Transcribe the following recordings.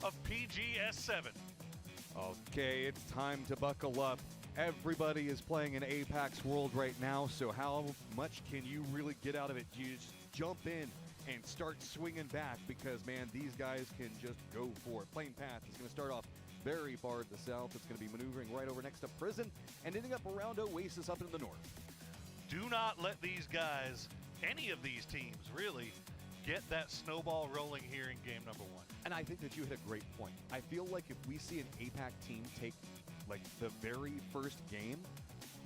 of PGS7. Okay, it's time to buckle up. Everybody is playing in Apex World right now, so how much can you really get out of it? You just jump in and start swinging back because, man, these guys can just go for it. Plane Path is going to start off very far to the south. It's going to be maneuvering right over next to Prison and ending up around Oasis up in the north. Do not let these guys, any of these teams, really, get that snowball rolling here in game number one. And I think that you hit a great point. I feel like if we see an APAC team take like the very first game,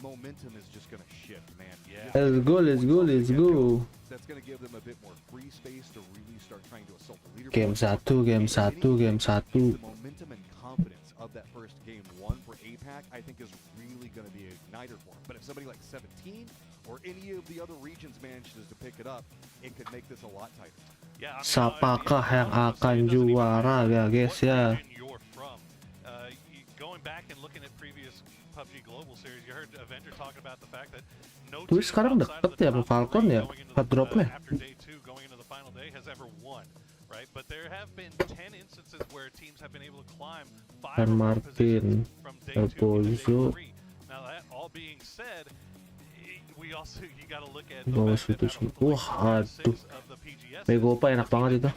momentum is just going to shift, man. Yeah. Let's go, let's go, let's go. That's going to give them a bit more free space to really start trying to assault the leaderboard. Game 1, game 1, game 1. The momentum and confidence of that first game one for APAC, I think, is really going to be an igniter for them. But if somebody like 17 or any of the other regions manages to pick it up, it could make this a lot tighter. Yeah, I mean, Siapakah yang akan juara ya guys ya? Going back and looking at previous PUBG Global Series, you heard Avenger talking about the fact that no Tuh team sekarang outside of deket the ya sama top Falcon three ya, going into hard dropnya. after day 2 going into the final day has ever won, right? But there have been 10 instances where teams have been able to climb 5 Dan or more Martin, positions from day 2 to day Elpozo. 3. Now that all being said, we also you got to look at Bawa situ sih. Wah, aduh. GOPAY enak banget itu.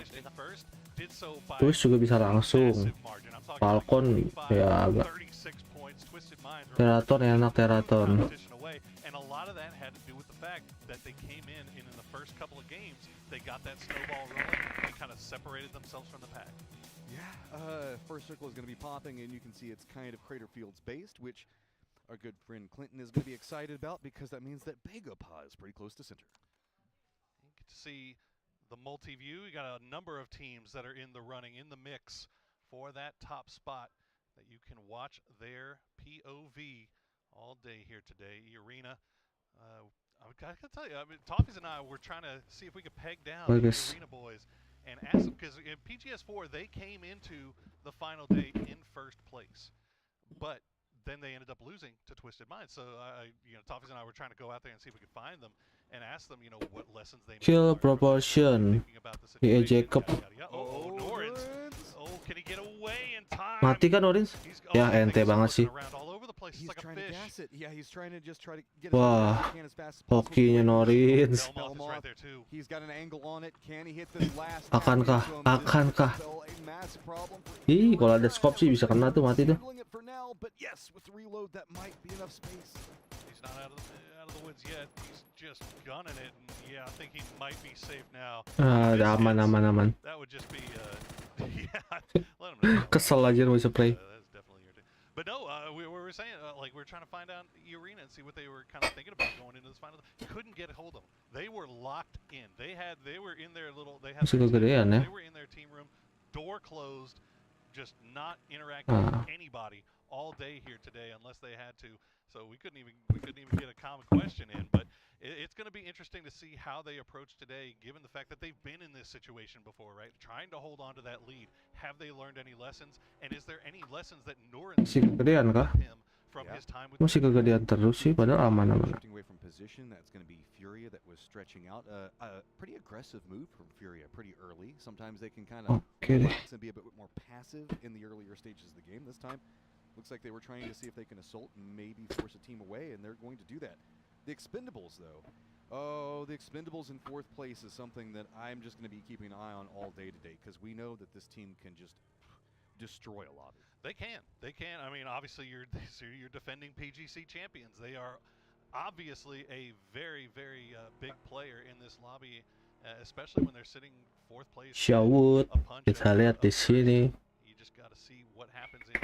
Twist juga bisa langsung. Falcon ya agak. Teraton enak, Teraton. And a lot of that had to do with the fact that they came in the first couple of games, they got that snowball rolling and kind of separated themselves from the pack. Yeah, first circle is going to be popping, and you can see it's kind of Crater Fields based, which our good friend Clinton is going to be excited about because that means that GOPAY is pretty close to center. You get to see the multi-view. You got a number of teams that are in the running, in the mix for that top spot that you can watch their POV all day here today. Arena. I gotta tell you, I mean, Toffees and I were trying to see if we could peg down the Arena boys and ask them, because in PGS4 they came into the final day in first place, but then they ended up losing to Twisted Minds. So Toffees and I were trying to go out there and see if we could find them and ask them, what lessons they Kill proportion. EA Jacob. Oh, Norins. Oh, can he get away in time? Mati kan Norins? Ya ente banget sih. He's trying to gas it. Yeah, he's trying to just try to get Wah, hokinya Norins. He's got an angle on it. Can he hit the last? Akankah? Akankah? Ih, kalau ada scope sih bisa kena tuh, mati tuh. But yes, with the reload that might be enough space. He's not out of the woods yet. He's just gunning it, and yeah, I think he might be safe now. Aman. That would just be yeah. Let him know. Kesel aja bisa play. That's definitely irritating. But no, we were saying like we're trying to find out the Arena and see what they were kind of thinking about going into this final. Couldn't get a hold of them. They were locked in. They were in their little. They were in their team room, door closed, just not interacting with anybody all day here today unless they had to. So we couldn't even get a common question in. But it's going to be interesting to see how they approach today, given the fact that they've been in this situation before, right? Trying to hold on to that lead. Have they learned any lessons? And is there any lessons that Norin from his time with Masih kegedean terus sih, padahal aman. Shifting away from position, that's going to be Furia that was stretching out. A pretty aggressive move from Furia pretty early. Sometimes they can kind of relax and be a bit more passive in the earlier stages of the game. This time, looks like they were trying to see if they can assault and maybe force a team away, and they're going to do that. The Expendables, though. Oh, the Expendables in 4th place is something that I'm just going to be keeping an eye on all day today, because we know that this team can just destroy a lobby. They can. I mean, obviously, you're defending PGC champions. They are obviously a very, very big player in this lobby, especially when they're sitting 4th place. Shawwood, kita lihat di sini. You just got to see what happens in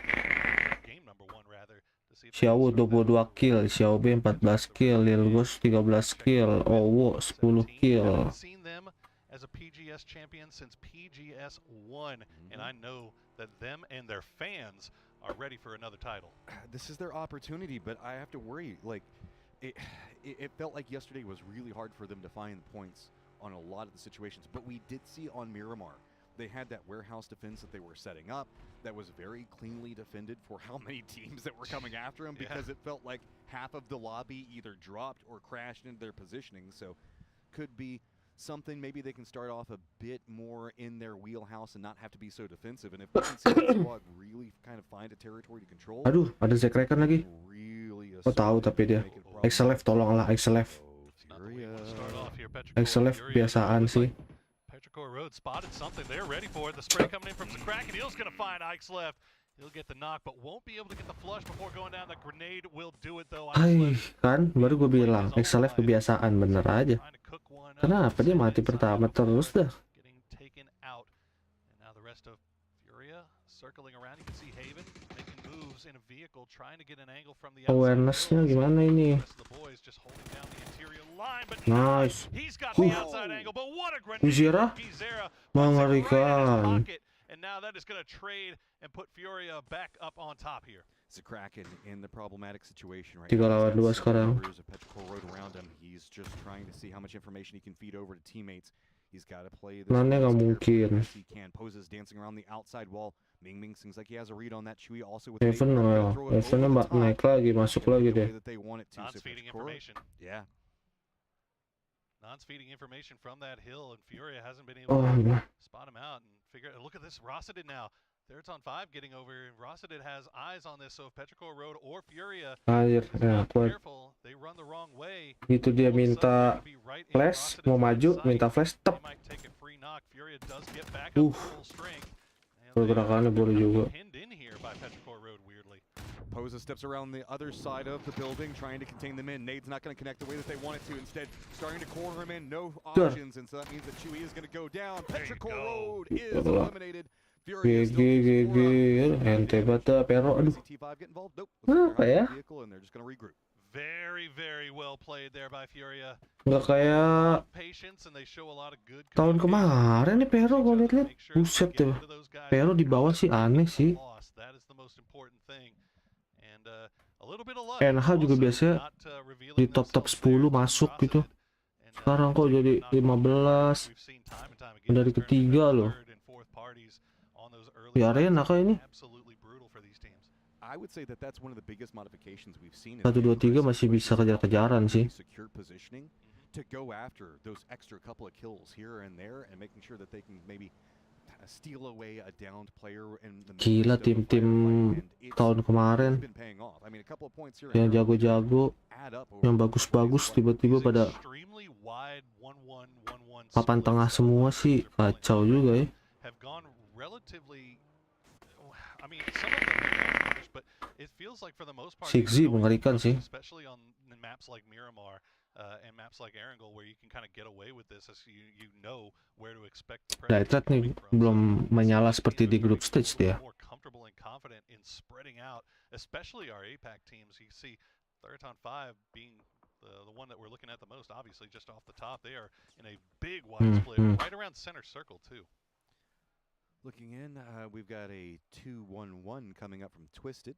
game number 1, rather. Xiaowu 22 kill, Xiaobi 14 kill, Lilgus 13 kill, Owo 10 kill. Seen them as a PGS champion since PGS 1, and I know that them and their fans are ready for another title. This is their opportunity, but I have to worry. Like, it felt like yesterday was really hard for them to find points on a lot of the situations, but we did see on Miramar, they had that warehouse defense that they were setting up that was very cleanly defended for how many teams that were coming after them, because it felt like half of the lobby either dropped or crashed into their positioning. So could be something maybe they can start off a bit more in their wheelhouse and not have to be so defensive. And if we can see that squad really kind of find a territory to control, Aduh, ada Zack-Rakan lagi. really Oh tahu tapi dia. XLF tolonglah XLF. XLF biasaan sih. Petrichor Road spotted something. They're ready for it. The spray coming in from Zack-Rakan. He's going to find Ike's left. He'll get the knock, but won't be able to get the flush before going down. The grenade will do it though. Hai, kan baru gue bilang XLF kebiasaan bener aja. Kenapa dia mati pertama terus dah? Getting taken out. And now the rest of Furia circling around. You can see Haven making moves in a vehicle, trying to get an angle from the outside. Awareness-nya gimana ini? The boys just holding down the interior line, but Nice. he's got the outside angle, but what a grenade! Gizera mengerikan. And now that is going to trade and put Furia back up on top here. Zack-Rakan in the problematic situation right 3 lawan 2 sekarang. He's just trying to see how much information he can feed over to teammates. He's got to play this. Mana nggak mungkin. He can. Poses dancing around the outside wall. Ming seems like he has a read on that. Chewy also with Heaven naik lagi, masuk lagi deh. Non's feeding information. Yeah. Non's feeding information from that hill, and Furia hasn't been able to spot him out and figure out. Look at this, Rossadid now. There it's on 5 getting over. Rossadid has eyes on this, so if Petrichor Road or Furia careful, they run the wrong way. Itu dia minta flash, mau maju, minta flash, tep. Furia does get back up full strength. Pergerakannya boleh juga. Pinned in here by Petrichor Road weirdly. Posa steps around the other side of the building, trying to contain them in. Nade's not going to connect the way that they want it to. Instead, starting to corner him in. No options, and so that means that Chewy is going to go down. Petrichor Road is eliminated. GG, ente bata, pero aduh. Apa ya? Very well played there by Furia. Nggak kayak tahun kemarin nih Pero kalau lihat buset deh. Pero di bawah sih aneh sih. NH juga biasanya di top 10 masuk gitu. Sekarang kok jadi 15 dari ketiga loh. Di arena kah ini? 1, 2, 3 masih bisa kejar-kejaran sih. To go after those extra couple of kills here and there and making sure that they can maybe steal away a downed player in the gila tim-tim tahun kemarin yang jago-jago, yang bagus-bagus tiba-tiba pada papan tengah semua sih, kacau juga ya. Sigzi mengerikan sih. Daytrat nih belum menyala seperti di group stage dia. Especially our APAC teams, you see Theraton 5 being the one that we're looking at the most, obviously just off the top. They are in a big wide split, right around center circle too. Looking in, we've got a 2-1-1 coming up from Twisted.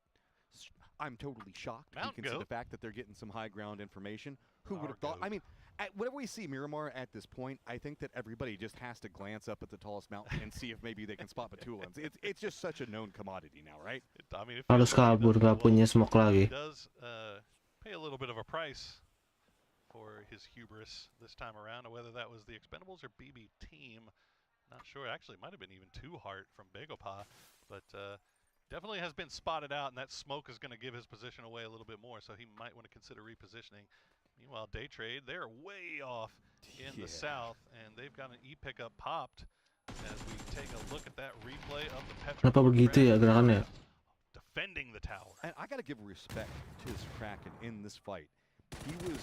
I'm totally shocked. You can see the fact that they're getting some high ground information. Who would have thought? I mean, whenever we see Miramar at this point, I think that everybody just has to glance up at the tallest mountain and see if maybe they can spot Batulans. It's just such a known commodity now, right? I mean, harus kabur, nggak punya smoke lagi. Does pay a little bit of a price for his hubris this time around, whether that was the Expendables or BB team. Not sure. Actually, it might have been even 2 Heart from GOPAY, but definitely has been spotted out, and that smoke is going to give his position away a little bit more, so he might want to consider repositioning. Meanwhile, Day Trade, they're way off in the south, and they've got an E-pickup popped as we take a look at that replay of the Kenapa begitu ya gerakannya? Defending the tower. And I got to give respect to this Kraken in this fight. He was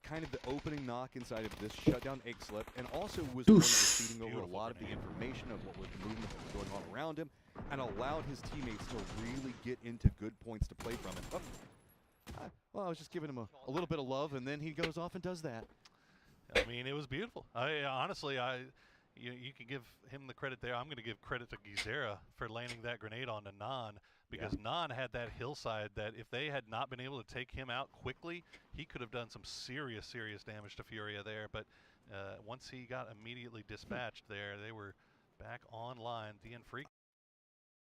kind of the opening knock inside of this shutdown egg slip, and also was the one that was feeding over a lot of the information of what was the movement that was going on around him, and allowed his teammates to really get into good points to play from it. Well, I was just giving him a little bit of love, and then he goes off and does that. I mean, it was beautiful. Honestly, you can give him the credit there. I'm going to give credit to Gizera for landing that grenade on Non, because Non had that hillside that if they had not been able to take him out quickly, he could have done some serious damage to Furia there. But once he got immediately dispatched there, they were back online. The Rifqi.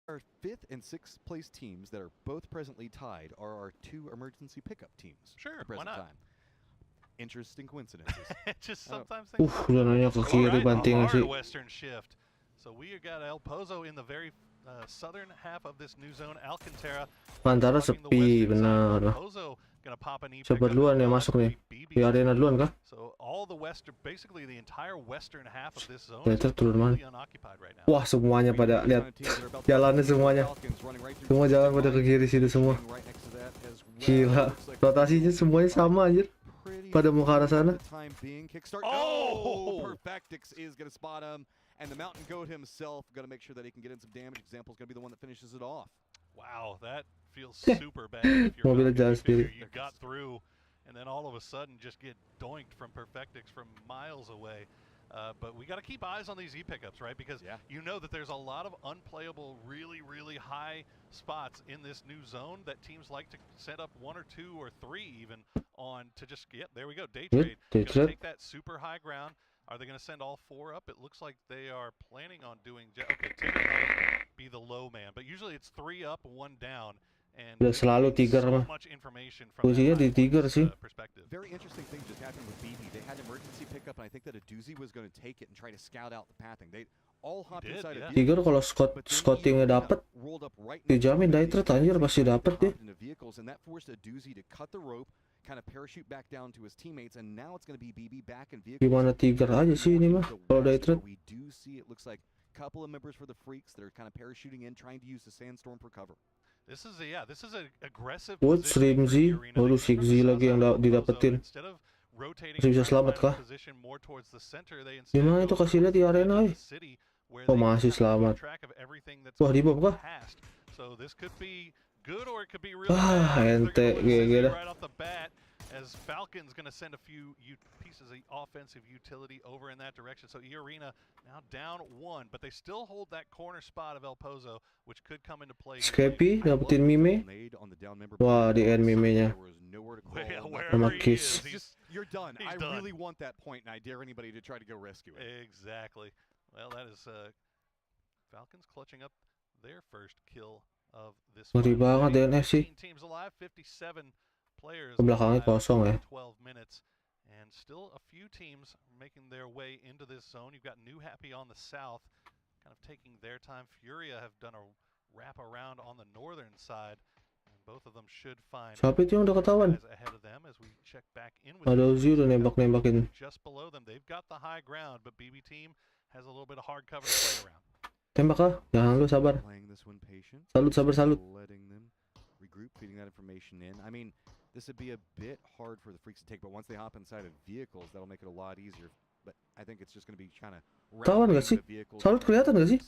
Our 5th and 6th place teams that are both presently tied are our 2 emergency pickup teams. Sure, at the present why not? time. Interesting coincidences. Just sometimes things udah nanya ke kiri banting sih. Western shift. So we got El Pozo in the very southern half of this new zone. Alcantara. Pantara sepi bener. Siapa duluan yang masuk nih? Di arena duluan kah? So all the western, basically the entire western half of this zone Ternyata is turun mana? completely unoccupied right now. Wah, semuanya pada lihat jalannya semuanya. Semua jalan pada ke kiri situ semua. Gila, rotasinya semuanya sama anjir. Pada mau ke arah sana. Oh! Perfectix is going to spot him, and the Mountain Goat himself going to make sure that he can get in some damage. Example is going to be the one that finishes it off. Wow, that feels super bad. If you're Mobilnya jalan sendiri. you got through, and then all of a sudden just get doinked from Perfectix from miles away. But we got to keep eyes on these E-pickups, right? Because you know that there's a lot of unplayable, really, really high spots in this new zone that teams like to set up 1 or 2 or 3 even on to just, there we go, day trade. Gonna take that super high ground. Are they going to send all 4 up? It looks like they are planning on doing, okay, Tiger might be the low man, but usually it's 3 up, 1 down. Udah selalu Tiger mah. Posisinya di Tiger sih. Very interesting thing just happened with BB. They had emergency pickup, and I think that a doozy was going to take it and try to scout out the pathing. They all hopped inside a Tiger kalau scoutingnya dapet, dijamin day trade anjir pasti dapet dia. And that forced a doozy to cut the rope, kind of parachute back down to his teammates, and now it's going to be BB back in vehicles. Gimana Tiger aja sih ini mah kalau day trade. We do see it looks like a couple of members for the Freaks that are kind of parachuting in, trying to use the sandstorm for cover. This is an aggressive Wood Srimzi, waduh Sigzi lagi yang didapetin. Masih bisa selamat kah? Gimana itu kasih lihat di arena Oh masih selamat. Wah di bawah kah? Ente GG dah. As Falcon's going to send a few pieces of offensive utility over in that direction. So E-Arena now down 1, but they still hold that corner spot of El Pozo, which could come into play. Skeppy dapetin Mime. Wah, di end Mime-nya. Sama Kiss. You're done. I really want that point, and I dare anybody to try to go rescue it. Exactly. Well, that is Falcons clutching up their first kill of this fight. Ngeri banget DNF sih. Teams alive, 57 players. Belakangnya kosong ya. 12 minutes. And still a few teams making their way into this zone. You've got New Happy on the south, kind of taking their time. Furia have done a wrap around on the northern side. And both of them should find siapa itu yang udah ketahuan? ahead of them as we check back in with ada Uzi udah nembak-nembakin. Just below them. They've got the high ground, but BB team has a little bit of hard cover to play around. Tembak kah? Jangan lu sabar. Salut. Letting them regroup, feeding that information in. I mean, this would be a bit hard for the Freaks to take, but once they hop inside of vehicles, that'll make it a lot easier. But I think it's just going to be trying to tawan gak sih? Salut kelihatan gak sih?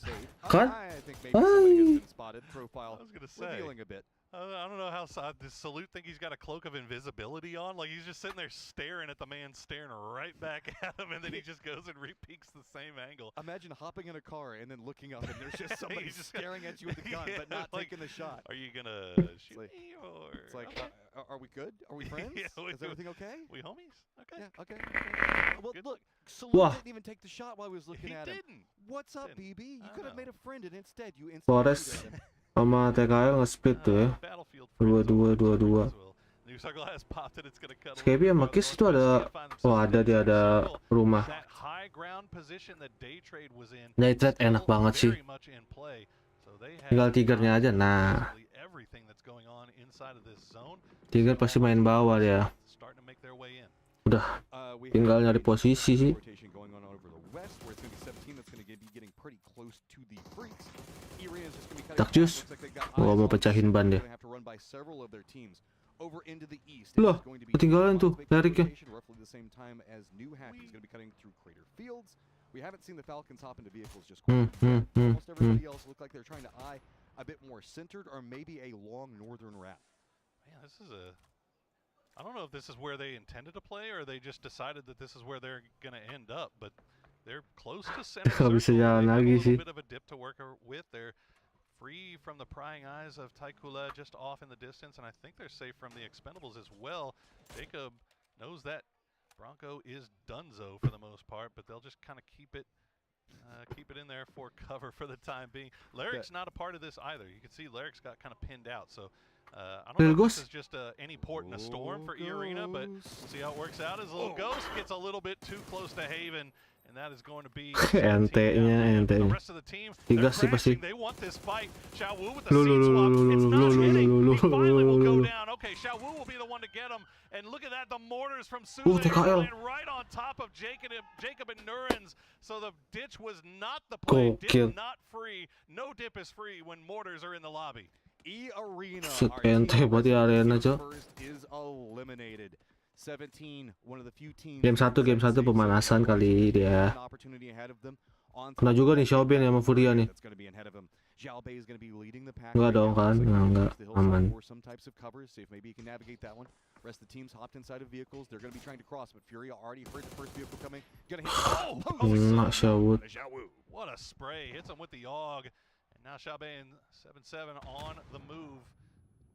Kan? I think maybe somebody has been spotted. Profile I was gonna say, revealing a bit. I don't know how does Salute think he's got a cloak of invisibility on? Like he's just sitting there staring at the man staring right back at him, and then he just goes and repeats the same angle. Imagine hopping in a car and then looking up, and there's just somebody staring at you with a gun, but not taking the shot. Are you gonna shoot me or? It's like, are we good? Are we friends? Is everything okay? We homies? Okay. Yeah. Okay. Well, look, Salute didn't even take the shot while he was looking at him. What's up, BB? You could have made a friend, and instead you Forest sama TKL nge-split tuh ya. 2-2. Skeppy sama Kiss itu ada, dia ada rumah. Day trade enak banget sih. Tinggal Tigernya aja. Nah, Tiger pasti main bawah dia. Udah, tinggal nyari posisi sih. Takjus, gua mau pecahin ban dia. Loh, ketinggalan tuh tariknya. We haven't seen the Falcons hop into vehicles just quite yet. Almost everybody else looked like they're trying to eye a bit more centered or maybe a long northern route. Man, this is I don't know if this is where they intended to play or they just decided that this is where they're going to end up, but they're close to center circle. A little bit of a dip to work with. They're free from the prying eyes of Taikula just off in the distance, and I think they're safe from the expendables as well. Jacob knows that Bronco is donezo for the most part, but they'll just kind of keep it in there for cover for the time being. Lyric's not a part of this either. You can see Lyric's got kind of pinned out, so I don't know if Ghost? this is just any port in a storm for E-Arena, but we'll see how it works out. As a little Ghost gets a little bit too close to Haven, and that is going to be Ente-nya. the rest of the team. They're Tigas sih pasti. crashing. They want this fight. Xiaowu with the seed swap. It's not hitting. He finally will go down. Okay, Xiaowu will be the one to get him. And look at that, the mortars from Sule TKL. land right on top of Jacob and Nurens. So the ditch was not the play. Gokil. Dip not free. No dip is free when mortars are in the lobby. E-Arena. Set ente buat di arena, Cok. Is eliminated. 17, one of the few teams. Game 1 pemanasan kali dia. Opportunity ahead of them. Kena juga nih Xiaoben sama Furia nih. Enggak dong kan? Enggak, aman. Some types of covers, see if maybe he can navigate that one. Rest of the teams hopped inside of vehicles. They're going to be trying to cross, but Furia already heard the first vehicle coming. Gonna hit. Not Xiaowu. What a spray! Hits him with the AUG, and now Xiaoben 7-7 on the move.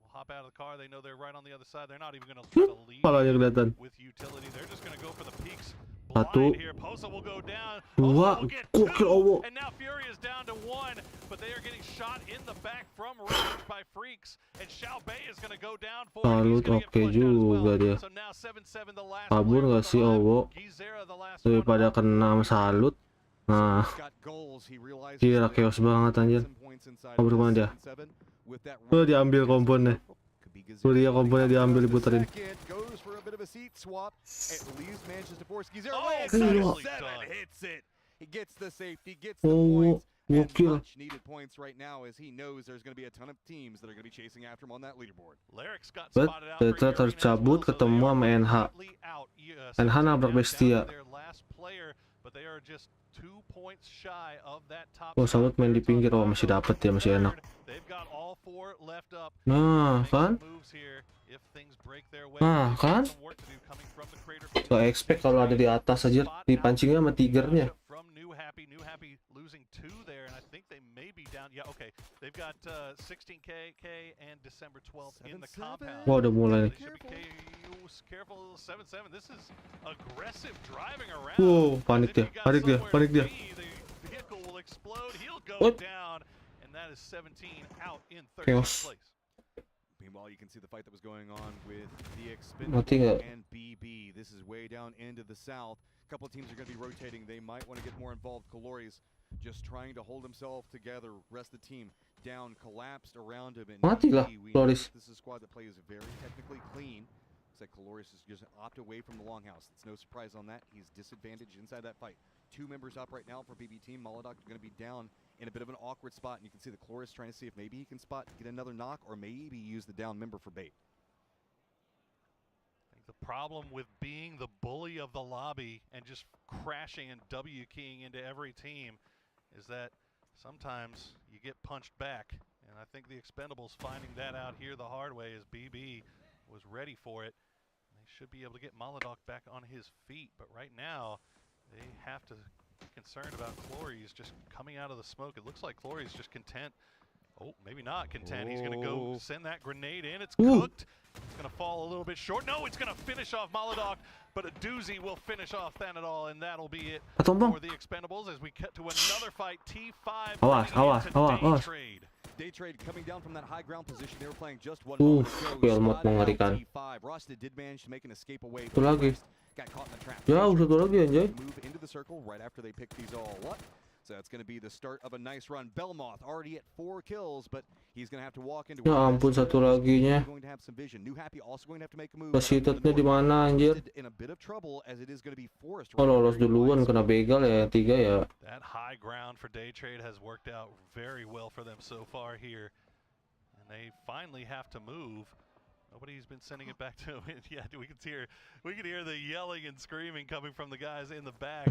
Will hop out of the car. They know they're right on the other side. They're not even going to lead Palanya kelihatan. with utility. They're just going to go for the peaks. Satu. Blind here. Posa will go down. Dua. Will get Gokil, two, Owo. and now Fury is down to 1, but they are getting shot in the back from range by Freaks, and Xiaobei is going to go down for Salut, oke juga dia. So now 7-7 the last Kabur player nggak sih alive. Owo? Gizera the last Daripada one. kena sama Salut. Nah, gila chaos banget anjir. Kabur kemana dia? Udah diambil komponnya. Furia komponnya diambil diputerin. Oh, gokil. Berarti harus cabut ketemu sama NH. NH nabrak Bestia. Oh, Salut main di pinggir. Oh, masih dapet ya, masih enak. Nah, kan? Nah, kan? Gak expect kalau ada di atas aja dipancingnya sama tigernya. Losing 2 there, and I think they may be down. Yeah, okay. They've got 16K and December 12th in the compound. Wah, udah mulai nih. Careful, 7-7. This is aggressive driving around. Wow, panik dia, panik dia, panik dia. The vehicle will explode. He'll go What? down, and that is 17 out in third Chaos. place. Meanwhile, you can see the fight that was going on with the Mati nggak? Expendable and BB. This is way down into the south. A couple of teams are going to be rotating. They might want to get more involved. Calories just trying to hold himself together. Rest of the team down, collapsed around him. And Mati lah, we Polaris. know this is a squad that plays very technically clean. Looks like Caloris is just opt away from the longhouse. It's no surprise on that. He's disadvantaged inside that fight. 2 members up right now for BB team. Molodok is going to be down in a bit of an awkward spot, and you can see the Caloris trying to see if maybe he can get another knock, or maybe use the down member for bait. I think the problem with being the bully of the lobby and just crashing and W keying into every team is that sometimes you get punched back, and I think the Expendables finding that out here the hard way as BB was ready for it. They should be able to get Molodok back on his feet, but right now they have to be concerned about Clory's just coming out of the smoke. It looks like Clory's just content. Oh, maybe not content. He's going to go send that grenade in. It's cooked. It's going to fall a little bit short. No, it's going to finish off Molodok, but a doozy will finish off Thanadol, and that'll be it for the Expendables as we cut to another fight. T5 awas. Daytrade coming down from that high ground position. They were playing just one Wilmot mengerikan. Rosted did manage to make an escape away. Satu lagi. Got caught in the trap. Jauh satu lagi anjay. Move into the circle right after they pick these all up. So that's going to be the start of a nice run. Belmoth already at 4 kills, but he's going to have to walk into. Ya ampun, satu laginya. Going to have some vision. New Happy also going to have to make a move. Kasitotnya di mana anjir? In a bit of trouble as it is going to be forced. Oh, lolos duluan kena begal ya, 3 ya. That high ground for Daytrade has worked out very well for them so far here. And they finally have to move. Nobody's been sending it back to him. Yeah, we can hear the yelling and screaming coming from the guys in the back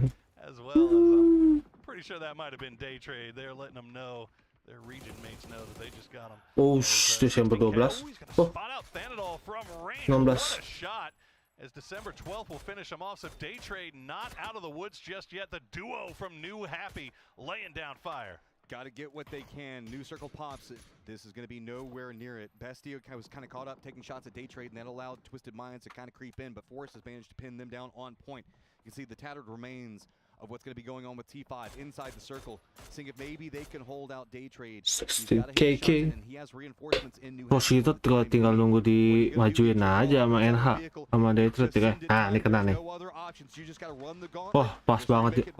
as well. As I'm pretty sure that might have been Daytrade. They're letting them know, their region mates know that they just got them. Oh, Desember 12. Oh, spot out Thanadol from range. 16. What a shot. As December 12th will finish them off. So Daytrade not out of the woods just yet. The duo from New Happy laying down fire. Got to get what they can. New circle pops. This is going to be nowhere near it. Bestia was kind of caught up taking shots at Daytrade, and that allowed Twisted Minds to kind of creep in, but Forrest has managed to pin them down on point. You can see the tattered remains of what's going to be going on with T5 inside the circle, seeing if maybe they can hold out Daytrade. 16 KK. And he has reinforcements in New Rossi itu tinggal nunggu dimajuin aja sama NH sama Detroit ya. Nah, ini kena nih. Oh, pas banget ya.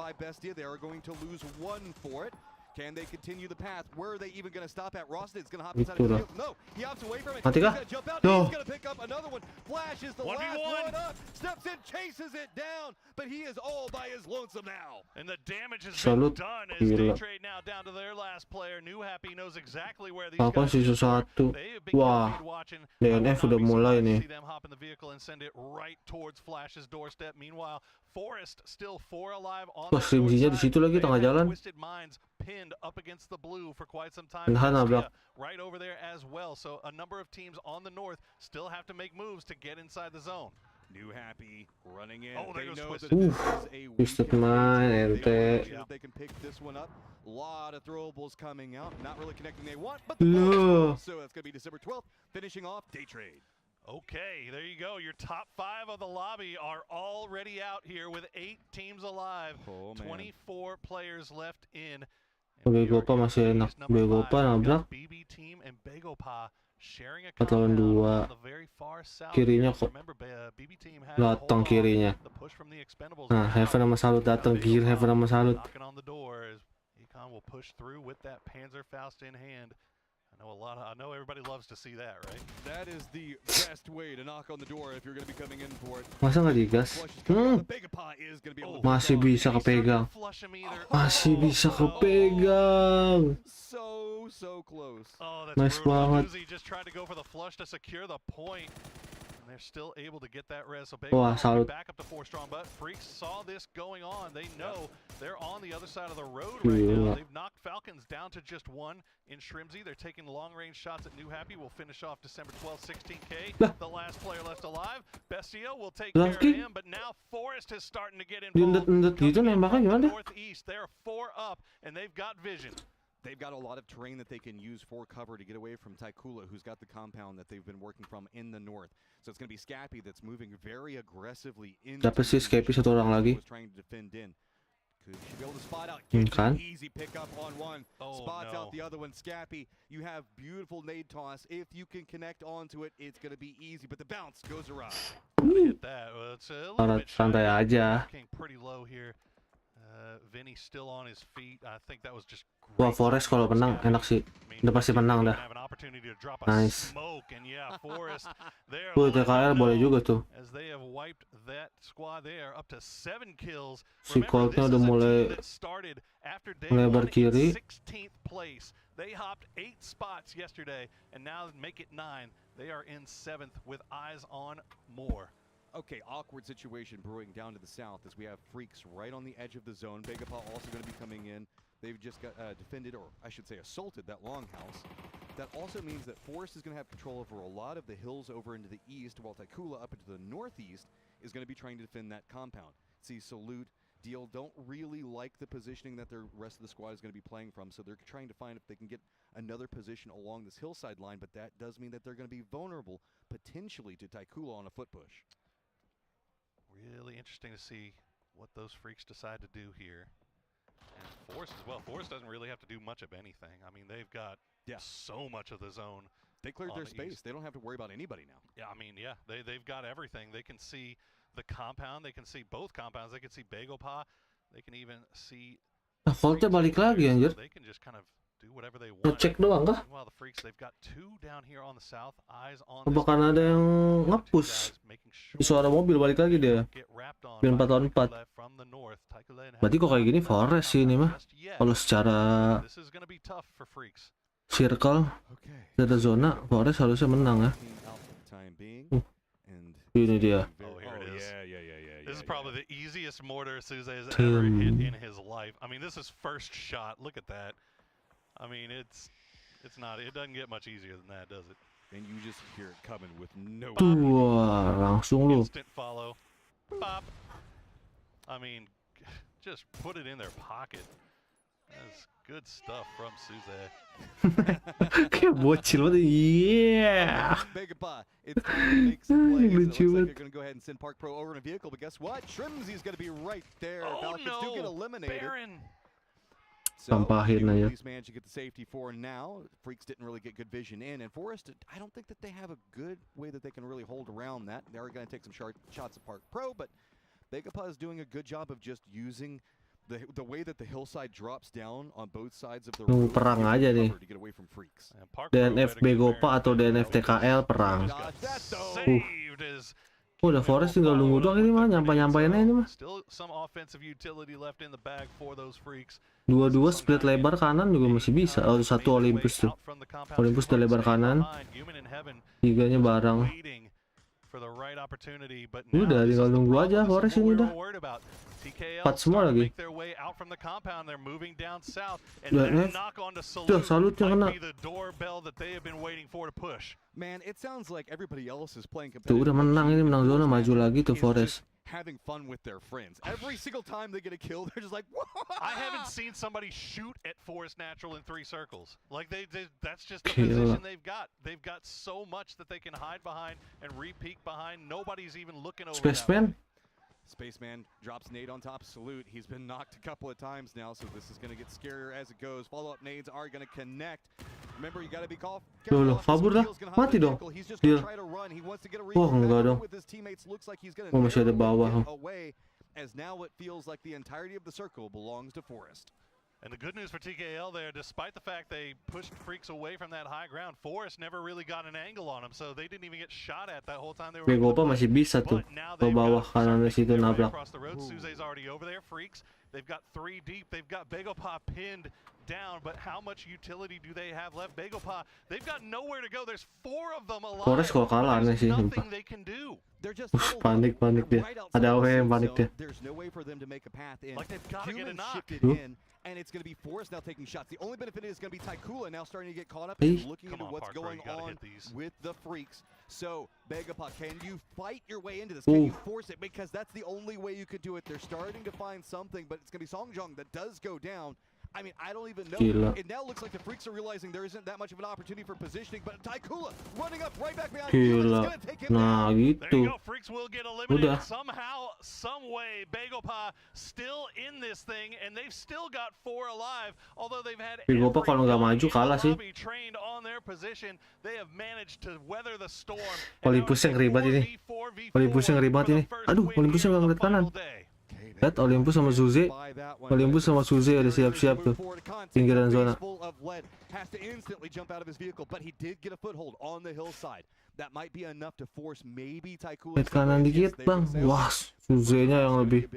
Can they continue the path? Where are they even going to stop at? Roston's going to hop inside Itu the lah. field. No, he hops away from it. Mati kah? He's going to jump out. Yo. He's going to pick up another one. Flash is the last 1v1. one up. Steps in, chases it down, but he is all by his lonesome now. And the damage has Salute. been done as Gila. Daytrade now down to their last player. New Happy knows exactly where these Apa guys sisa satu? They have been Wah, watching. DNF udah mulai nih. See them hop in the vehicle and send it right towards Flash's doorstep. Meanwhile, Forest still 4 alive on Wah, the Srimzinya di situ lagi tengah jalan. Twisted Minds pinned up against the blue for quite some time. Benahan nabrak. Right over there as well. So a number of teams on the north still have to make moves to get inside the zone. New Happy running in. Oh, there they goes know Twisted. that this is a Twisted weaker Mind, team. ente. They know that they can pick this one up. Lot of throwables coming out. Not really connecting they want, but the Loh. so that's going to be December 12th. Finishing off Daytrade. Okay, there you go. Your top 5 of the lobby are already out here with 8 teams alive. Oh, man. 24 players left in. Begopa masih enak. Begopa nabrak. BB team and Begopa sharing a 4 lawan 2. on the very far south. Kirinya kok Remember, BB team had datang kirinya. the push from the Expendables. Nah, Heaven sama Salut datang. Gear Heaven sama Salut. Knocking on the door as Econ will push through with that Panzerfaust in hand. I know everybody loves to see that, right? That is the best way to knock on the door if you're going to be coming in for it. Masa nggak digas? Masih bisa kepegang. Masih bisa kepegang. So close. Oh, that's Nice brutal. banget. Uzi just tried to go for the flush to secure the point. And they're still able to get that res. So Wah, Baker salut. back up to 4 strong, but Freaks saw this going on. They know they're on the other side of the road right now. Gila. They've knocked Falcons down to just 1 in Shrimsy. They're taking long-range shots at New Happy. We'll finish off December 12th, 16K. Lah. The last player left alive. Bestio will take Rifqi? care of him, but now Forest is starting to get Diundet-undet involved. gitu Coming in nembaknya from the gimana deh? northeast, they're 4 up, and they've got vision. They've got a lot of terrain that they can use for cover to get away from Taikula, who's got the compound that they've been working from in the north. So it's going to be Scappy that's moving very aggressively into Dapat sih Scappy satu orang lagi. was trying to defend in. Could she be able to spot out? Kan? Easy pick up on one. Oh, Spots no. out the other one. Scappy, you have beautiful nade toss. If you can connect onto it, it's going to be easy. But the bounce goes awry. Hit that. Well, it's a little bit shy. Santai aja. King pretty low here. Vinny still on his feet. I think that was just Wah, great Forest kalau from menang Scappy. enak sih. I mean, Udah pasti menang dah. have an opportunity to drop a Nice. smoke, and yeah, Forest there. Tuh, TKR boleh juga tuh. As they have wiped that squad, they are up to 7 kills. Si Remember, Coltnya this udah is a mulai team that started after day melebar 1 in kiri. 16th place. They hopped 8 spots yesterday, and now make it 9. They are in 7th with eyes on more. Okay, awkward situation brewing down to the south as we have Freaks right on the edge of the zone. Begapa also going to be coming in. They've just got defended, or I should say assaulted, that longhouse. That also means that Forest is going to have control over a lot of the hills over into the east, while Taikula up into the northeast is going to be trying to defend that compound. See, Salute, Deal don't really like the positioning that the rest of the squad is going to be playing from, so they're trying to find if they can get another position along this hillside line, but that does mean that they're going to be vulnerable, potentially, to Taikula on a foot push. Really interesting to see what those Freaks decide to do here. And Forest as well. Forest doesn't really have to do much of anything. I mean, they've got so much of the zone. They cleared their the space. east. They don't have to worry about anybody now. Yeah, I mean, yeah, they've got everything. They can see the compound. They can see both compounds. They can see Begopa. They can even see... Nah, Coltnya balik lagi anjir. They can just kind of do whatever they want. Ngecek doang kah? Meanwhile, the Freaks, they've got 2 down here on the south. Eyes on Apa karena ada yang nge-push? Di suara mobil balik lagi dia. Biar 4 lawan 4. Berarti kok kayak gini Forest sih ini mah. Kalau secara circle, ada zona, Forest harusnya menang ya. Ini dia. This is probably the easiest mortar Suze has ever hit in his life. I mean, this is first shot. Look at that. I mean, it's not. It doesn't get much easier than that, does it? And you just hear it coming with no. Wah, langsung lu. Instant follow. Pop. I mean, just put it in their pocket. That's good stuff from Suze. Kayak bocil banget. Yeah. Begapa, it's time to make some plays. It looks Lucu like banget. they're going to go ahead and send Park Pro over in a vehicle, but guess what? Shrimsy's going to be right there. Oh Falcons do get no, eliminated. Baron. Sampahin na yun. At least managed to get the safety for now. Freaks didn't really get good vision in, and Forest, I don't think that they have a good way that they can really hold around that. They're going to take some shots at Park Pro, but GOPAY is doing a good job of just using the way that the hillside drops down on both sides of the road perang aja nih. to get away from Freaks. DNF GOPAY atau DNF TKL perang. Udah Forest tinggal nunggu doang ini mah, nyampai-nyampain aja ini mah. Dua-dua split lebar kanan juga masih bisa. Oh, satu Olympus tuh. Olympus udah lebar kanan. Tiganya bareng. Udah tinggal nunggu aja Forest ini dah. 4 semua lagi. Udah salutnya kena. Man, it sounds like everybody else is playing Tuh udah menang ini, menang zona, maju lagi tuh Forest. Having fun with their friends. Every single time they get a kill, they're just like, whoa! I haven't seen somebody shoot at Forest Natural in 3 circles. Like that's just the position they've got. They've got so much that they can hide behind and re-peek behind. Nobody's even looking over Spaceman. Spaceman drops nade on top of Salute. He's been knocked a couple of times now, so this is going to get scarier as it goes. Follow-up nades are going to connect. Remember, you got to be careful. Kabur dah. Mati dong. Dia. Wah, enggak dong. Oh, masih ada bawah. As now it feels like the entirety of the circle belongs to Forest. And the good news for TKL there, despite the fact they pushed Freaks away from that high ground, Forest never really got an angle on them, so they didn't even get shot at that whole time they were. GOPAY masih bisa tuh ke bawah kanan di situ nabrak. Suze's already over there. Freaks, they've got 3 deep. They've got GOPAY pinned down, but how much utility do they have left? GOPAY, they've got nowhere to go. There's 4 of them alive. Forest kalau kalah aneh sih. Nothing they can do. Panik dia. Ada AW yang panik dia. There's no way for them to make a path in. Like they've got to get a knock. And it's going to be Forest now taking shots. The only benefit is going to be Taikula now starting to get caught up and looking into what's going on with the Freaks. So, GOPAY, can you fight your way into this? Can you force it? Because that's the only way you could do it. They're starting to find something, but it's going to be Songjong that does go down. I mean, I don't even know. It now looks like the Freaks are realizing there isn't that much of an opportunity for positioning, but Taikula running up right back behind him. Gila. Nah, gitu. Freaks will get eliminated somehow, some way. GOPAY still in this thing, and they've still got 4 alive. Although they've had GOPAY kalau nggak maju kalah sih. trained on their position, they have managed to weather the storm. Olympus yang ribet ini. Olympus yang ribet ini. Aduh, Olympus yang nggak ngeliat kanan. Lihat Olympus sama Suze. Olympus sama Suze ada siap-siap tuh. Pinggiran zona. Lihat kanan dikit bang. Wah, Suze-nya yang lebih.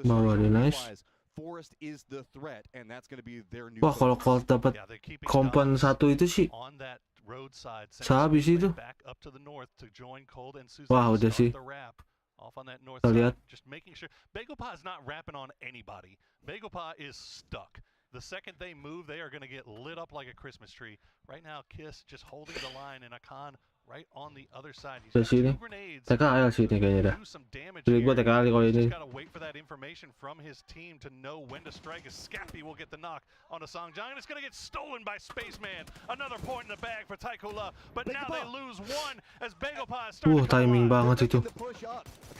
Bawah dia nice. Wah, kalau Colt dapat kompan 1 itu sih sehabis itu. Wah, udah sih. Off on that north side, just making sure GOPAY is not rapping on anybody. GOPAY is stuck. The second they move, they are going to get lit up like a Christmas tree. Right now, Kiss just holding the line, and Akan right on the other side. He's got 2 grenades. TKL sih kayaknya dah. Jadi gua TKL kalau ini. Just gotta wait for that information from his team to know when to strike. As Scappy will get the knock on a Songjong, and it's gonna get stolen by Spaceman. Another point in the bag for Taikula, but now they lose 1 as GOPAY starts. Timing banget itu.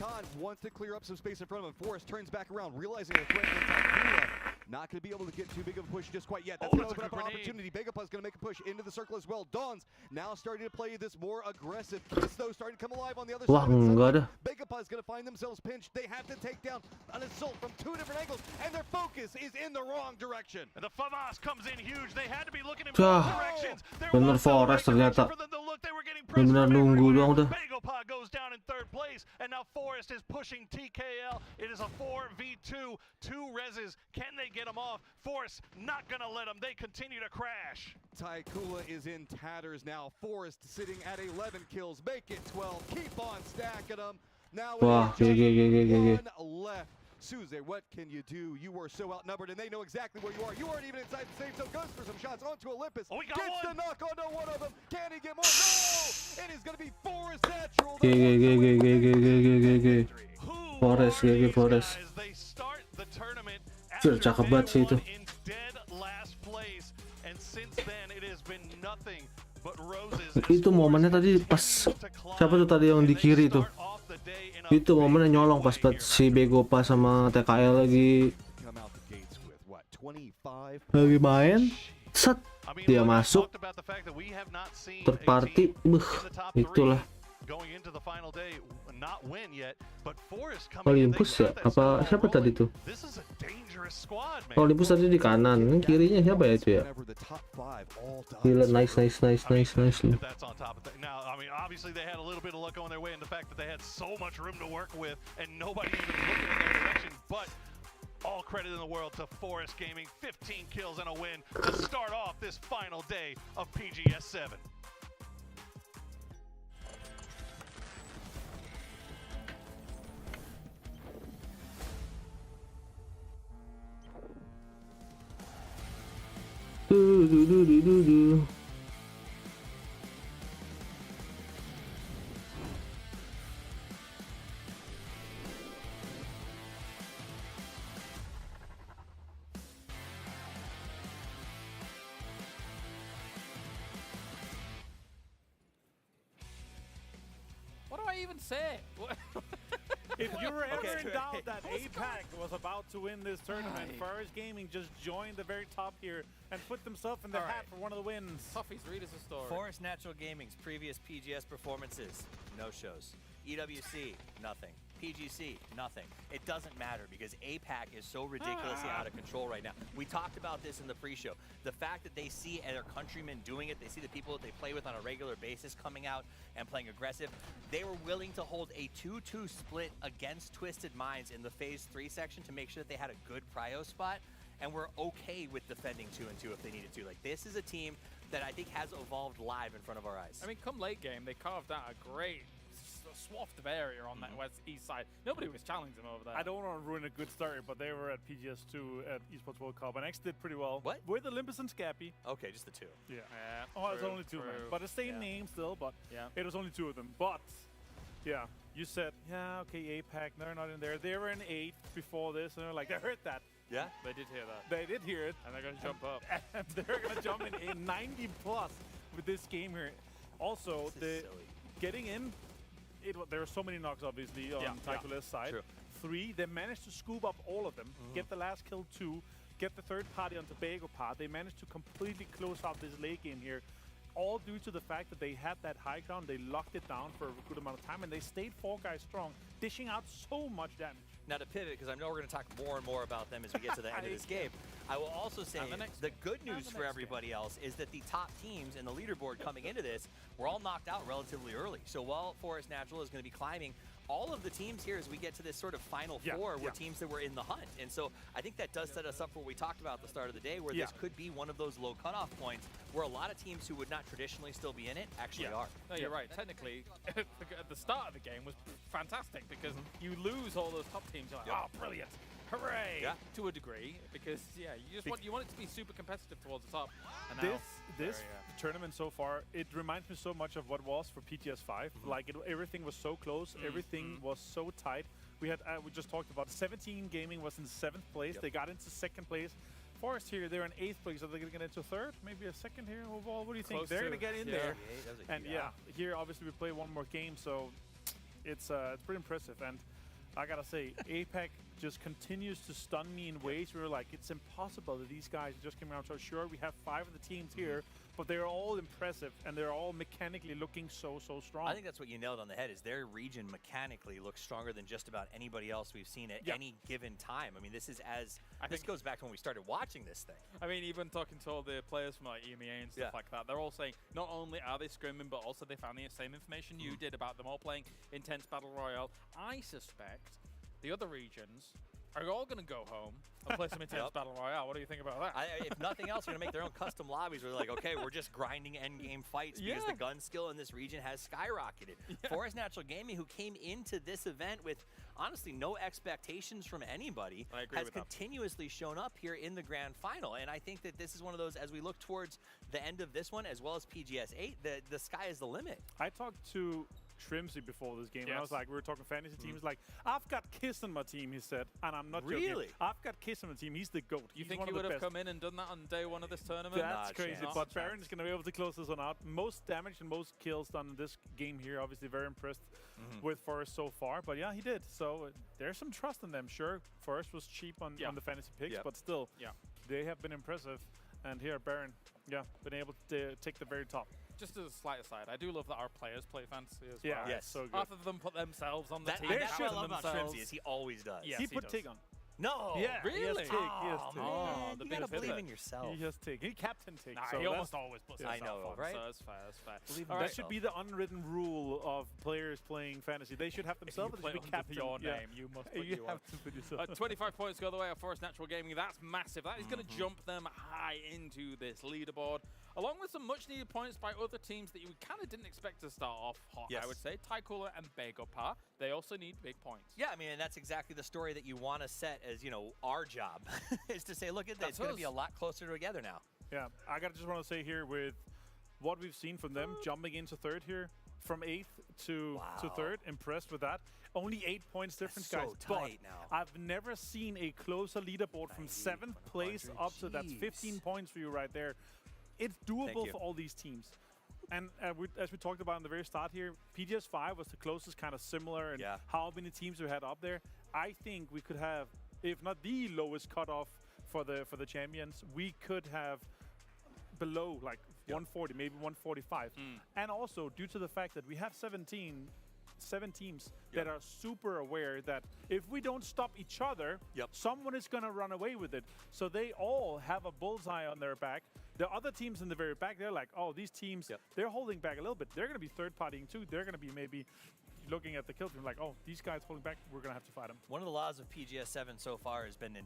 Akan wants to clear up some space in front of him. Forest turns back around, realizing the threat from Taikula. Not going to be able to get too big of a push just quite yet. That's going to open up an opportunity. GOPAY is going to make a push into the circle as well. Dawns now starting to play this more aggressive. Kiss, though, starting to come alive on the other side. GOPAY is going to find themselves pinched. They have to take down an assault from 2 different angles, and their focus is in the wrong direction. And the FAMAS comes in huge. They had to be looking in both directions. Bener Forest ternyata. Bener nunggu doang udah. GOPAY goes down in 3rd place, and now Forest is pushing TKL. It is a 4v2. 2 reses. Can they get them off? Forest not gonna let them. They continue to crash. Taikula is in tatters now. Forest sitting at 11 kills. Make it 12. Keep on stacking them. Now one left. Suze, what can you do? You were so outnumbered, and they know exactly where you are. You aren't even inside the safe zone. Goes for some shots onto Olympus. Oh, Gets the knock onto one of them. Can he get more? No! It is going to be Forest Natural. Forest, Forest. Cakep banget sih itu. Itu momennya tadi pas siapa tuh tadi yang di kiri tuh. Itu momennya nyolong pas si GOPAY sama TKL lagi 25. Lagi main, set I mean, dia look, I masuk, talked about the fact that we have not seen third a party, team beuh, in the top three itulah. going into the final day not win yet, but Forest coming in, they Olympus ya? got that Apa snowball siapa tadi rolling. tuh? This is a dangerous squad, man. Olympus tadi di kanan, ini kirinya siapa ya itu ya? Gila, nice. If that's on top of that. Now, I mean, obviously they had a little bit of luck going their way in the fact that they had so much room to work with and nobody even looking in their direction, but all credit in the world to Forest Gaming. 15 kills and a win to start off this final day of PGS 7. Du. What do I even say? If you were ever in doubt that APAC was about to win this tournament, Forest Gaming just joined the very top here and put themselves in the hat for one of the wins. Toughies, read us a story. Forest Natural Gaming's previous PGS performances, no shows. EWC, nothing. PGC, nothing. It doesn't matter because APAC is so ridiculously out of control right now. We talked about this in the pre-show. The fact that they see their countrymen doing it, they see the people that they play with on a regular basis coming out and playing aggressive. They were willing to hold a 2-2 split against Twisted Minds in the Phase 3 section to make sure that they had a good prio spot, and we're okay with defending 2-2 if they needed to. Like, this is a team that I think has evolved live in front of our eyes. I mean, come late game, they carved out a great swath of area on that east side. Nobody was challenging them over there. I don't want to ruin a good story, but they were at PGS2 at Esports World Cup, and X did pretty well. What? With Olympus and Scappy. Okay, just the two. Yeah. Yeah, It's only two, man. But the same name still, but it was only two of them. But, yeah, you said, yeah, okay, APAC, they're not in there. They were in 8th before this, and they're like, they heard that. Yeah? They did hear that. They did hear it. And they're going to jump up. And they're going to jump in 90 plus with this game here. Also, getting in, there are so many knocks, obviously, on Tycole's side. True. 3, they managed to scoop up all of them, get the last kill 2, get the third party on Tobago part. They managed to completely close out this late game here, all due to the fact that they had that high ground. They locked it down for a good amount of time, and they stayed 4 guys strong, dishing out so much damage. Now to pivot, because I know we're going to talk more and more about them as we get to the end of this game, I will also say the good news for everybody else is that the top teams in the leaderboard coming into this were all knocked out relatively early. So while Forest Natural is going to be climbing, all of the teams here as we get to this sort of final four were teams that were in the hunt. And so I think that does set us up for what we talked about at the start of the day, where this could be one of those low cutoff points where a lot of teams who would not traditionally still be in it actually are. No, you're right. Technically, at the start of the game was fantastic because you lose all those top teams. You're like, oh, brilliant. Hooray! Yeah. To a degree, because you just want it to be super competitive towards the top. And This tournament so far, it reminds me so much of what was for PGS 5. Like everything was so close, everything was so tight. We had we just talked about 17 Gaming was in 7th place. They got into 2nd place. Forest here, they're in 8th place. Are they going to get into 3rd? Maybe a 2nd here overall? What do you think? They're going to get in there. And here obviously we play one more game, so it's pretty impressive. And I gotta say, APAC just continues to stun me in ways where like it's impossible that these guys just came around. So sure, we have 5 of the teams here, but they're all impressive and they're all mechanically looking so strong. I think that's what you nailed on the head, is their region mechanically looks stronger than just about anybody else we've seen at any given time. I mean, this is this goes back to when we started watching this thing. I mean, even talking to all the players from like EMEA and stuff like that, they're all saying not only are they scrimming, but also they found the same information you did about them all playing intense battle royale. I suspect the other regions are all going to go home and play some intense battle royale. What do you think about that? If nothing else, they're going to make their own custom lobbies where they're like, okay, we're just grinding endgame fights because the gun skill in this region has skyrocketed. Forest Natural Gaming, who came into this event with honestly no expectations from anybody, has continuously shown up here in the grand final. And I think that this is one of those, as we look towards the end of this one, as well as PGS 8, the sky is the limit. I talked to Trimsy before this game, and I was like, we were talking fantasy teams, like, I've got Kiss on my team, he said, and I'm not joking. I've got Kiss on my team, he's the GOAT. You think he would have come in and done that on day 1 of this tournament? That's crazy, but Baron is going to be able to close this one out. Most damage and most kills done in this game here, obviously very impressed with Forest so far, but yeah, he did. So there's some trust in them, sure. Forest was cheap on the fantasy picks, but still, they have been impressive. And here, Baron, yeah, been able to take the very top. Just as a slight aside, I do love that our players play fantasy as well. Yeah, Yes. so good. Half of them put themselves on the team. That's what I captain love about themselves. Trimsy is he always does. Yes, he he put does. Tig on. No. Yeah, really? He has Tig. He has Oh, Tig. man, the you gotta big believe pivot. in yourself. He has Tig. He captain Tig. Nah, so he that's- almost always puts I himself know, on, right? so that's fair, that's fair. Believe in All that right, should yourself. be the unwritten rule of players playing fantasy. They should have if you themselves. They play should be under captain. your Yeah. name, you must put You you have on. to put yourself. 25 points go the way of Forest Natural Gaming. That's massive. That is going to jump them high into this leaderboard, along with some much-needed points by other teams that you kind of didn't expect to start off hot, Yes. I would say. Tycooler and Begopar, they also need big points. Yeah, I mean, and that's exactly the story that you want to set as, you know, our job is to say, look at this, it's going to be a lot closer together now. Yeah, I just want to say here with what we've seen from them jumping into third here, from 8th to Wow. 3rd, impressed with that. Only 8 points difference, That's guys. so tight but now. I've never seen a closer leaderboard from 7th place up to that's 15 points for you right there. It's doable you. for all these teams. And as we talked about in the very start here, PGS5 was the closest, kind of similar, and how many teams we had up there. I think we could have, if not the lowest cutoff for the champions, we could have below like 140, maybe 145. And also due to the fact that we have 7 teams that are super aware that if we don't stop each other, someone is going to run away with it. So they all have a bullseye on their back. The other teams in the very back, they're like, oh, these teams, they're holding back a little bit. They're going to be third-partying too. They're going to be maybe looking at the kill team like, oh, these guys holding back, we're going to have to fight them. One of the laws of PGS7 so far has been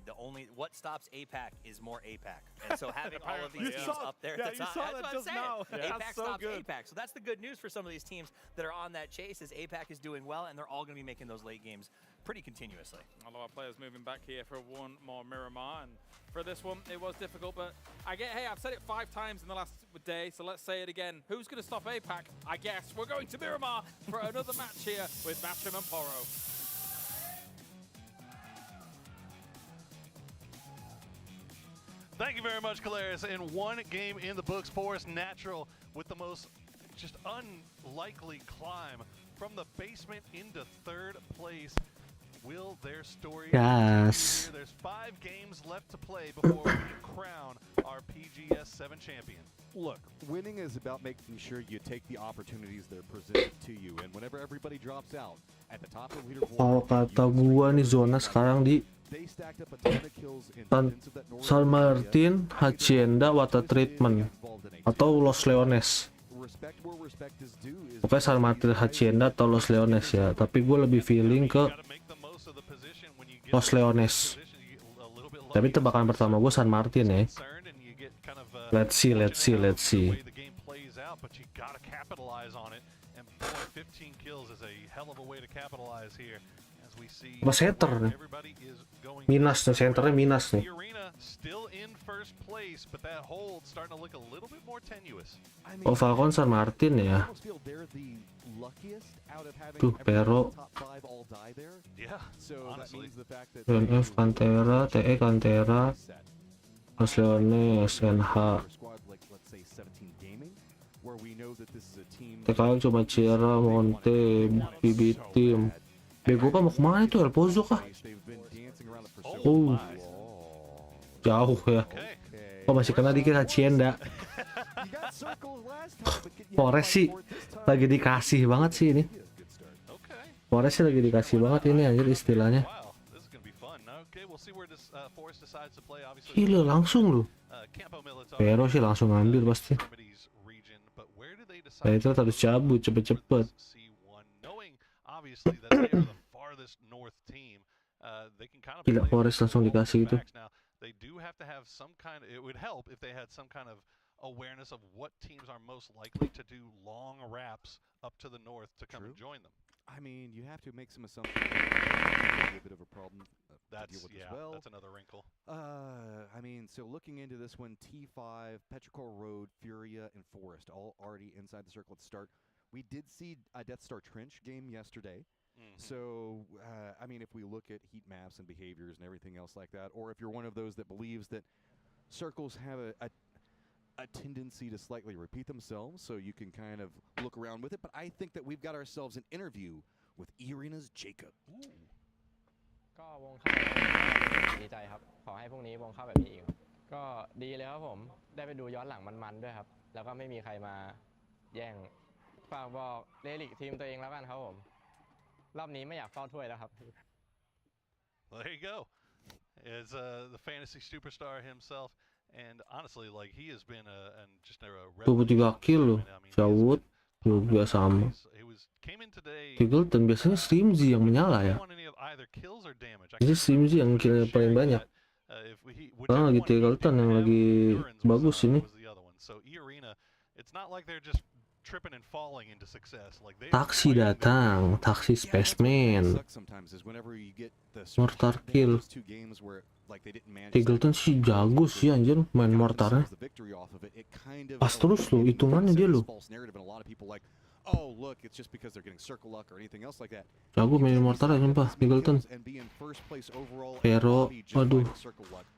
what stops APAC is more APAC. And so having all of these teams up there at the top, saw that just now. APAC That's so stops good. APAC. So that's the good news for some of these teams that are on that chase is APAC is doing well, and they're all going to be making those late games pretty continuously. A lot of players moving back here for one more Miramar, and for this one, it was difficult, but hey, I've said it 5 times in the last day, so let's say it again. Who's going to stop APAC? I guess we're going to Miramar for another match here with Matchroom and Poro. Thank you very much, Polaris. In one game in the books, Forest Natural with the most just unlikely climb from the basement into 3rd place. Will their story Yes. continue? There's 5 games left to play before we crown our PGS7 champion. Look, winning is about making sure you take the opportunities that are presented to you, and whenever everybody drops out at the top of the leaderboard, Kalau kata gua nih zona sekarang di they stacked up a ton of kills in San, defense of that northern San area. Martin, Hacienda, Water Treatment, atau Los Leones. Respect where respect is due is Pokoknya San Martin, Hacienda atau Los Leones ya. Tapi gue lebih feeling ke Los Leones. Tapi tebakan pertama gue San Martin ya. Let's see. But you gotta capitalize on it, and boy, 15 kills is a hell of a way to capitalize here. As we see, Apa center nih? everybody is going Minus nih, centernya minus nih. the arena still in first place, but that hold starting to look a little bit more tenuous. I mean, Oh, Falcon San Martin I ya. almost feel they're the luckiest out of having Tuh, everyone in Pero. the top 5 all die there. Yeah, So that honestly. means the fact that UNF, Cantera, TE, Cantera, set. Los Leones, NH. For a squad like, let's say, 17 Gaming, where we know that this is a team TKL cuma Cira, Monte, BB Team. Bego kan mau kemana itu? El Pozo kah? they've been dancing around it for so Oh, long. jauh ya. Okay. Oh, masih kena dikit Hacienda. You got circles last time, but you Forest sih lagi dikasih banget sih ini. good start. Okay. Forest sih lagi dikasih banget ini anjir istilahnya. Wow, this is gonna be fun. Okay, we'll see where this Forest decides to play. Obviously, Gila langsung loh. Campo Militar. Pero sih langsung ngambil pasti. Remedies region, but where do they decide? Nah, itu harus cabut cepet-cepet. C1, knowing obviously that they are the farthest north team, they can kind of Gila, play Forest with langsung multiple dikasih itu. backs. Now, they do have to have some kind of, it would help if they had some kind of awareness of what teams are most likely to do long wraps up to the north to come and join them. I mean, you have to make some assumptions. A bit of a problem to That's deal with yeah, as well. that's another wrinkle. I mean, so looking into this one, T5, Petrichor Road, Furia, and Forest all already inside the circle at the start. We did see a Death Star Trench game yesterday. So, I mean, if we look at heat maps and behaviors and everything else like that, or if you're one of those that believes that circles have a tendency to slightly repeat themselves, so you can kind of look around with it. But I think that we've got ourselves an interview with Irina's Jacob. ก็วงเข้าแบบนี้ดีใจครับ ขอให้พรุ่งนี้วงเข้าแบบนี้อีก ก ก็ดีเลยครับผมได้ไปดูย้อนหลังมันๆด้วยครับแล้วก็ไม่มีใครมาแย่งฝากบอกเรลิกทีมตัวเองแล้วกันครับผมรอบนี้ไม่อยากเฝ้าถ้วยแล้วครับ There you go. It's the fantasy superstar himself, and honestly, like he has been just a 23 kill loh. Jawud juga sama. came in today. Tigleton biasanya Streamzy yang menyala ya. Ini Streamzy yang killnya paling banyak. Sekarang lagi Tigleton yang lagi bagus ini. Taksi datang, taksi spaceman, mortar kill. Tigleton sih jago sih anjir main mortarnya. Pas terus loh hitungannya dia loh. Oh, look, it's just because they're getting circle luck or anything else like that. Jago main mortarnya sumpah, Tigleton. Pero, aduh.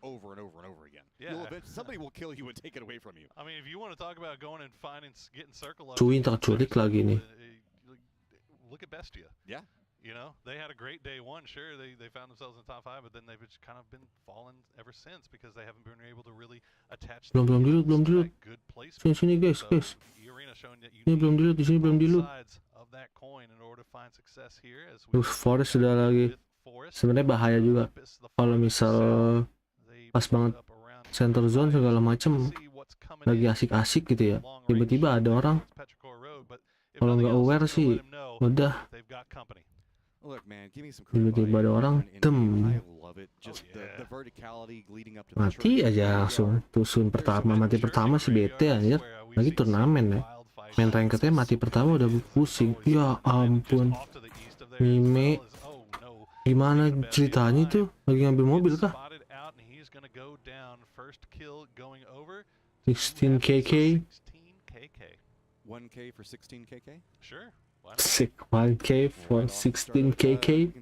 Over and over and over again. Somebody will kill you and take it away from you. I mean, if you want to talk about going and finding, getting circle luck. Cuy terculik lagi nih. Look at Bestia. Yeah. You know, they had a great day one. Sure, they found themselves in the top 5, but then they've just kind of been falling ever since because they haven't been able to really attach. Belum dilut. Sini guys. Ini belum dilut, di sini belum dilut. Terus Forest sudah lagi. Sebenarnya bahaya juga kalau misal pas banget center zone segala macem lagi asik-asik gitu ya. Tiba-tiba ada orang. Kalau nggak aware sih, udah. Tiba-tiba ada orang, mati aja langsung. Tusun mati pertama sih bete anjir. Lagi turnamen ya. Main rankednya mati pertama udah pusing. Ya ampun. Mime. Gimana ceritanya tuh? Lagi ngambil mobil kah? 16kk. 1k for 16kk? Sure. Sick, 1k for 16kk.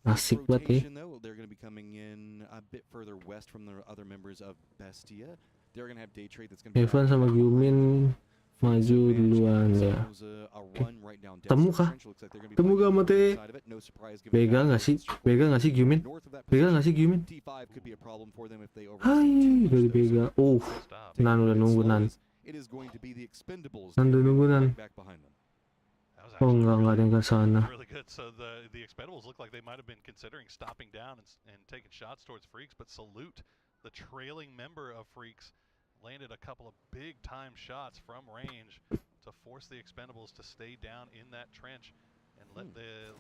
Asik banget nih. They're going to be coming in a bit further west from the other members of Bestia. They're going to have day trade that's going to be Evan sama Gyumin maju duluan ya. Temu kah? Temu gak mati? Begal gak sih? Gyumin? Hai, dari begal. Nan udah nunggu Nan. Oh enggak ada yang ke sana. Really good. So the Expendables look like they might have been considering stopping down and taking shots towards Freaks, but Salute, the trailing member of Freaks, landed a couple of big time shots from range to force the Expendables to stay down in that trench and let the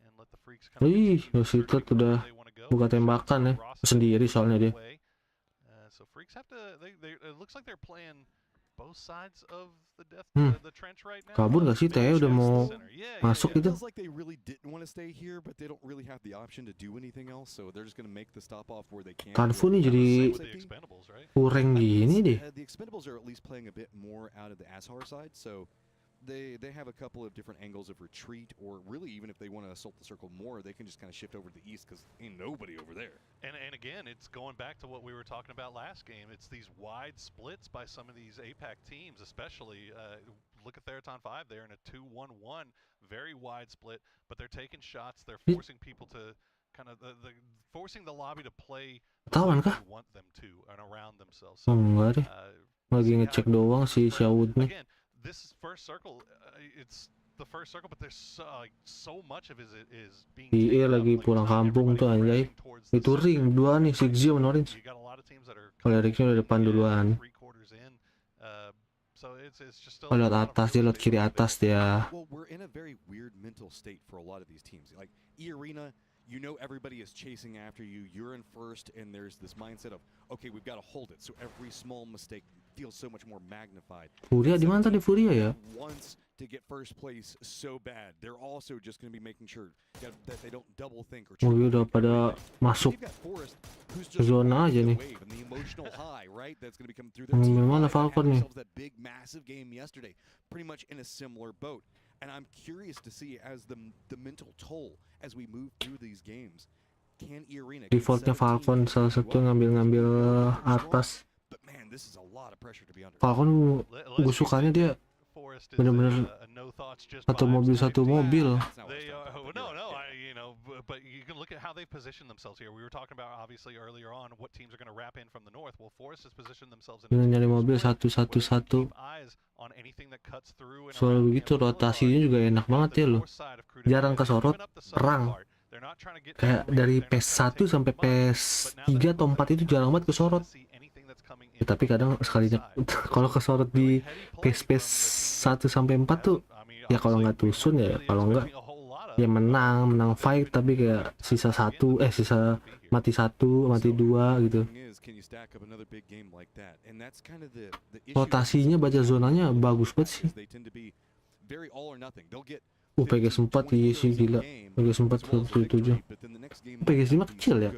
and let the Freaks kind of. Yositot udah buka tembakan ya, sendiri soalnya dia. So Freaks have to. It looks like they're playing both sides of the trench right now. Kabur gak sih Teh udah mau masuk gitu? Like they really didn't want to stay here, but they don't really have the option to do anything else, so they're just going to make the stop off where they can. Tanfu nih jadi kurang gini deh. The Expendables are at least playing a bit more out of the Ashar side, so they have a couple of different angles of retreat, or really even if they want to assault the circle more, they can just kind of shift over to the east because ain't nobody over there. And again, it's going back to what we were talking about last game. It's these wide splits by some of these APAC teams, especially. Look at Theraton 5, they're in a 2-1-1, very wide split, but they're taking shots, they're forcing people to kind of, forcing the lobby to play Tawan kah? want them to and around themselves. Enggak deh. Lagi ngecek doang si Xiaoud nih. Again, this first circle, it's the first circle, but there's so much of it is being. Iya lagi pulang kampung tuh anjay. Itu ring dua nih, Sigzio sama Orange. Kalau Rixnya udah depan duluan. Oh, lihat atas dia, lihat kiri atas dia. Well, we're in a very weird mental state for a lot of these teams. Like E-Arena, you know everybody is chasing after you. You're in first, and there's this mindset of, okay, we've got to hold it. So every small mistake feels so much more magnified. Furia di mana tadi Furia ya? Wants to get first place so bad. They're also just going to be making sure that they don't double think or. Oh, udah pada masuk zona aja nih. Mana Falcon nih? That big massive game yesterday, pretty much in a similar boat. And I'm curious to see as the mental toll as we move through these games. Can E-Arena Defaultnya Falcon salah satu ngambil atas. Falcon gue sukanya dia Forest is Bener-bener a no thoughts just satu mobil vibes type satu team. mobil. They are but you can look at how they've positioned themselves here. We were talking about obviously earlier on what teams are going to wrap in from the north. Well, Forest has positioned themselves in a Dengan nyari 2-2 mobil split, satu satu where they can satu. keep eyes on anything that cuts through and Soal around begitu Campbell rotasinya Boulevard. juga enak On banget the ya loh. north side of Crude Jarang Valley, they're kesorot moving up the southern perang. part. They're not trying to get Kayak to the dari ring. They're not trying to PS1 take sampai much, but PS3 now that atau 4 itu jarang banget kesorot. to see anything that's coming in Tapi kadang from the sekalinya side. kalau kesorot di PS 1 sampai 4 tuh ya kalau nggak tusun ya, kalau nggak ya menang fight, tapi kayak sisa mati 1 mati 2 gitu. Rotasinya baca zonanya bagus banget sih. PGS 4 iya sih gila. PGS 4 177. PGS 5 kecil ya.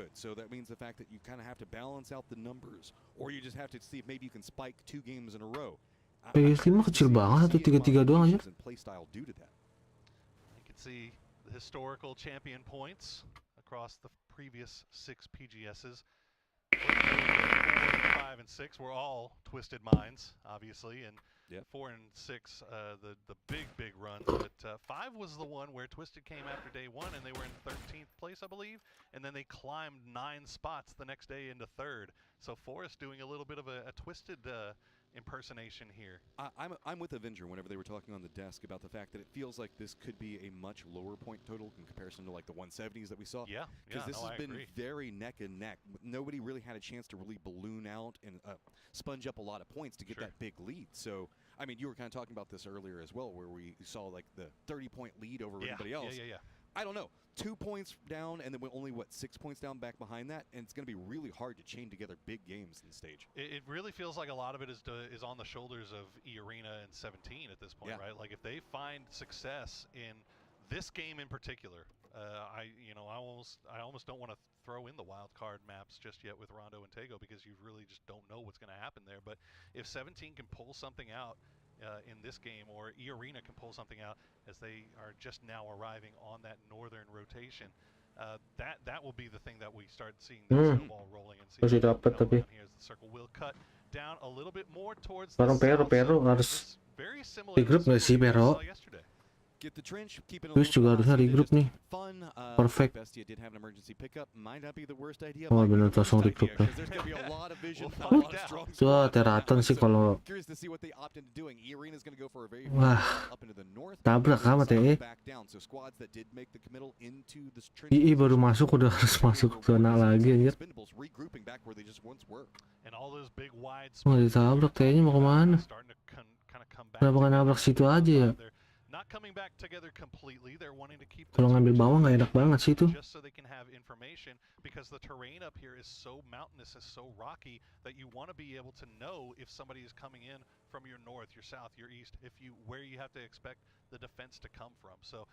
PGS 5 kecil banget, 133 doang aja. See the historical champion points across the previous 6 PGSs. 4, 5, and 6 were all Twisted Minds, obviously, and 4 and 6, the big runs. But 5 was the one where Twisted came after day 1, and they were in 13th place, I believe, and then they climbed 9 spots the next day into 3rd. So Forest doing a little bit of a Twisted impersonation here. I'm with Avenger whenever they were talking on the desk about the fact that it feels like this could be a much lower point total in comparison to like the 170s that we saw. Yeah, because this has been very neck and neck. Nobody really had a chance to really balloon out and sponge up a lot of points to get that big lead. So, I mean, you were kind of talking about this earlier as well, where we saw like the 30-point lead over everybody else. Yeah. I don't know. 2 points down, and then only 6 points down back behind that, and it's going to be really hard to chain together big games in the stage. It really feels like a lot of it is on the shoulders of E-Arena and 17 at this point, right? Like if they find success in this game in particular, I almost don't want to throw in the wild card maps just yet with Rondo and Tego, because you really just don't know what's going to happen there. But if 17 can pull something out in this game, or E-Arena can pull something out as they are just now arriving on that northern rotation, that will be the thing that we start seeing the snowball rolling and see. Masih dapat tapi. Here's the circle will cut down a little bit more towards Barang the Pero harus regroup nggak sih Pero? Get the trench, keep it Terus juga harusnya regroup nih. Perfect. Oh bener, langsung regroup lah. Wah, Teratan sih kalau wah tabrak amat ya. II baru masuk udah harus masuk zona lagi anjir. Wah ditabrak, kayaknya mau kemana? Kenapa nggak nabrak situ aja ya? Kalau ngambil bawah nggak enak banget sih itu. Just so they can have information, because the terrain up here is so mountainous, is so rocky, that you want to be able to know if somebody is coming in from your north, your south, your east, where you have to expect the defense to come from. So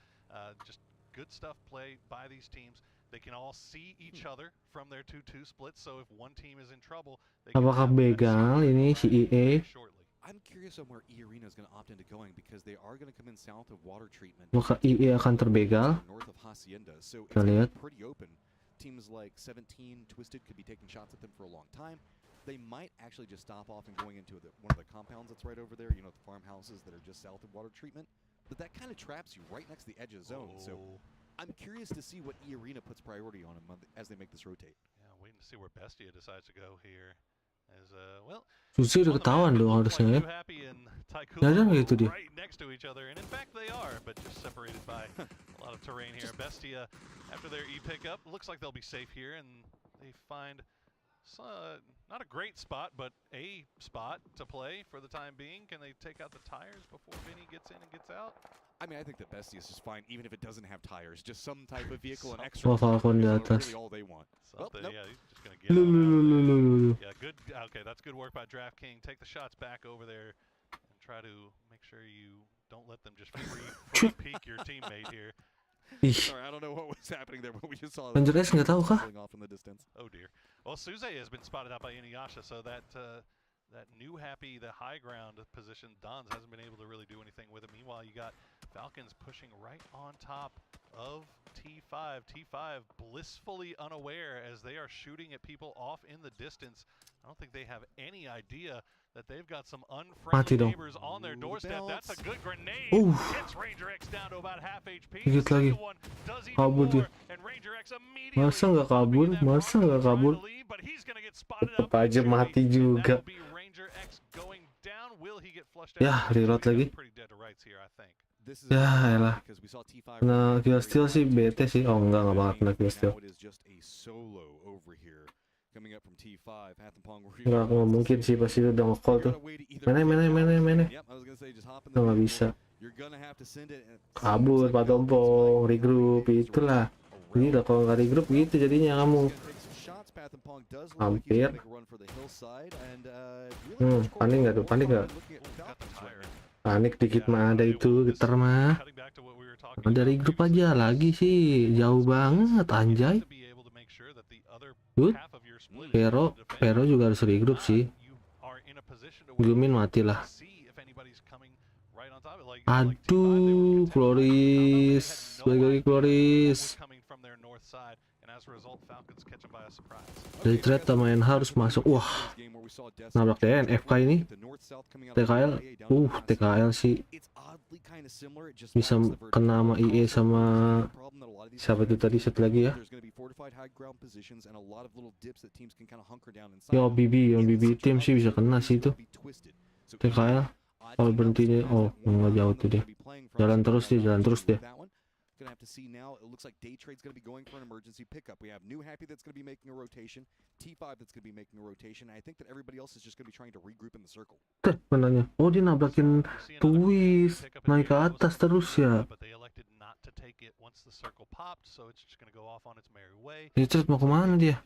just good stuff play by these teams. They can all see each other from their 2-2 splits, so if one team is in trouble, they can Apakah begal ini si EA? shortly. I'm curious on where E-Arena is going to opt into going, because they are going to come in south of water treatment. Maka EA akan terbegal. North of Hacienda, so it's Kita lihat. pretty open. Teams like 17, Twisted could be taking shots at them for a long time. They might actually just stop off and going into one of the compounds that's right over there. You know, the farmhouses that are just south of water treatment. But that kind of traps you right next to the edge of the zone. So I'm curious to see what E-Arena puts priority on them as they make this rotate. Yeah, waiting to see where Bestia decides to go here. Susi udah ketahuan dong harusnya ya. Jalan gitu dia. Right next to each other, and in fact they are, but just separated by a lot of terrain here. Bestia, after their E pickup, looks like they'll be safe here, and they find not a great spot, but a spot to play for the time being. Can they take out the tires before Vinny gets in and gets out? I mean, I think that Bestia is just fine, even if it doesn't have tires. Just some type of vehicle, an extra. Wah, Falcon di atas. Really all they want. Well, nope. Yeah, he's just gonna get on out. Yeah, good. Okay, that's good work by DraftKings. Take the shots back over there and try to make sure you don't let them just free peek your teammate here. Sorry, I don't know what was happening there, but we just saw Ranger S nggak tahu kah? off in the distance. Oh dear. Well, Suze has been spotted out by Inuyasha, so that new happy, the high ground position, Dons hasn't been able to really do anything with it. Meanwhile, you got Falcons pushing right on top of T5. T5 blissfully unaware as they are shooting at people off in the distance. I don't think they have any idea that they've got some Mati unfriendly dong. neighbors on their doorstep. That's a good grenade. Oof. Hits Ranger X down to about half HP. Dikit lagi. Second one does even Kabur dia. more, and Ranger X immediately Masa nggak kabur? bumping in that Masa front, nggak trying kabur? to leave, but he's gonna get spotted Tetep up by aja Chewy, mati and juga. that'll be Ranger X going down. Will he get flushed Ya, out? reload Chewy got lagi. pretty dead to rights here, I think. This is Ya, a elah. because we saw T5 Kena kill steal sih bete sih. Oh enggak bakal kena kill steal. Now it is just a solo over here coming up from T5. Hathapong Enggak mungkin sih, pasti udah nge-call tuh. Mana. Yep, I was gonna say just hop in Udah the nggak vehicle. bisa. You're gonna have to send it. Kabur, Pak Tompong, regroup, itulah. Gila kalau nggak regroup gitu jadinya kamu. Hampir. Panik nggak tuh? Panik nggak? Panik dikit mah ada itu, getar mah. Ada regroup aja lagi sih, jauh banget anjay. Good. Pero juga harus regroup sih. Gumin mati lah. Aduh, Polaris, balik lagi Polaris. Dari threat main harus masuk. Wah, nabrak DNF ini. TKL, TKL sih bisa kena sama IE sama siapa itu tadi satu lagi ya. Yo BB tim sih bisa kena sih itu. TKL kalau berhentinya, oh nggak jauh tuh dia. Jalan terus dia. Gonna have to see now. It looks like Day Trade's gonna be going for an emergency pickup. We have New Happy that's gonna be making a rotation, T5 that's gonna be making a rotation. I think that everybody else is just gonna be trying to regroup in the circle. Mananya? Oh dia nabrakin twist, naik ke atas terus ya. Richard mau kemana dia?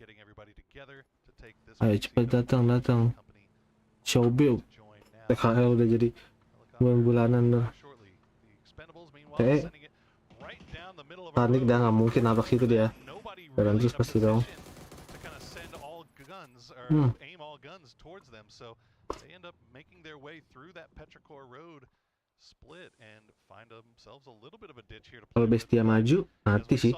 Ayo cepat datang. Showbill. TKL udah jadi bulan-bulanan loh. Panik dah, nggak mungkin nabrak situ dia. Jalan terus pasti dong. Kalau Bestia maju, mati sih.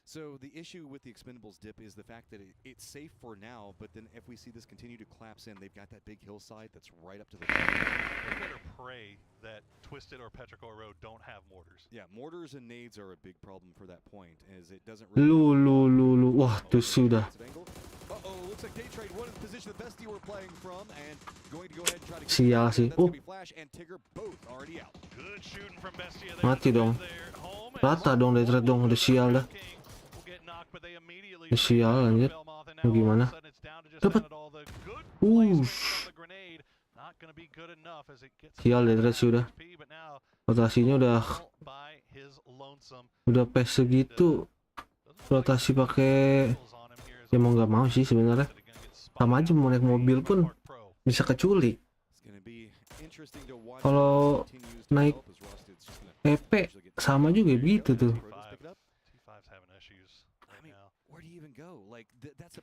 So the issue with the Expendables dip is the fact that it's safe for now, but then if we see this continue to collapse in, they've got that big hillside that's right up to the top. They better pray that Twisted or Petrichor Road don't have mortars. Yeah, mortars and nades are a big problem for that point, as it doesn't really... Lu. Wah, tuh sudah. Uh-oh, looks like Day Trade one in the position the best you were playing from, and going to go ahead and try to... Sial sih. Flash and Tigger both already out. Good shooting from Bestia there. Mati dong. Rata dong, Day Trade dong, udah sial dah. Sial anjir. Mau gimana? Dapat. Sial Day Trade sih udah. Rotasinya udah pes segitu. Rotasi pakai ya mau nggak mau sih sebenarnya. Sama aja mau naik mobil pun bisa keculik. Kalau naik EP sama juga begitu tuh.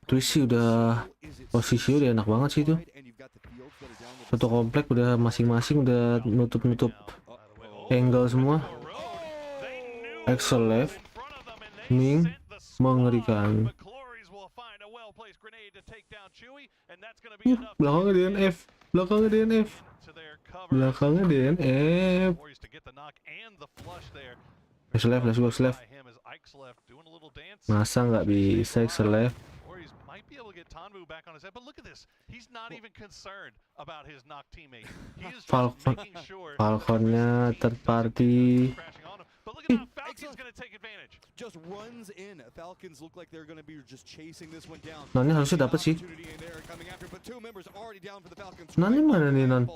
Terus sih udah posisi udah enak banget sih itu. Satu komplek udah masing-masing udah nutup angle semua. Excel left, Ning mengerikan. Belakangnya DNF. Let's go left. Masa nggak bisa Excel left? Falconnya third party. Just runs in. Falcons look like they're going to be just chasing this one down. Nannya harusnya dapat sih. Nannya mana nih Nan?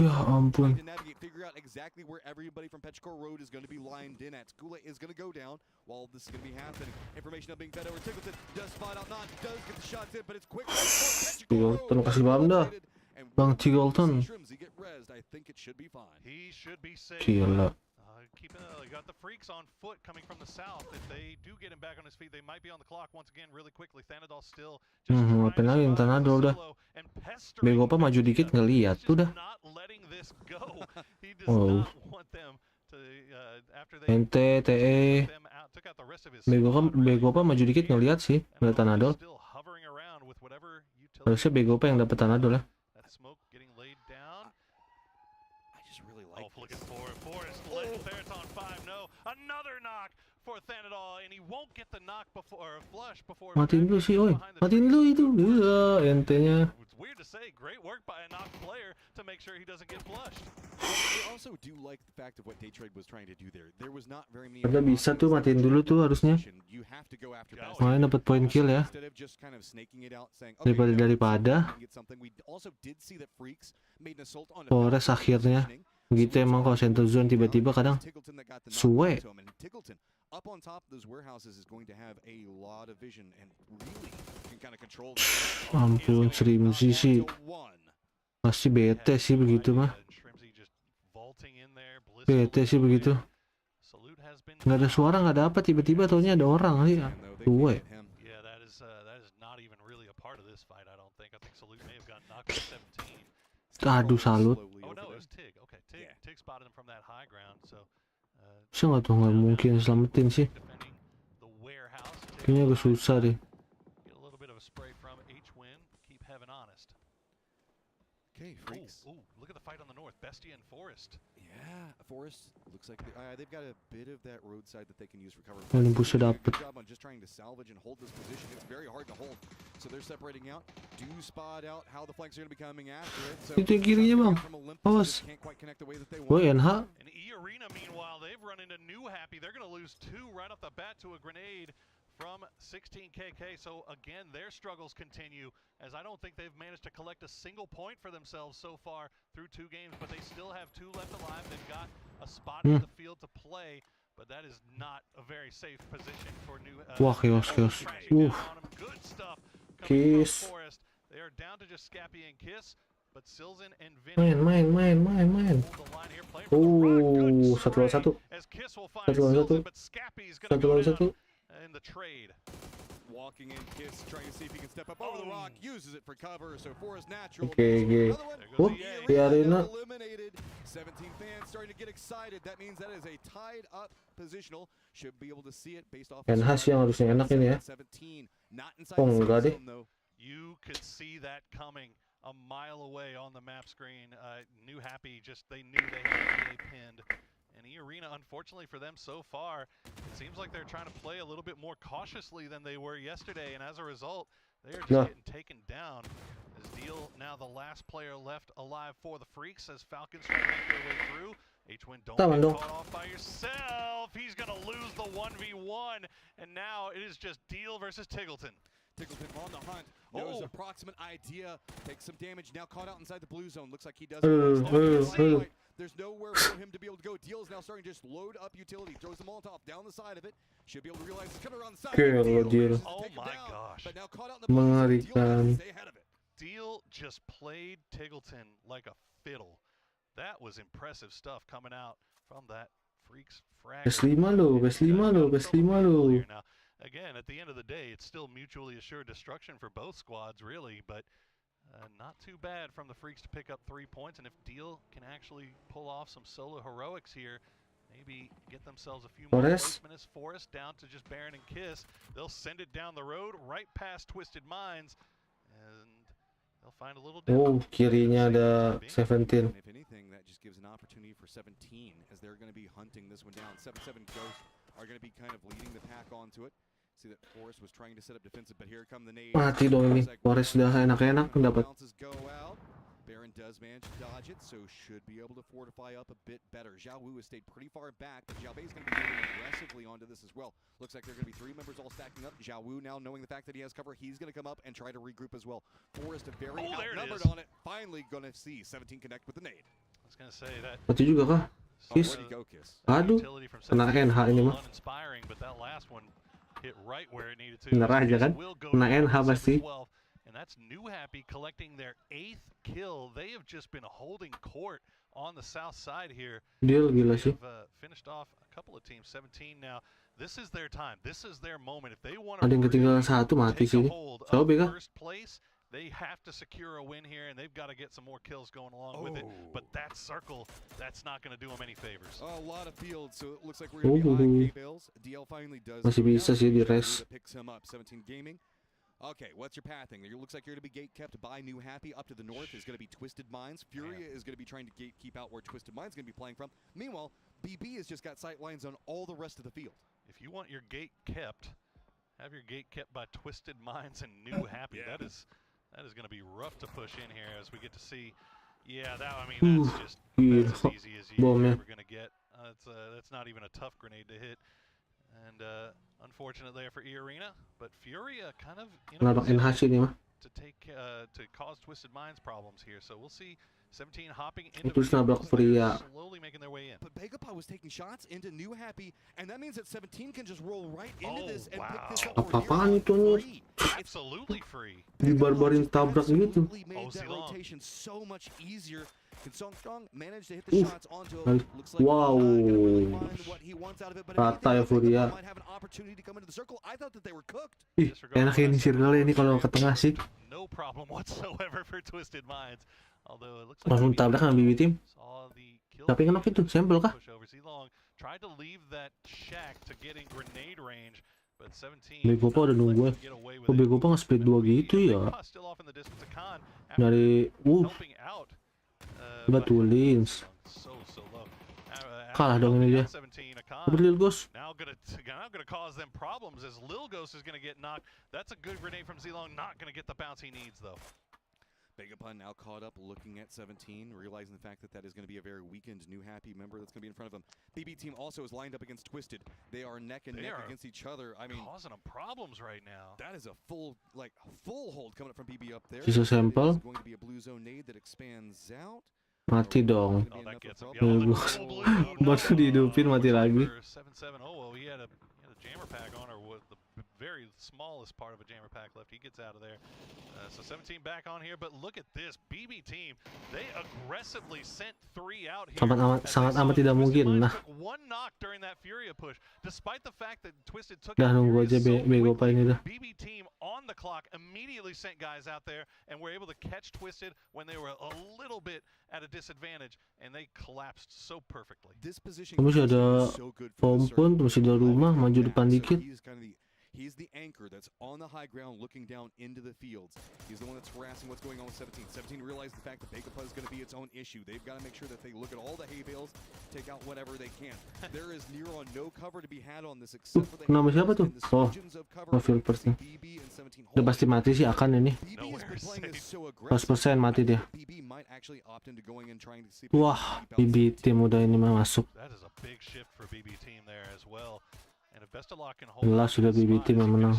Ya ampun. Figure out exactly where everybody from Petrichor Road is going to be lined in at. Skula is going to go down while this is going to be happening. Information not being fed over. Tiggleton does spot out. Not does get the shots in, but it's quick. Tiggleton kasih paham dah. Bang Tiggleton. I think it should be fine. He should be safe. Gila. keeping got the freaks on foot coming from the south. If they do get him back on his feet, they might be on the clock once again really quickly. Thanadol still just Ngapain lagi Thanadol udah. Bego apa maju dikit ngeliat udah. Oh. Ente TE. Bego apa maju dikit ngeliat sih ngeliat Thanadol. Harusnya bego apa yang dapat Thanadol ya. Looking for Forrest. There's on 5. No, another knock for Thanadol, and he won't get the knock before flush before. Matiin dulu sih, oi. Matiin dulu itu. Entenya. It's weird to say, great work by a knocked player to make sure he doesn't get flushed. I also do like the fact of what Daytrade was trying to do there. There was not very many. Ada bisa tuh matiin dulu tuh harusnya. Makanya dapat point kill ya. Daripada. Forrest akhirnya. Begitu emang kalau center zone tiba-tiba kadang suwe. Ampun, Shrimzy sih masih bete sih begitu mah. Bete sih begitu. Nggak ada suara, nggak ada apa, tiba-tiba taunya ada orang sih. Suwe. Aduh, salut. Bisa nggak tuh, nggak mungkin selamatin sih. Kayaknya agak susah deh. Okay, freaks. Ooh, look at the fight on the north. Bestia and Forrest. Yeah, Forrest looks like they've got a bit of that roadside that they can use for cover. Paling busnya dapet. Good job on just trying to salvage and hold this position. It's very hard to hold. So they're separating out. Do spot out how the flanks are going to be coming after it. So itu kirinya bang. Awas. Woi NH. And E-Arena meanwhile, they've run into New Happy. They're going to lose 2 right off the bat to a grenade from 16KK. So again, their struggles continue, as I don't think they've managed to collect a single point for themselves so far through 2 games, but they still have 2 left alive. They've got a spot in the field to play, but that is not a very safe position for New Wah, chaos. Good stuff coming from Forrest. They are down to just Scappy and Kiss, but Silzen and Vinny main. Oh, satu lawan satu. Satu lawan satu. In the trade. Walking in, Kiss trying to see if he can step up over the rock, uses it for cover, so Forrest natural. Okay. Oh, di arena. Eliminated. 17 fans starting to get excited. That means that is a tied up positional. Should be able to see it based off. NH yang harusnya enak ini ya. Oh enggak deh. You could see that coming a mile away on the map screen. New Happy they knew they had a pinned. And E-Arena, unfortunately for them so far, it seems like they're trying to play a little bit more cautiously than they were yesterday, and as a result, they are just getting taken down. As Deal now the last player left alive for the Freaks, as Falcons try to make their way through. H-Win, don't get caught off by yourself. He's going to lose the 1v1, and now it is just Deal versus Tiggleton. Tiggleton on the hunt, knows approximate idea, takes some damage, now caught out inside the blue zone. Looks like he does. There's nowhere for him to be able to go. Deal is now starting to just load up utility, throws the Molotov down the side of it. Should be able to realize it's coming around the side. Deal. Oh my gosh. But now caught out in the blue zone, stay ahead of it. Deal just played Tiggleton like a fiddle. That was impressive stuff coming out from that Freaks frag. Best 5 lo. Now, again, at the end of the day, it's still mutually assured destruction for both squads, really, but not too bad from the Freaks to pick up 3 points, and if Deal can actually pull off some solo heroics here, maybe get themselves a few more placement as Forrest down to just Baron and Kiss, they'll send it down the road right past Twisted Minds, and they'll find a little Oh, kirinya ada 17. If anything, that just gives an opportunity for 17, as they're going to be hunting this one down. 7-7 Ghost are going to be kind of leading the pack onto it. See that Forrest was trying to set up defensive, but here come the nades. Mati dong ini. Forrest sudah enak-enak dapat. Baron does manage to dodge it, so should be able to fortify up a bit better. Xiao Wu has stayed pretty far back, but Xiao Bei is going to be moving aggressively onto this as well. Looks like there are going to be 3 members all stacking up. Xiao Wu now knowing the fact that he has cover, he's going to come up and try to regroup as well. Forrest very outnumbered on it. Finally going to see 17 connect with the nade. I was going to say that. Mati juga kah? Kiss. Aduh. Kena NH ini mah. Bener aja kan? Kena NH pasti. And that's New Happy collecting their 8th kill. They have just been holding court on the south side here. Deal gila sih. finished off a couple of teams. 17 now. This is their time. This is their moment. If they want to Ada yang ketinggalan satu mati take a sih. hold Siapa of Bega? first place, they have to secure a win here, and they've got to get some more kills going along with it. But that circle, that's not going to do them any favors. A lot of fields, so it looks like we're going to be on K-Bills. DL finally does. Masih bisa sih di res. Picks him up. 17 Gaming. Okay, what's your pathing? It looks like you're going to be gate kept by New Happy. Up to the north is going to be Twisted Minds. Furia is going to be trying to gate keep out where Twisted Minds is going to be playing from. Meanwhile, BB has just got sight lines on all the rest of the field. If you want your gate kept, have your gate kept by Twisted Minds and New Happy. That is going to be rough to push in here as we get to see. Yeah, that I mean that's as easy as you're ever going to get. That's not even a tough grenade to hit. And unfortunate there for E-Arena, but Furia kind of to cause Twisted Minds problems here. So we'll see 17 hopping into slowly making their way in. But GOPAY was taking shots into New Happy, and that means that 17 can just roll right into this and pick this up. Apaan itu nih? Absolutely free. Dibarbarin tabrak gitu. Made that rotation so much easier. Can Song manage to hit the shots onto him? Looks like wow. What he wants out of it, but Rata ya Furia. might have an opportunity to come into the circle. I thought that they were cooked. Ih, enak ini circle ini kalau ke tengah sih. No problem whatsoever for Twisted Minds. Although it looks langsung tabrak sama BB team. Tapi kenapa itu? Sampel kah? Tried to leave that shack to get in grenade range. But 17 Bego pa udah nunggu. Oh, Bego pa nge-split 2 gitu ya. Dari betulin. Kalah dong ini dia. MDRILL Ghost. Now gonna cause them problems as Lil Ghost is gonna get knocked. That's a good grenade from Zilong. Not gonna get the bounce he needs though. Vegapun now caught up looking at 17, realizing the fact that that is going to be a very weakened New Happy member that's going to be in front of him. BB team also is lined up against Twisted. They are neck and neck against each other. I mean, causing them problems right now. That is a full hold coming up from BB up there. Sisa sampel. Going to be a blue zone nade that expands out. Mati dong. Baru dihidupin mati lagi. 7-7. Oh, well, he had a jammer pack on, or what the very smallest part of a jammer pack left. He gets out of there. So 17 back on here, but look at this BB team. They aggressively sent 3 out here. Sangat amat tidak mungkin. Nah, one knock during that Furia push, despite the fact that Twisted took. Dah nunggu aja Bego pa ini dah. BB team on the clock immediately sent guys out there and were able to catch Twisted when they were a little bit at a disadvantage, and they collapsed so perfectly. This position masih ada Pompon, masih ada rumah, maju depan dikit. He's the anchor that's on the high ground looking down into the fields. He's the one that's harassing what's going on with 17. 17 realized the fact that GOPAY is going to be its own issue. They've got to make sure that they look at all the hay bales, take out whatever they can. There is near on no cover to be had on this except for the nama siapa tuh? Oh, field person. Udah pasti mati sih akan ini. 100% mati dia. Wah, BB team udah ini masuk. Jelas sudah BB team yang menang.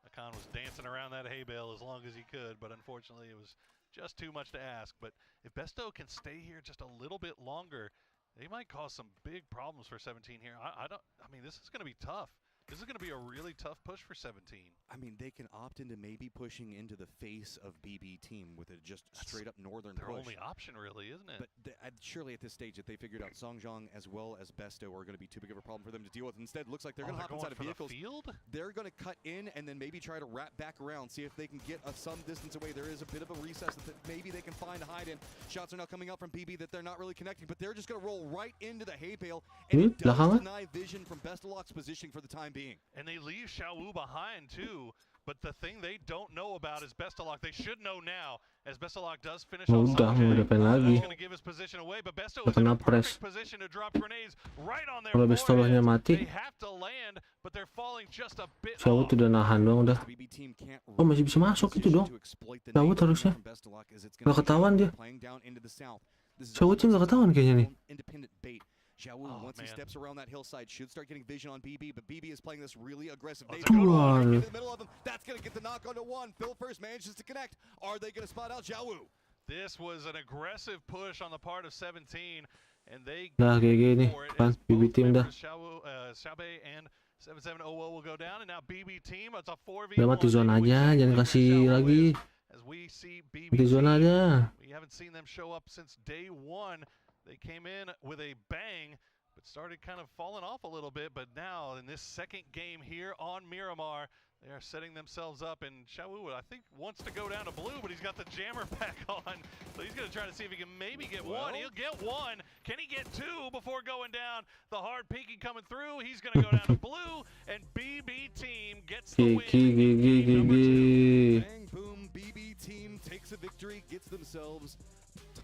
Akan was dancing around that hay bale as long as he could, but unfortunately it was just too much to ask. But if Besto can stay here just a little bit longer, they might cause some big problems for 17 here. I mean, this is going to be tough. This is going to be a really tough push for 17. I mean, they can opt into maybe pushing into the face of BB team with a just straight up northern push. Their push. only option, really, isn't it? But surely at this stage, if they figured out Songjong as well as Besto are going to be too big of a problem for them to deal with. Instead, looks like they're going to hop inside of vehicles. They're going to cut in and then maybe try to wrap back around, see if they can get some distance away. There is a bit of a recess that maybe they can find a hide in. Shots are now coming out from BB that they're not really connecting, but they're just going to roll right into the hay bale. And it does deny vision from Bestalock's positioning for the time being. And they leave Xiaowu behind too, but the thing they don't know about is Bestalock. They should know now, as Bestalock does finish off. Udah, mau depan lagi. Going to give his position away, but Besto is in a perfect position to drop grenades right on their kalau Bestalocknya mati, they have to land, but they're falling just a bit. Xiaowu tuh udah nahan doang dah. Oh, masih bisa masuk itu dong. Xiaowu harusnya. Gak ketahuan dia. Xiaowu team gak ketahuan kayaknya nih. Xiaowu, once he steps around that hillside, should start getting vision on BB, but BB is playing this really aggressive. They in the middle of him. That's going to get the knock onto one. Phil first manages to connect. Are they going to spot out Xiaowu? This was an aggressive push on the part of 17, and they dah GG nih, kan BB team dah. Xiaobai and 7700 will go down, and now BB team, it's a 4v1. Udah mati zona aja, jangan kasih lagi. As we see Mati zona aja. We haven't seen them show up since day one. They came in with a bang, but it started kind of falling off a little bit, but now in this second game here on Miramar, they are setting themselves up, and Shawu, I think, wants to go down to blue, but he's got the jammer pack on, so he's going to try to see if he can maybe get one. He'll get one. Can he get two before going down? The hard peeking coming through. He's going to go down to blue, and BB team gets the win. Bang, boom, BB team takes a victory, gets themselves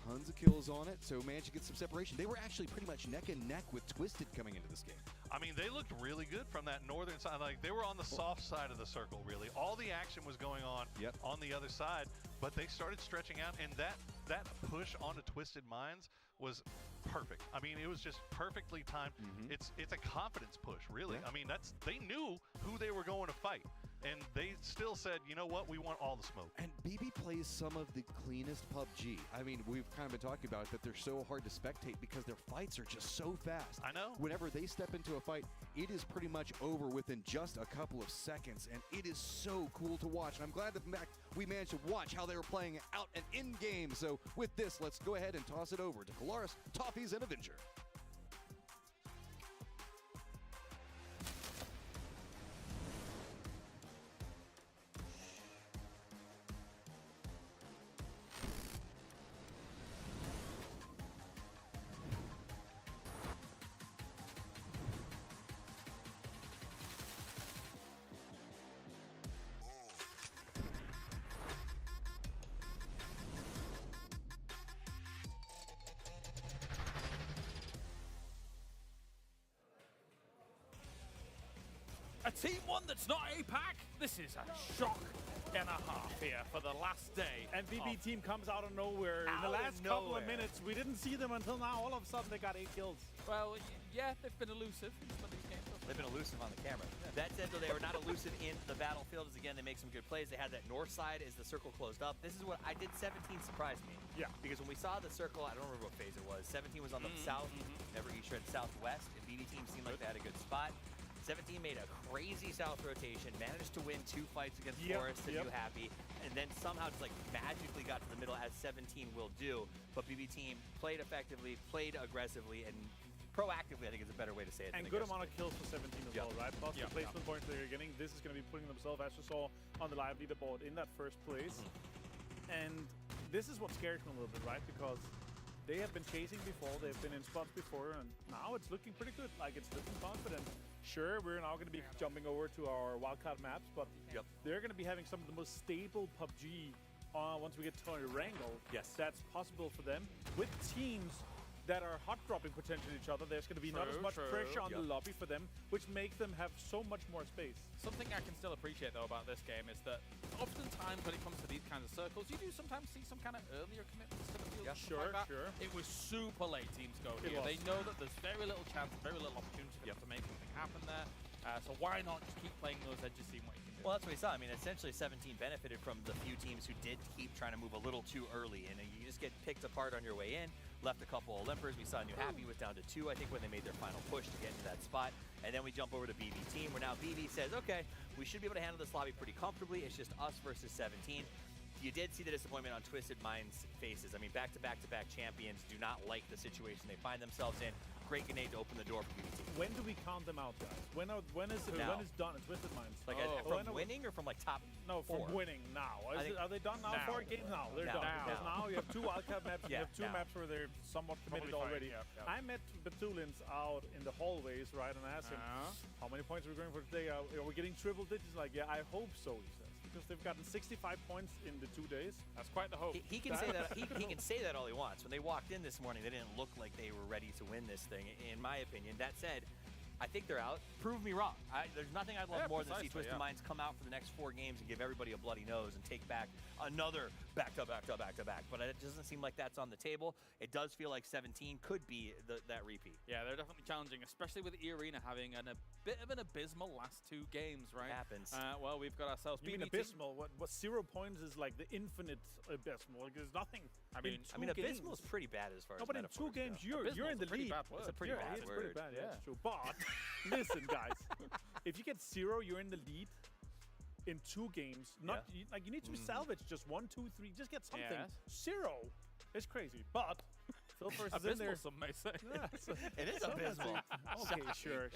tons of kills on it, so managed to get some separation. They were actually pretty much neck and neck with Twisted coming into this game. I mean, they looked really good from that northern side. Like, they were on the soft side of the circle, really. All the action was going on on the other side, but they started stretching out, and that push onto Twisted Minds was perfect. I mean, it was just perfectly timed. It's a confidence push, really. I mean, they knew who they were going to fight. And they still said, you know what, we want all the smoke. And BB plays some of the cleanest PUBG. I mean, we've kind of been talking about that they're so hard to spectate because their fights are just so fast. I know. Whenever they step into a fight, it is pretty much over within just a couple of seconds, and it is so cool to watch. And I'm glad that we managed to watch how they were playing out and in-game. So with this, let's go ahead and toss it over to Polaris, Toffees, and Avenger. A team one that's not APAC? This is a shock and a half here for the last day. And BB team comes out of nowhere. In the last couple of minutes, we didn't see them until now. All of a sudden, they got 8 kills. Well, yeah, they've been elusive in some of these games. They've been elusive on the camera. That said, though, they were not elusive in the battlefield. As again, they make some good plays. They had that north side as the circle closed up. This is what I did. 17 surprised me. Yeah. Because when we saw the circle, I don't remember what phase it was. 17 was on the south, never east, and southwest. And BB team seemed like they had a good spot. 17 made a crazy south rotation, managed to win 2 fights against Forest and New Happy, and then somehow just like magically got to the middle as 17 will do. But BB team played effectively, played aggressively, and proactively, I think is a better way to say it. And good amount of kills for 17 as well, right? Plus the placement points they're getting. This is going to be putting themselves, as you saw on the live leaderboard, in that first place. And this is what scares me a little bit, right? Because they have been chasing before, they've been in spots before, and now it's looking pretty good. Like, it's looking confident. Sure, we're now going to be jumping over to our wildcard maps, but they're going to be having some of the most stable PUBG once we get to Wrangle. That's possible for them. With teams that are hot dropping potentially each other, there's going to be not as much pressure on the lobby for them, which makes them have so much more space. Something I can still appreciate, though, about this game is that oftentimes when it comes to these kinds of circles, you do sometimes see some kind of earlier commitments to the field. It was super late teams go here. They know that there's very little chance, very little opportunity for them to make something happen there. So why not just keep playing those edges, seeing what you can do? Well, that's what we saw. I mean, essentially 17 benefited from the few teams who did keep trying to move a little too early, and you just get picked apart on your way in. Left a couple of limpers. We saw New Happy was down to 2, I think, when they made their final push to get into that spot. And then we jump over to BB team, where now BB says, okay, we should be able to handle this lobby pretty comfortably. It's just us versus 17. You did see the disappointment on Twisted Minds' faces. I mean, back-to-back-to-back champions do not like the situation they find themselves in. Great grenade to open the door for BB team. When do we count them out, guys? When is done at Twisted Minds? Like from winning or from like top 4? From winning now. Are they done now? 4 games now. They're done. Because now you have 2 wildcard maps. You have 2 maps where they're somewhat committed already. I met Betulins out in the hallways, right, and I asked him, how many points are we going for today? Are we getting triple digits? Like, yeah, I hope so, he says. Because they've gotten 65 points in the 2 days. That's quite the hope. He can say that. He can say that all he wants. When they walked in this morning, they didn't look like they were ready to win this thing, in my opinion. That said, I think they're out. Prove me wrong. There's nothing I'd love more than see Twisted Minds come out for the next 4 games and give everybody a bloody nose and take back another back-to-back-to-back-to-back. But it doesn't seem like that's on the table. It does feel like 17 could be that repeat. Yeah, they're definitely challenging, especially with E-Arena having a bit of an abysmal last 2 games, right? It happens. Well, we've got ourselves... You mean abysmal? What 0 points is like the infinite abysmal? Like, there's nothing. I mean abysmal is pretty bad as far as but in 2 games, you're in the lead. It's a pretty bad word. Pretty bad, yeah, it's true. But listen, guys, if you get 0, you're in the lead in 2 games. Like, you need to salvage just 1, 2, 3. Just get something. 0 is crazy. But Phil first is in there. Abysmal, some may say. Yeah, so It is abysmal. okay, sure.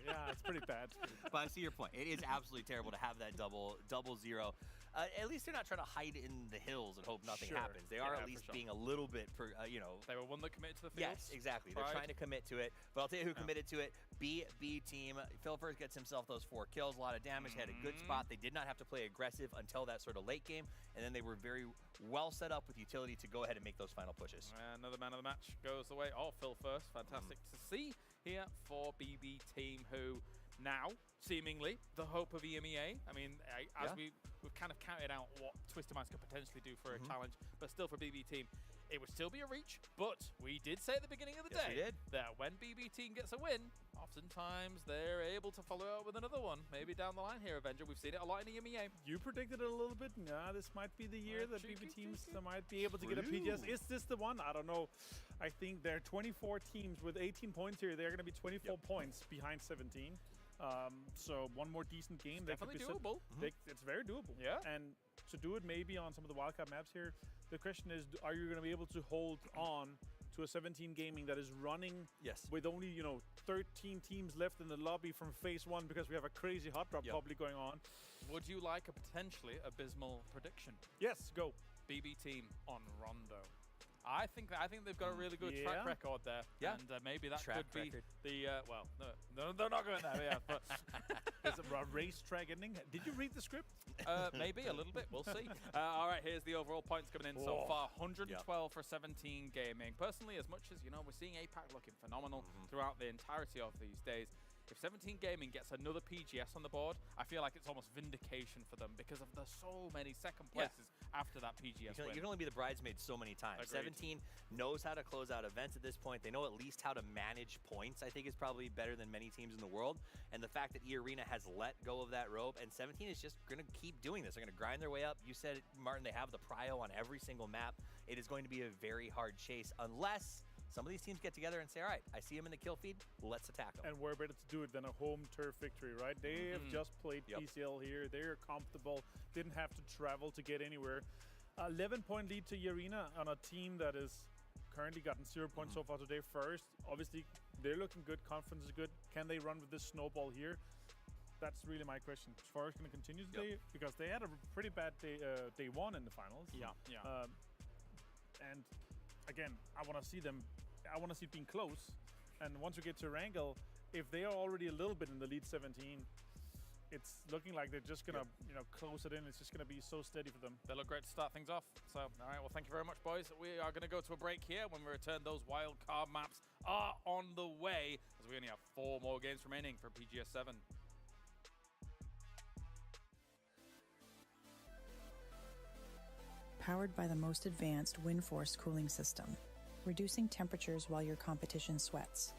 Yeah, it's pretty bad. But I see your point. It is absolutely terrible to have that double zero. At least they're not trying to hide in the hills and hope nothing Sure. happens. They are Yeah, at for least sure. being a little bit, you know. They were one that committed to the field. Yes, exactly. They're Pride. trying to commit to it. But I'll tell you who committed to it. B team. Phil first gets himself those 4 kills, a lot of damage, had a good spot. They did not have to play aggressive until that sort of late game, and then they were very well set up with utility to go ahead and make those final pushes. Another man of the match goes the way of Phil first. Fantastic to see here for BB team, who now seemingly the hope of EMEA. I mean, as we've kind of counted out what Twisted Minds could potentially do for a challenge, but still for BB team, it would still be a reach. But we did say at the beginning of the Yes, we day did. that when BB team gets a win, oftentimes they're able to follow up with another one. Maybe down the line here, Avenger. We've seen it a lot in EMEA. You predicted it a little bit. Nah, this might be the year that cheeky, BB teams cheeky. might be able to get a PGS. Is this the one? I don't know. I think there are 24 teams with 18 points here. They're going to be 24 points behind 17. So one more decent game. They could Definitely be doable. It's very doable. Yeah. And to do it maybe on some of the wildcard maps here, the question is, are you going to be able to hold on to a 17 gaming that is running Yes. with only, 13 teams left in the lobby from phase 1 because we have a crazy hot drop probably going on? Would you like a potentially abysmal prediction? Yes, go. BB team on Rondo. I think they've got a really good track Yeah. record there. Yeah. And maybe that Track could be record. the well, no, they're not going there. Yeah, but It's a racetrack ending. Did you read the script? maybe a little bit. We'll see. All right, here's the overall points coming in so Oh. far: 112 for 17 gaming. Personally, as much as we're seeing APAC looking phenomenal throughout the entirety of these days. If 17 Gaming gets another PGS on the board, I feel like it's almost vindication for them because of the so many second places after that PGS You win. can only be the bridesmaid so many times. Agreed. 17 knows how to close out events at this point. They know at least how to manage points. I think is probably better than many teams in the world. And the fact that E-Arena has let go of that rope, and 17 is just going to keep doing this. They're going to grind their way up. You said, Martin, they have the prio on every single map. It is going to be a very hard chase unless some of these teams get together and say, all right, I see him in the kill feed, let's attack him. And we're better to do it than a home turf victory, right? They have just played PCL here. They're comfortable, didn't have to travel to get anywhere. 11-point lead to Arena on a team that is currently gotten 0 points so far today. First, obviously, they're looking good. Confidence is good. Can they run with this snowball here? That's really my question. Is Forest going to continue today? Because they had a pretty bad day 1 in the finals. And again, I want to see them. I want to see it being close. And once we get to Wrangle, if they are already a little bit in the lead 17, it's looking like they're just gonna, close it in. It's just gonna be so steady for them. They look great to start things off. So, all right, well, thank you very much, boys. We are going to go to a break here. When we return, those wild card maps are on the way, as we only have 4 more games remaining for PGS 7. Powered by the most advanced WindForce cooling system, reducing temperatures while your competition sweats.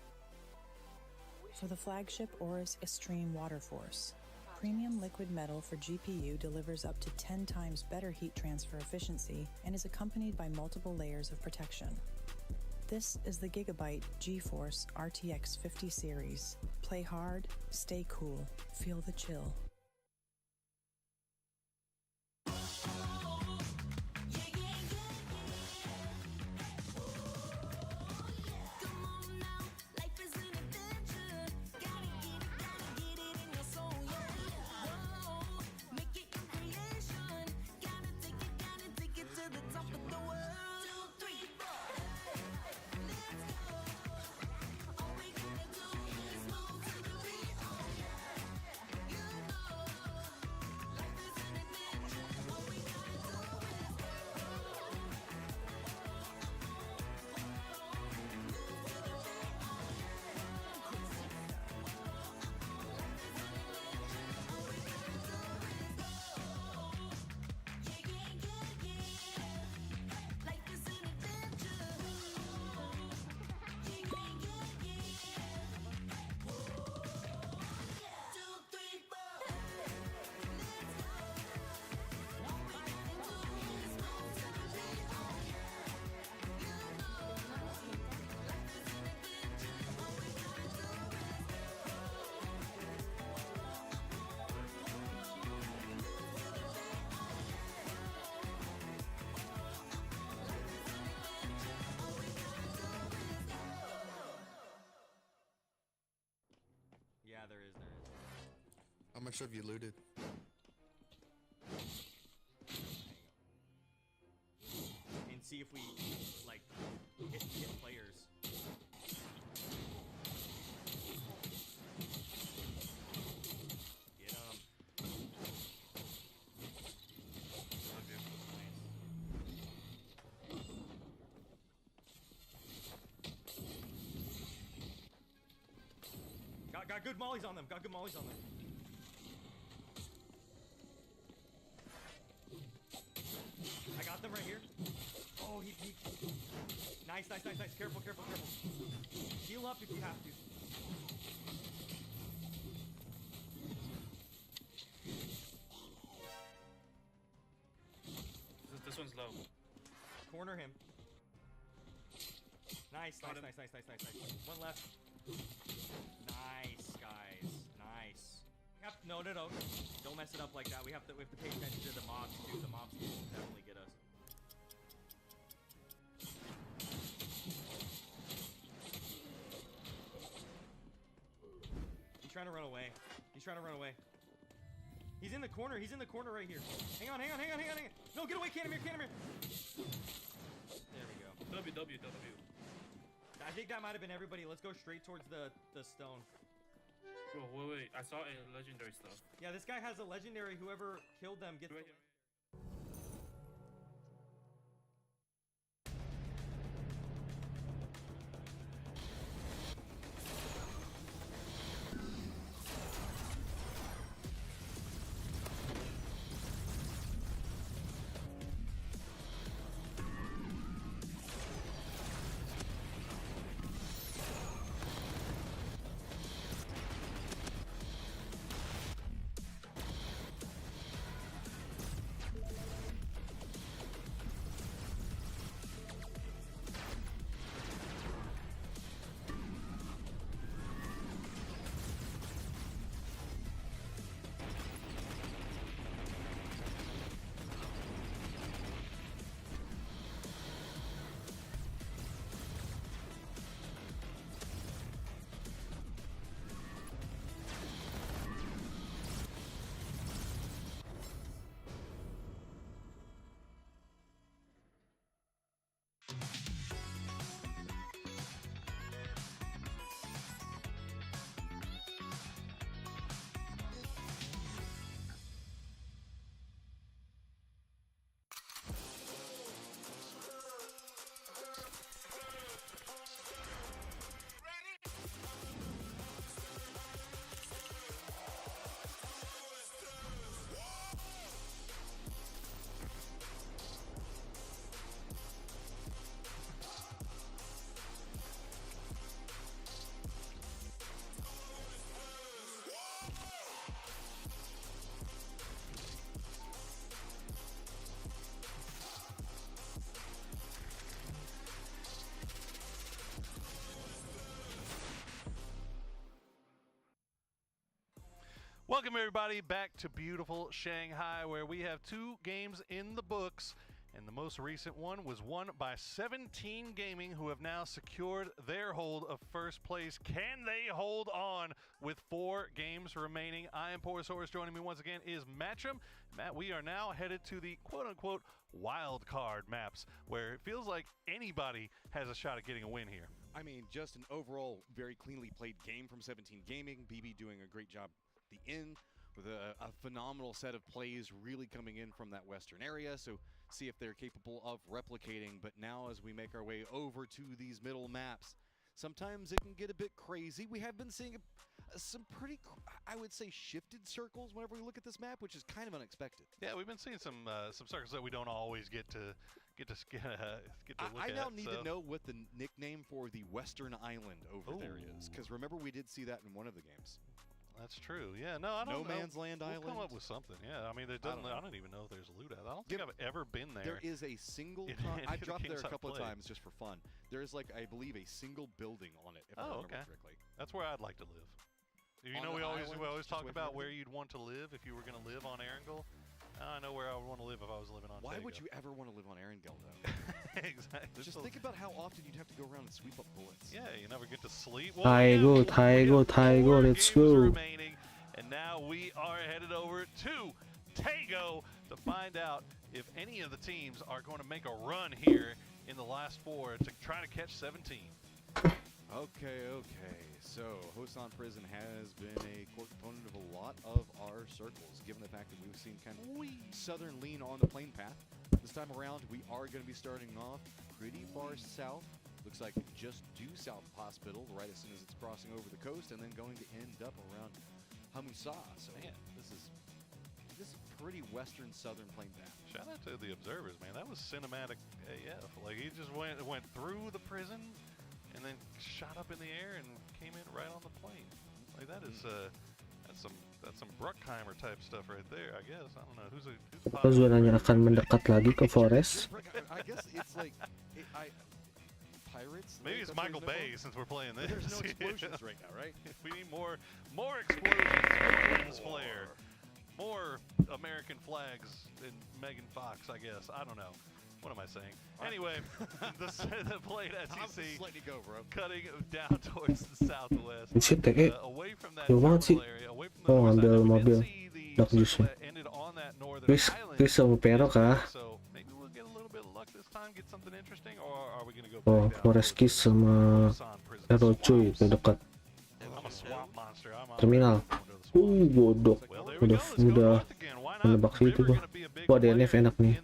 For the flagship Aorus Extreme Water Force, premium liquid metal for GPU delivers up to 10 times better heat transfer efficiency and is accompanied by multiple layers of protection. This is the Gigabyte GeForce RTX 50 series. Play hard, stay cool, feel the chill. Yeah, there is. How much have you looted? And see if we like hit players. Get 'em. Got good mollies on them. Got good mollies on them. I got them right here. Oh, he. Nice. Careful. Heal up if you have to. This one's low. Corner him. Nice. One left. Nice, guys. Nice. Yep. No. Don't mess it up like that. We have to pay attention to the mobs too. The mobs will definitely get us. He's trying to run away. He's in the corner. Right here. Hang on. No, get away, Canamir. There we go. W. I think that might have been everybody. Let's go straight towards the stone. Oh, wait. I saw a legendary stuff. Yeah, this guy has a legendary. Whoever killed them gets. Welcome everybody back to beautiful Shanghai, where we have 2 games in the books, and the most recent one was won by 17 Gaming, who have now secured their hold of first place. Can they hold on with 4 games remaining? I am Porosaurus. Joining me once again is Matcham. Matt, we are now headed to the quote-unquote wild card maps, where it feels like anybody has a shot at getting a win here. I mean, just an overall very cleanly played game from 17 Gaming. BB doing a great job at the end with a phenomenal set of plays really coming in from that western area, so see if they're capable of replicating. But now as we make our way over to these middle maps, sometimes it can get a bit crazy. We have been seeing some pretty, I would say, shifted circles whenever we look at this map, which is kind of unexpected. Yeah, we've been seeing some circles that we don't always get to look at. I now need to know what the nickname for the western island over there is, because remember we did see that in one of the games. That's true. Yeah, no, I don't know. No Man's Land we'll Island. Come up with something. Yeah, I mean, it doesn't. I don't even know if there's loot out. I don't think I've ever been there. There is a single. I've dropped there a couple of times just for fun. There is, like, I believe, a single building on it, if I remember correctly. That's where I'd like to live. You know, we always talk about where you'd want to live if you were going to live on Erangel. Now I know where I would want to live if I was living on Why Tego. would you ever want to live on Erangel, though? Exactly. Just think about how often you'd have to go around and sweep up bullets. Yeah, you never get to sleep. Taigo, let's go. Remaining, and now we are headed over to Tego to find out if any of the teams are going to make a run here in the last 4 to try to catch 17. Okay. So, Hosan Prison has been a core component of a lot of our circles, given the fact that we've seen kind of southern lean on the plane path. This time around, we are going to be starting off pretty far south. Looks like just due south of Hospital, right as soon as it's crossing over the coast, and then going to end up around Hamusa. So, man, this is pretty western southern plane path. Shout out to the observers, man. That was cinematic AF. Like, he just went through the prison and then shot up in the air and came in right on the plane. Like, that is that's some Bruckheimer type stuff right there, I guess. I don't know who's Zonanya akan mendekat lagi ke Forest. I guess it's like Pirates. Maybe it's Michael Bay since we're playing this. There's no explosions right now, right? We need more explosions for this player. More American flags in Megan Fox, I guess. I don't know. What am I saying? Anyway, the plane as you see, cutting down towards the southwest, away from that area, away from the ngambil mobil. Doc Juice. ended on that northern island. Chris sama Pero kah? So maybe we'll get a little bit of luck this time, get something interesting, or are we gonna go Oh, Forest Kiss sama Pero cuy itu dekat I'm a swamp monster. terminal. Bodoh. Udah menebak situ gua. Wah, DNF enak nih.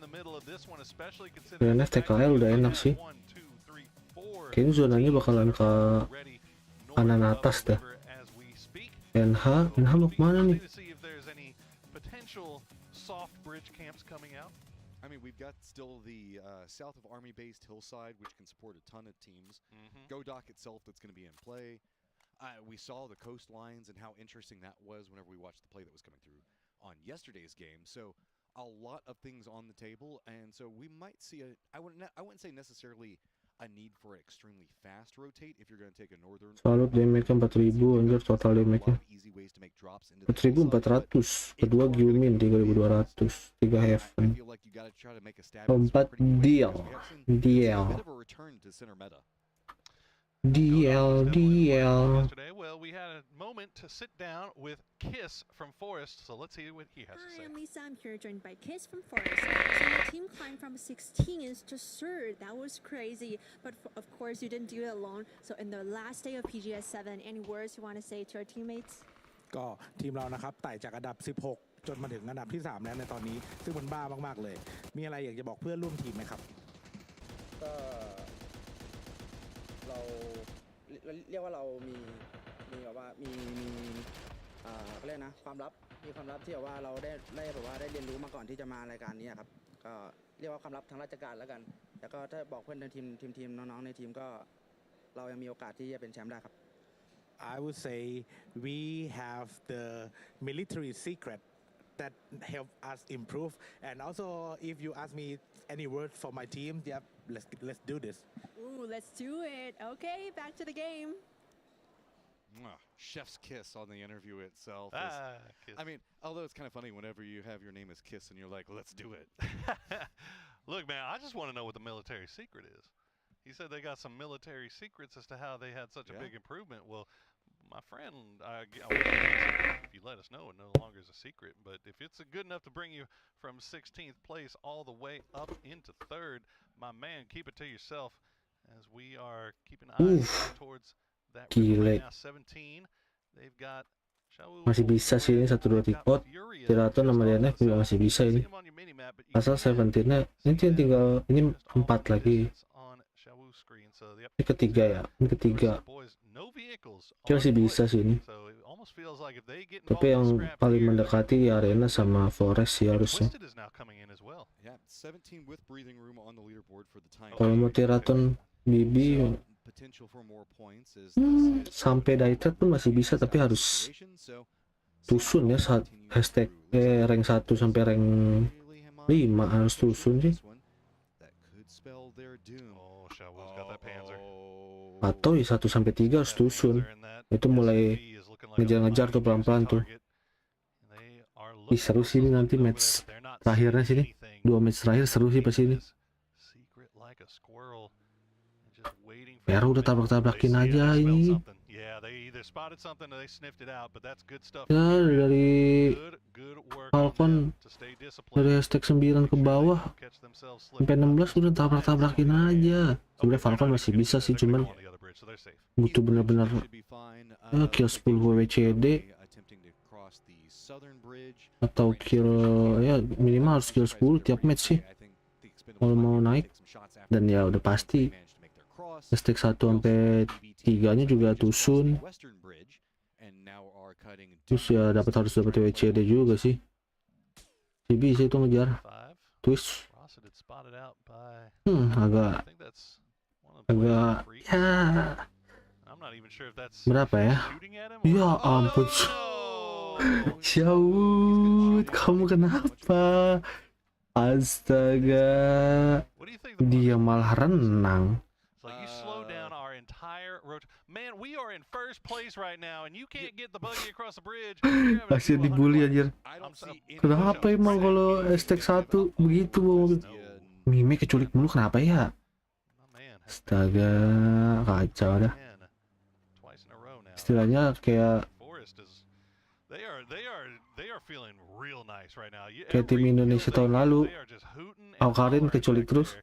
DNF TKL udah enak sih. Kayaknya zonanya bakalan ke kanan atas dah. NH mau kemana nih? I mean, we've got still the south of Army-based Hillside, which can support a ton of teams. GODOC itself that's going to be in play. We saw the coastlines and how interesting that was whenever we watched the play that was coming through on yesterday's game. So a lot of things on the table, and so we might see I wouldn't say necessarily a need for an extremely fast rotate if you're going to take a northern. Salut damage-nya 4000 anjir, total damage-nya 4400. Kedua Gyumin 3200, 3 Heaven. 4 DL. Well, we had a moment to sit down with Kiss from Forest, so let's see what he has to say. Hi, I'm Lisa. I'm here joined by Kiss from Forest. So your team climbed from 16 to 3rd. That was crazy. But of course, you didn't do it alone. So in the last day of PGS 7, any words you want to say to our teammates? ก็ทีมเรานะครับไต่จากอันดับ 16 จนมาถึงอันดับที่ 3 แล้วในตอนนี้ซึ่งมันบ้ามากๆเลยมีอะไรอยากจะบอกเพื่อนร่วมทีมไหมครับก็เราเรียกว่าเรามีแบบว่ามีเขาเรียกนะความลับที่แบบว่าเราได้แบบว่าได้เรียนรู้มาก่อนที่จะมารายการนี้ครับก็เรียกว่าความลับทางราชการแล้วกันแล้วก็ถ้าบอกเพื่อนในทีมน้องๆในทีมก็เรายังมีโอกาสที่จะเป็นแชมป์ได้ครับ I would say we have the military secret that help us improve and also if you ask me any words for my team yeah let's do this. Ooh, let's do it. Okay, back to the game. Chef's kiss on the interview itself. I mean, although it's kind of funny whenever you have your name as Kiss and you're like, let's do it. Look, man, I just want to know what the military secret is. He said they got some military secrets as to how they had such a big improvement. Well, my friend, if you let us know, it no longer is a secret. But if it's good enough to bring you from 16th place all the way up into 3rd, my man, keep it to yourself as we are keeping eyes towards that right now. 17, they've got masih bisa sih ini 1 2 3 oh Tiraton sama DNF juga masih bisa ini asal 17-nya ini tinggal ini 4 lagi ini ketiga ya ini ketiga ini masih bisa sih ini tapi yang paling mendekati di arena sama Forest sih harusnya kalau mau Tiraton Bibi sampai Daitet pun masih bisa tapi harus tusun ya hashtag rank 1 sampai rank 5 harus tusun sih atau ya 1 sampai 3 harus tusun itu mulai ngejar-ngejar tuh pelan-pelan tuh seru sih ini nanti match terakhirnya sini. 2 match terakhir seru sih pas ini. Peru udah tabrak-tabrakin aja ini. Ya dari Falcon dari hashtag 9 ke bawah sampai 16 udah tabrak-tabrakin aja. Sebenarnya Falcon masih bisa sih, cuman butuh benar-benar kill 10 WWCD atau kill ya minimal harus kill 10 tiap match sih kalau mau naik. Dan ya udah pasti hashtag 1 sampai 3 nya juga tusun. Terus ya harus dapat WCD juga sih. Bisa itu ngejar twist. Agak ya berapa ya? Ya ampun. Syaut, kamu kenapa? Astaga, dia malah renang. Masih dibully anjir. Kenapa emang kalau hashtag 1 begitu mobil? Mime keculik mulu kenapa ya? Astaga, kacau dah. Istilahnya kayak tim Indonesia tahun lalu. Alkarin keculik terus.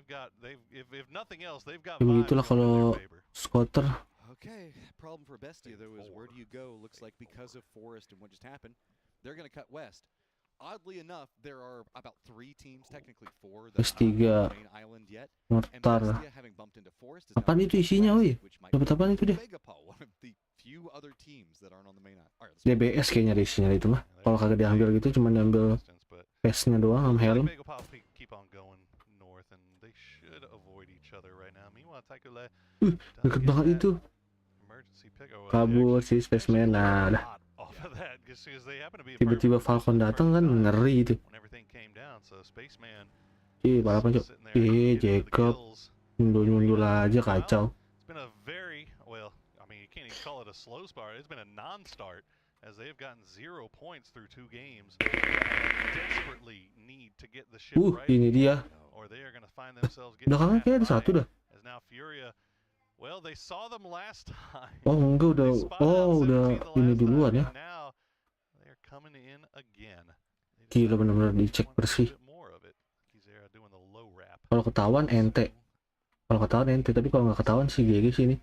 Ya begitulah kalau Scotter. Okay, problem for Bestia though is where do you go? Looks like because of Forest and what just happened, they're going to cut west. Oddly enough, there are about 3 teams, technically 4, that are on the main island yet. And Bestia having bumped into Forest is apaan itu isinya, woi? Dapat apaan itu deh? Few other teams that aren't on the main island. DBS kayaknya di isinya itu mah. Kalau kagak diambil gitu cuma diambil face-nya doang sama helm. Deket banget itu. Kabur si Spaceman. Nah, dah. Tiba-tiba Falcon datang kan ngeri itu. Balapan cok. Jacob nyundul aja kacau. Call it a slow start. It's been a non-start as they have gotten 0 points through 2 games. Desperately need to get the ship right. Ini dia. Or they are going to find themselves getting belakangnya kayak ada satu dah. As now Furia, well, they saw them last time. Oh, enggak udah ini duluan ya. Now they're coming in again. Gila benar-benar dicek bersih. Kalau ketahuan ente. Tapi kalau nggak ketahuan sih GG sih ini.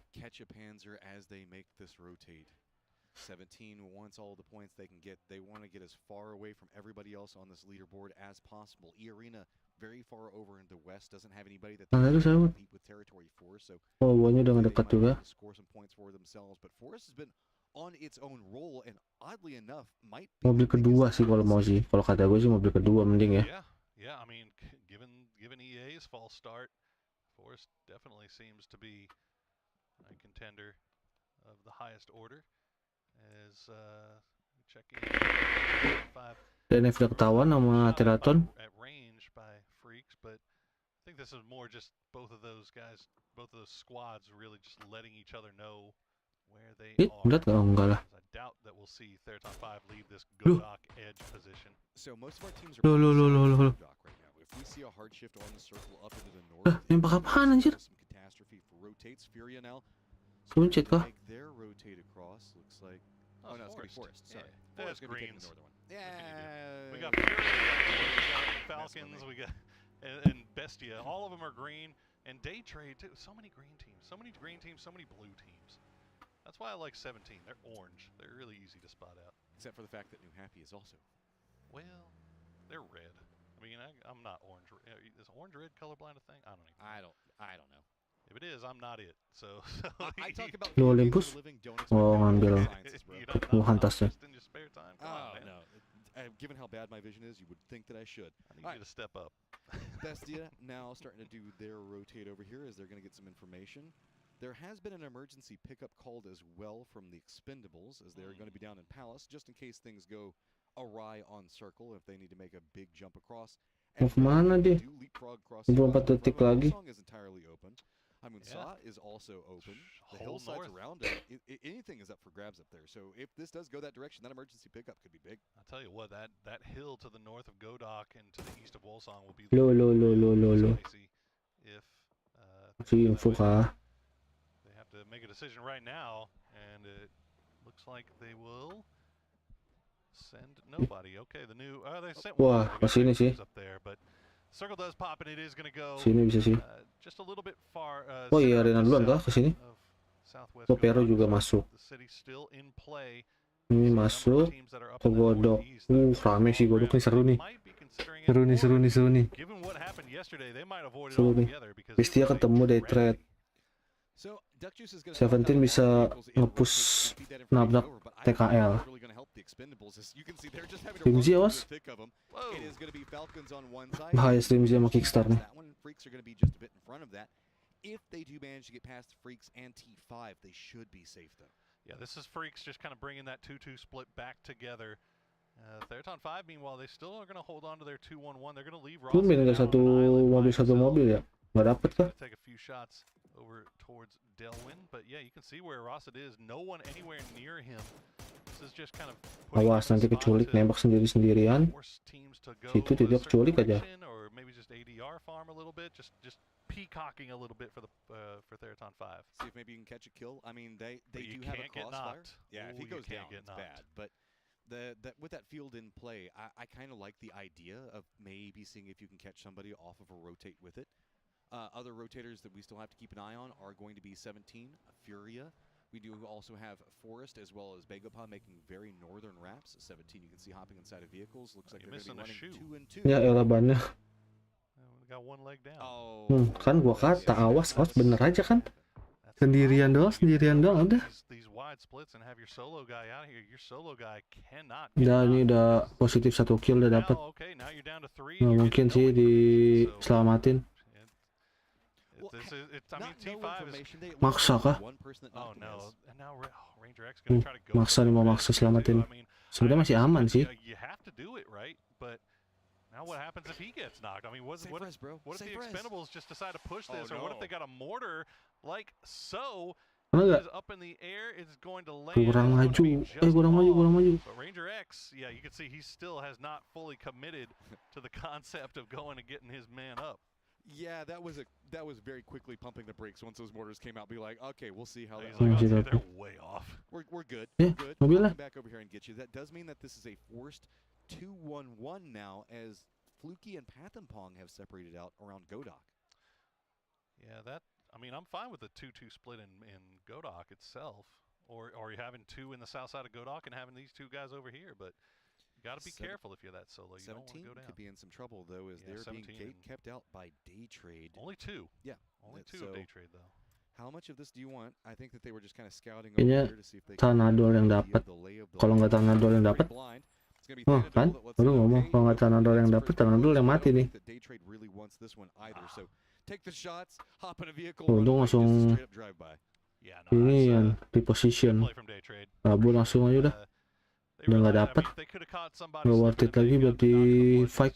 17 wants all the points they can get. They want to get as far away from everybody else on this leaderboard as possible. E-Arena very far over in the west, doesn't have anybody that they can compete with territory for. So bawahnya udah ngedekat juga. Score some points for themselves, but Forest has been on its own roll and oddly enough might be mobil kedua sih kalau mau sih. Kalau kata gue sih mobil kedua mending ya. Yeah, I mean given EA's false start, Forest definitely seems to be a contender of the highest order. As checking DNF udah ketahuan sama Teraton. At range by Freaks, but I think this is more just both of those guys, both of those squads really just letting each other know where they are. Lihat enggak lah. I doubt that we'll see Theraton 5 leave this Zotac edge position. So most of our teams are right now. If we see a hard shift on the circle up into the north, nembak apaan anjir? Some catastrophe rotates Furia now. Kuncit kah? Their rotate across looks like oh no, it's gonna be Forest. Sorry, That's Greens. the northern one. Yeah, we got Fury, we got Falcons, we got and Bestia. All of them are green, and Day Trade too. So many green teams, so many green teams, so many blue teams. That's why I like 17. They're orange. They're really easy to spot out. Except for the fact that New Happy is also. Well, they're red. I mean, I'm not orange. Is orange-red colorblind a thing? I don't even. I don't know. If it is, I'm not it. So I talk about Lu Olympus? Oh, ngambil tasnya. Oh no. Given how bad my vision is, you would think that I should. I need you to step up. Bestia now starting to do their rotate over here as they're going to get some information. There has been an emergency pickup called as well from the Expendables as they're going to be down in Palace just in case things go awry on circle if they need to make a big jump across. Mau kemana dia? 24 detik lagi. Is entirely open. Hamunsa is also open. The hillsides around it, anything is up for grabs. grabs up there. So if this does go that direction, that emergency pickup could be big. I'll tell you what, that hill to the north of Godok and to the east of Wolsong will be Lo. spicy if Kasi info ka. they have to make a decision right now, and it looks like they will send nobody. Okay, the new they sent Wah, one. pasini sih. Up there, but circle does pop, and it is going to go Sini bisa sih. just a little bit far. Oh iya, arena duluan kah ke sini? Oh, Pero juga masuk. The city still in play. Ini masuk ke Godok. Rame sih Godok nih, seru nih. Seru nih. Given what happened yesterday, they might avoid it Seru nih. altogether because Bestia ketemu day trade. 17 bisa nge-push nabrak TKL. Stream Z awas. Bahaya Stream Z sama Kickstar nih. If they do manage to get past the Freaks and T5, they should be safe though. Yeah, this is Freaks just kind of bringing that 2-2 split back together. Theraton 5, meanwhile, they still are going to hold on to their 2-1-1. They're going to leave Ross. Tumben nggak satu mobil ya? Nggak dapet kah? Take a few shots over towards Delwyn, but yeah, you can see where Rosset is. No one anywhere near him. This is just kind of Awas nanti keculik, nembak sendirian. Situ tidak keculik aja. Or maybe just ADR farm a little bit, just peacocking a little bit for the for Theraton 5. See if maybe you can catch a kill. I mean, they do have a crossfire. Yeah, if he goes down, it's bad. But with that field in play, I kind of like the idea of maybe seeing if you can catch somebody off of a rotate with it. Other rotators that we still have to keep an eye on are going to be 17, Furia. We do also have Forest as well as GOPAY making very northern wraps. 17, you can see hopping inside of vehicles. Looks like they're going to be running 2 and 2. Ya elah bannya. Got one leg down. Kan gua kata awas bener aja kan. Sendirian doang udah. These wide splits and have your solo guy out here. Your solo guy cannot. Ini udah positif 1 kill udah dapat. Nah, mungkin sih diselamatin. Maksa kah? Oh no. And now Ranger X gonna try to go. Maksa nih, mau maksa selamatin. Sebenarnya masih aman sih. You have to do it, right? But now what happens if he gets knocked? I mean, what if the Expendables just decide to push this, or what if they got a mortar like so? Is up in the air, it's going to land. Kurang maju. But Ranger X, yeah, you can see he still has not fully committed to the concept of going and getting his man up. Yeah, that was very quickly pumping the brakes once those mortars came out. Be like, okay, we'll see how that goes. They're way off. We're good. Yeah, we're good. We'll come back over here and get you. That does mean that this is a forced 2-1-1 now, as Fluky and Pathampong have separated out around Godok. Yeah, I mean, I'm fine with the 2-2 split in Godok itself, or having 2 in the south side of Godok and having these 2 guys over here, but you got to be careful if you're that solo. You don't want to go down. Could be in some trouble though, as they're being kept out by Day Trade. Only 2. Yeah, only 2 of Day Trade though. How much of this do you want? I think that they were just kind of scouting over here to see if they can Tanadol yang dapat. Kalau nggak Tanadol yang dapat, oh kan? Baru ngomong kalau nggak Tanadol yang dapat, Tanadol yang mati nih. Untung langsung ini yang reposition. Rabu langsung aja udah. Udah nggak dapat, nggak worth it lagi buat di fight.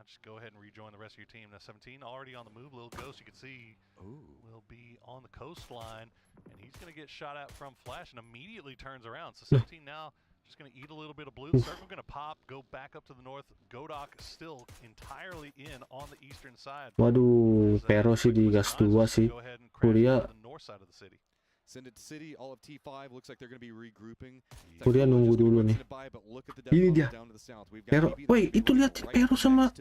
Just go ahead and rejoin the rest of your team. Now 17 already on the move. Little Ghost, you can see, will be on the coastline, and he's going to get shot at from Flash and immediately turns around. So 17 now just going to eat a little bit of blue. The circle going to pop, go back up to the north. Godok still entirely in on the eastern side. Waduh, Pero sih di gas 2 sih. Kuliah. Send it to City, all of T5 looks like they're going to be regrouping. Kuliah nunggu dulu nih. Ini dia. Pero, woi, itu lihat Pero sama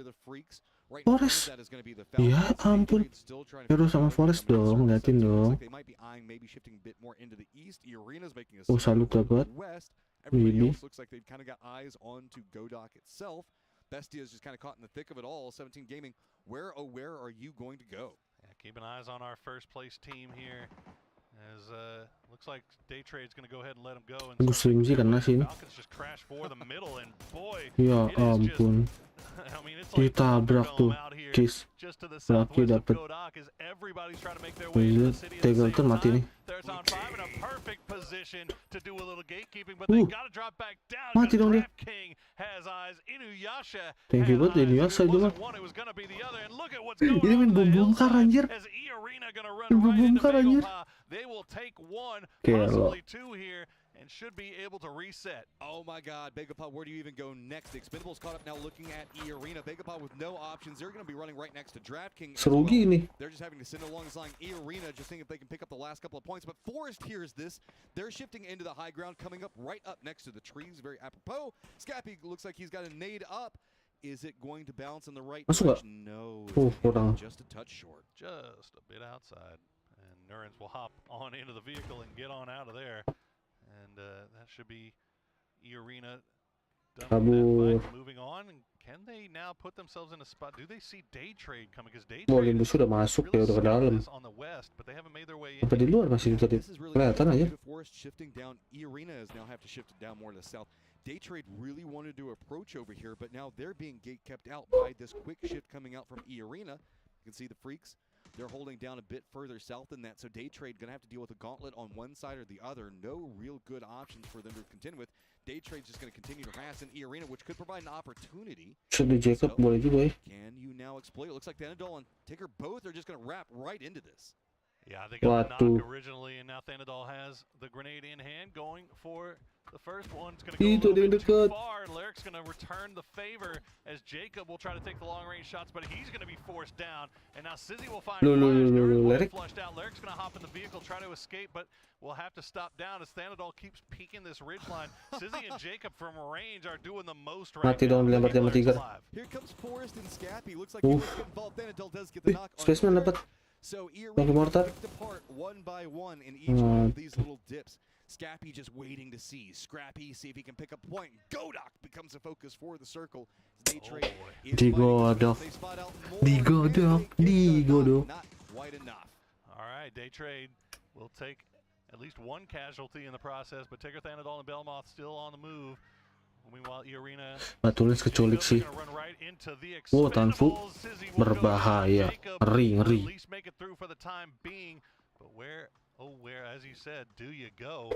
Forest. Ya ampun. Pero sama Forest dong, liatin dong. Oh, salut dapat. Ini. Bestia is just kind of caught in the thick of it all. 17 Gaming, where are you going to go? Yeah, keep an eyes on our first place team here. As looks like Day Trade's going to go ahead and let him go. Aduh, Slim sih kena sini. Ya ampun. Ditabrak tuh Kiss. Laki dapet. Tegalton mati nih. position to do a little gatekeeping, but they got to drop back down. Mati dong dia. King has eyes. Inuyasha Thank you buat Inuyasha itu mah. one, it was going to be the other. And look at what's going Ini main on the bom-bom hillside anjir. as E-Arena going to run Main right into bom-bom anjir. Vegopa. They will take one, Kayak possibly two here, and should be able to reset. Oh my god, Vegopa, where do you even go next? Expendables caught up now looking at E-Arena. Vegopa with no options. They're going to be running right next to DraftKings. Seru gini. They're just having to send along this line E-Arena, just seeing if they can pick up the last couple of points. But Forest hears this. They're shifting into the high ground, coming up right up next to the trees. Very apropos. Scappy looks like he's got a nade up. Is it going to bounce in the right direction? No. Kurang. Just a touch short. Just a bit outside. And Nurens will hop on into the vehicle and get on out of there. And that should be E-Arena done with that fight. Moving on. And can they now put themselves in a spot? Do they see Day Trade coming? Because Day Trade Lindo sudah masuk ya, udah ke dalam. on the west, but they haven't made their way in. Sampai di luar masih bisa kelihatan aja. Forest shifting down. E-Arena is now have to shift it down more to the south. Day Trade really wanted to approach over here, but now they're being gate kept out by this quick shift coming out from E-Arena. You can see the Freaks. They're holding down a bit further south than that, so Day Trade going to have to deal with a gauntlet on one side or the other. No real good options for them to contend with. Day Trade's just going to continue to harass in E-Arena, which could provide an opportunity. Should be Jacob, boleh juga ya. Can you now exploit? It looks like the Thanadol and Tigger both are just going to wrap right into this. Yeah, they got the knock originally, and now Thanadol has the grenade in hand, going for the first one. It's going to go a little bit too far. Lyric's going to return the favor as Jacob will try to take the long-range shots, but he's going to be forced down. And now Sizzy will find Lyric flushed out. Lyric's going to hop in the vehicle, try to escape, but will have to stop down as Thanadol keeps peeking this ridgeline. Sizzy and Jacob from range are doing the most right now. Here comes Forest and Scappy. Looks like he was getting involved. Thanadol does get the knock on Spaceman dapat. So E-Arena picked apart one by one in each one of these little dips. Scappy just waiting to see. Scrappy, see if he can pick up a point. Godok becomes a focus for the circle. They trade. Digodok. Not quite enough. All right, Day Trade will take at least one casualty in the process, but Tigger, Thanadol, and Belmoth still on the move. Meanwhile, E-Arena Tulis keculik sih. Oh, Tanfu berbahaya. Ngeri. At least make it through for the time being. But where, as you said, do you go?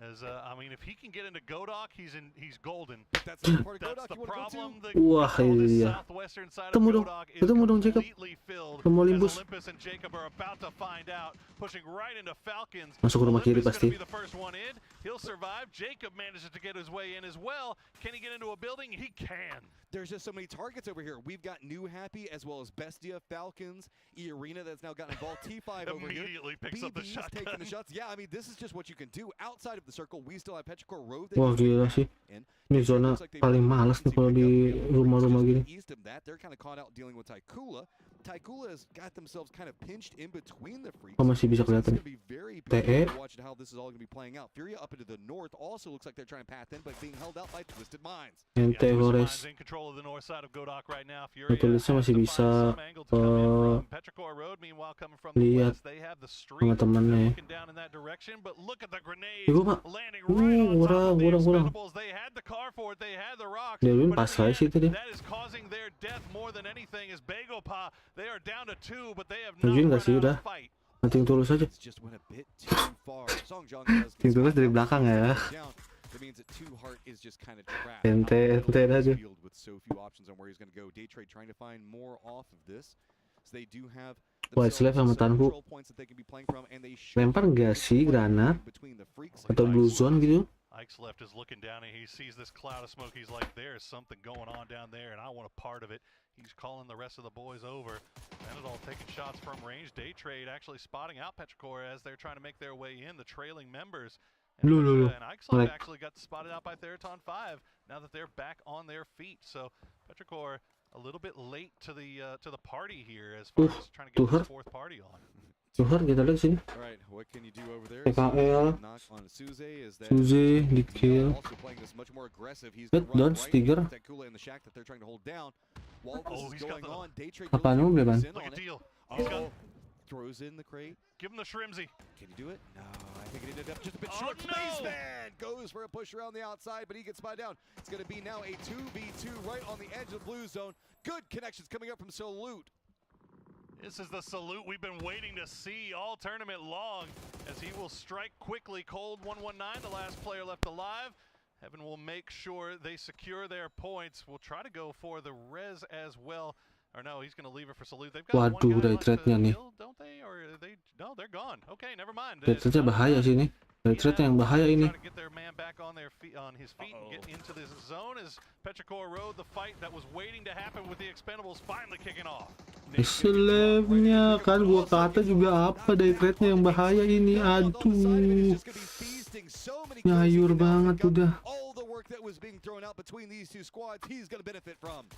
As I mean, if he can get into Godok, he's golden. That's the problem. Wah, iya. Southwestern side of Godok is completely filled. As Olympus and Jacob are about to find out, pushing right into Falcons. Masuk rumah kiri pasti. Be the first one in. He'll survive. Jacob manages to get his way in as well. Can he get into a building? He can. There's just so many targets over here. We've got New Happy as well as Bestia, Falcons, E-Arena that's now gotten involved. T5 over here. Immediately picks up the shot. Taking the shots. Yeah, I mean, this is just what you can do. Outside of the circle, we still have Petrichor Road. Wah, gila sih. Ini zona paling males nih kalau di rumah-rumah gini. East of that, they're kind of caught out dealing with Taikula. Taikula has got themselves kind of pinched in between the Freaks. Oh, masih bisa kelihatan. TE. Watching how this is all going to be playing out. Furia up into the north also looks like they're trying to path in, but being held out by Twisted Minds. Ente Flores. Tulisnya masih bisa lihat sama temannya. Ibu pak, kurang. Dia belum pas lah sih tadi. Lanjutin nggak sih udah? Nanti tulus aja. Ting tulus dari belakang ya. Ente aja. White Slave sama Tanhu lempar nggak sih granat atau blue zone gitu? Ike's left is looking down and he sees this cloud of smoke. He's like, there's something going on down there and I want a part of it. He's calling the rest of the boys over. Thanadol taking shots from range. Day Trade actually spotting out Petrichor as they're trying to make their way in, the trailing members. And Ike's left actually got spotted out by Theraton 5 now that they're back on their feet. So Petrichor a little bit late to the party here as far as trying to get the fourth party on. Tuhar kita lihat sini. PKL, Suze, di kill. Dodge, Tiger. Apaan mau beli ban? Throws in the crate. Give him the Shrimsy. Can you do it? No, I think it ended up just a bit short. Spaceman goes for a push around the outside, but he gets spotted down. It's going to be now a 2v2 right on the edge of the blue zone. Good connections coming up from Salute. This is the salute we've been waiting to see all tournament long, as he will strike quickly. Cold 119, the last player left alive. Heaven will make sure they secure their points. We'll try to go for the res as well. Or no, he's going to leave it for salute. They've got one guy left to kill, don't they? Or are they? No, they're gone. Okay, never mind. Retreatnya bahaya sih ini. Retreat yang bahaya ini. Trying to get their man back on his feet and get into this zone as Petrichor Road, the fight that was waiting to happen with the Expendables finally kicking off. Slave-nya kan gua kata juga apa retreatnya yang bahaya ini. Aduh. Nyayur banget udah.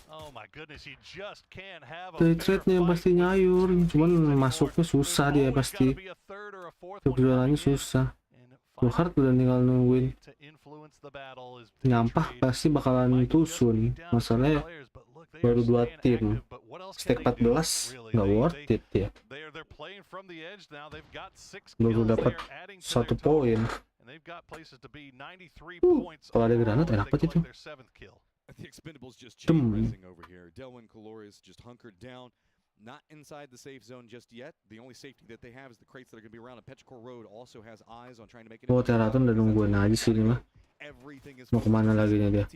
Oh my goodness, you just can't have a Retreatnya yang pasti nyayur, cuman masuknya susah dia pasti. Perjuangannya susah. Hard udah tinggal nungguin. Nyampah pasti bakalan tusun. Masalahnya baru 2 tim. Stack 14 nggak worth it ya. Baru dapat 1 poin. Kalau ada granat enak banget itu. The Expendables just chain racing over here. Delwyn Colores just hunkered down. Not inside the safe zone just yet. The only safety that they have is the crates that are going to be around. And Petrichor Road also has eyes on trying to make it. Oh, Teraton udah nungguin aja sih ini mah. Mau kemana lagi nih dia?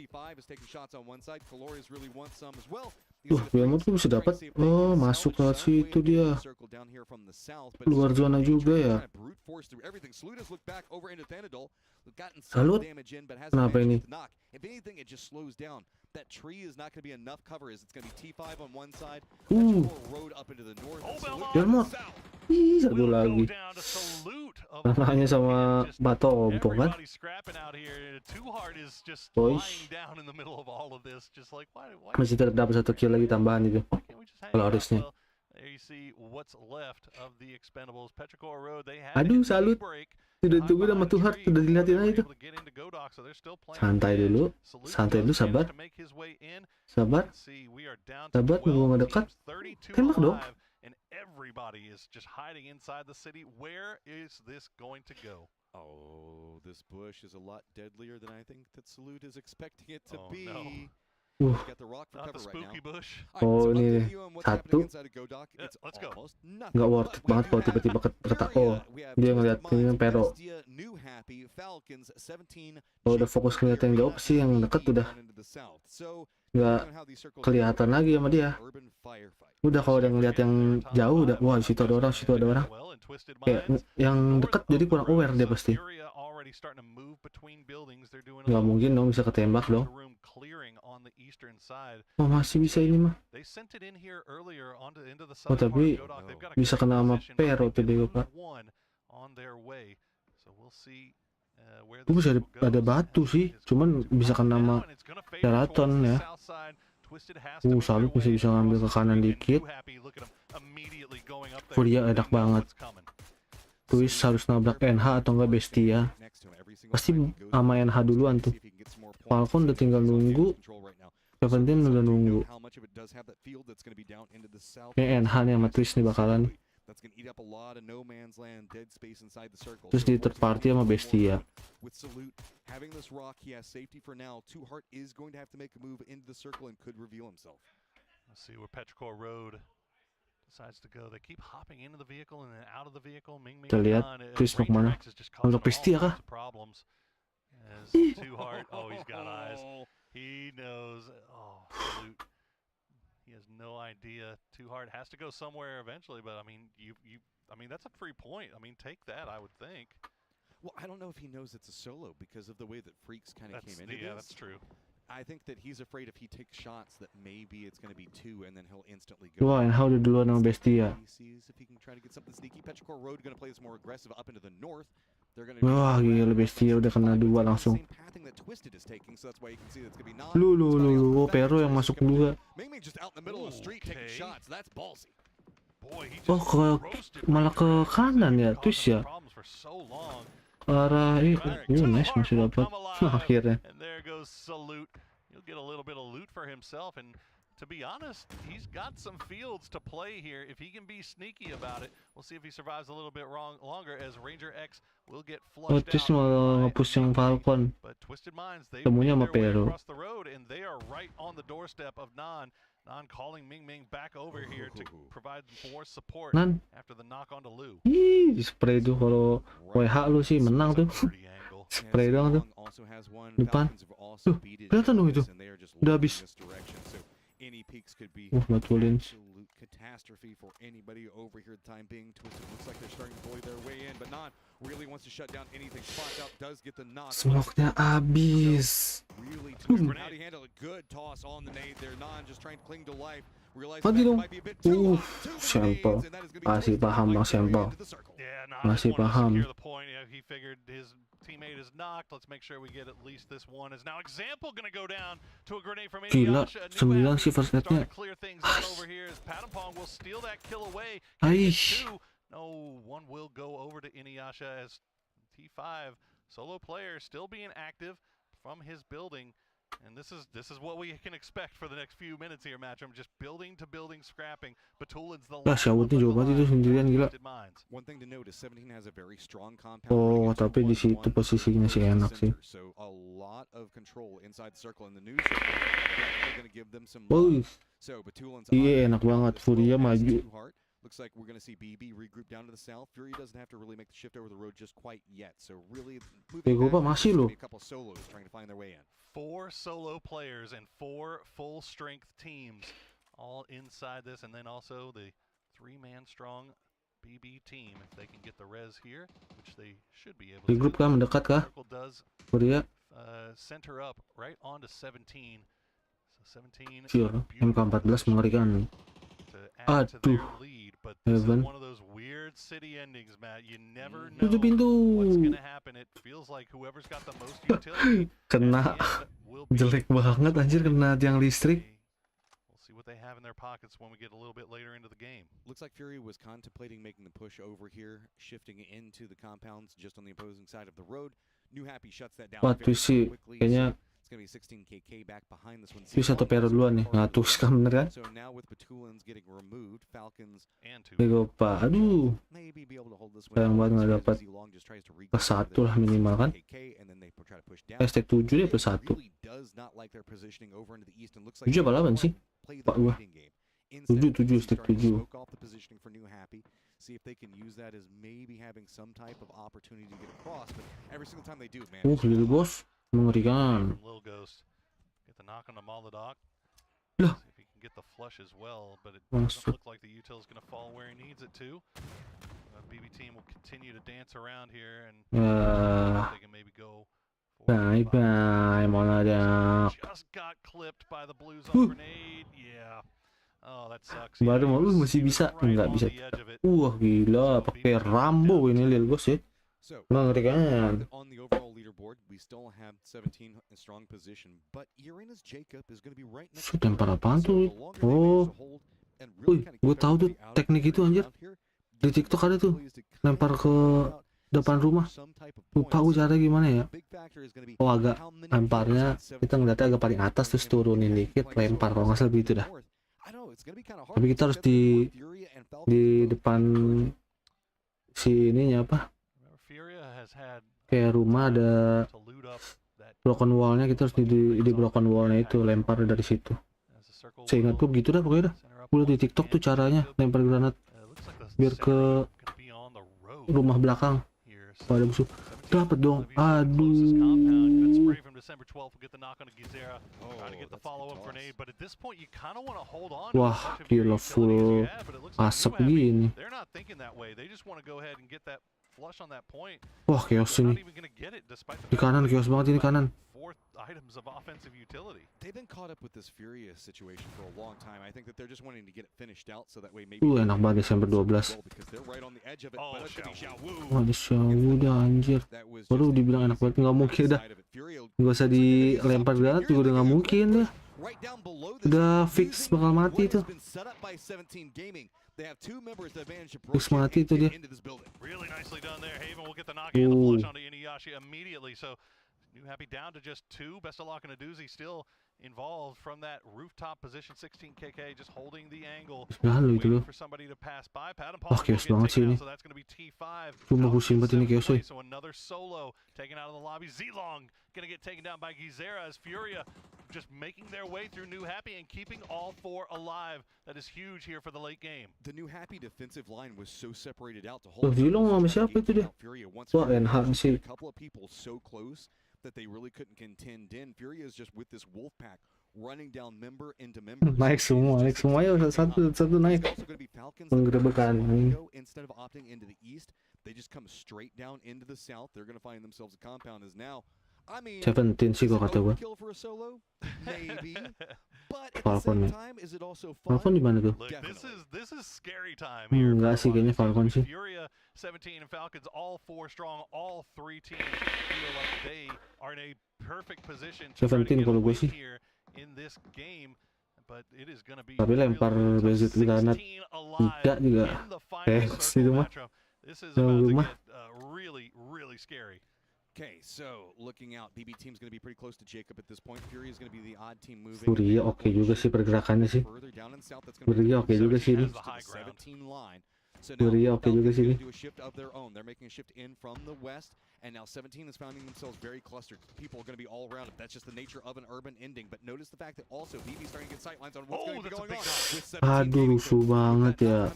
Behemoth tuh bisa dapat. Oh, masuk lewat situ dia. Luar zona juga ya. Salut. Kenapa ini? Behemoth. Ih, satu lagi. Hanya sama Batompong kan? Boys. Masih tetap dapat 1 kill lagi tambahan itu. Polarisnya. Aduh, salut. Sudah tunggu sama Tuhar, sudah dilihatin aja itu. Santai dulu, sabar. Sabar. Sabar, nunggu ngedekat. Tembak dong. And everybody is just hiding inside the city. Where is this going to go? Oh, this bush is a lot deadlier than I think that Salute is expecting it to be. No. Got the rock for cover right now. Bush. Oh, ini 1. Nggak worth it banget kalau tiba-tiba kata dia ngeliat ini pero. Kalau udah fokus ngeliat yang jauh sih, yang deket udah nggak kelihatan lagi sama dia. Udah kalau udah ngeliat yang jauh udah, wah situ ada orang, kayak yang deket jadi kurang aware dia pasti. Nggak mungkin dong bisa ketembak dong. Oh, masih bisa ini mah. Oh, tapi bisa kena sama pero tuh dia Pak. Bisa ada batu sih, cuman bisa kena sama Teraton ya. Salut bisa ngambil ke kanan dikit. Furia enak banget. Twist harus nabrak NH atau enggak Bestia. Pasti sama NH duluan tuh. Falcon udah tinggal nunggu. Seventeen udah nunggu. Kayak NH nih sama Twist nih bakalan. Terus di third party sama Bestia. Having this rock, he has safety for now. Two Heart is going to have to make a move into the circle and could reveal himself. Let's see where Petrichor Road decides to go. They keep hopping into the vehicle and then out of the vehicle. Kita lihat Chris mau kemana? Untuk Bestia kah? Two Heart. Oh, he's got eyes. He knows. Oh, Salute. He has no idea. Two Heart has to go somewhere eventually, but I mean, I mean that's a free point. I mean, take that, I would think. Well, I don't know if he knows it's a solo because of the way that Freaks kind of came into this. Yeah, that's true. I think that he's afraid if he takes shots that maybe it's going to be 2 and then he'll instantly go. Wah, and how to duluan sama Bestia. He sees if he can try to get something sneaky. Petrichor Road going to play this more aggressive up into the north. Wah, gila Bestia udah kena 2 langsung. Lu, pero yang masuk 2. Oh, malah ke kanan ya, Twist ya. Arah nice masih dapat akhirnya. And there goes Salute. He'll get a little bit of loot for himself, and to be honest, he's got some fields to play here. If he can be sneaky about it, we'll see if he survives a little bit longer as Ranger X will get flushed Terus mau nge-push yang Falcon. But Twisted Minds, they temunya sama make their way Pero. across the road, and they are right on the doorstep of Non. Non calling Ming Ming back over here to provide more support Nan. after the knock onto Lu. Ih, spray tuh kalau WH lu sih menang tuh. Spray doang tuh. Depan. Tuh, kelihatan dong itu. Udah habis. Any peaks could be betulin. absolute catastrophe for anybody over here. The time being, Twisted looks like they're starting to bully their way in, but Non really wants to shut down anything. Spots out, does get the knock. Smoke-nya habis. Really, Twisted, how do you handle a good toss on the nade there? Non just trying to cling to life. Mati dong. Sampel. Masih paham Bang Sampel. Masih paham. He figured his teammate is knocked. Let's make sure we get at least this one. Is now example gonna go down to a grenade from Gila, 9 sih first net-nya. will steal that kill away. No, one will go over to Inuyasha as T5 solo player still being active from his building. And this is what we can expect for the next few minutes here, match. I'm just building to building, scrapping. Batulin's the last one itu sendirian gila. One thing to note is 17 has a very strong compound. Oh, tapi di situ posisinya sih enak sih. So a lot of control inside the circle in the news. They're going to give them some love. So Batulin's iya enak banget, Furia maju. Looks like we're going to see BB regroup down to the south. Fury doesn't have to really make the shift over the road just quite yet. So really moving masih loh. A couple solos trying to find their way in. 4 solo players and 4 full strength teams all inside this, and then also the 3-man strong BB team if they can get the res here, which they should be able to. Di grup kah mendekat kah? Furia center up right onto 17. So 17 sure. MK14 mengerikan. Aduh. But this is one of those weird city endings, Matt. You never know pintu. what's gonna happen. It feels like whoever's got the most utility. Kena jelek banget anjir, kena tiang listrik. We'll see what they have in their pockets when we get a little bit later into the game. Looks like Fury was contemplating making the push over here, shifting into the compounds just on the opposing side of the road. New Happy shuts that down very quickly. Kayaknya it's going to be 16KK back behind this one. Bisa satu periode duluan nih, ngatur scam bener kan? So now with Batulins getting removed, Falcons GOPAY, aduh. Sayang banget nggak dapat plus 1 lah minimal kan? ST7 deh plus 1. 7 apa 8 sih? Pak gua. 7 ST7. See if they can use that as maybe having some type of opportunity to get across, but every single time they do, man. Lil bos, mengerikan. Get the knock on the Molotov. Lah. See if he can get the flush as well, but it doesn't look like the util is going to fall where he needs it to. BB team will continue to dance around here and they can maybe go. Bye bye, Molotov. Just got clipped by the blue zone grenade. Yeah. Oh, that sucks. Baru mau masih bisa, nggak bisa. Gila, pakai Rambo ini Lil bos ya. Mengerikan. On the overall leaderboard, we still have 17 in strong position, but Uranus Jacob is going to be right next. Lempar apaan tuh? Oh. Wih, gue tahu tuh teknik itu anjir. Di TikTok ada tuh. Lempar ke depan rumah. Lupa gue cara gimana ya. Oh, agak lemparnya kita ngeliatnya agak paling atas terus turunin dikit, lempar kalau nggak salah begitu dah. Tapi kita harus di depan si ininya apa? Kayak rumah ada broken wallnya, kita harus di broken wallnya itu lempar dari situ. Seingat gue begitu dah pokoknya dah. Gue liat di TikTok tuh caranya lempar granat biar ke rumah belakang. Pada musuh. Dapat dong. Aduh. Wah, gila full asap gini. Wah, chaos ini. Di kanan, chaos banget ini kanan. Items of offensive utility. They've been caught up with this Furious situation for a long time. I think that they're just wanting to get it finished out so that way maybe enak banget Desember 12. Wah, ada Xiaowu dah anjir. Baru dibilang enak banget, nggak mungkin dah. Nggak usah dilempar granat juga udah nggak mungkin dah. Udah fix bakal mati tuh. Fix mati tuh dia. New Happy down to just 2. Best of luck in a doozy still involved from that rooftop position. 16KK just holding the angle. Waiting for somebody to pass by. Chaos banget sih ini. So that's going to be T5. Cuma pusing banget ini chaos. So another solo taken out of the lobby. Zilong going to get taken down by Gizera as Furia just making their way through New Happy and keeping all four alive. That is huge here for the late game. The New Happy defensive line was so separated out to Tuh, hold. Vilong sama siapa itu dia? Wah, NH sih. A couple of people so close that they really couldn't contend in. Furia is just with this wolf pack running down member into member. Naik semua ya, satu naik. Penggerebekan. Instead of opting into the east, they just come straight down into the south. They're going to find themselves a compound as now. I mean, 17 sih kok kata gua. Kill for a solo? Maybe. But at the Falcon same ya. time, is it also fun? Falcon di mana tuh? Look, this is scary time here. Enggak sih, kayaknya Falcon sih. Furia, 17, and Falcons, all four strong. All three teams feel like they are in a perfect position to try to 17 get kalau a gue win sih. here in this game. But it is going to be Tapi lempar Bezit di kanan 3 juga. Itu mah. This is Jauh about to rumah. get really scary. Okay, so looking out, BB team's going to be pretty close to Jacob at this point. Fury is going to be the odd team moving. Furia oke juga sih pergerakannya sih. Furia oke juga sih ini. Furia oke juga sih ini. Do a shift of their own. They're making a shift in from the west, and now 17 is finding themselves very clustered. People are going to be all around them. That's just the nature of an urban ending. But notice the fact that also BB starting to get sightlines on what's going to be going on. Aduh, rusuh banget ya.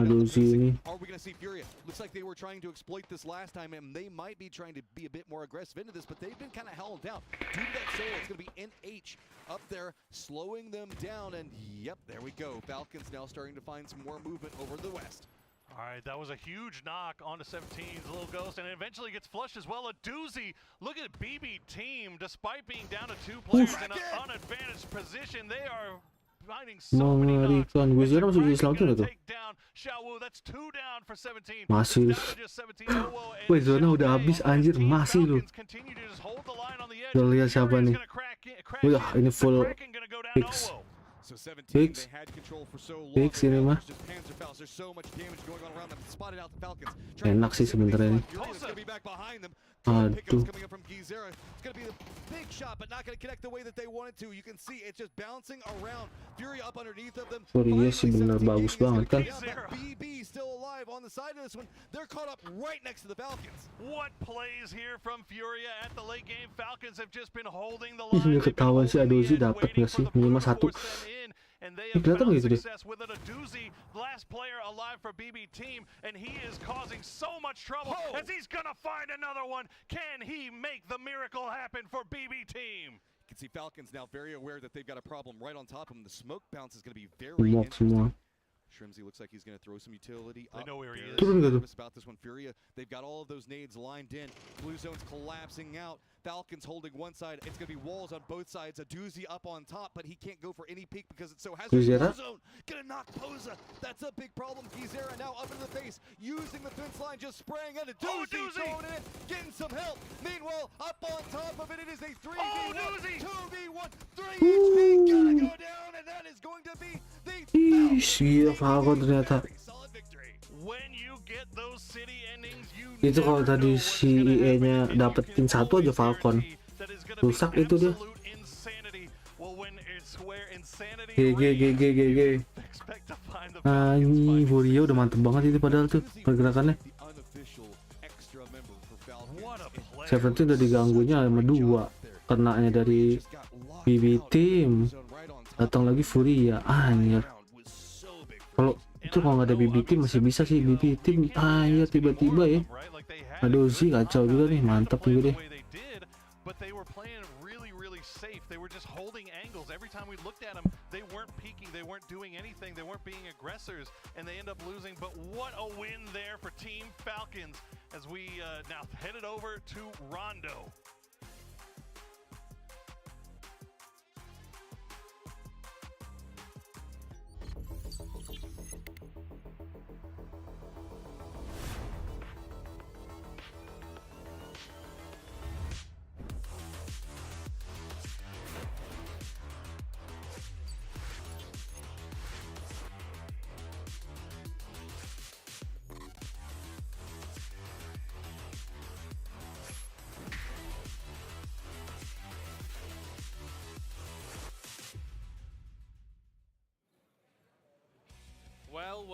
Aduh sini. Are we going to see Furia? Looks like they were trying to exploit this last time, and they might be trying to be a bit more aggressive into this, but they've been kind of held down. Due to that solo, it's going to be NH up there, slowing them down, and yep, there we go. Falcons now starting to find some more movement over the west. All right, that was a huge knock onto 17's little ghost, and it eventually gets flushed as well. A doozy. Look at BB team, despite being down to 2 players in an unadvantaged position, they are finding so many knocks. Gue kira masih jadi selalu tuh. Take down Xiaowu. That's 2 down for 17. Masih. Wih, zona udah habis anjir, masih lu. Udah lihat siapa nih. Wih, ini full fix. So 17, Fix. they had control for so long. Fix ini mah. Just Panzerfaust. There's so much damage going on around them. Spotted out the Falcons. Enak sih sebenarnya ini. Aduh. Coming up from Gizera. It's going to be the big shot, but not going to connect the way that they wanted to. You can see it's just bouncing around. Fury up underneath of them. Furia sih bener bagus banget kan. BB still alive on the side of this one. They're caught up right next to the Falcons. What plays here from Furia at the late game? Falcons have just been holding the Ih, line. nggak ketahuan sih Adozi dapat nggak sih minimal 1. And they Ih, have kelihatan found nggak itu dia? success with a doozy. Last player alive for BB team, and he is causing so much trouble as he's gonna find another one. Can he make the miracle happen for BB team? You can see Falcons now very aware that they've got a problem right on top of them. The smoke bounce is going to be very Semua semua. Shrimsy looks like he's going to throw some utility. They know where he is. Turun nggak tuh? About this one, Furia. They've got all of those nades lined in. Blue zone's collapsing out. Falcons holding one side. It's going to be walls on both sides. A doozy up on top, but he can't go for any peek because it's so hazardous. Gizera? Blue zone going to knock Posa. That's a big problem. Gizera now up in the face, using the fence line, just spraying in. A doozy, throwing it in, getting some help. Meanwhile, up on top of it, it is a 3v1, 2v1, 3 HP. Gotta go down, and that is going to be the Ih, gila Falcon ternyata. When you get those city endings, you Itu kalau tadi si IE-nya dapetin 1 aja Falcon. Rusak itu dia. GG. Anjing, Furia udah mantep banget itu padahal tuh pergerakannya. 17 udah diganggunya sama 2. Kenanya dari BB team. Datang lagi Furia. Anjir. Kalau nggak ada BB team masih bisa sih. BB team ya tiba-tiba ya. Aduh sih kacau juga nih, mantap juga deh. But they were playing really safe. They were just holding angles. Every time we looked at them, they weren't peeking, they weren't doing anything, they weren't being aggressors, and they end up losing. But what a win there for Team Falcons as we now headed over to Rondo.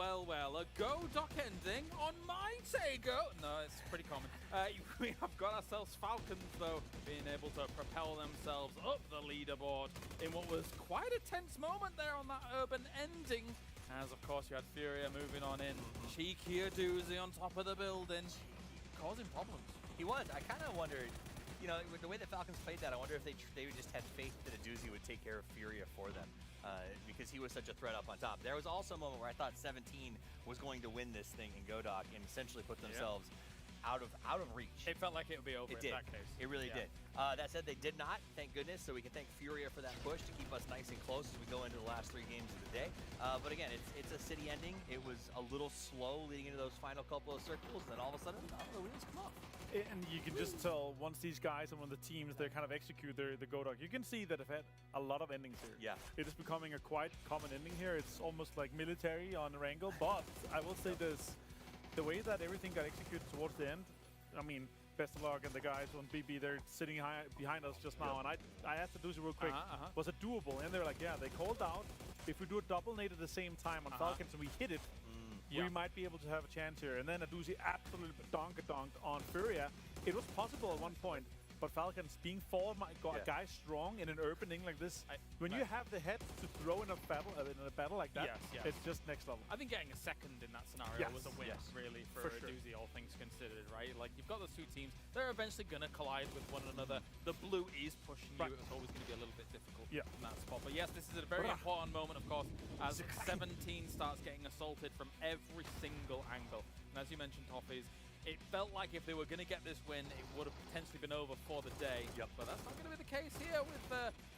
well. A GODOC ending on my Tego. No, it's pretty common. We have got ourselves Falcons, though, being able to propel themselves up the leaderboard in what was quite a tense moment there on that urban ending. As, of course, you had Furia moving on in. Cheeky Doozy on top of the building, causing problems. He was. I kind of wondered, you know, with the way the Falcons played that, I wonder if they just had faith that a Doozy would take care of Furia for them. Because he was such a threat up on top. There was also a moment where I thought 17 was going to win this thing in GODOC and essentially put themselves out of reach. It felt like it would be over in that case. It really did. That said, they did not, thank goodness, so we can thank Furia for that push to keep us nice and close as we go into the last 3 games of the day. But again, it's a city ending. It was a little slow leading into those final couple of circles, and then all of a sudden, the wheels come off. And you can just tell once these guys and when the teams, they kind of execute the GODOC, you can see that they've had a lot of endings here. Yeah. It is becoming a quite common ending here. It's almost like military on Wrangle, but I will say this, the way that everything got executed towards the end, I mean, best of luck, and the guys on BB, they're sitting behind us just now, and I asked the Doozy real quick, was it doable? And they were like, yeah, they called out, if we do a double nade at the same time on Falcons and we hit it, we might be able to have a chance here. And then a Doozy absolutely donked on Furia. It was possible at one point, but Falcons being 4 guys strong in an urban inning like this, when you have the head to throw in a battle like that, it's just next level. I think getting a second in that scenario was a win, really, for Doozy, all things considered, right? Like, you've got those 2 teams, they're eventually going to collide with one another. The blue is pushing you. It's always going to be a little bit difficult in that spot. But yes, this is a very important moment, of course, as 17 starts getting assaulted from every single angle. And as you mentioned, Toffees, it felt like if they were going to get this win, it would have potentially been over for the day. But that's not going to be the case here with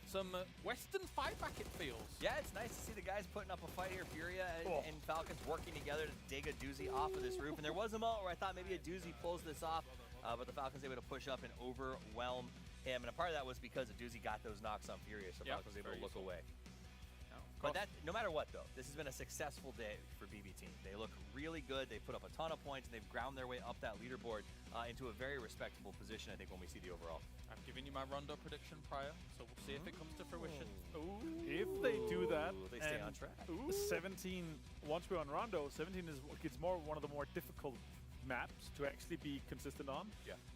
some Western fight back, it feels. Yeah, it's nice to see the guys putting up a fight here. Furia and Falcons working together to dig a Doozy off of this roof. And there was a moment where I thought maybe a Doozy pulls this off, but the Falcons able to push up and overwhelm him. And a part of that was because a Doozy got those knocks on Furia, so Falcons was able to look away. But that, no matter what, though, this has been a successful day for BB Team. They look really good. They put up a ton of points, and they've ground their way up that leaderboard into a very respectable position, I think, when we see the overall. I've given you my Rondo prediction prior, so we'll see if it comes to fruition. If they do that, they stay on track. 17, once we're on Rondo, 17 is one of the more difficult maps to actually be consistent on.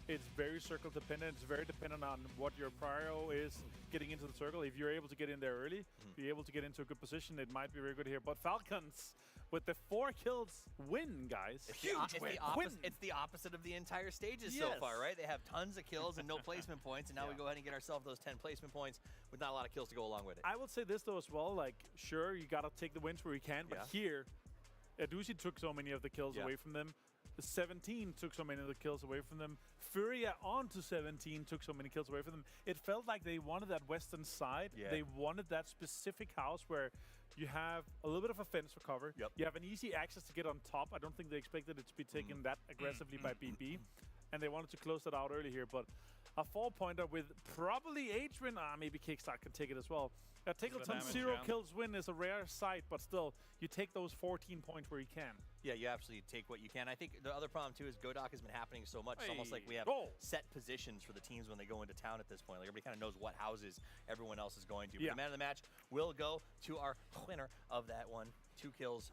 It's very circle dependent. It's very dependent on what your prio is getting into the circle. If you're able to get in there early, be able to get into a good position, it might be very good here. But Falcons, with the 4 kills, win, guys. It's the opposite of the entire stages so far, right? They have tons of kills and no placement points, and now we go ahead and get ourselves those 10 placement points with not a lot of kills to go along with it. I will say this, though, as well. Like, sure, you got to take the wins where you can, but here, Doozy took so many of the kills away from them. The 17 took so many of the kills away from them. Furia onto 17 took so many kills away from them. It felt like they wanted that western side. They wanted that specific house where you have a little bit of a fence for cover. You have an easy access to get on top. I don't think they expected it to be taken that aggressively by BB. And they wanted to close that out early here. But a 4-pointer with probably Adrian, maybe Kickstart can take it as well. Tackleton 0 kills win is a rare sight, but still, you take those 14 points where you can. Yeah, you absolutely take what you can. I think the other problem, too, is GODOC has been happening so much. It's almost like we have set positions for the teams when they go into town at this point. Like, everybody kind of knows what houses everyone else is going to. But the man of the match will go to our winner of that one. 2 kills,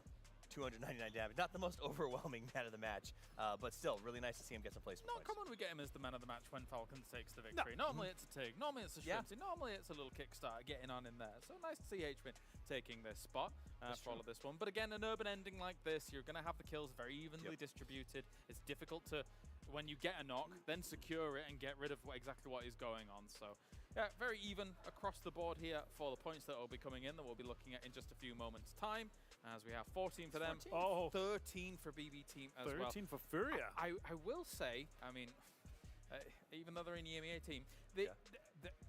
299 damage. Not the most overwhelming man of the match, but still really nice to see him get some placement points. Not common we get him as the man of the match when Falcons takes the victory. Normally it's a Tig, normally it's a Shrimpsy, normally it's a little Kickstart getting on in there. So nice to see H-Win taking this spot for all of this one. But again, an urban ending like this, you're going to have the kills very evenly distributed. It's difficult to, when you get a knock, then secure it and get rid of exactly what is going on. So yeah, very even across the board here for the points that will be coming in that we'll be looking at in just a few moments' time. As we have 14 for them, 13 for BB Team as well. 13 for Furia. I will say, I mean, even though they're in the EMEA team,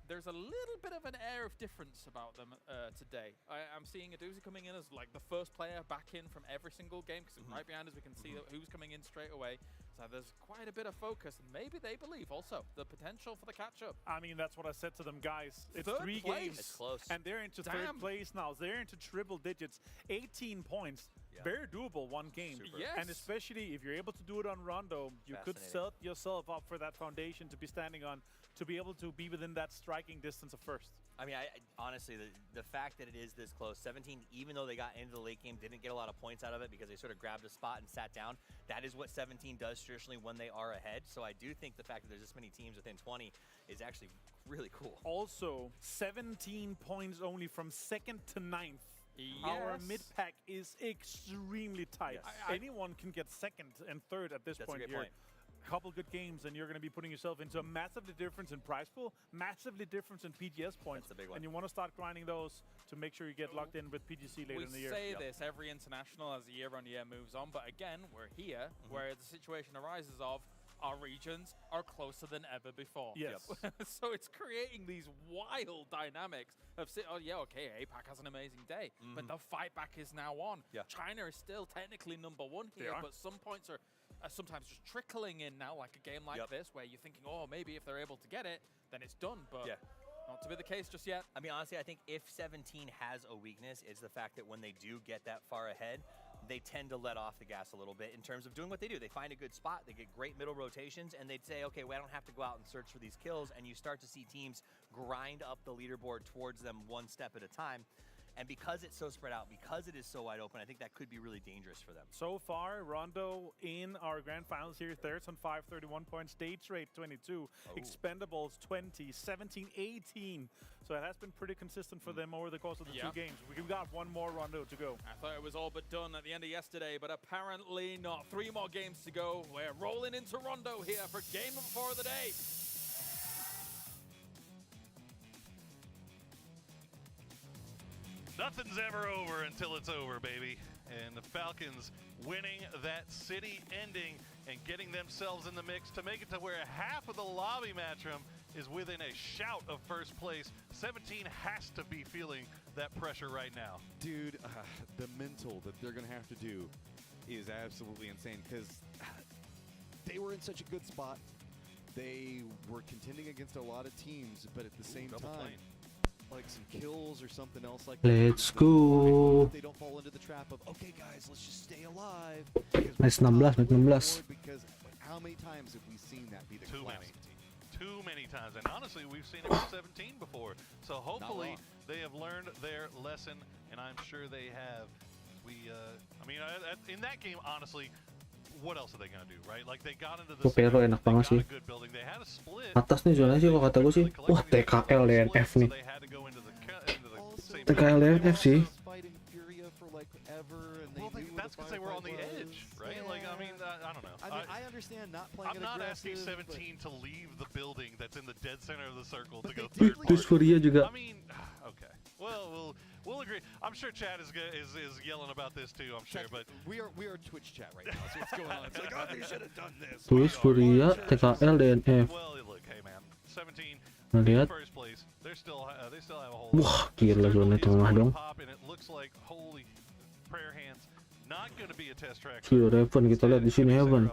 there's a little bit of an air of difference about them today. I'm seeing a Doozy coming in as like the first player back in from every single game, because right behind us we can see who's coming in straight away. So there's quite a bit of focus, and maybe they believe also the potential for the catch-up. I mean, that's what I said to them, guys. It's 3 games. It's close. And they're into third place now. They're into triple digits. 18 points. Very doable one game. Yes. And especially if you're able to do it on Rondo, you could set yourself up for that foundation to be standing on, to be able to be within that striking distance of first. I mean, honestly, the fact that it is this close, 17, even though they got into the late game, didn't get a lot of points out of it because they sort of grabbed a spot and sat down. That is what 17 does traditionally when they are ahead. So I do think the fact that there's this many teams within 20 is actually really cool. Also, 17 points only from 2nd to 9th. Yes. Our mid pack is extremely tight. Yes. Anyone can get 2nd and 3rd at this point here. Couple good games and you're going to be putting yourself into a massively difference in prize pool, massively difference in PGS points. That's the big one. And you want to start grinding those to make sure you get locked in with PGC later in the year. We say this every international as the year-on-year moves on, but again, we're here where the situation arises of our regions are closer than ever before. Yes. So it's creating these wild dynamics of, oh yeah, okay, APAC has an amazing day, but the fight back is now on. China is still technically #1 here, but some points are sometimes just trickling in now, like a game like this, where you're thinking, oh, maybe if they're able to get it, then it's done, but not to be the case just yet. I mean, honestly, I think if 17 has a weakness, it's the fact that when they do get that far ahead, they tend to let off the gas a little bit in terms of doing what they do. They find a good spot, they get great middle rotations, and they'd say, okay, well, I don't have to go out and search for these kills, and you start to see teams grind up the leaderboard towards them one step at a time. And because it's so spread out, because it is so wide open, I think that could be really dangerous for them. So far, Rondo in our grand finals here, 3rd on 5, 31 points, stage rate 22, expendables 20, 17, 18. So it has been pretty consistent for them over the course of the 2 games. We've got one more Rondo to go. I thought it was all but done at the end of yesterday, but apparently not. 3 more games to go. We're rolling into Rondo here for game number 4 of the day. Nothing's ever over until it's over, baby. And the Falcons winning that city ending and getting themselves in the mix to make it to where half of the lobby match room is within a shout of first place. 17 has to be feeling that pressure right now. Dude, the mental that they're going to have to do is absolutely insane because they were in such a good spot. They were contending against a lot of teams, but at the same time, like some kills or something else like Let's go. They don't fall into the trap of, okay guys, let's just stay alive. Nice 16. Because how many times have we seen that be the classic team? Too many times. And honestly, we've seen it with 17 before. So hopefully they have learned their lesson, and I'm sure they have. I mean, in that game, honestly, what else are they gonna do, right? Like they got into the pero enak banget sih. Atas nih zona sih kalau kata gue sih. Wah, TKL DNF nih. TKL DNF sih. Well, that's because they were on the edge, right? Like, I mean, I don't know. I mean, I understand not playing I'm not asking aggressive, 17 to leave the building that's in the dead center of the circle to go third Terus Furia juga. I mean, okay. Well, we'll agree. I'm sure Chad is yelling about this too. I'm sure, but we are Twitch chat right now. So what's going on? It's like, oh, they should have done this. Terus Furia, TKL DNF. Well, look, hey man, 17 Lihat. first place. They still have a whole. Wah, gila zona tengah dong. And it looks like holy prayer hands. Not going to be a test track. Kilo Heaven, kita lihat di sini Heaven.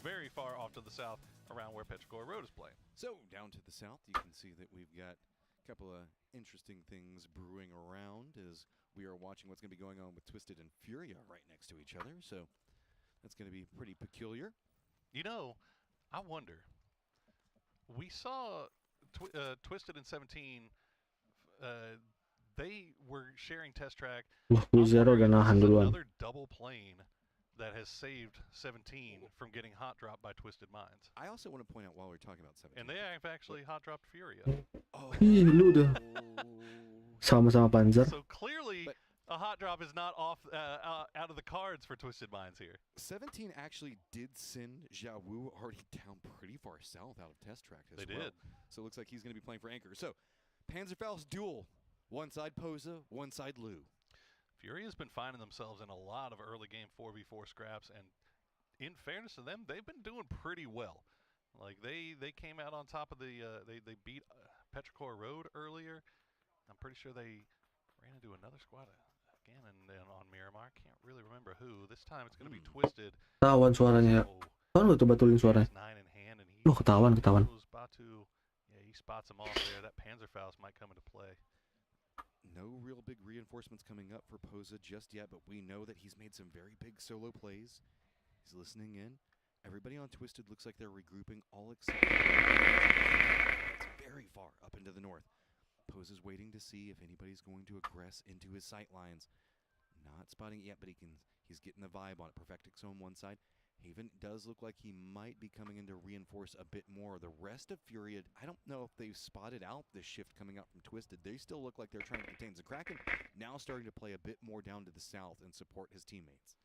Very far off to the south, around where Petrichor Road is playing. So down to the south, you can see that we've got a couple of interesting things brewing around as we are watching what's going to be going on with Twisted and Furia right next to each other. So that's going to be pretty peculiar. You know, I wonder. We saw Twisted and 17. They were sharing test track. Zero udah nahan duluan. Another double plane that has saved 17 from getting hot dropped by Twisted Minds. I also want to point out while we're talking about 17. And they have actually hot dropped Furia. Ih, lu udah sama-sama Panzer. So clearly, a hot drop is not off out of the cards for Twisted Minds here. 17 actually did send Xiao Wu already down pretty far south out of test track as well. They did. So it looks like he's going to be playing for Anchor. So Panzerfaust duel. One side Posa, one side Lu. Furia's been finding themselves in a lot of early game 4v4 scraps, and in fairness to them, they've been doing pretty well. Like they came out on top of the they beat Petrichor Road earlier. I'm pretty sure they ran into another squad again and on Miramar. Can't really remember who. This time it's going to be Twisted. Ketahuan suaranya. Ketahuan betul betulin suaranya. Loh, ketahuan. He spots him off there. That Panzerfaust might come into play. No real big reinforcements coming up for Posa just yet, but we know that he's made some very big solo plays. He's listening in. Everybody on Twisted looks like they're regrouping, all except it's very far up into the north. Posa's waiting to see if anybody's going to aggress into his sight lines. Not spotting it yet, but he's getting the vibe on it. Perfectix on one side. Haven does look like he might be coming in to reinforce a bit more. The rest of Furia, I don't know if they've spotted out this shift coming out from Twisted. They still look like they're trying to contain Kraken. Now starting to play a bit more down to the south and support his teammates.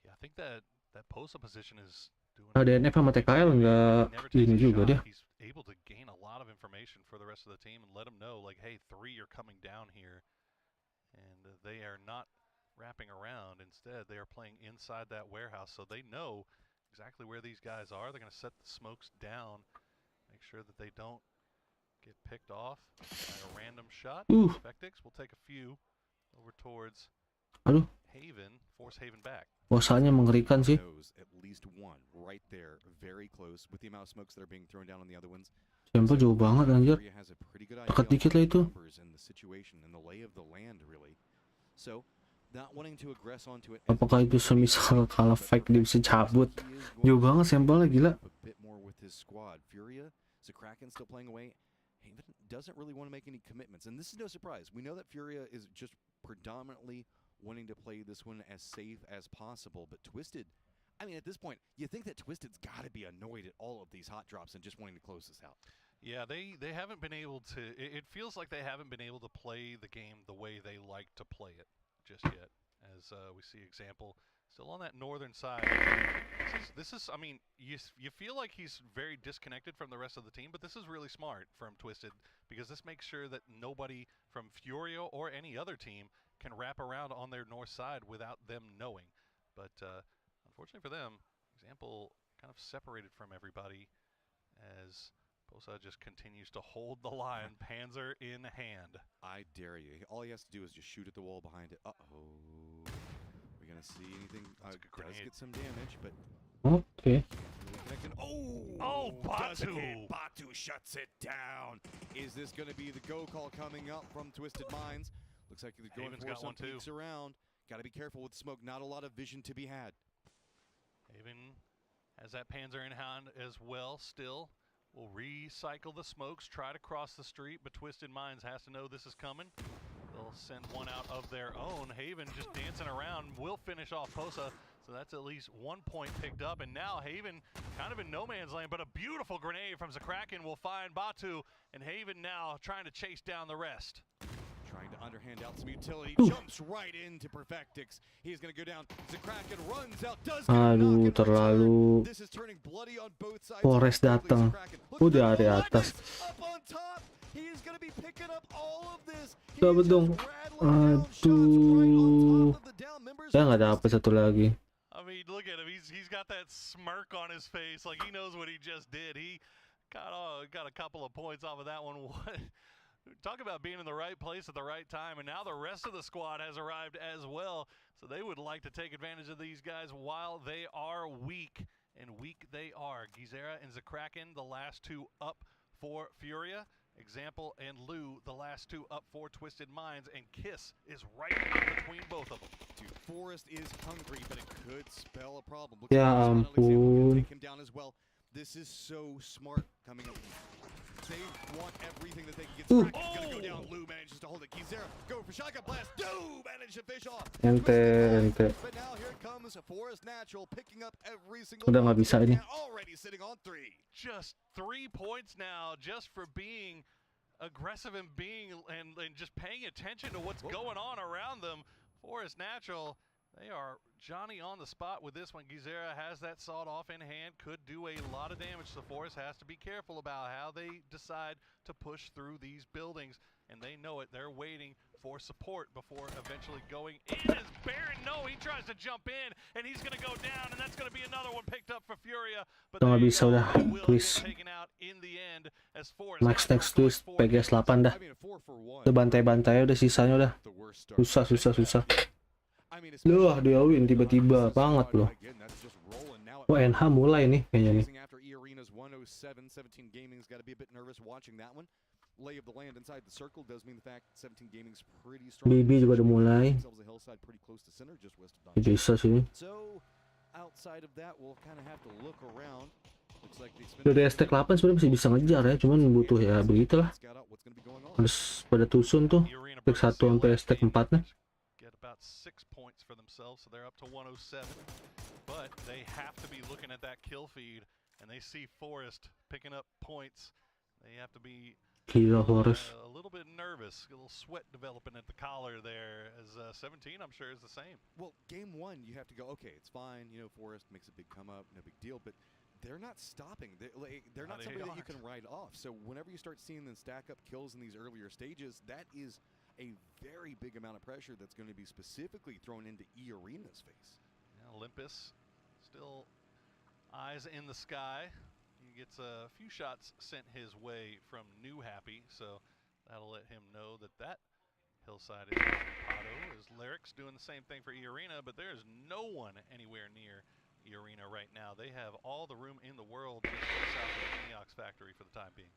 Yeah, I think that Posa position is doing. DNF sama TKL nggak ini juga dia. He's able to gain a lot of information for the rest of the team and let them know, like, hey, 3 are coming down here, and they are not wrapping around. Instead, they are playing inside that warehouse, so they know exactly where these guys are. They're going to set the smokes down, make sure that they don't get picked off by a random shot. Perfectix will take a few over towards Haven, force Haven back. Bosannya mengerikan sih. At least one right there, very close with the amount of smokes that are being thrown down on the other ones. Sampel jauh banget anjir. Dekat dikit lah itu. Apakah itu semisal kalau fake dia bisa cabut? Jauh banget sampelnya, gila. Doesn't really want to make any commitments, and this is no surprise. We know that Furia is just predominantly wanting to play this one as safe as possible, but Twisted, I mean, at this point, you think that Twisted's got to be annoyed at all of these hot drops and just wanting to close this out. Yeah, they haven't been able to. It feels like they haven't been able to play the game the way they like to play it just yet. As we see example still on that northern side. This is I mean, you feel like he's very disconnected from the rest of the team, but this is really smart from Twisted, because this makes sure that nobody from Furio or any other team can wrap around on their north side without them knowing. But unfortunately for them, example kind of separated from everybody as Posa just continues to hold the line, Panzer in hand. I dare you. All he has to do is just shoot at the wall behind it. Uh-oh. We're going to see anything. Does get some damage, but... Okay. Oh, Batu! Batu shuts it down. Is this going to be the go call coming up from Twisted Minds? Looks like he's going for some peeks around. Got to be careful with smoke. Not a lot of vision to be had. Haven has that Panzer in hand as well still. Will recycle the smokes, try to cross the street, but Twisted Minds has to know this is coming. They'll send one out of their own. Haven just dancing around, will finish off Posa, so that's at least 1 point picked up. And now Haven kind of in no man's land, but a beautiful grenade from Kraken will find Batu, and Haven now trying to chase down the rest. Trying to underhand out some utility, jumps right into Perfectix. He's going to go down. Kraken runs out, does Aduh, terlalu. Polres datang. Udah dari atas. Dapat dong. Aduh. Ya nggak dapet satu lagi. I mean, look at him. He's got that smirk on his face, like he knows what he just did. He got a couple of points off of that one. What? Talk about being in the right place at the right time, and now the rest of the squad has arrived as well, so they would like to take advantage of these guys while they are weak, and weak they are. Gizera and Kraken, the last two up for Furia. Example and Lou, the last two up for Twisted Minds, and Kiss is right in between both of them. Dude, Forest is hungry, but it could spell a problem. Ya ampun. Take him down as well. This is so smart coming up. They want everything that they can get. Kraken's gonna go down. Lou manages to hold it. Gizera go for shotgun blast. Do manage to fish off. Ente. But now here comes Forest Natural picking up every single. Udah nggak bisa ini. Already sitting on 3. Just 3 points now, just for being aggressive and just paying attention to what's going on around them. Forest Natural. They are Johnny on the spot with this one. Gizera has that sawed off in hand, could do a lot of damage. So Forest has to be careful about how they decide to push through these buildings, and they know it. They're waiting for support before eventually going in. As Baron, no, he tries to jump in, and he's going to go down, and that's going to be another one picked up for Furia. But nggak bisa udah, please. Next twist, PGS 8 dah. Udah bantai-bantai udah, sisanya udah. Susah. Loh, dia win tiba-tiba banget loh. Oh, NH mulai nih kayaknya nih. lay of the land inside the circle does mean the fact 17 Gaming's pretty strong. BB juga udah mulai. Themselves a hillside pretty close to center, just west of Bisa sih. So outside of that, we'll kind of have to look around. Looks like the Dari stack 8 sebenarnya masih bisa ngejar ya, cuman butuh ya begitulah. Harus pada tusun tuh. Stack 1 sampai stack 4-nya. Get about 6 points for themselves, so they're up to 107. But they have to be looking at that kill feed, and they see Forest picking up points. They have to be a little bit nervous, a little sweat developing at the collar there, as 17 I'm sure is the same. Well, game 1 you have to go, okay, it's fine, you know, Forest makes a big come up, no big deal, but they're not stopping. They're not somebody that you can ride off. So whenever you start seeing them stack up kills in these earlier stages, that is a very big amount of pressure that's going to be specifically thrown into E-Arena's face. Yeah, Olympus still eyes in the sky. He gets a few shots sent his way from New Happy, so that'll let him know that that hillside is auto. As Lyric's doing the same thing for E-Arena, but there's no one anywhere near E-Arena right now. They have all the room in the world just south of the Neox factory for the time being.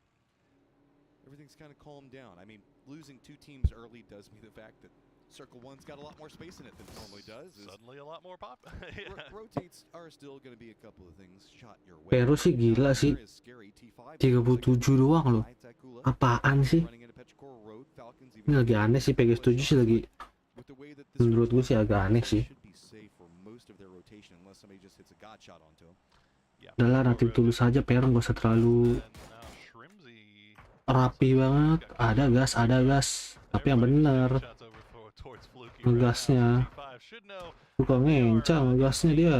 Everything's kind of calmed down. I mean, losing 2 teams early does mean the fact that Circle 1's got a lot more space in it than it normally does. Suddenly a lot more pop. Rotates are still going to be a couple of things shot your way. Pero sih gila sih. 37 doang loh. Apaan sih? Ini lagi aneh sih, PG7 sih lagi. Menurut gue sih agak aneh sih. Udahlah, nanti tulus saja, Peron gak usah terlalu rapi banget. Ada gas. Tapi yang bener ngegasnya. Suka ngencang ngegasnya dia.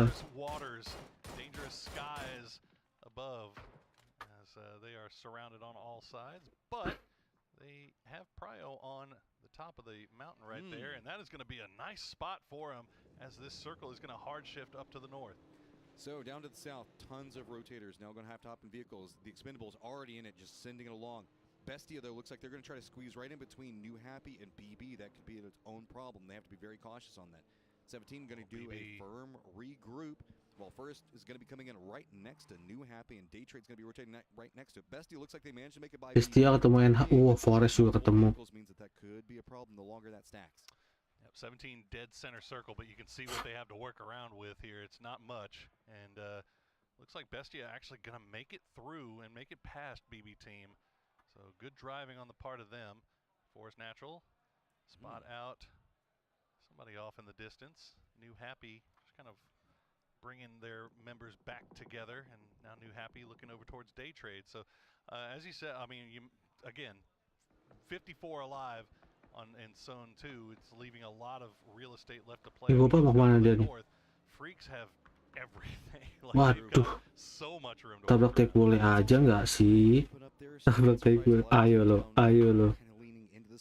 Surrounded on all sides, but they have Prio on the top of the mountain right there, and that is going to be a nice spot for him as this circle is going to hard shift up to the north. So down to the south, tons of rotators now going to have to hop in vehicles. The Expendables already in it, just sending it along. Bestia, though, looks like they're going to try to squeeze right in between New Happy and BB. That could be its own problem. They have to be very cautious on that. 17 going to do a firm regroup. Well, First is going to be coming in right next to New Happy, and Daytrade's going to be rotating right next to it. Bestia looks like they managed to make it by Bestia ketemu NH. Forest juga ketemu. Means that could be a problem the longer that stacks. Yep, 17 dead center circle, but you can see what they have to work around with here. It's not much, and looks like Bestia actually going to make it through and make it past BB team. So good driving on the part of them. Forest Natural spot out. Somebody off in the distance. New Happy just kind of bringing their members back together, and now New Happy looking over towards Daytrade. So as you said, I mean, again, 54 alive in Zone 2. It's leaving a lot of real estate left to play. North. Freaks have everything. Like, waduh, so much room to tabrak take boleh aja nggak sih? Tabrak take boleh. Ayo lo.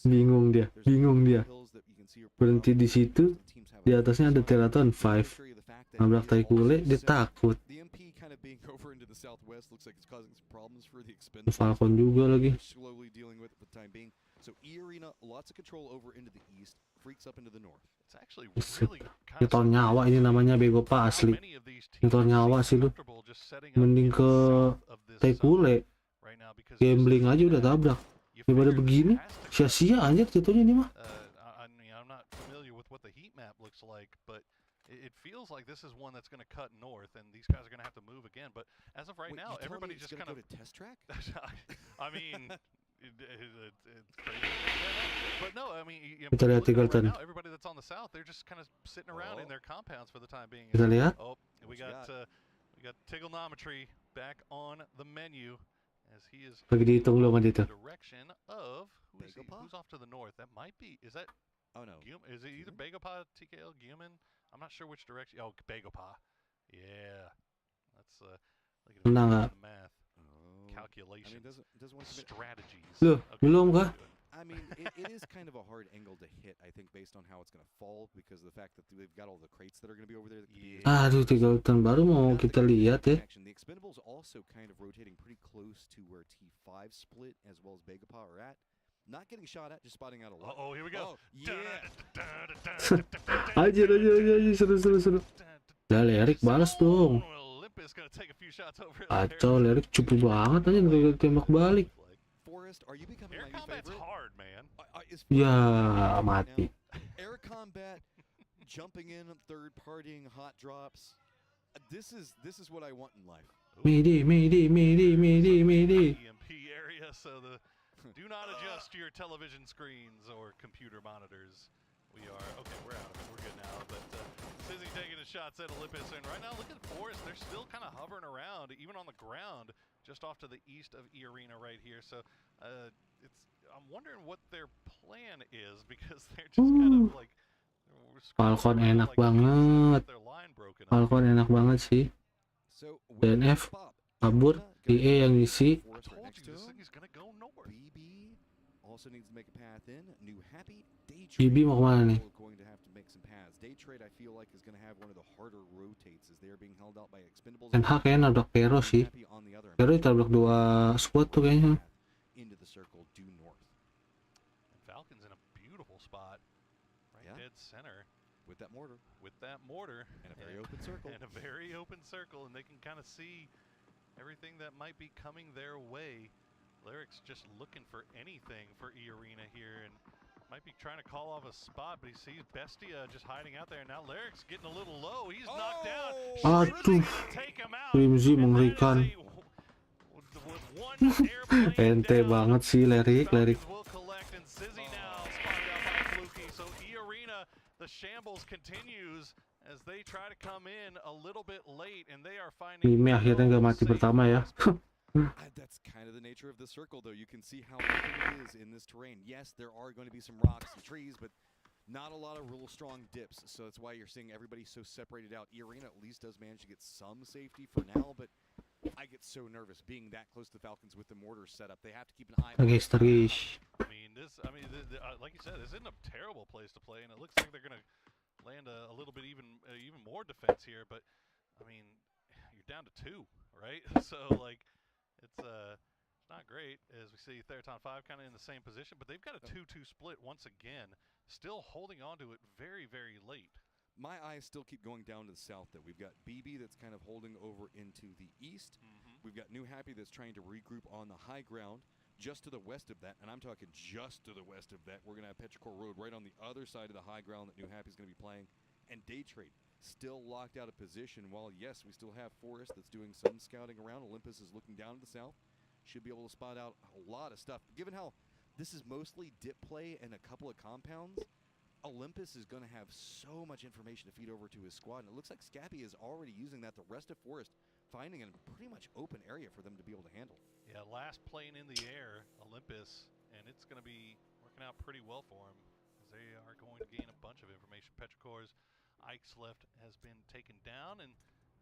Bingung dia. Berhenti di situ. Di atasnya ada Teraton 5. Nabrak tai kule, dia takut. Falcon juga lagi. Nyetor nyawa ini namanya bego pa asli. Nyetor nyawa sih lu. Mending ke tai kule. Gambling aja udah tabrak. Daripada begini, sia-sia aja jatuhnya ini mah. It feels like this is one that's going to cut north, and these guys are going to have to move again. But as of right now, everybody just kind of go to test track. I mean, it's crazy. But no, I mean, right now, everybody that's on the south, they're just kind of sitting around in their compounds for the time being. Kita lihat. Oh, we got Tiggleometry back on the menu as he is lagi dihitung lo dito. Direction of who's off to the north. That might be. Is that? Oh no. Is it either Begopa, TKL, Guman? I'm not sure which direction. Oh, Begopa. Yeah. That's look at the math. Calculations. I mean, doesn't want to strategies. Loh, belum kah? I mean, it is kind of a hard angle to hit, I think, based on how it's going to fall, because of the fact that they've got all the crates that are going to be over there. Aduh, Tiggleton baru mau kita lihat ya. The Expendables also kind of rotating pretty close to where T5 split as well as Begopa are at. Not getting shot at, just spotting out a lot. Oh, here we go. Yeah. Aja, seru. Dah, Lerik balas dong. Kacau, Lerik cupu banget aja dari tembak balik. Forest, are you becoming Air my new combat's favorite? hard, man. Is Ya, mati. Air combat, jumping in, third partying, hot drops. This is what I want in life. Midi. EMP area, so do not adjust your television screens or computer monitors. We are okay. We're out of it. We're good now. But Sizzy taking the shots at Olympus, and right now look at Forest. They're still kind of hovering around, even on the ground, just off to the east of E Arena right here. So I'm wondering what their plan is because they're just kind of like. Falcon enak banget. Falcon enak banget sih. DNF kabur, DE yang isi. Also needs to make a path in. New Happy, BB mau kemana nih? Going to have to make some paths. Day Trade I feel like is going to have one of the harder rotates as they are being held out by Expendables. NH kayaknya nabrak Pero sih. Pero ditabrak 2 squad tuh kayaknya. Into the circle due north. And Falcon's in a beautiful spot. Right dead center. With that mortar. And a very open circle. And a very open circle, and they can kind of see everything that might be coming their way. Lyric's just looking for anything for E Arena here, and might be trying to call off a spot, but he sees Bestia just hiding out there. And now Lyric's getting a little low. He's knocked down. Aduh, Crimzy mengerikan. Ente banget sih Lyric. The shambles continues as they try to come in a little bit late, and they are finding. Mimi akhirnya nggak mati pertama ya. That's kind of the nature of the circle, though. You can see how open it is in this terrain. Yes, there are going to be some rocks and trees, but not a lot of real strong dips. So that's why you're seeing everybody so separated out. E Arena at least does manage to get some safety for now, but I get so nervous being that close to the Falcons with the mortar set up. They have to keep an eye on it. I mean, like you said, this isn't a terrible place to play, and it looks like they're going to land a little bit even more defense here. But I mean, you're down to 2, right? So like. It's not great, as we see Theraton 5 kind of in the same position, but they've got a 2-2 split once again, still holding on to it very, very late. My eyes still keep going down to the south, though. We've got BB that's kind of holding over into the east. We've got New Happy that's trying to regroup on the high ground. Just to the west of that, and I'm talking just to the west of that, we're going to have Petrichor Road right on the other side of the high ground that New Happy's going to be playing, and Day Trade still locked out of position. While yes, we still have Forest that's doing some scouting around. Olympus is looking down to the south. Should be able to spot out a lot of stuff. Given how this is mostly dip play and a couple of compounds, Olympus is going to have so much information to feed over to his squad. And it looks like Scabby is already using that. The rest of Forest finding a pretty much open area for them to be able to handle. Yeah, last plane in the air, Olympus, and it's going to be working out pretty well for him as they are going to gain a bunch of information. Petrichor's Ike's left has been taken down, and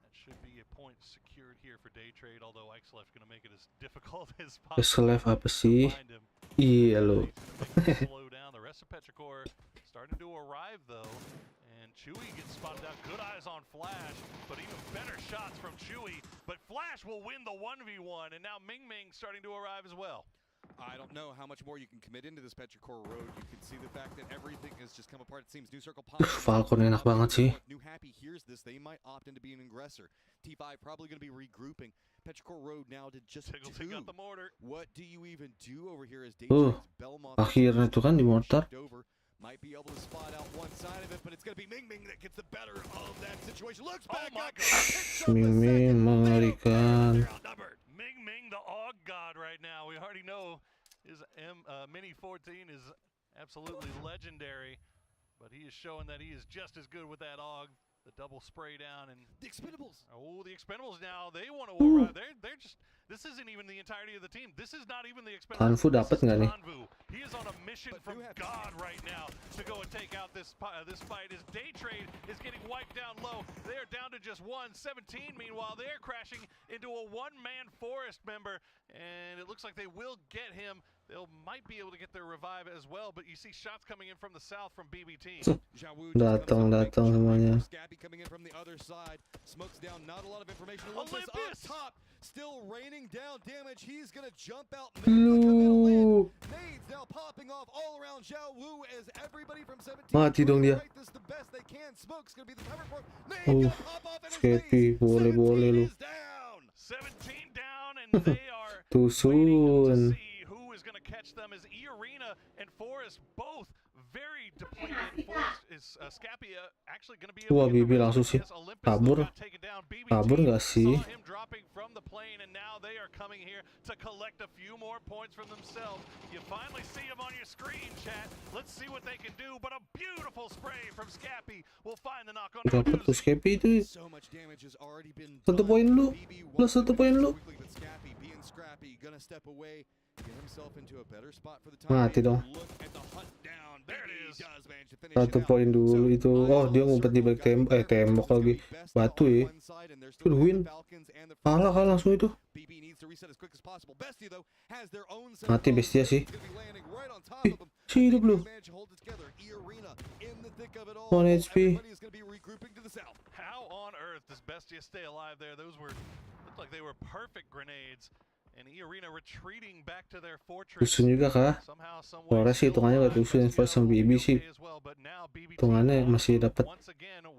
that should be a point secured here for Day Trade, although Ike's left going to make it as difficult as possible. Keselef apa sih? Iya lo. Slow down. The rest of Petrichor starting to arrive though, and Chewy gets spotted out. Good eyes on Flash, but even better shots from Chewy. But Flash will win the 1v1, and now Ming starting to arrive as well. I don't know how much more you can commit into this Petrichor Road. You can see the fact that everything has just come apart. It seems New Circle pops. Falcon enak banget sih. New Happy hears this. They might opt into being an aggressor. T5 probably going to be regrouping. Petrichor Road now to just 2. Got the mortar. What do you even do over here as Daytrade's Belmont? Akhirnya tuh kan di mortar. Might be able to spot out one side of it, but it's going to be Ming that gets the better of that situation. Looks back up. Ming mengerikan. Ming, the AUG god right now. We already know his Mini 14 is absolutely legendary, but he is showing that he is just as good with that AUG. The double spray down, and the Expendables. Oh, the Expendables now, they want to arrive. They're just, this isn't even the entirety of the team. This is not even the Expendables. Hanfu dapat nggak nih? He is on a mission from God right now to go and take out this fight. His Day Trade is getting wiped down low. They are down to just 1-17. Meanwhile, they're crashing into a one-man Forest member, and it looks like they will get him. They might be able to get their revive as well, but you see shots coming in from the south from BB team. Datang semuanya. Scabby coming in from the other side. Smokes down, not a lot of information. Olympus on top, still raining down damage. He's gonna jump out. Nades now popping off all around Zhao Wu as everybody from 17. Mati dong dia. This the best they can. Smoke's gonna be the cover for. Skepi, boleh lu. 17 down, and they are Too soon. catch them as E-Arena and Forest both very depleted. Forest is Scappy actually going to be able Wah, to get Bibi the langsung Ryzen sih as Olympus kabur. got taken down. Kabur BBT nggak sih? saw him dropping from the plane, and now they are coming here to collect a few more points from themselves. You finally see him on your screen, chat. Let's see what they can do. But a beautiful spray from Scappy will find the knock on Dapat tuh Scappy itu. So much damage has already been 1 poin lu. Plus 1 poin lu. Scappy being scrappy, gonna step away, get himself into a better spot for the time. Mati dong. Look at the hunt down. There it is. Does manage to finish 1 it out. poin dulu itu. Oh, dia ngumpet di balik tembok lagi. Batu ya. Win. Kalah langsung itu. Mati Bestia sih. Si hidup lu. 1 HP. How on earth does Bestia stay alive there? Those were looked like they were perfect grenades. And E-Arena retreating back to their fortress. Tusun juga kah? Polaris sih hitungannya gak tusun. First sama BB sih hitungannya masih dapat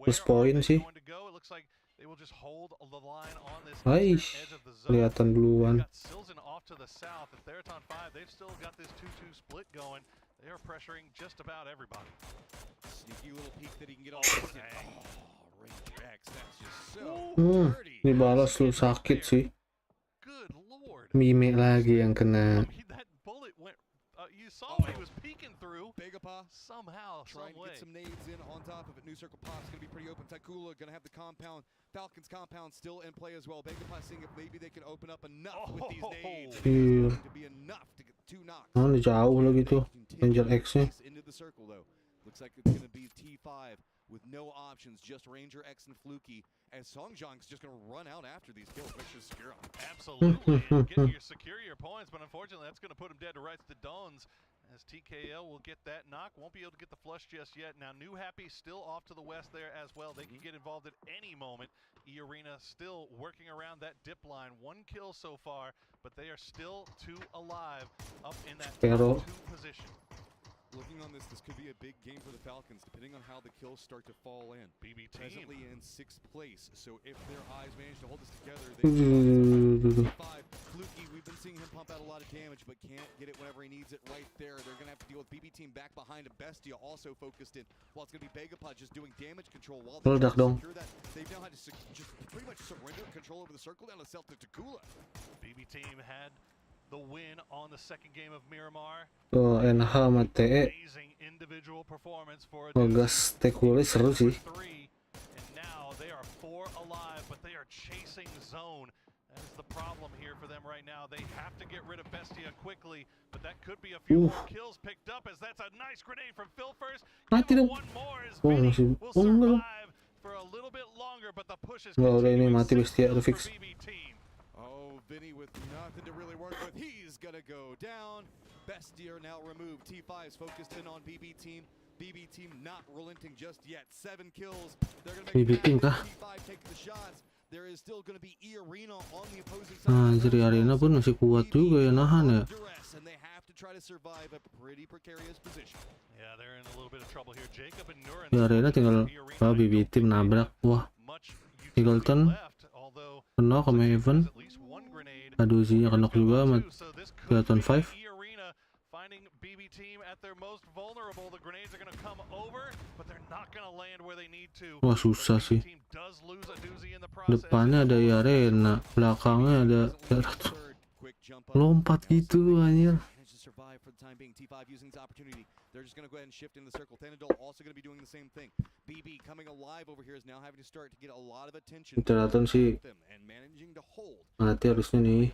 plus poin sih. Aish, kelihatan duluan. Ini balas lu sakit sih. Mime lagi yang kena. You saw what he was peeking through. Somehow, trying to get some nades in on top of it. New Circle Pop's gonna be pretty open. Takula gonna have the compound. Falcons compound still in play as well. Begapa seeing if maybe they can open up enough with these nades to be enough to get 2 knocks. Oh, jauh lagi tuh. Ranger X-nya. Into the circle though. Looks like it's gonna be T5 with no options, just Ranger X and Fluky, as Songjong's just going to run out after these kills. Make sure to secure them. Absolutely, and secure your points, but unfortunately that's going to put him dead to rights to Dons, as TKL will get that knock. Won't be able to get the flush just yet. Now New Happy still off to the west there as well. They can get involved at any moment. E-Arena still working around that dip line. 1 kill so far, but they are still 2 alive up in that top 2 position. Looking on this could be a big game for the Falcons, depending on how the kills start to fall in. BBT presently in 6th place, so if their eyes manage to hold this together, they can 5. Fluky, we've been seeing him pump out a lot of damage, but can't get it whenever he needs it right there. They're going to have to deal with BB Team back behind him. Bestia also focused in, while it's going to be Begapa just doing damage control while they secure that. They've now had to just pretty much surrender control over the circle down to Celtic Takula. BB Team had the win on the 2nd game of Miramar. Oh, NH sama TE. Gas Tekuli seru sih. And now they are 4 alive, but they are chasing zone. That is the problem here for them right now. They have to get rid of Bestia quickly, but that could be a few more kills picked up, as that's a nice grenade from Phil first. One more as Vinny will survive for a little bit longer, but the push is ini mati Bestia udah fix. Oh, Vinny with nothing to really work with. He's gonna go down. Bestia now removed. T5's focused in on BB Team. BB Team not relenting just yet. 7 kills. They're gonna make T5 take the shots. There is still gonna be E-Arena on the opposing side. Jadi Arena pun masih kuat juga ya nahan ya. And they have to try to survive a pretty precarious position. Yeah, they're in a little bit of trouble here. Jacob and Nuren. Di Arena tinggal BB Team nabrak. Wah. Eagleton kena ke Maven. Aduh sih kena juga sama Kelton 5. Finding BB Team at their most vulnerable. The grenades are going to come over, but they're not going to land where they need to. Wah susah sih. Depannya ada Arena, belakangnya ada lompat gitu anjir. They're just going to go ahead and shift into the circle. Tendadol also going to be doing the same thing. BB coming alive over here is now having to start to get a lot of attention. Kelihatan sih mati harusnya nih.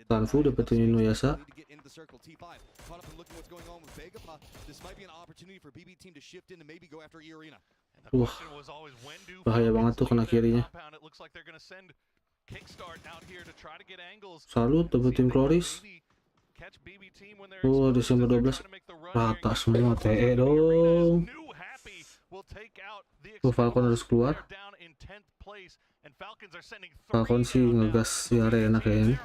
Tanfu dapetin Inuyasha. Wah, bahaya banget tuh kena kirinya. Salut dapetin Polaris. Oh, Desember 12 rata semua TE dong. Falcon harus keluar. Falcon sih ngegas di Arena kayaknya.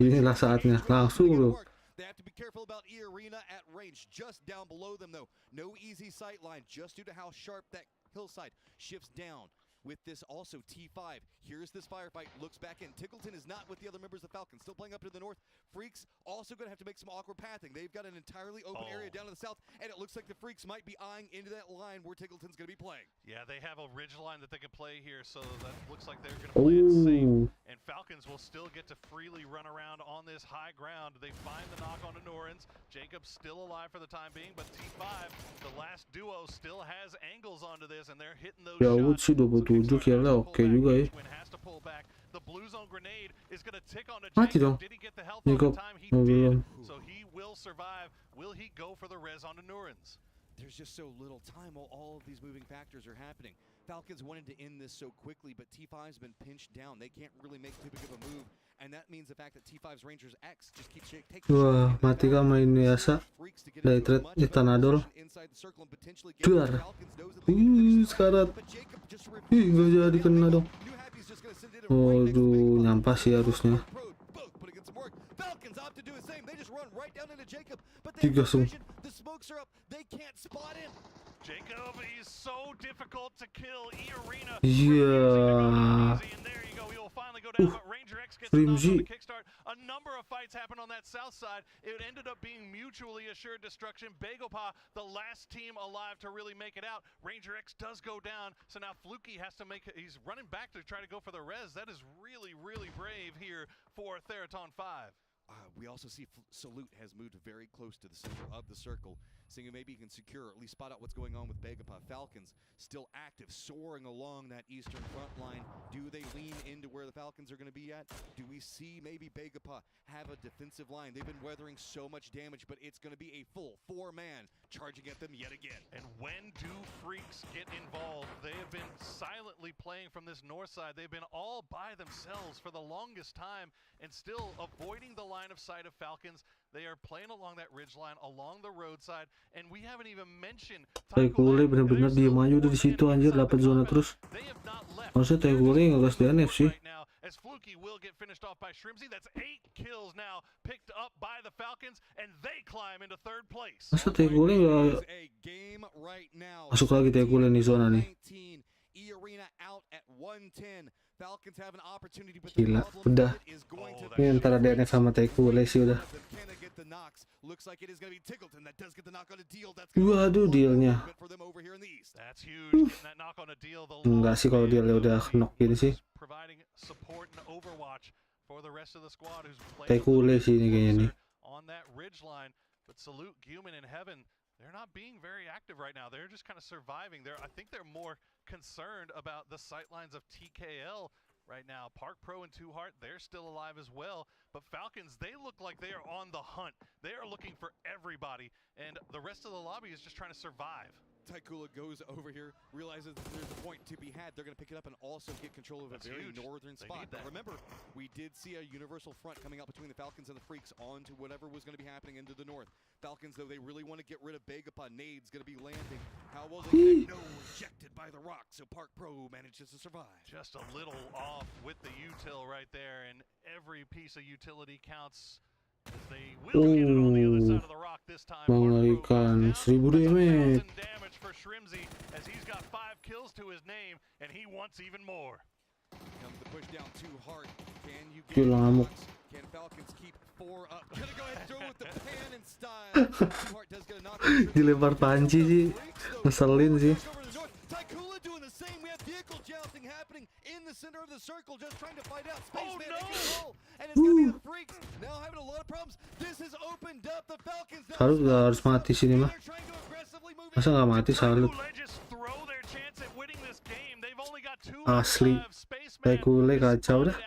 Inilah saatnya langsung loh. They have to be careful about E-Arena at range, just down below them though. No easy sight line, just due to how sharp that hillside shifts down. With this also, T5, here's this firefight, looks back in. Tickleton is not with the other members of Falcons, still playing up to the north. Freaks also going to have to make some awkward pathing. They've got an entirely open area down to the south, and it looks like the Freaks might be eyeing into that line where Tickleton's going to be playing. Yeah, they have a ridge line that they can play here, so that looks like they're going to play it safe. And Falcons will still get to freely run around on this high ground. They find the knock on Norins. Jacob's still alive for the time being, but T5, the last duo, still has angles onto this, and they're hitting those shots. 27 kill lah, oke juga ya. The blue zone grenade is going to tick on Mati dong. Did he get the health Jacob. time? He Belum. did. So he will survive. Will he go for the res on Norins? There's just so little time while all of these moving factors are happening. Falcons wanted to end this so quickly, but T5's been pinched down. They can't really make too big of a move, and that means the fact that T5's Rangers X just keeps taking. Wah, mati ka main biasa. Dari trade di Tanadol. Juar. Sekarat. Nggak jadi kena dong. Waduh, nyampas sih harusnya. Tiga sung. Jacob is so difficult to kill. E-Arena. Yeah. Flimsy. A number of fights happened on that south side. It ended up being mutually assured destruction. GOPAY, the last team alive to really make it out. Ranger X does go down, so now Fluky has to make it. He's running back to try to go for the res. That is really, really brave here for Theraton 5. We also see Salute has moved very close to the center of the circle, seeing maybe he can secure or at least spot out what's going on with GOPAY. Falcons still active, soaring along that eastern front line. Do they lean into where the Falcons are going to be at? Do we see maybe GOPAY have a defensive line? They've been weathering so much damage, but it's going to be a full 4-man charging at them yet again. And when do Freaks get involved? They have been silently playing from this north side. They've been all by themselves for the longest time and still avoiding the line of sight of Falcons. They are playing along that ridge line, along the roadside, and we haven't even mentioned. Taekule bener-bener diem aja udah di situ anjir, dapat zona terus. Maksudnya Taekule ngegas DNF sih. As Fluky will get finished off by Shrimzy. That's 8 kills now picked up by the Falcons, and they climb into 3rd place. Masa Taekule nggak masuk lagi Taekule di zona nih? E-Arena out at 110. Falcons have an opportunity, but gila, udah. Ini antara DNF sama Taekule sih udah. Waduh, dealnya. Enggak sih kalau dealnya udah knock gini sih. Taekule sih ini kayaknya nih. But Salute, Guman, and Heaven, they're not being very active right now. They're just kind of surviving. I think they're more concerned about the sightlines of TKL right now. Park Pro and Two Heart, they're still alive as well. But Falcons, they look like they are on the hunt. They are looking for everybody, and the rest of the lobby is just trying to survive. Taekule goes over here, realizes that there's a point to be had. They're going to pick it up and also get control of a very northern spot. But remember, we did see a universal front coming out between the Falcons and the Freaks onto whatever was going to be happening into the north. Falcons, though, they really want to get rid of GOPAY. Nade's going to be landing. How will they get rejected by the rock? So Park Pro manages to survive. Just a little off with the util right there, and every piece of utility counts. They will get it on the other side of the rock this time. Mengerikan 1000 damage. Damage for Shrimzy as he's got 5 kills to his name and he wants even more. Comes the push down too hard. Can you get it? Can Falcons keep 4 up? Gonna go ahead and throw with the pan and style. Too hard does get a knock. Dilempar panci sih. Ngeselin sih. Taekule doing the same. We have vehicle jousting happening in the center of the circle, just trying to fight out. Spaceman and it's gonna be the Freaks now having a lot of problems. This has opened up the Falcons. Salut harus mati sini mah. Masa nggak mati Salut? Asli. Taekule kacau dah.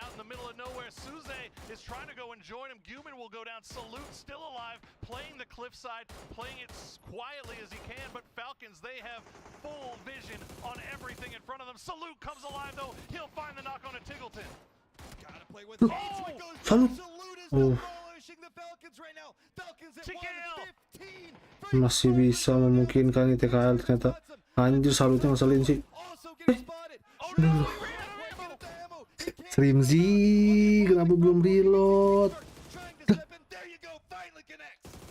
Join him. Guman will go down. Salute still alive, playing the cliffside, playing it quietly as he can, but Falcons, they have full vision on everything in front of them. Salute comes alive though. He'll find the knock on a Tiggleton. Gotta play with Salut. the Falcons right now. Falcons at 115. Masih bisa memungkinkan TKL ternyata. Anjir, Salutnya ngeselin sih. Shrimzy, kenapa belum reload?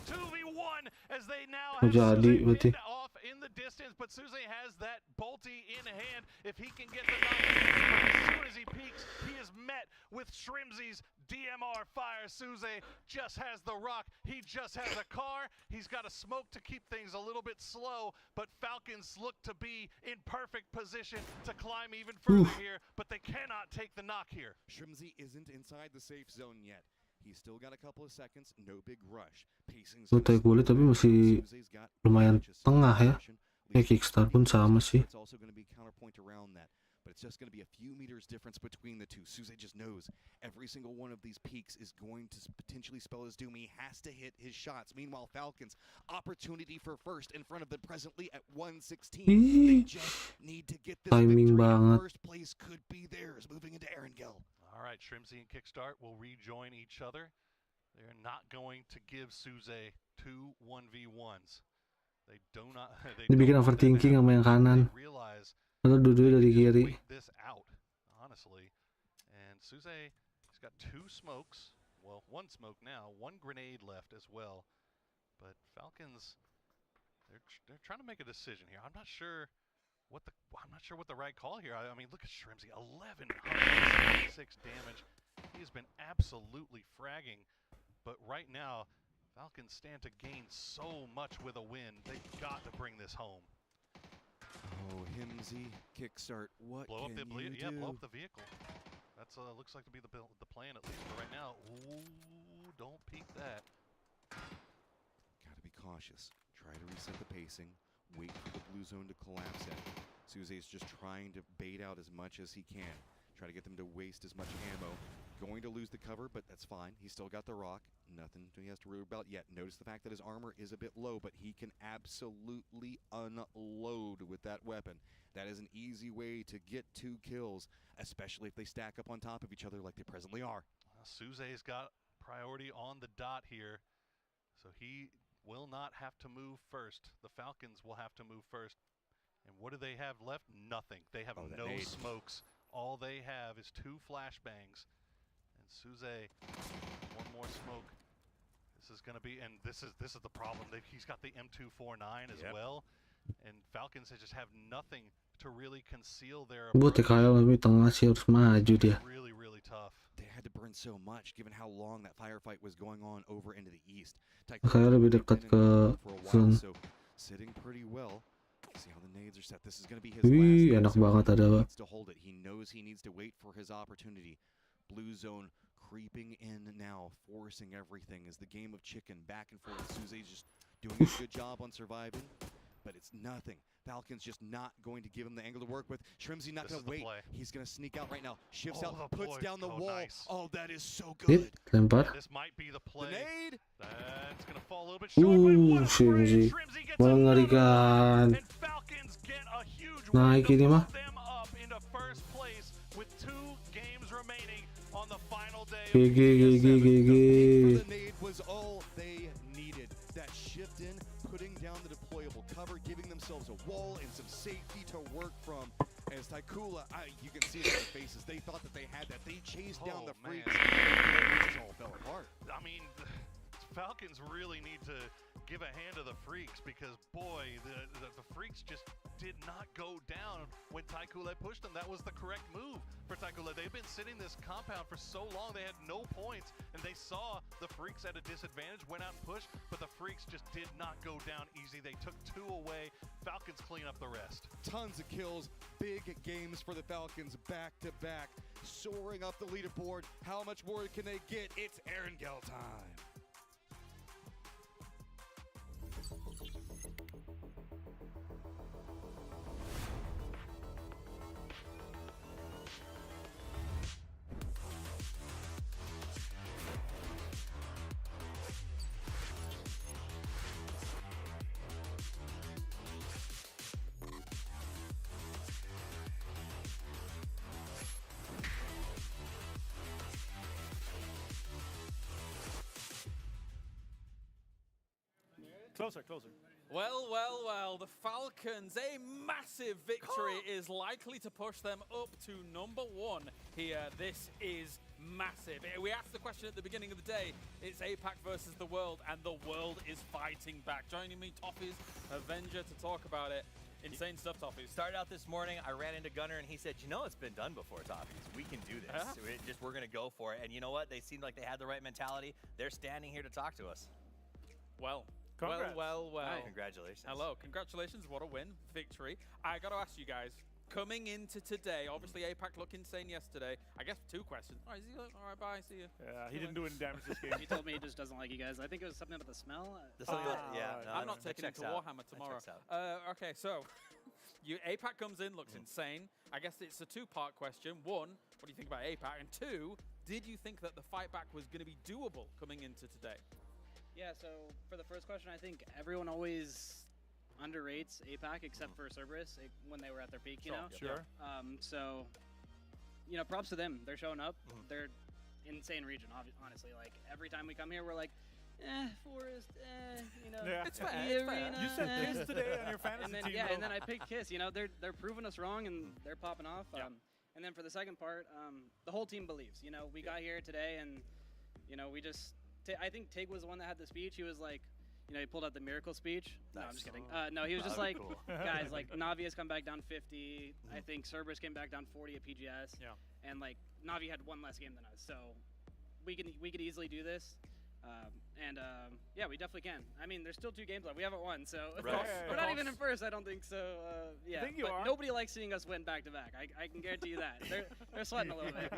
2v1 as they now Oh, have jadi Suze berarti. pinned off in the distance, but Suze has that bolty in hand. If he can get the knock, as soon as he peeks, he is met with Shrimzy's DMR fire. Suze just has the rock. He just has a car. He's got a smoke to keep things a little bit slow, but Falcons look to be in perfect position to climb even further here, but they cannot take the knock here. Shrimzy isn't inside the safe zone yet. He's still got a couple of seconds, no big rush. Pacing's Zotac boleh tapi masih lumayan tengah ya. Kayak Kickstart pun sama sih. It's also going to be counterpoint around that, but it's just going to be a few meters difference between the two. Suze just knows every single one of these peaks is going to potentially spell his doom. He has to hit his shots. Meanwhile, Falcons, opportunity for first in front of them presently at 116. They just need to get this Timing victory. banget. First place could be theirs. Moving into Erangel. All right, Shrimzy and Kickstart will rejoin each other. They're not going to give Suze 2 1v1s. They do not. Ini bikin overthinking sama yang kanan. Padahal dua-duanya dari kiri. This out, honestly. And Suze, he's got 2 smokes. Well, 1 smoke now, 1 grenade left as well. But Falcons, they're trying to make a decision here. I'm not sure what the right call here. I mean, look at Shrimzy, 1166 damage. He has been absolutely fragging. But right now, Falcons stand to gain so much with a win. They've got to bring this home. Oh, Himsy, Kickstart, what blow up can the you do? Yeah, blow up the vehicle. That's looks like to be the plan at least for right now. Ooh, don't peek that. Gotta be cautious. Try to reset the pacing. Wait for the blue zone to collapse in. Suze's just trying to bait out as much as he can. Try to get them to waste as much ammo. Going to lose the cover, but that's fine. He's still got the rock. Nothing he has to worry about yet. Notice the fact that his armor is a bit low, but he can absolutely unload with that weapon. That is an easy way to get 2 kills, especially if they stack up on top of each other like they presently are. Suze's got priority on the dot here, so he will not have to move first. The Falcons will have to move first. And what do they have left? Nothing. They have no smokes. All they have is 2 flashbangs. And Suze, 1 more smoke. This is going to be, and this is the problem. He's got the M249 as well. And Falcons just have nothing to really conceal their Buat kalau lebih tengah sih harus maju dia. Really, really tough. They had to burn so much given how long that firefight was going on over into the east. Kayak lebih dekat ke zone. So sitting pretty well. See how the nades are set. This is going to be his Wih, last enak banget ada. He needs to hold it. He knows he needs to wait for his opportunity. Blue zone creeping in now, forcing everything as the game of chicken back and forth. Suze's just doing a good job on surviving, but it's nothing. Falcons just not going to give him the angle to work with. Shrimzy not going to wait. He's going to sneak out right now. Shifts out, puts down the wall. Nice. Oh, that is so good. Lempar. This might be the play. Nade. That's going to fall a little bit short. Shrimzy. Mengerikan. Naik ini mah. GG. The nade was all they needed. That shift in, putting down the deployable cover, giving themselves a wall and some safety to work from. As Taikula, you can see it in their faces. They thought that they had that. They chased down the freaks. It just all fell apart. I mean, Falcons really need to give a hand to the freaks because, boy, the freaks just did not go down when Taikula pushed them. That was the correct move for Taikula. They've been sitting this compound for so long. They had no points, and they saw the freaks at a disadvantage, went out and pushed, but the freaks just did not go down easy. They took 2 away. Falcons clean up the rest. Tons of kills, big games for the Falcons back-to-back, soaring up the leaderboard. How much more can they get? It's Erangel time. Closer. Well, well, well, the Falcons, a massive victory is likely to push them up to #1 here. This is massive. We asked the question at the beginning of the day. It's APAC versus the world, and the world is fighting back. Joining me, Toffee's Avenger, to talk about it. Insane stuff, Toffees. Started out this morning, I ran into Gunnar, and he said, you know, it's been done before, Toffees. We can do this. We're going to go for it. And you know what? They seemed like they had the right mentality. They're standing here to talk to us. Well. Congrats. Well. Hi. Congratulations. Hello, congratulations, what a win, victory. I got to ask you guys, coming into today, obviously APAC looked insane yesterday. I guess 2 questions. All right, all right, bye, see you. Yeah, he didn't do any damage this game. He told me he just doesn't like you guys. I think it was something about the smell. Yeah, no, I'm not taking it to Warhammer tomorrow. Okay, so APAC comes in, looks insane. I guess it's a 2-part question. 1, what do you think about APAC? And 2, did you think that the fight back was going to be doable coming into today? Yeah, so for the first question, I think everyone always underrates APAC except for Cerberus when they were at their peak, you know? Sure. So, you know, props to them. They're showing up. They're insane region, honestly. Like, every time we come here, we're like, Forest, you know. Yeah. It's fair. You said Kiss today on your fantasy and then, team. yeah, and then I picked Kiss. You know, they're proving us wrong, and they're popping off. And then for the second part, the whole team believes. You know, we got here today, and, you know, we just... I think Tig was the one that had the speech. He was like, you know, he pulled out the miracle speech. Nice. No, I'm just kidding. No, he was just like, cool. Guys, like, Navi has come back down 50. I think Cerberus came back down 40 at PGS. Yeah. And, like, Navi had 1 less game than us. So we could easily do this. Yeah, we definitely can. I mean, there's still 2 games left. We haven't won, so we're not even in first, I don't think. So, yeah. I think you are. Nobody likes seeing us win back-to-back. I can guarantee you that. They're sweating a little bit.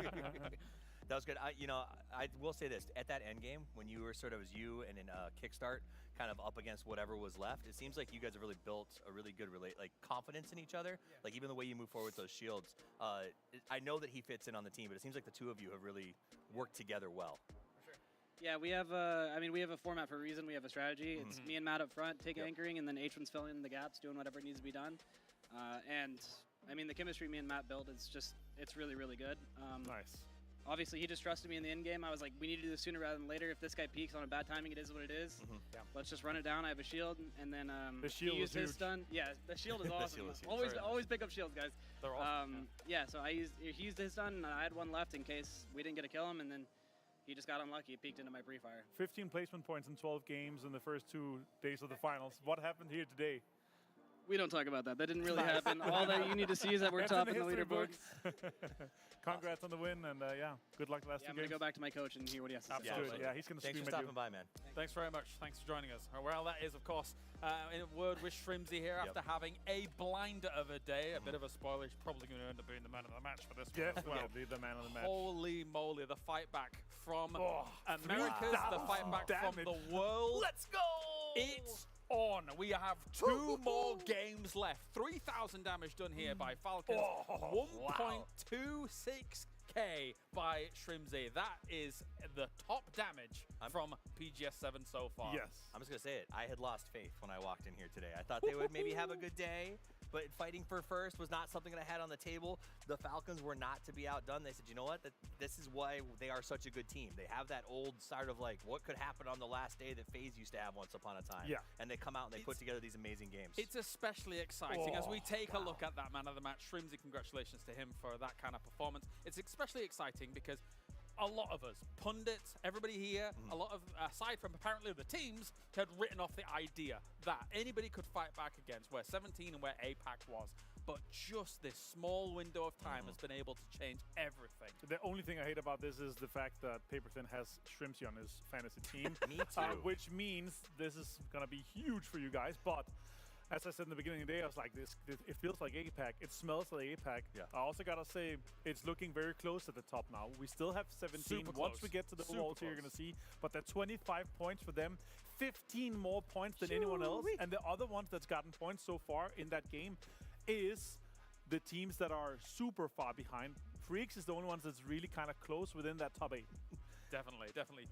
That was good. You know, I will say this. At that end game, when you were sort of as you and in Kickstart, kind of up against whatever was left, it seems like you guys have really built a really good confidence in each other. Yeah. Like even the way you move forward with those shields. I know that he fits in on the team, but it seems like the 2 of you have really worked together well. For sure. Yeah, we have. I mean, we have a format for a reason. We have a strategy. It's me and Matt up front, anchoring, and then H1's filling in the gaps, doing whatever needs to be done. And I mean, the chemistry me and Matt build is just, it's really, really good. Nice. Obviously, he just trusted me in the end game. I was like, we need to do this sooner rather than later. If this guy peaks on a bad timing, it is what it is. Yeah. Let's just run it down. I have a shield, and then the shield he used his stun. Yeah, the shield is awesome. Always pick up shields, guys. They're awesome. Yeah, so he used his stun, and I had 1 left in case we didn't get to kill him, and then he just got unlucky. He peeked into my pre-fire. 15 placement points in 12 games in the first 2 days of the finals. What happened here today? We don't talk about that. That didn't really happen. All that you need to see is that we're top in the leaderboards. Congrats on the win, and yeah, good luck the last 2 games. I'm going to go back to my coach and hear what he has to say. Yeah, he's going to stream Thanks for stopping by, man. Thanks very much. Thanks for joining us. Well, that is, of course, in a word with Shrimsy here after having a blinder of a day. A bit of a spoiler. He's probably going to end up being the man of the match for this one as well. Definitely the man of the match. Holy moly, the fight back from Americas, the fight back from the world. Let's go! It's on. We have 2 more games left. 3,000 damage done here by Falcons. 1.26k by Shrimsy. That is the top damage from PGS 7 so far. Yes. I'm just going to say it. I had lost faith when I walked in here today. I thought they would maybe have a good day, but fighting for first was not something that I had on the table. The Falcons were not to be outdone. They said, you know what? This is why they are such a good team. They have that old sort of like, what could happen on the last day that FaZe used to have once upon a time. Yeah. And they come out and they put together these amazing games. It's especially exciting as we take a look at that man of the match. Shrimsy, congratulations to him for that kind of performance. It's especially exciting because a lot of us, pundits, everybody here, a lot of, aside from apparently the teams, had written off the idea that anybody could fight back against where 17 and where APAC was. But just this small window of time has been able to change everything. The only thing I hate about this is the fact that Paperthin has Shrimsy on his fantasy team. Me too. Which means this is going to be huge for you guys. But as I said in the beginning of the day, I was like, it feels like APAC. It smells like APAC. Yeah. I also got to say, it's looking very close at the top now. We still have 17. Once we get to the walls here, you're going to see. But they're 25 points for them. 15 more points than anyone else. And the other ones that's gotten points so far in that game is the teams that are super far behind. REXUS is the only ones that's really kind of close within that top 8. Definitely.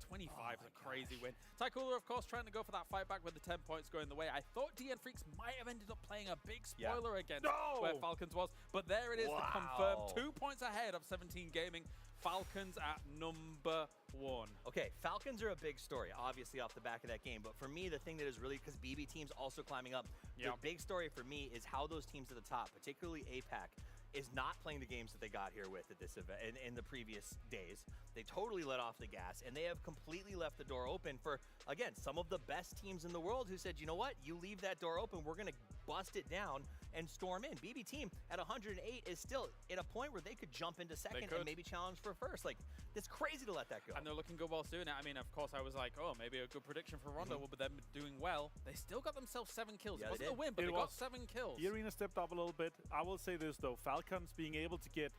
25 is a crazy win. Tycooler, of course, trying to go for that fight back with the 10 points going the way. I thought DN Freaks might have ended up playing a big spoiler against where Falcons was, but there it is to confirm 2 points ahead of 17 Gaming. Falcons at number 1. Okay, Falcons are a big story, obviously, off the back of that game. But for me, the thing that is really, because BB team's also climbing up, the big story for me is how those teams at the top, particularly APAC, is not playing the games that they got here with at this event in the previous days. They totally let off the gas, and they have completely left the door open for, again, some of the best teams in the world who said, you know what, you leave that door open, we're going to bust it down and storm in. BB team at 108 is still at a point where they could jump into second and maybe challenge for first. Like, it's crazy to let that go. And they're looking good whilst doing it. I mean, of course, I was like, oh, maybe a good prediction for Rondo, but them doing well. They still got themselves 7 kills. It wasn't a win, but they got 7 kills. The arena stepped up a little bit. I will say this, though. Falcons being able to get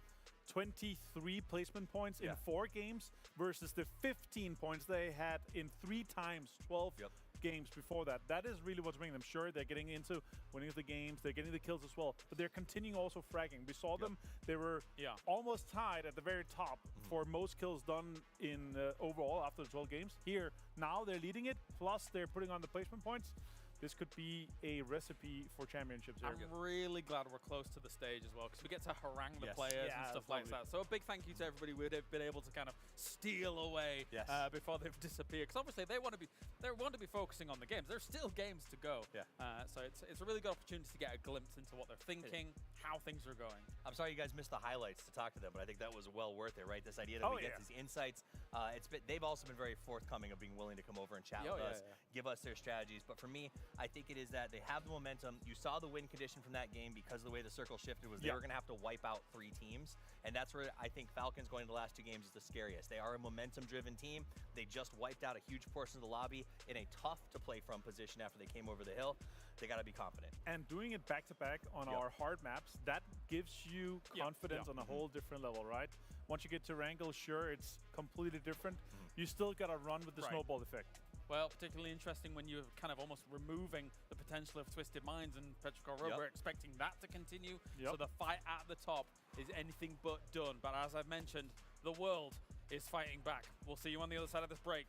23 placement points in 4 games versus the 15 points they had in 3 times 12 games before that. That is really what's bringing them. Sure, they're getting into winning the games, they're getting the kills as well, but they're continuing also fragging. We saw them, they were almost tied at the very top for most kills done in overall after the 12 games. Here, now they're leading it, plus they're putting on the placement points. This could be a recipe for championships here. I'm really glad we're close to the stage as well, because we get to harangue the players and stuff like that. So a big thank you to everybody we've been able to kind of steal away before they've disappeared. Because obviously they want to be focusing on the games. There's still games to go. So it's a really good opportunity to get a glimpse into what they're thinking, how things are going. I'm sorry you guys missed the highlights to talk to them, but I think that was well worth it, right? This idea that we get these insights. They've also been very forthcoming of being willing to come over and chat with us, give us their strategies. But for me, I think it is that they have the momentum. You saw the win condition from that game because of the way the circle shifted was they were going to have to wipe out 3 teams. And that's where I think Falcons going to the last 2 games is the scariest. They are a momentum-driven team. They just wiped out a huge portion of the lobby in a tough-to-play-from position after they came over the hill. They got to be confident. And doing it back-to-back on our hard maps, that gives you confidence on a whole different level, right? Once you get to Wrangle, sure, it's completely different. You still got to run with the snowball effect. Well, particularly interesting when you're kind of almost removing the potential of Twisted Minds and Petrichor Road. We're expecting that to continue. So the fight at the top is anything but done. But as I've mentioned, the world is fighting back. We'll see you on the other side of this break.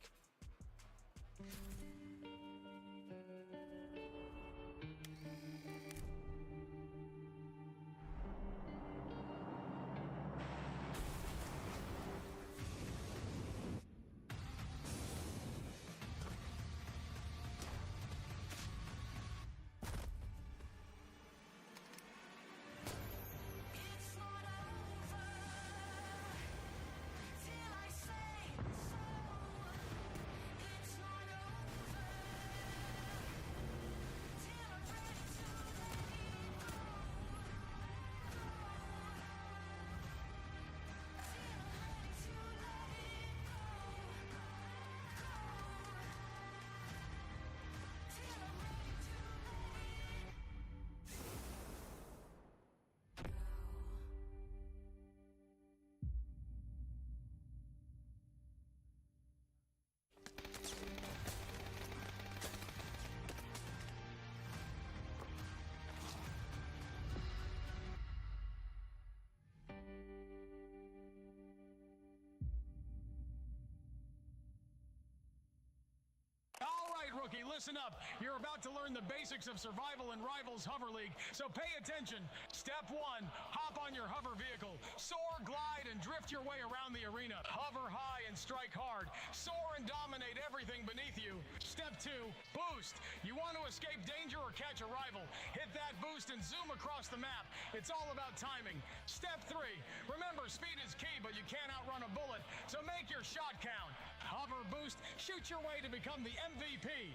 Rookie, listen up. You're about to learn the basics of survival in Rivals Hover League, so pay attention. Step 1, hop on your hover vehicle. Soar, glide, and drift your way around the arena. Hover high and strike hard. Soar and dominate everything beneath you. Step 2, boost. You want to escape danger or catch a rival. Hit that boost and zoom across the map. It's all about timing. Step 3, remember speed is key, but you can't outrun a bullet, so make your shot count. Hover, boost, shoot your way to become the MVP.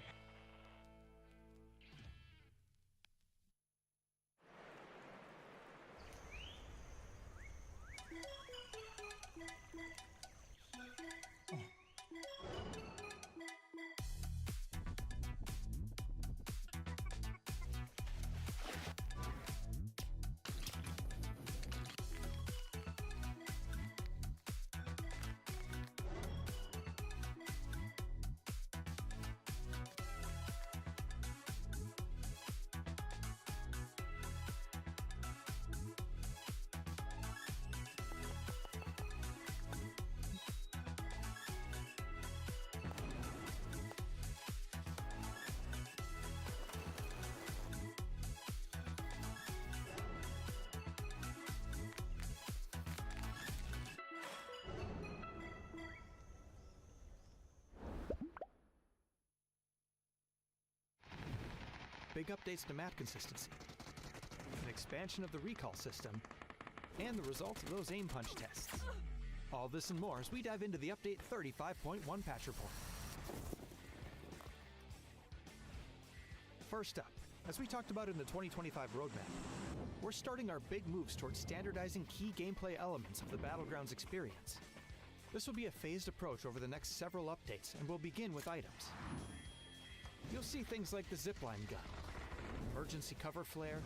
big updates to map consistency, an expansion of the recall system, and the results of those aim punch tests. All this and more as we dive into the update 35.1 patch report. First up, as we talked about in the 2025 roadmap, we're starting our big moves towards standardizing key gameplay elements of the Battlegrounds experience. This will be a phased approach over the next several updates, and we'll begin with items. You'll see things like the zipline gun, emergency cover flare,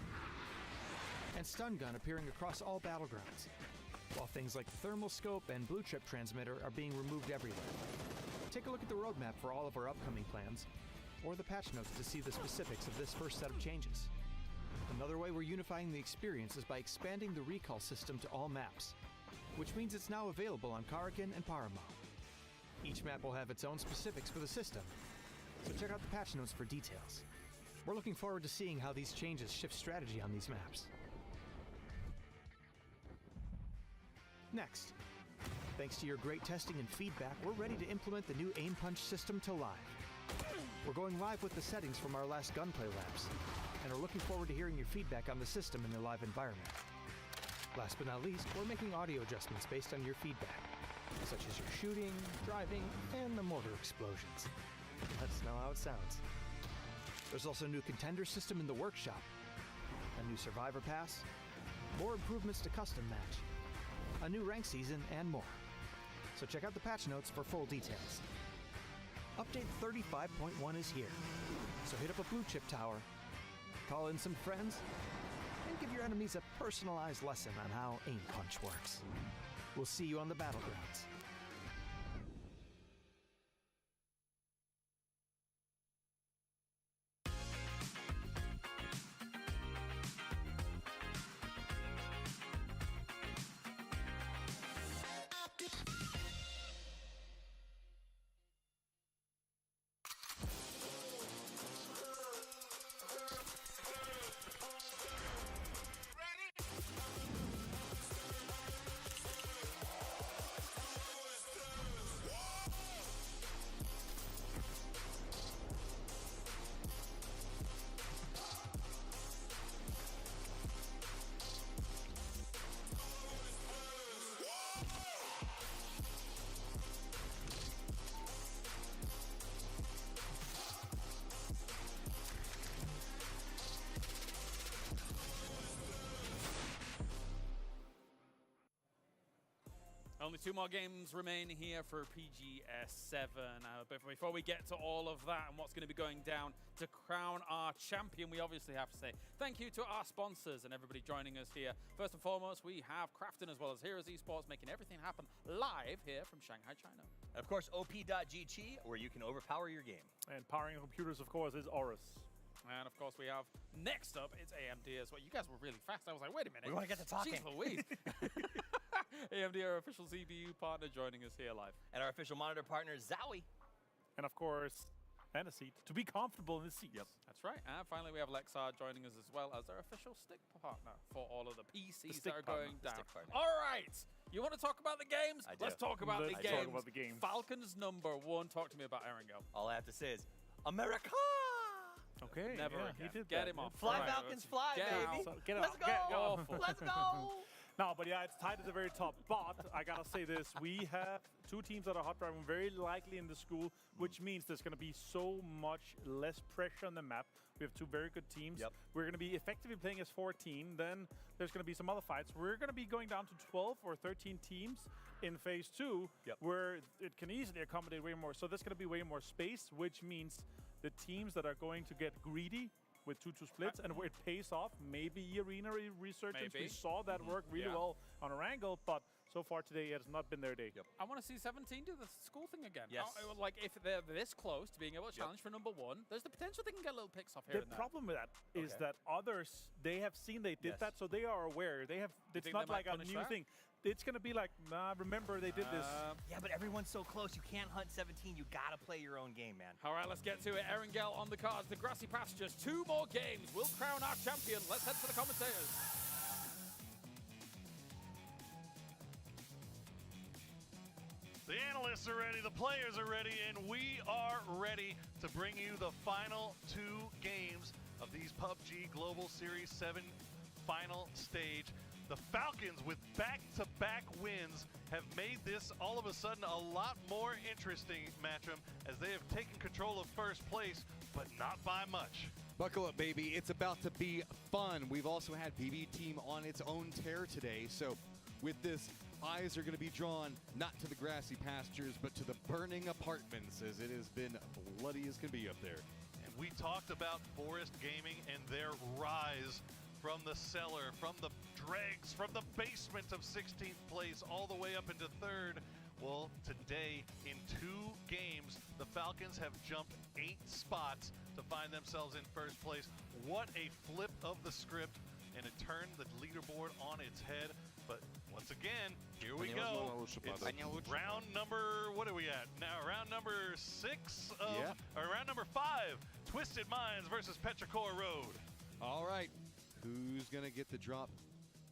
and stun gun appearing across all Battlegrounds, while things like the thermal scope and blue chip transmitter are being removed everywhere. Take a look at the roadmap for all of our upcoming plans, or the patch notes to see the specifics of this first set of changes. Another way we're unifying the experience is by expanding the recall system to all maps, which means it's now available on Karakin and Paramo. Each map will have its own specifics for the system, so check out the patch notes for details. We're looking forward to seeing how these changes shift strategy on these maps. Next, thanks to your great testing and feedback, we're ready to implement the new aim punch system to live. We're going live with the settings from our last gunplay labs, and are looking forward to hearing your feedback on the system in the live environment. Last but not least, we're making audio adjustments based on your feedback, such as your shooting, driving, and the mortar explosions. Let us know how it sounds. There's also a new contender system in the workshop, a new survivor pass, more improvements to custom match, a new rank season, and more. So check out the patch notes for full details. Update 35.1 is here, so hit up a blue chip tower, call in some friends, and give your enemies a personalized lesson on how aim punch works. We'll see you on the Battlegrounds. Only 2 more games remain here for PGS 7. But before we get to all of that and what's going to be going down to crown our champion, we obviously have to say thank you to our sponsors and everybody joining us here. First and foremost, we have Crafton as well as Heroes Esports making everything happen live here from Shanghai, China. And of course, OP.GG, where you can overpower your game. And powering computers, of course, is Aorus. And of course, we have next up, it's AMD as well. You guys were really fast. I was like, wait a minute. We want to get to talking. Jeez Louise. AMD, our official CPU partner, joining us here live. And our official monitor partner, Zowie. And of course, and a seat. To be comfortable in the seat. Yep. That's right. And finally, we have LeXa joining us as well as our official stick partner for all of the PCs that are going down. All right. You want to talk about the games? Let's talk about the games. Falcons #1. Talk to me about Erangel. All I have to say is, America! Okay. Never yeah, again. he did Get that. him off. Fly, Falcons, fly, baby. So, get Let's out. go. Get Let's go. No, but yeah, it's tied at the very top. But I gotta say this: we have 2 teams that are hot driving very likely in the school, which means there's gonna be so much less pressure on the map. We have 2 very good teams. Yep. We're gonna be effectively playing as 14. Then there's gonna be some other fights. We're gonna be going down to 12 or 13 teams in phase 2, where it can easily accommodate way more. So there's gonna be way more space, which means the teams that are going to get greedy with 2-2 splits and where it pays off, maybe arena resurgence. We saw that work really well on Erangel, but so far today it has not been their day. I want to see 17 do the school thing again. Yes. Like if they're this close to being able to challenge for #1, there's the potential they can get little picks off here The and there. problem with that is that others, they have seen they did that, so they are aware. They have. It's think not they might like a punish new that? thing. It's gonna be like, nah, remember they did this. Yeah, but everyone's so close. You can't hunt 17. You gotta play your own game, man. All right, let's get to it. Erangel on the cards. The grassy pastures. 2 more games. We'll crown our champion. Let's head to the commentators. The analysts are ready, the players are ready, and we are ready to bring you the final 2 games of these PUBG Global Series 7 final stage. The Falcons, with back-to-back wins, have made this all of a sudden a lot more interesting, Matcham, as they have taken control of first place, but not by much. Buckle up, baby. It's about to be fun. We've also had BB Team on its own tear today, so with this, eyes are going to be drawn not to the grassy pastures, but to the burning apartments, as it has been bloody as can be up there. And we talked about Forest Gaming and their rise from the cellar, from the dregs, from the basement of 16th place all the way up into 3rd. Well, today in 2 games, the Falcons have jumped 8 spots to find themselves in first place. What a flip of the script, and it turned the leaderboard on its head. But once again, here we go. It's round number, what are we at? Now round number 6 of, or round number 5, Twisted Minds versus Petrichor Road. All right. Who's going to get the drop?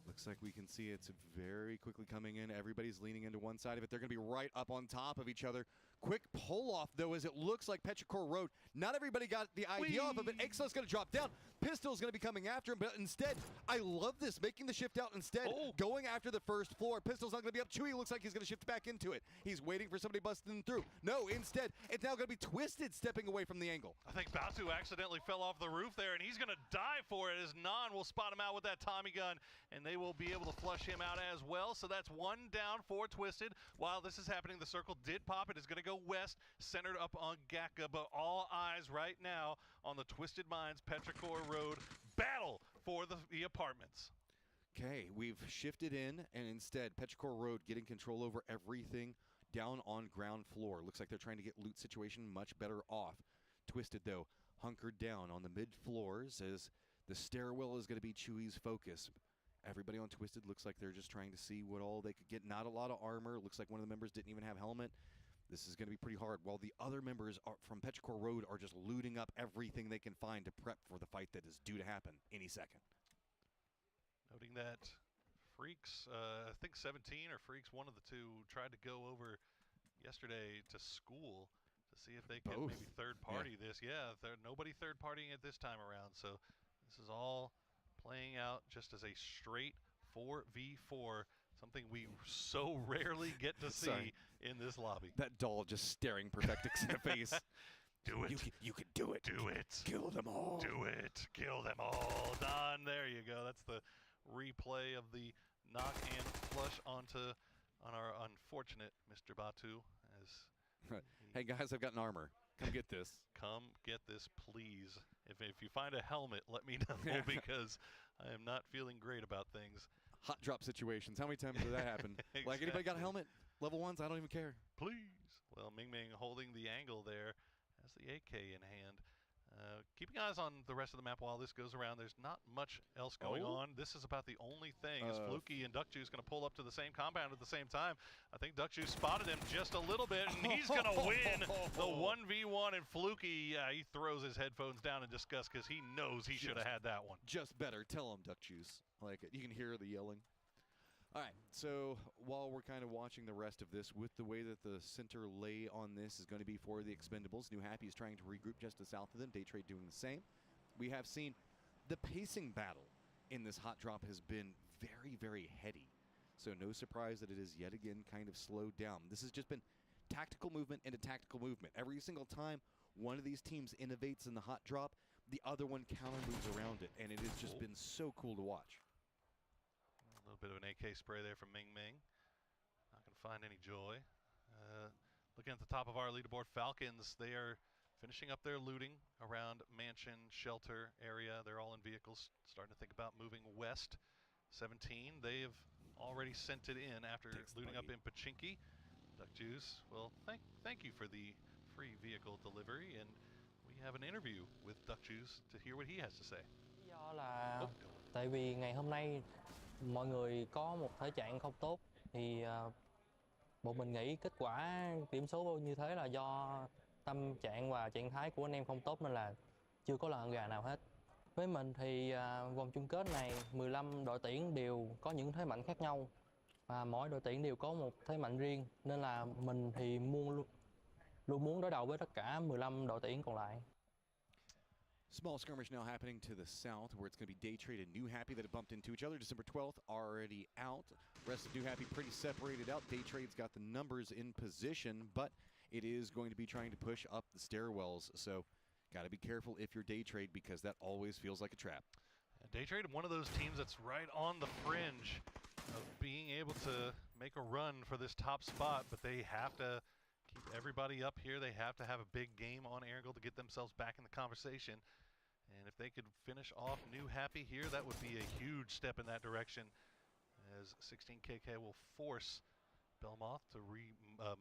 Looks like we can see it's very quickly coming in. Everybody's leaning into one side of it. They're going to be right up on top of each other. Quick pull-off, though, as it looks like Petrichor Road. Not everybody got the idea off of it. Exo's going to drop down. Pistol's going to be coming after him, but instead, I love this, making the shift out instead, going after the first floor. Pistol's not going to be up. Chewy looks like he's going to shift back into it. He's waiting for somebody busting through. No, instead, it's now going to be Twisted stepping away from the angle. I think Batu accidentally fell off the roof there, and he's going to die for it, as Nan will spot him out with that Tommy gun, and they will be able to flush him out as well. So that's 1 down for Twisted. While this is happening, the circle did pop. It is going to go west, centered up on Gaka, but all eyes right now on the Twisted Minds Petrichor Road battle for the apartments. Okay, we've shifted in, and instead, Petrichor Road getting control over everything down on ground floor. Looks like they're trying to get loot situation much better off. Twisted, though, hunkered down on the mid floors, as the stairwell is going to be Chewy's focus. Everybody on Twisted looks like they're just trying to see what all they could get. Not a lot of armor. Looks like one of the members didn't even have helmet. This is going to be pretty hard, while the other members from Petrichor Road are just looting up everything they can find to prep for the fight that is due to happen any second. Noting that Freaks, I think 17 or Freaks, one of the two, tried to go over yesterday to school to see if they could maybe third-party this. Yeah, nobody third-partying it this time around, so this is all playing out just as a straight 4v4, something we so rarely get to see in this lobby. That doll just staring Perfectix in the face. Do it. You can do it. Do it. Kill them all. Do it. Kill them all. Done. There you go. That's the replay of the knock and flush on our unfortunate Mr. Batu. Hey guys, I've got an armor. Come get this. Come get this, please. If you find a helmet, let me know, because I am not feeling great about things. Hot drop situations. How many times did that happen? Exactly. Like, anybody got a helmet? Level 1s? I don't even care. Please. Well, Ming Ming holding the angle there, has the AK in hand. Keeping eyes on the rest of the map while this goes around. There's not much else going on. This is about the only thing. Is Fluky and DuckJuice going to pull up to the same compound at the same time? I think DuckJuice spotted him just a little bit, and he's going to win the 1v1. And Fluky, he throws his headphones down in disgust because he knows he should have had that one. Just better. Tell him, DuckJuice. Like, you can hear the yelling. All right, so while we're kind of watching the rest of this, with the way that the center lay on this is going to be for the Expendables, New Happy is trying to regroup just to south of them, Daytrade doing the same. We have seen the pacing battle in this hot drop has been very, very heady. So no surprise that it is yet again kind of slowed down. This has just been tactical movement into tactical movement. Every single time one of these teams innovates in the hot drop, the other one counter moves around it, and it has just been so cool to watch. A little bit of an AK spray there from Ming Ming. Not going to find any joy. Looking at the top of our leaderboard, Falcons, they are finishing up their looting around mansion, shelter area. They're all in vehicles, starting to think about moving west. 17, they have already sent it in after looting up in Pachinki. DuckJuice, well, thank you for the free vehicle delivery, and we have an interview with DuckJuice to hear what he has to say. Do là tại vì ngày hôm nay mọi người có một thể trạng không tốt, thì bọn mình nghĩ kết quả điểm số như thế là do tâm trạng và trạng thái của anh em không tốt, nên là chưa có lợn gà nào hết. Với mình thì vòng chung kết này 15 đội tuyển đều có những thế mạnh khác nhau, và mỗi đội tuyển đều có một thế mạnh riêng, nên là mình thì luôn muốn đối đầu với tất cả 15 đội tuyển còn lại. Small skirmish now happening to the south, where it's going to be Day Trade and New Happy that have bumped into each other. December 12th already out. Rest of New Happy pretty separated out. Day Trade's got the numbers in position, but it is going to be trying to push up the stairwells. So got to be careful if you're Day Trade, because that always feels like a trap. Day Trade, one of those teams that's right on the fringe of being able to make a run for this top spot, but they have to keep everybody up here. They have to have a big game on Angle to get themselves back in the conversation. And if they could finish off New Happy here, that would be a huge step in that direction, as 16KK will force Belmoth to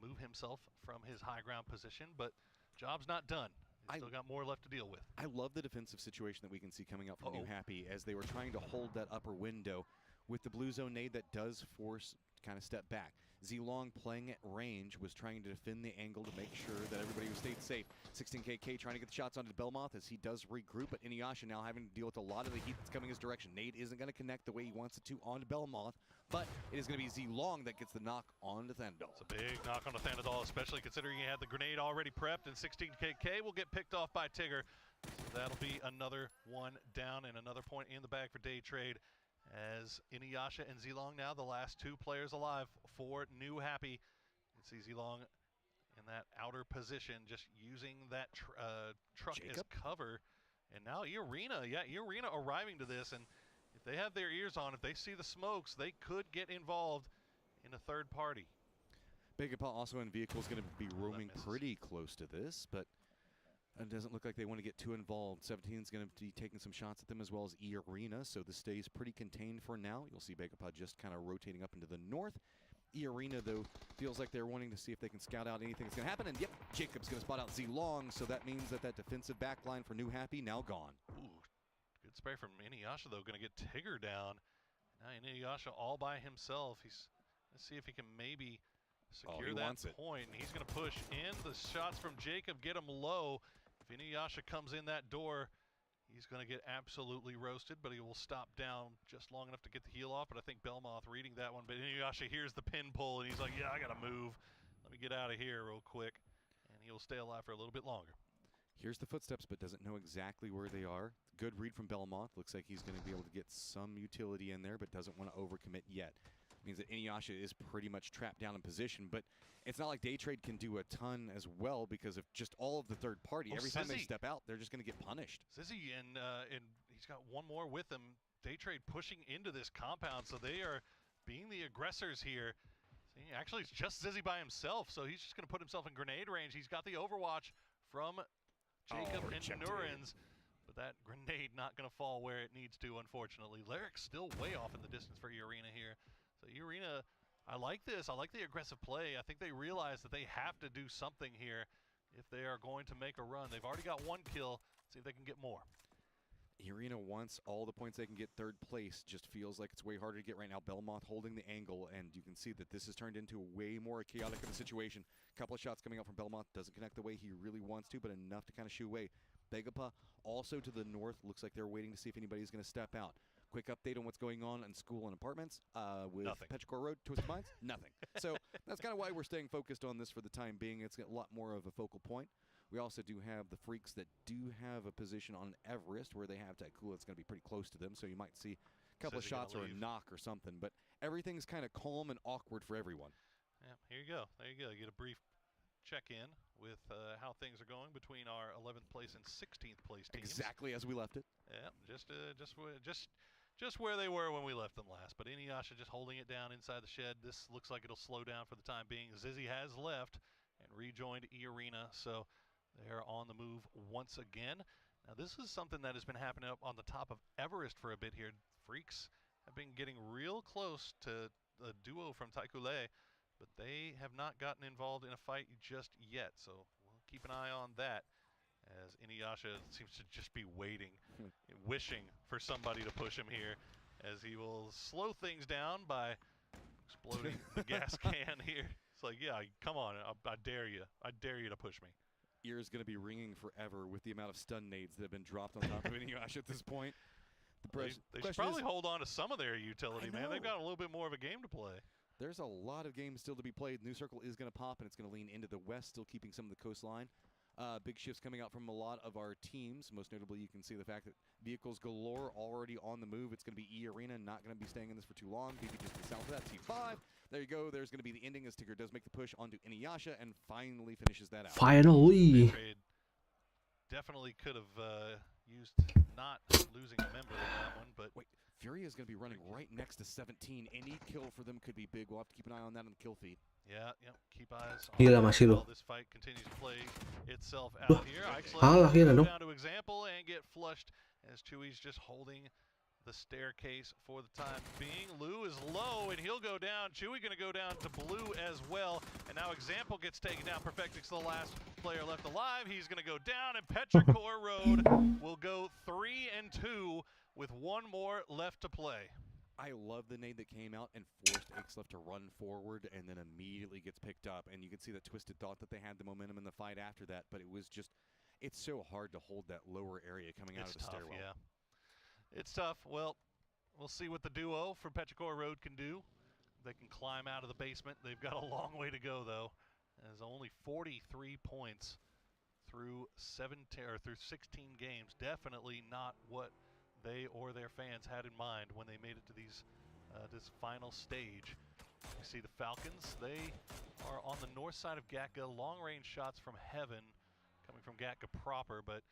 move himself from his high ground position, but job's not done. He's still got more left to deal with. I love the defensive situation that we can see coming out from New Happy, as they were trying to hold that upper window with the blue zone nade that does force kind of step back. Zilong, playing at range, was trying to defend the angle to make sure that everybody stayed safe. 16KK trying to get the shots onto Belmoth as he does regroup, but Inuyasha now having to deal with a lot of the heat that's coming his direction. Nade isn't going to connect the way he wants it to onto Belmoth, but it is going to be Zilong that gets the knock onto Thanadol. It's a big knock on the Thanadol, especially considering he had the grenade already prepped, and 16KK will get picked off by Tigger. So that'll be another one down and another point in the bag for Day Trade, as Inuyasha and Zilong now the last two players alive for New Happy. You can see Zilong in that outer position, just using that truck as cover. And now Irina, Irina arriving to this, and if they have their ears on, if they see the smokes, they could get involved in a third party. Begapa also in vehicle is going to be roaming pretty close to this, but it doesn't look like they want to get too involved. 17 is going to be taking some shots at them, as well as Irina, so this stays pretty contained for now. You'll see Begapa just kind of rotating up into the north. Irina, though, feels like they're wanting to see if they can scout out anything that's going to happen. And yep, Jacob's going to spot out Zilong, so that means that that defensive back line for New Happy now gone. Ooh, good spray from Inuyasha, though. Going to get Tigger down. Now Inuyasha all by himself. Let's see if he can maybe secure that point. And he's going to push in. The shots from Jacob get him low. If Inuyasha comes in that door, he's going to get absolutely roasted, but he will stop down just long enough to get the heal off. But I think Belmoth reading that one, but Inuyasha hears the pin pull, and he's like, yeah, I got to move. Let me get out of here real quick. And he'll stay alive for a little bit longer. Here's the footsteps, but doesn't know exactly where they are. Good read from Belmoth. Looks like he's going to be able to get some utility in there, but doesn't want to overcommit yet. Means that Inuyasha is pretty much trapped down in position, but it's not like Day Trade can do a ton as well because of just all of the third party. Every time they step out, they're just going to get punished. Zizzy, and he's got one more with him. Day Trade pushing into this compound, so they are being the aggressors here. See, actually, it's just Zizzy by himself, so he's just going to put himself in grenade range. He's got the overwatch from Jacob and Nurins, but that grenade not going to fall where it needs to, unfortunately. Lyric's still way off in the distance for Irina here. So Irina, I like this. I like the aggressive play. I think they realize that they have to do something here if they are going to make a run. They've already got one kill. Let's see if they can get more. Irina wants all the points they can get third place. Just feels like it's way harder to get right now. Belmoth holding the angle, and you can see that this has turned into way more chaotic of a situation. Couple of shots coming out from Belmoth. Doesn't connect the way he really wants to, but enough to kind of shoo away. Begapa also to the north. Looks like they're waiting to see if anybody's going to step out. Quick update on what's going on in school and apartments with Petrichor Road, Twisted Minds? Nothing. So that's kind of why we're staying focused on this for the time being. It's a lot more of a focal point. We also do have the Freaks that do have a position on Everest where they have Taikula. It's going to be pretty close to them, so you might see a couple of shots or a knock or something. But everything's kind of calm and awkward for everyone. Yeah, here you go. There you go. You get a brief check-in with how things are going between our 11th place and 16th place teams. Exactly as we left it. Yeah, just where they were when we left them last. But Inuyasha just holding it down inside the shed. This looks like it'll slow down for the time being. Zizzy has left and rejoined Irina, so they're on the move once again. Now this is something that has been happening up on the top of Everest for a bit here. Freaks have been getting real close to the duo from Taikule, but they have not gotten involved in a fight just yet, so we'll keep an eye on that, as Inuyasha seems to just be waiting, wishing for somebody to push him here, as he will slow things down by exploding the gas can here. It's like, yeah, come on, I dare you. I dare you to push me. Ear's going to be ringing forever with the amount of stun nades that have been dropped on top of Inuyasha at this point. They should probably hold on to some of their utility, man. They've got a little bit more of a game to play. There's a lot of games still to be played. New Circle is going to pop, and it's going to lean into the west, still keeping some of the coastline. Big shifts coming out from a lot of our teams. Most notably, you can see the fact that vehicles galore already on the move. It's going to be E-Arena, not going to be staying in this for too long. BB just to the south of that, T5. There you go. There's going to be the ending as Tigger does make the push onto INDO and finally finishes that out. Finally. Definitely could have used not losing a member in that one, but wait, Fury is going to be running right next to 17. Any kill for them could be big. We'll have to keep an eye on that on the kill feed. Yeah, keep eyes on Gila masih loh. this fight continues to play itself out here. Kalah gila dong. Down to example and get flushed as Chewy's just holding the staircase for the time being. Lou is low and he'll go down. Chewy gonna go down to blue as well. And now example gets taken down. Perfectix the last player left alive. He's gonna go down and Petrichor Road will go 3-2 with one more left to play. I love the nade that came out and forced Ixlef to run forward and then immediately gets picked up. And you can see that Twisted thought that they had the momentum in the fight after that, but it was just, it's so hard to hold that lower area coming out of the stairwell. Yeah. It's tough. Well, we'll see what the duo from Petrichor Road can do. They can climb out of the basement. They've got a long way to go, though. There's only 43 points through 16 games. Definitely not what they or their fans had in mind when they made it to these this final stage. You see the Falcons. They are on the north side of Gatka. Long-range shots from heaven coming from Gatka proper, but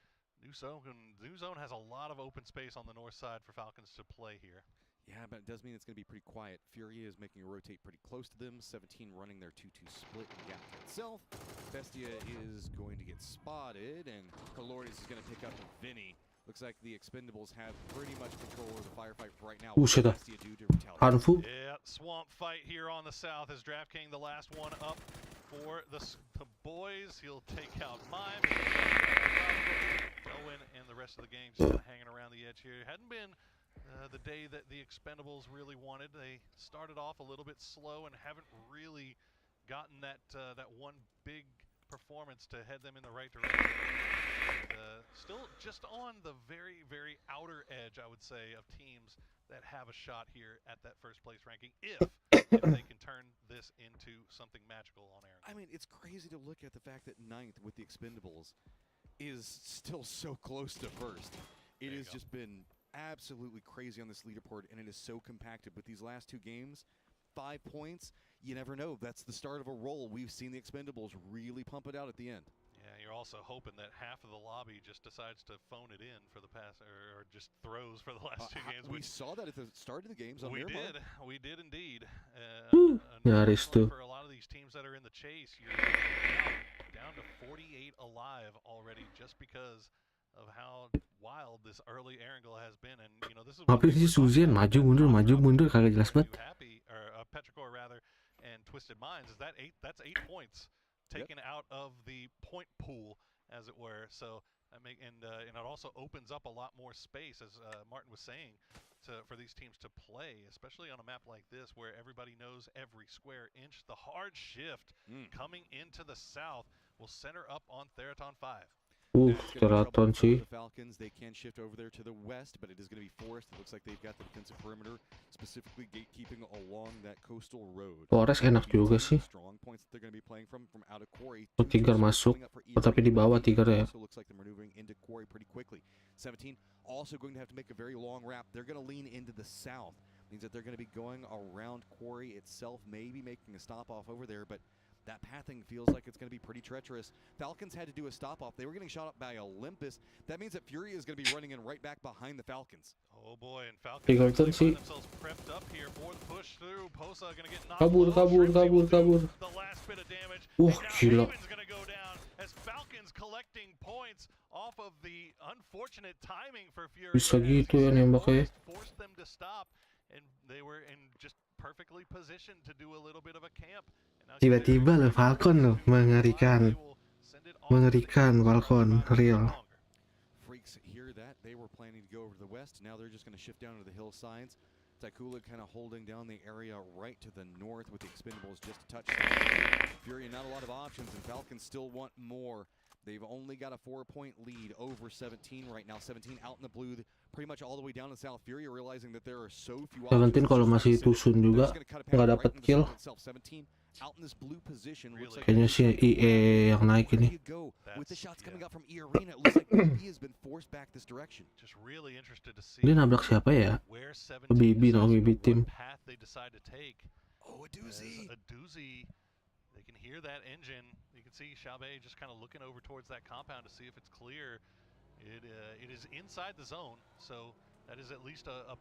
New Zone has a lot of open space on the north side for Falcons to play here. Yeah, but it does mean it's going to be pretty quiet. Fury is making a rotate pretty close to them. 17 running their 2-2 split in Gatka itself. Bestia is going to get spotted, and Colores is going to pick up Vinny. Looks like the Expendables have pretty much control of the firefight right now. Shit. Handful. Yeah, swamp fight here on the south as DraftKings the last one up for the boys. He'll take out Mime. Owen and the rest of the gang just hanging around the edge here. Hadn't been the day that the Expendables really wanted. They started off a little bit slow and haven't really gotten that one big performance to head them in the right direction. Still just on the very, very outer edge, I would say, of teams that have a shot here at that first place ranking if they can turn this into something magical on air. I mean, it's crazy to look at the fact that 9th with the Expendables is still so close to first. It has just been absolutely crazy on this leaderboard, and it is so compacted. With these last 2 games, 5 points, you never know. That's the start of a roll. We've seen the Expendables really pump it out at the end. Yeah, you're also hoping that half of the lobby just decides to phone it in for the pass, or just throws for the last 2 games. We saw that at the start of the games on Miramar. We did indeed. Nyaris tuh. For a lot of these teams that are in the chase, you're down to 48 alive already just because of how wild this early angle has been. And you know, this is Tapi si Suzian maju mundur kagak jelas banget. Petrichor rather and Twisted Minds is that's 8 points taken out of the point pool, as it were. So and it also opens up a lot more space, as Martin was saying, for these teams to play, especially on a map like this where everybody knows every square inch. The hard shift coming into the south will center up on Theraton 5. Theraton sih. The Falcons, they can shift over there to the west, but it is going to be forest. It looks like they've got the defensive perimeter, specifically gatekeeping along that coastal road. Polaris enak juga sih. Strong points that they're going to be playing from out of quarry. Tigar masuk, tapi di bawah Tigar ya. Also looks like they're maneuvering into quarry pretty quickly. 17 also going to have to make a very long wrap. They're going to lean into the south. Means that they're going to be going around quarry itself, maybe making a stop off over there, but that pathing feels like it's going to be pretty treacherous. Falcons had to do a stop-off. They were getting shot up by Olympus. That means that Fury is going to be running in right back behind the Falcons. Oh boy, and Falcons themselves prepped up here for the push through. Posa going to get knocked kabur. The last bit of damage. Gila. Raven's going to go down as Falcons collecting points off of the unfortunate timing for Fury. Bisa gitu ya nembaknya. Forced them to stop, and they were in just perfectly positioned to do a little bit of a camp. Tiba-tiba loh Falcon loh, mengerikan Falcon real. Freaks hear that they were planning to go over to the west. Now they're just going to shift down to the hillsides. Taikula kind of holding down the area right to the north with the Expendables just a touch. Fury not a lot of options, and Falcons still want more. They've only got a 4-point lead over 17 right now. 17 out in the blue, pretty much all the way down to South. Fury are realizing that there are so few 17 kalau masih tusun juga nggak dapat kill. out in this blue position. Looks like Kayaknya si EA yang naik ini. with the shots coming out from E Arena, it looks like BB has been forced back this direction. Just really interested to see Dia nabrak siapa ya? BB no BB team. path they decide to take. Oh, a doozy. A doozy. They can hear that engine. You can see Xiaobei just kind of looking over towards that compound to see if it's clear. It is inside the zone, so that is at least a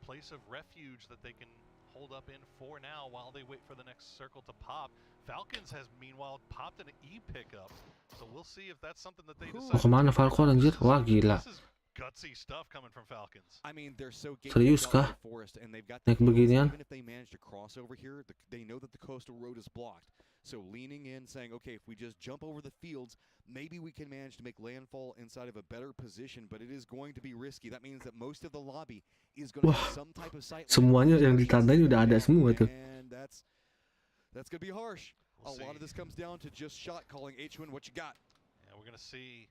place of refuge that they can hold up in for now while they wait for the next circle to pop. Falcons has meanwhile popped an E pickup, so we'll see if that's something that they decide. Kemana Falcon anjir? Wah gila. This is gutsy stuff coming from Falcons. I mean, they're so Serius kah? forest and they've got Naik beginian? even if they manage to cross over here, they know that the coastal road is blocked. So leaning in, saying, okay, if we just jump over the fields, maybe we can manage to make landfall inside of a better position, but it is going to be risky. That means that most of the lobby is going to have some type of sight. Semuanya yang ditandai udah ada semua tuh. And that's going to be harsh. A lot of this comes down to just shot calling. H1, what you got? Yeah, we're going to see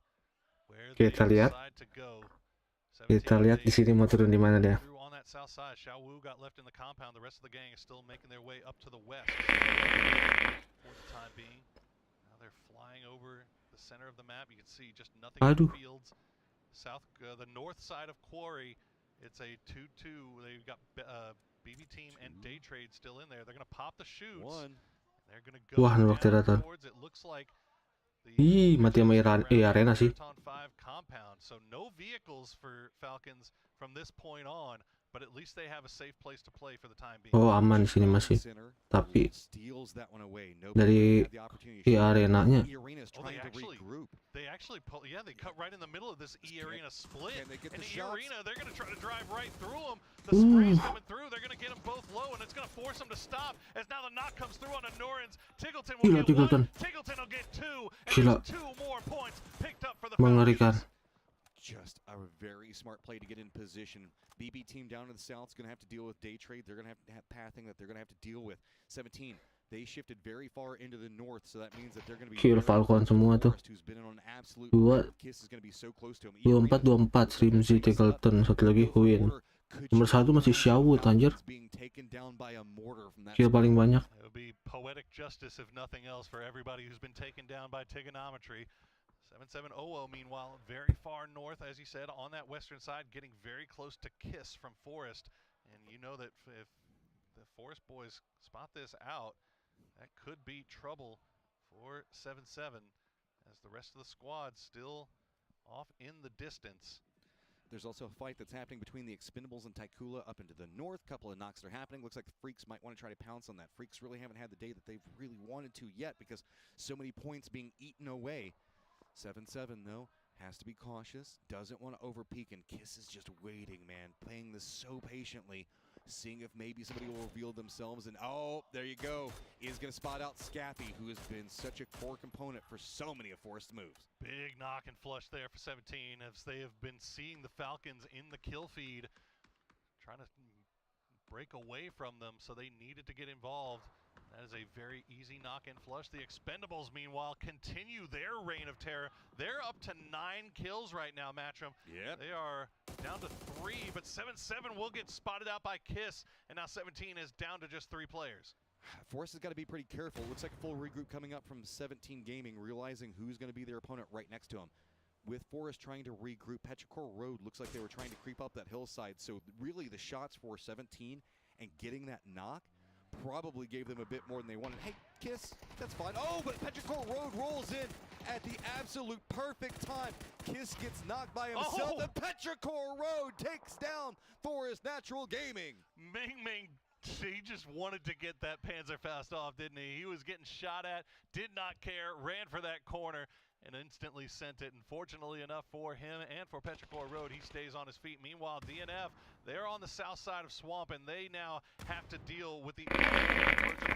where they decide to go. Kita lihat di sini mau turun di mana dia. On that south side, Xiao Wu got left in the compound. The rest of the gang is still making their way up to the west. For the time being, now they're flying over the center of the map. You can see just nothing in the fields. South, the north side of Quarry, it's a 2-2. They've got BB Team and Day Trade still in there. They're gonna pop the shoots. They're gonna go down towards. It looks like. Ih, mati sama Arena sih. Compound. So no vehicles for Falcons from this point on, but at least they have a safe place to play for the time being. Oh, aman di sini masih. Tapi dari Arenanya. They actually they cut right in the middle of this E Arena split. And E Arena, they're going to try to drive right through them. The spray's coming through. They're going to get them both low, and it's going to force them to stop. As now the knock comes through on a Norins. Tiggleton will get one. Tiggleton will get two. And there's 2 more points picked up for the Falcons. Just a very smart play to get in position. BB Team down to the south is going to have to deal with Day Trade. They're going to have pathing that they're going to have to deal with. 17. They shifted very far into the north, so that means that they're going to be kill Falcon semua tuh. 24 24 Rimzi Tiggleton, satu lagi Huin. Nomor 1 masih Xiaowut anjir. Kill paling banyak. It would be poetic justice if nothing else for everybody who's been taken down by Trigonometry. 7700 meanwhile very far north, as you said, on that western side, getting very close to Kiss from Forest. And you know that if the Forest boys spot this out, that could be trouble for 7-7, as the rest of the squad still off in the distance. There's also a fight that's happening between the Expendables and Taikula up into the north. Couple of knocks are happening. Looks like the Freaks might want to try to pounce on that. Freaks really haven't had the day that they've really wanted to yet because so many points being eaten away. 7-7 though has to be cautious, doesn't want to overpeak, and Kiss is just waiting, man, playing this so patiently, seeing if maybe somebody will reveal themselves, and oh, there you go, is going to spot out Scappy, who has been such a core component for so many of Forest's moves. Big knock and flush there for 17, as they have been seeing the Falcons in the kill feed, trying to break away from them, so they needed to get involved. That is a very easy knock and flush. The Expendables, meanwhile, continue their reign of terror. They're up to 9 kills right now, Matchroom. Yep. They are down to 3, but 7-7 will get spotted out by Kiss, and now 17 is down to just 3 players. Forrest has got to be pretty careful. Looks like a full regroup coming up from 17 Gaming, realizing who's going to be their opponent right next to him. With Forrest trying to regroup, Petrichor Road looks like they were trying to creep up that hillside, so really the shots for 17 and getting that knock probably gave them a bit more than they wanted. Hey, Kiss, that's fine. Oh, but Petrichor Road rolls in at the absolute perfect time. Kiss gets knocked by himself, and Petrichor Road takes down Forest Natural Gaming. Ming, he just wanted to get that Panzerfaust off, didn't he? He was getting shot at, did not care, ran for that corner, and instantly sent it. And fortunately enough for him and for Petrichor Road, he stays on his feet. Meanwhile, DNF, they're on the south side of Swamp, and they now have to deal with the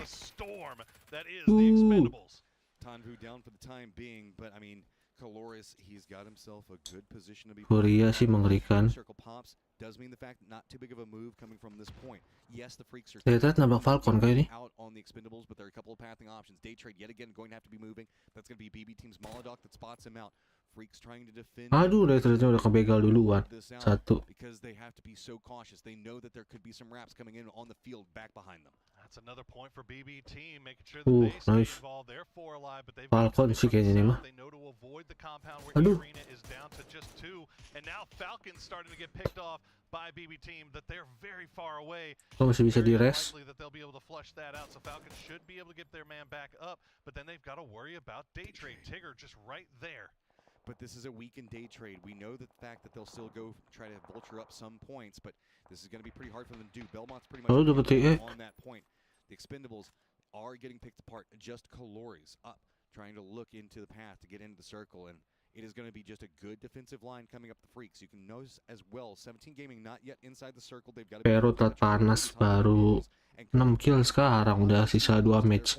storm that is the Expendables. Tanvu down for the time being, but I mean, Caloris, he's got himself a good position to be. Korea sih mengerikan. Circle pops does mean the fact that not too big of a move coming from this point. Yes, the Freaks are nabrak Falcon kayak ini. out on the Expendables, but there are a couple of pathing options. Day Trade yet again going to have to be moving. That's going to be BB Team's Molodok that spots him out. Freaks trying to defend. Aduh, retretnya udah kebegal duluan. Satu. Because they have to be so cautious. They know that there could be some raps coming in on the field back behind them. That's another point for BB team, making sure that they stay Nice. involved. They're 4 alive, but they've Falcon sih kayaknya nih mah. They know to avoid the compound where Aduh. Arena is down to just 2, and now Falcons starting to get picked off by BB team that they're very far away. Oh, masih bisa di Very res. likely that they'll be able to flush that out, so Falcons should be able to get their man back up, but then they've got to worry about day trade. Tigger just right there. But this is a weekend day trade. We know the fact that they'll still go try to vulture up some points, but this is going to be pretty hard for them to do. Belmont's pretty much on that point. The Expendables are getting picked apart. Just Calories up, trying to look into the path to get into the circle, and it is going to be just a good defensive line coming up the Freaks. You can notice as well, 17 Gaming not yet inside the circle. They've got to Pero terpanas baru 6 kill sekarang, udah sisa 2 match.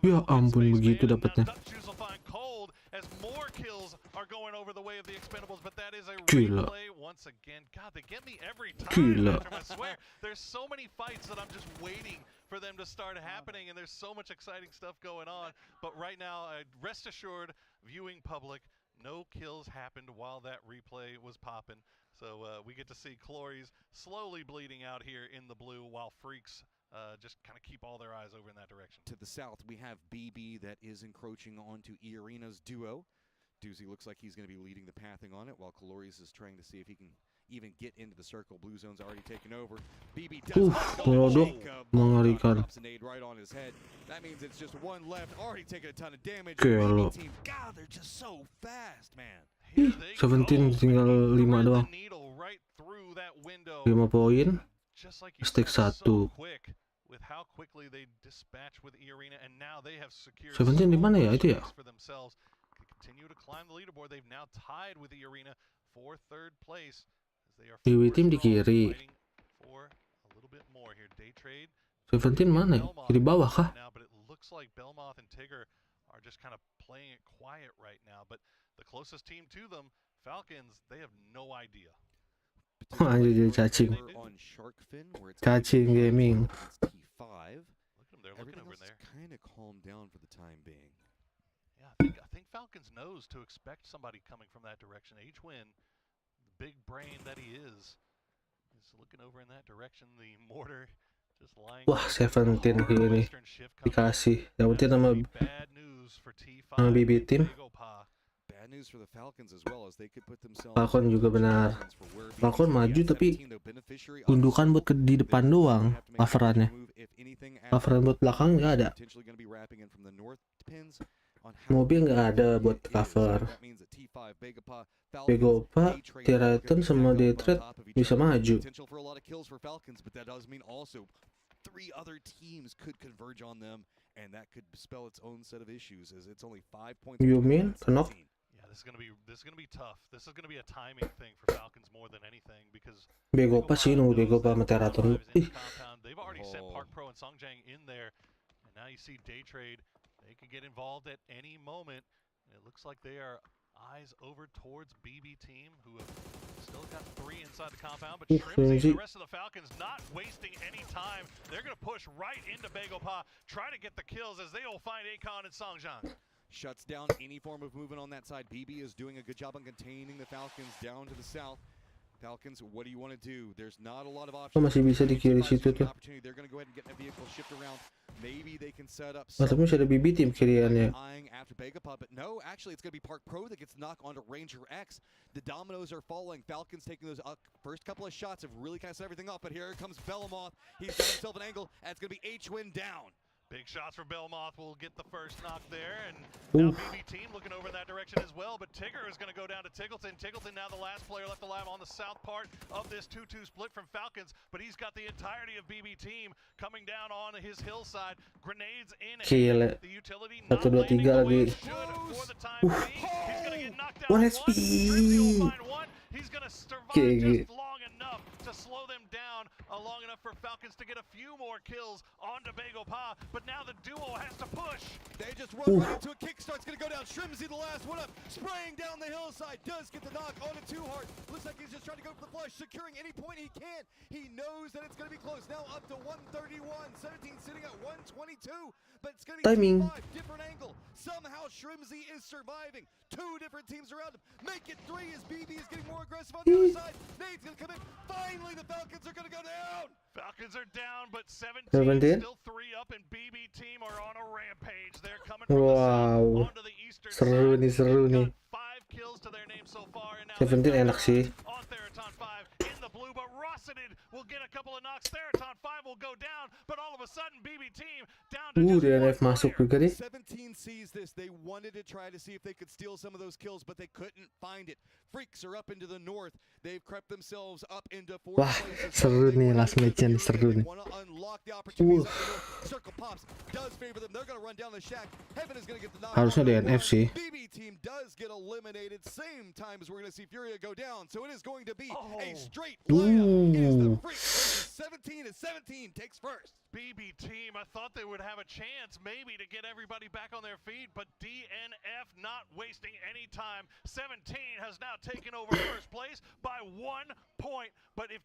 Ya ampun, begitu dapatnya. As more kills are going over the way of the Expendables, but that is a Gila. replay once again. God, they get me every time. Gila. I swear, there's so many fights that I'm just waiting for them to start happening, and there's so much exciting stuff going on. But right now, rest assured, viewing public, no kills happened while that replay was popping. So we get to see Clories slowly bleeding out here in the blue, while Freaks just kind of keep all their eyes over in that direction. To the south, we have BB that is encroaching onto E-Arena's duo. Doozy looks like he's going to be leading the pathing on it, while Calories is trying to see if he can even get into the circle. Blue zone's already taken over. BB does mengerikan. drops an aid right on his head. That means it's just one left, already taking a ton of damage. Gila. BB team, God, they're just so fast, man. 17 tinggal 5 doang. 5 poin. Stick 1. With how quickly they dispatch with E-Arena, and now they have secured 17 di mana ya itu ya? for themselves. Continue to climb the leaderboard. They've now tied with E-Arena for 3rd place. As they are Dewi tim di kiri. for a little bit more here. Day trade. 17 mana ya? Kiri bawah kah? Now, but it looks like Belmoth and Tigger are just kind of playing it quiet right now. But the closest team to them, Falcons, they have no idea. Anjir, jadi cacing. Cacing gaming. They're looking over there. Kind of calmed down for the time being. Yeah, I think Falcons knows to expect somebody coming from that direction. H-Win, the big brain that he is looking over in that direction. The mortar just lying. Wah, 17 ini dikasih. Dapetin sama BB team. Bad news for the Falcons as well, as they could put themselves. Falcon juga benar. Falcon maju tapi gundukan buat di depan doang coverannya. Coveran buat belakang nggak ada. Mobil nggak ada buat cover. Begopa, T-Raton sama D-Threat bisa maju. 3 other teams could converge on them, and that could spell its own set of issues, as it's only 5 points. You mean knock? Yeah, this is gonna be tough. This is gonna be a timing thing for Falcons more than anything, because Begopa sih, nunggu Begopa sama T-Raton. They've already sent Park Pro and Songjang in there, and now you see Day Trade. They could get involved at any moment, and it looks like they are eyes over towards BB team, who have still got 3 inside the compound, but Shrimsy and the rest of the Falcons not wasting any time. They're going to push right into Begopa, try to get the kills as they will find Akon and Songjang. Shuts down any form of movement on that side. BB is doing a good job on containing the Falcons down to the south. Falcons, what do you want to do? There's not a lot of options. Masih bisa di kiri situ tuh. They're going to go ahead and get a vehicle shipped around. Maybe they can set up. Tapi masih ada BB tim kiriannya. After Begopa, but no, actually it's going to be Park Pro that gets knocked onto Ranger X. The dominoes are falling. Falcons taking those first couple of shots have really kind of set everything up, but here comes Bellamoth. He's got himself an angle, and it's going to be H-Win down. Big shots for Belmoth will get the first knock there, and now BB team looking over in that direction as well, but Tigger is going to go down to Tiggleton. Tiggleton now the last player left alive on the south part of this 2-2 split from Falcons, but he's got the entirety of BB team coming down on his hillside. Grenades in hand. The utility not landing the way it should for the time being. He's going to get knocked down once. Shrimsy will find one. He's going to survive just long enough to slow them down, long enough for Falcons to get a few more kills onto Begopa, but now the duo has to push. They just run right into a kickstart. It's going to go down. Shrimsy, the last one up, spraying down the hillside, does get the knock onto Too Hard. Looks like he's just trying to go for the flush, securing any point he can. He knows that it's going to be close. now up to 131. 17 sitting at 122, but it's going to be Timing. 5 different angle. Somehow Shrimzy is surviving. 2 different teams around him. Make it 3 as BB is getting more aggressive on the other side. Nate's going to come in. Finally, the Falcons are going to go down. Falcons are down, but 17 17? still 3 up, and BB team are on a rampage. They're coming Wow. from the onto the eastern Seru nih, seru nih. 5 kills to their name so far, and now 17 enak sih. on Theraton 5 in the blue, but Rossadid will get a couple of knocks. Theraton 5 will go down, but all of a sudden BB team down to just DNF one masuk player. juga nih. 17 sees this. They wanted to try to see if they could steal some of those kills, but they couldn't find it. Freaks are up into the north. They've crept themselves up into 4th Wah, place. seru nih last match nih, seru nih. Want to unlock the opportunities up the north. Circle pops does favor them. They're going to run down the shack. Heaven is going to get the knock. Harusnya DNF sih. BB team does get eliminated. Same time as we're going to see Furia go down. So it is going to be a straight lineup. It is the Freaks versus 17 as 17 takes first. BB team, I thought they would have a chance maybe to get everybody back on their feet, but DNF not wasting any time. 17 has now taken over first place by 1 point, but if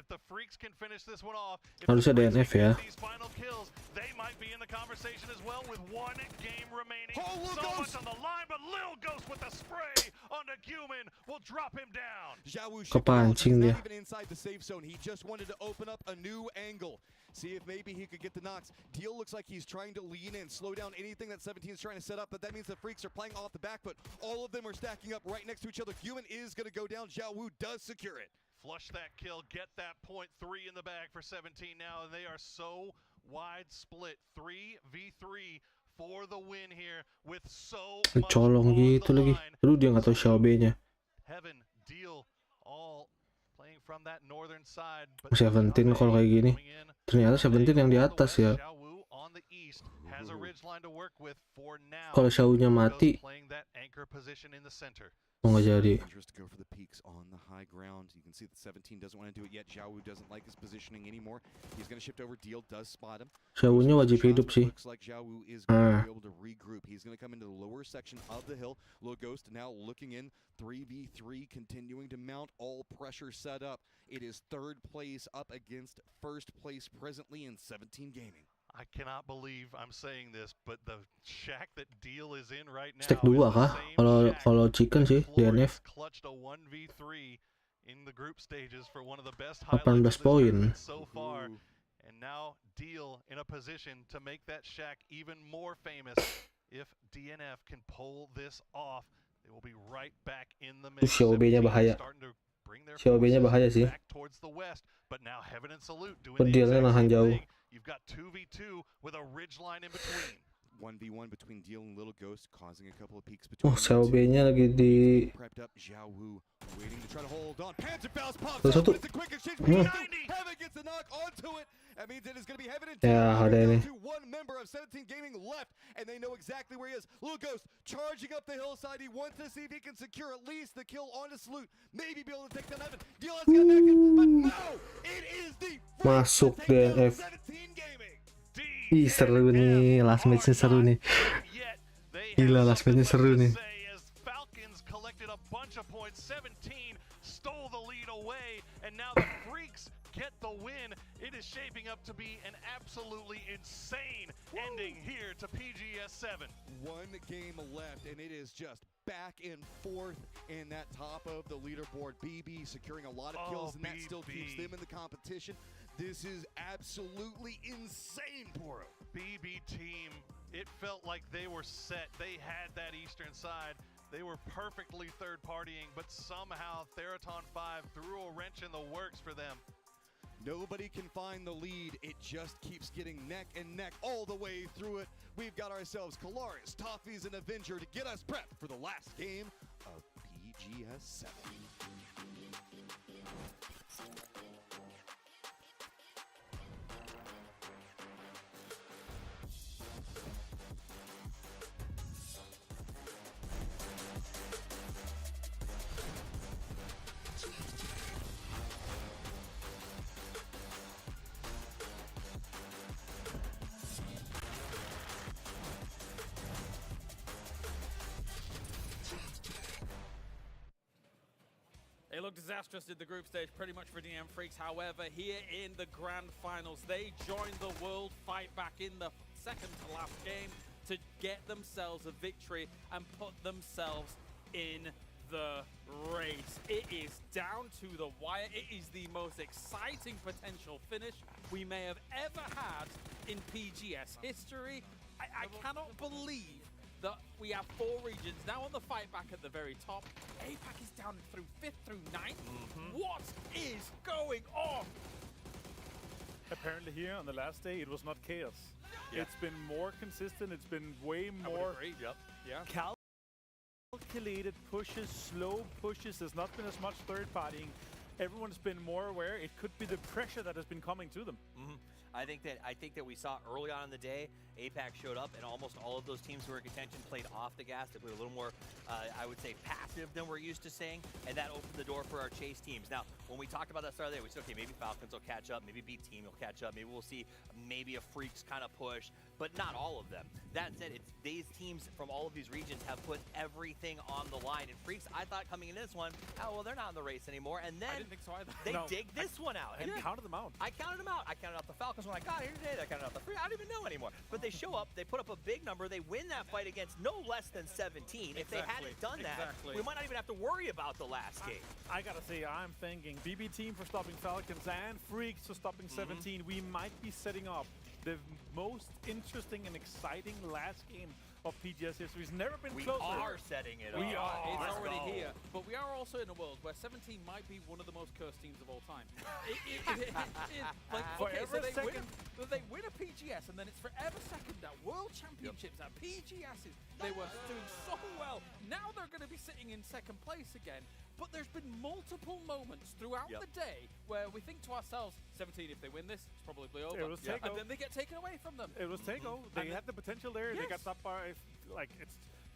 the Freaks can finish this one off, if Harusnya the DNF Freaks can ya. get these final kills, they might be in the conversation as well with 1 game remaining. Oh, So much on the line, but Lil Ghost with the spray onto Guman will drop him down. Kepancing dia. Not even inside the safe zone. He just wanted to open up a new angle. See if maybe he could get the knocks. Deal looks like he's trying to lean in, slow down anything that 17 is trying to set up, but that means the Freaks are playing off the back foot. All of them are stacking up right next to each other. Guman is going to go down. Xiao Wu does secure it. Flush that kill, get that point 3 in the bag for 17 now, and they are so wide split. 3v3 for the win here with so much Colong on gitu the lagi. line. Aduh, dia nggak tahu Xiaobe-nya. Heaven, Deal, all playing from that northern side. 17 kalau kayak gini. Ternyata 17 yang di atas ya. Kalau Xiaonya mati, oh nggak jadi. To go for the peaks on the high ground. You can see that 17 doesn't want to do it yet. Xiao Wu doesn't like his positioning anymore. He's going to shift over. Deal does spot him. Xiaonya wajib hidup sih. Looks like Xiao Wu is going to be able to regroup. He's going to come into the lower section of the hill. Lil Ghost now looking in. 3v3 continuing to mount. All pressure set up. It is 3rd place up against 1st place presently in 17 Gaming. I cannot believe I'm saying this, but the shack that Deal is in right now Stack 2 kah? Kalau chicken sih DNF. Clutched a 1v3 in the group stages for one of the best 18 highlights poin. so far. And now Deal in a position to make that shack even more famous. If DNF can pull this off, they will be right back in the mix. Xiaobe-nya bahaya. Xiaobe-nya bahaya sih. Back towards the west, but now Heaven and Salute doing Dealnya nahan jauh. You've got 2v2 with a ridge line in between. 1v1 between Deal and Little Ghost, causing a couple of peaks between. Oh, Xiaobe-nya lagi di. Prepped up. Xiao Wu waiting to try to hold on. Panzer Faust pops Terus out. satu. It's a quick exchange. Heaven gets a knock onto it. That means it is going to be Heaven and Ya, ada ini. one member of 17 Gaming left, and they know exactly where he is. Little Ghost charging up the hillside. He wants to see if he can secure at least the kill on the Salute. Maybe be able to take down Heaven. Deal has got back in, but no! It is the Masuk DNF. Ih, seru nih, last match-nya seru nih. Gila, last match-nya seru nih. Falcons collected a bunch of points. 17 stole the lead away, and now the Freaks get the win. It is shaping up to be an absolutely insane ending here to PGS 7. 1 game left, and it is just back and forth in that top of the leaderboard. BB securing a lot of kills, and that still keeps them in the competition. This is absolutely insane, Poro. BB team, it felt like they were set. They had that eastern side. They were perfectly third partying, but somehow Theraton 5 threw a wrench in the works for them. Nobody can find the lead. It just keeps getting neck and neck all the way through it. We've got ourselves Polaris, Toffees, and Avenger to get us prepped for the last game of PGS 7. It looked disastrous in the group stage, pretty much for DM Freaks. However, here in the grand finals, they joined the world fight back in the second to last game to get themselves a victory and put themselves in the race. It is down to the wire. It is the most exciting potential finish we may have ever had in PGS history. I cannot believe that we have 4 regions now on the fight back at the very top. APAC is down through 5th through 9th. What is going on? Apparently here on the last day, it was not chaos. It's been more consistent. It's been way more calculated pushes, slow pushes. There's not been as much third partying. Everyone's been more aware. It could be the pressure that has been coming to them. I think that we saw early on in the day, APAC showed up, and almost all of those teams who were in contention played off the gas. They played a little more, I would say, passive than we're used to saying, and that opened the door for our chase teams. Now, when we talked about that start of the day, we said, okay, maybe Falcons will catch up, maybe B Team will catch up, maybe we'll see maybe a Freaks kind of push, but not all of them. That said, these teams from all of these regions have put everything on the line. And Freaks, I thought coming into this one, oh, well, they're not in the race anymore. And then I didn't think so either. They dig this one out. And counted them out. I counted them out. I counted out the Falcons when I got here today. I counted out the Freaks. I don't even know anymore. But they show up, they put up a big number, they win that fight against no less than 17. If they hadn't done that, we might not even have to worry about the last game. I gotta say, I'm thinking BB Team for stopping Falcons and Freaks for stopping 17. We might be setting up the most interesting and exciting last game of PGS history. It's never been closer. We are setting it up. We are. It's already here. But we are also in a world where 17 might be one of the most cursed teams of all time. They win a PGS, and then it's forever second at World Championships, at PGSs. They were doing so well. Now they're going to be sitting in second place again. But there's been multiple moments throughout the day where we think to ourselves, 17, if they win this, it's probably over. It was Taco. And then they get taken away from them. It was Taco. They had the potential there. They got stopped by,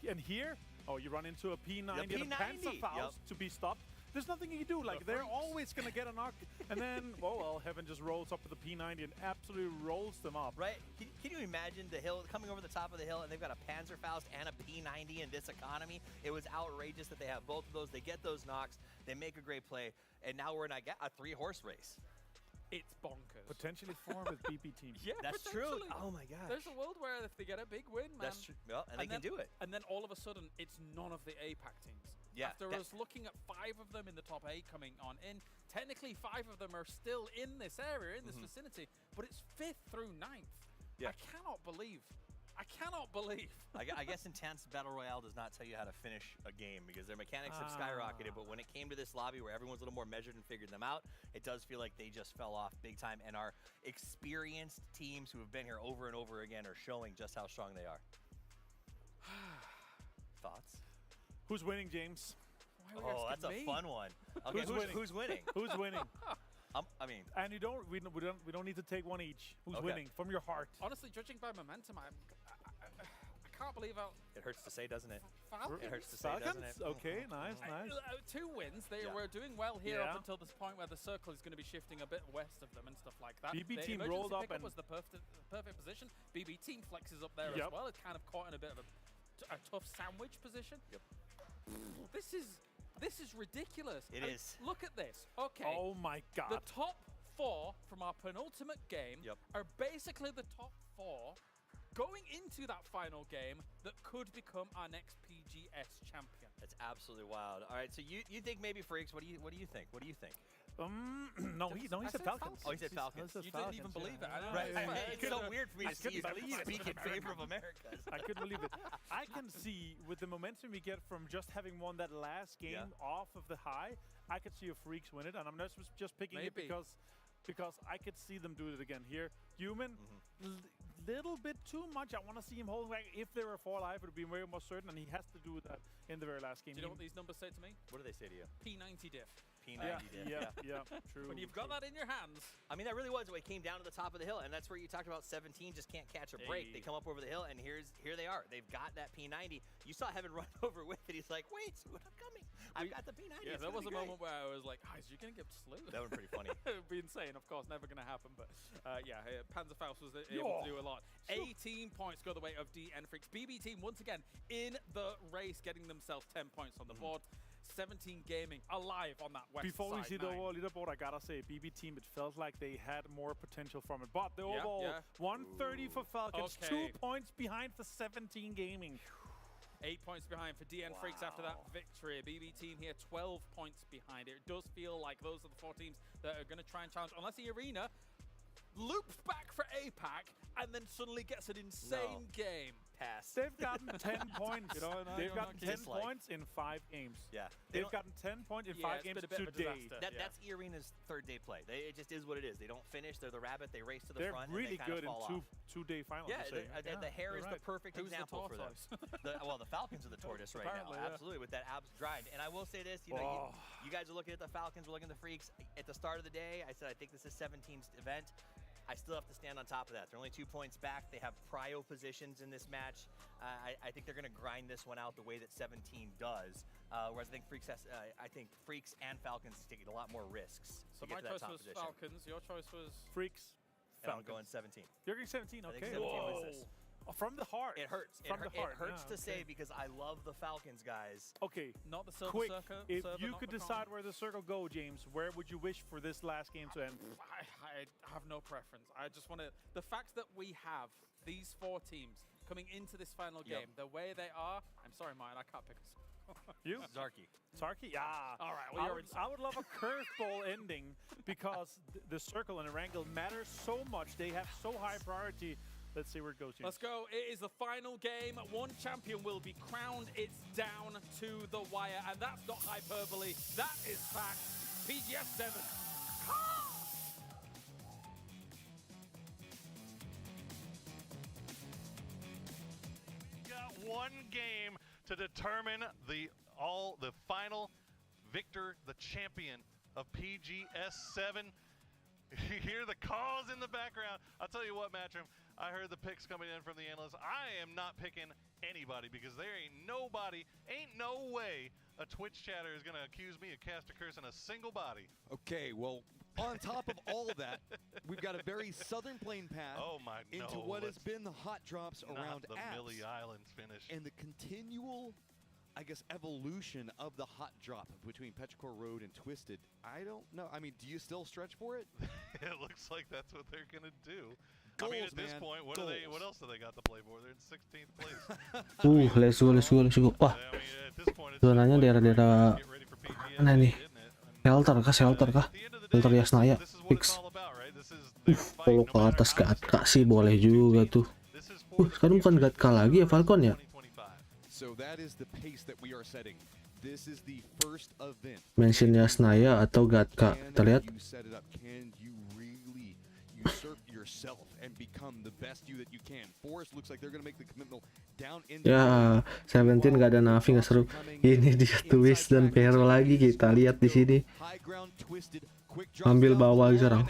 and here, you run into a P90 and a Panzerfaust to be stopped. There's nothing you can do. Like, they're always going to get a knock. And then, well, Heaven just rolls up with the P90 and absolutely rolls them up. Right? Can you imagine the hill, coming over the top of the hill, and they've got a Panzerfaust and a P90 in this economy? It was outrageous that they have both of those. They get those knocks. They make a great play. And now we're in a 3-horse race. It's bonkers. Potentially 4 with BP Team. Yeah, that's true. Oh my gosh. There's a world where if they get a big win, man. That's true. Well, and they can do it. And then all of a sudden, it's none of the APAC teams. Yeah. After us looking at 5 of them in the top 8 coming on in, technically 5 of them are still in this area, in this vicinity, but it's 5th through 9th. Yeah. I cannot believe. I guess Intense Battle Royale does not tell you how to finish a game because their mechanics have skyrocketed, but when it came to this lobby where everyone's a little more measured and figured them out, it does feel like they just fell off big time, and our experienced teams who have been here over and over again are showing just how strong they are. Thoughts? Who's winning, James? Oh, that's a fun one. Okay, who's winning? Who's winning? I mean, and we don't need to take one each. Who's winning from your heart? Honestly, judging by momentum, I can't believe how it hurts to say, doesn't it? Falcons. It hurts to say, doesn't it? Okay, nice. 2 wins. They were doing well here up until this point where the circle is going to be shifting a bit west of them and stuff like that. BB Team rolled up and was the perfect position. BB Team flexes up there as well. It's kind of caught in a bit of a tough sandwich position. Yep. This is ridiculous. It is. Look at this. Okay. Oh my God. The top 4 from our penultimate game are basically the top 4 going into that final game that could become our next PGS champion. That's absolutely wild. All right, so you think maybe Freaks? What do you think? No, he said Falcons. Oh, he said Falcons. You didn't even believe it. Right. It's so weird for me to see you speak in favor of America. I couldn't believe it. I can see with the momentum we get from just having won that last game off of the high, I could see a Freaks win it, and I'm not just picking it because I could see them do it again here. Human, little bit too much. I want to see him holding back. If there were 4 alive, it would be way more certain, and he has to do that in the very last game. Do you know what these numbers say to me? What do they say to you? P90 diff. P90 diff. Yeah, true. When you've got that in your hands. I mean, that really was. It came down to the top of the hill, and that's where you talked about 17 just can't catch a break. They come up over the hill, and here they are. They've got that P90. You saw Heaven run over with it. He's like, wait, I'm coming. I've got the P90. Yeah, there was a moment where I was like, is you going to get slowed? That was pretty funny. It would be insane, of course, never going to happen. But Panzerfaust was able to do a lot. 18 points go the way of DN Freaks. BB Team once again in the race, getting themselves 10 points on the board. 17 Gaming alive on that west Before side. we see the overall leaderboard, I gotta say, BB team, it felt like they had more potential from it. But the overall, 130 for Falcons, 2 points behind for 17 Gaming. 8 points behind for DN Freaks after that victory. BB team here 12 points behind. It does feel like those are the 4 teams that are going to try and challenge, unless the arena loops back for APAC and then suddenly gets an insane game. Pass. They've gotten 10 points. They've gotten 10 points in 5 games. Yeah. They've gotten 10 points in 5 games today. That's E-Arena's third-day play. It just is what it is. They don't finish. They're the rabbit. They race to the front. They're really and they good in fall off. two-day finals. Yeah, the hair is the perfect example for them. Well, the Falcons are the tortoise right now. Absolutely, with that abs grind. And I will say this, you know, you guys are looking at the Falcons, we're looking at the Freaks. At the start of the day, I said I think this is 17's event. I still have to stand on top of that. They're only 2 points back. They have prio positions in this match. I think they're going to grind this one out the way that 17 does. Whereas I think Freaks and Falcons take a lot more risks. So my choice was Falcons. Your choice was Freaks. I'm going 17. You're going 17. Okay. 17 wins this. From the heart. It hurts. From the heart. It hurts to say because I love the Falcons, guys. Okay. Not the silver Quick, circle. if you could decide where the circle go, James, where would you wish for this last game to end? I have no preference. I just want to. The fact that we have these 4 teams coming into this final game, the way they are. I'm sorry, Mine. I can't pick us. You? Zarky. Zarky? Yeah. All right. Well, I would love a curveball ending because the circle and the wrangle matters so much. They have so high priority. Let's see where it goes. James. Let's go. It is the final game. One champion will be crowned. It's down to the wire. And that's not hyperbole. That is fact. PGS 7. We got one game to determine the final victor, the champion of PGS 7. You hear the calls in the background. I'll tell you what, Matchroom, I heard the picks coming in from the analysts. I am not picking anybody because there ain't no way a Twitch chatter is going to accuse me of cast a curse on a single body. Okay, well, on top of all of that, we've got a very southern plain path into what has been the hot drops around the apps. Millie Islands finish. And the continual, I guess, evolution of the hot drop between Petrichor Road and Twisted. I don't know. I mean, do you still stretch for it? It looks like that's what they're going to do. Goals, I mean, at this man. point, what else do they got to play for? They're in 16th place. Let's go. Wah, zonanya daerah-daerah mana nih? Shelter kah? Shelter Yasnaya, fix. Kalau ke atas ke Atka sih boleh juga tuh. Sekarang bukan Gatka lagi ya Falcon ya? So that is the pace that we are setting. This is the first event. Mention Yasnaya atau Gatka. Kita lihat. You set it up. Can you really usurp yourself and become the best you that you can? Forest looks like they're going to make the commitment down into. Ya, 17 gak ada Navi, nggak seru. Ini dia Twist dan Pero lagi kita lihat di sini. Ambil bawah sekarang.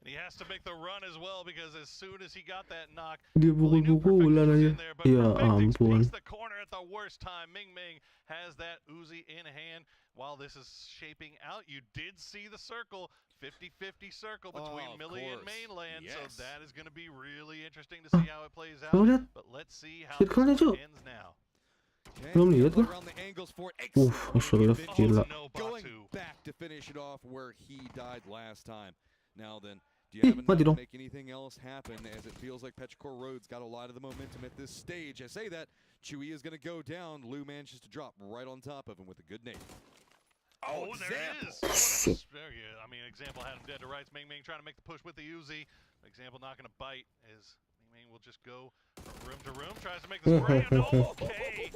And he has to make the run as well because as soon as he got that knock, dia pukul-pukulan aja. Ya ampun. the corner at the worst time. Ming has that Uzi in hand. While this is shaping out, you did see the circle, 50-50 circle between Millie and Mainland, so that is going to be really interesting to see how it plays out. But let's see how this ends now. Belum lihat gua. Asulaf gila. Going back to finish it off where he died last time. Now then, do you have enough to make anything else happen, as it feels like Petrichor Road's got a lot of the momentum at this stage? I say that, Chewy is going to go down. Lou manages to drop right on top of him with a good nade. Oh, there it is. I mean, Example had him dead to rights. Ming trying to make the push with the Uzi. Example not going to bite as Ming will just go from room to room. Tries to make the spray. Okay.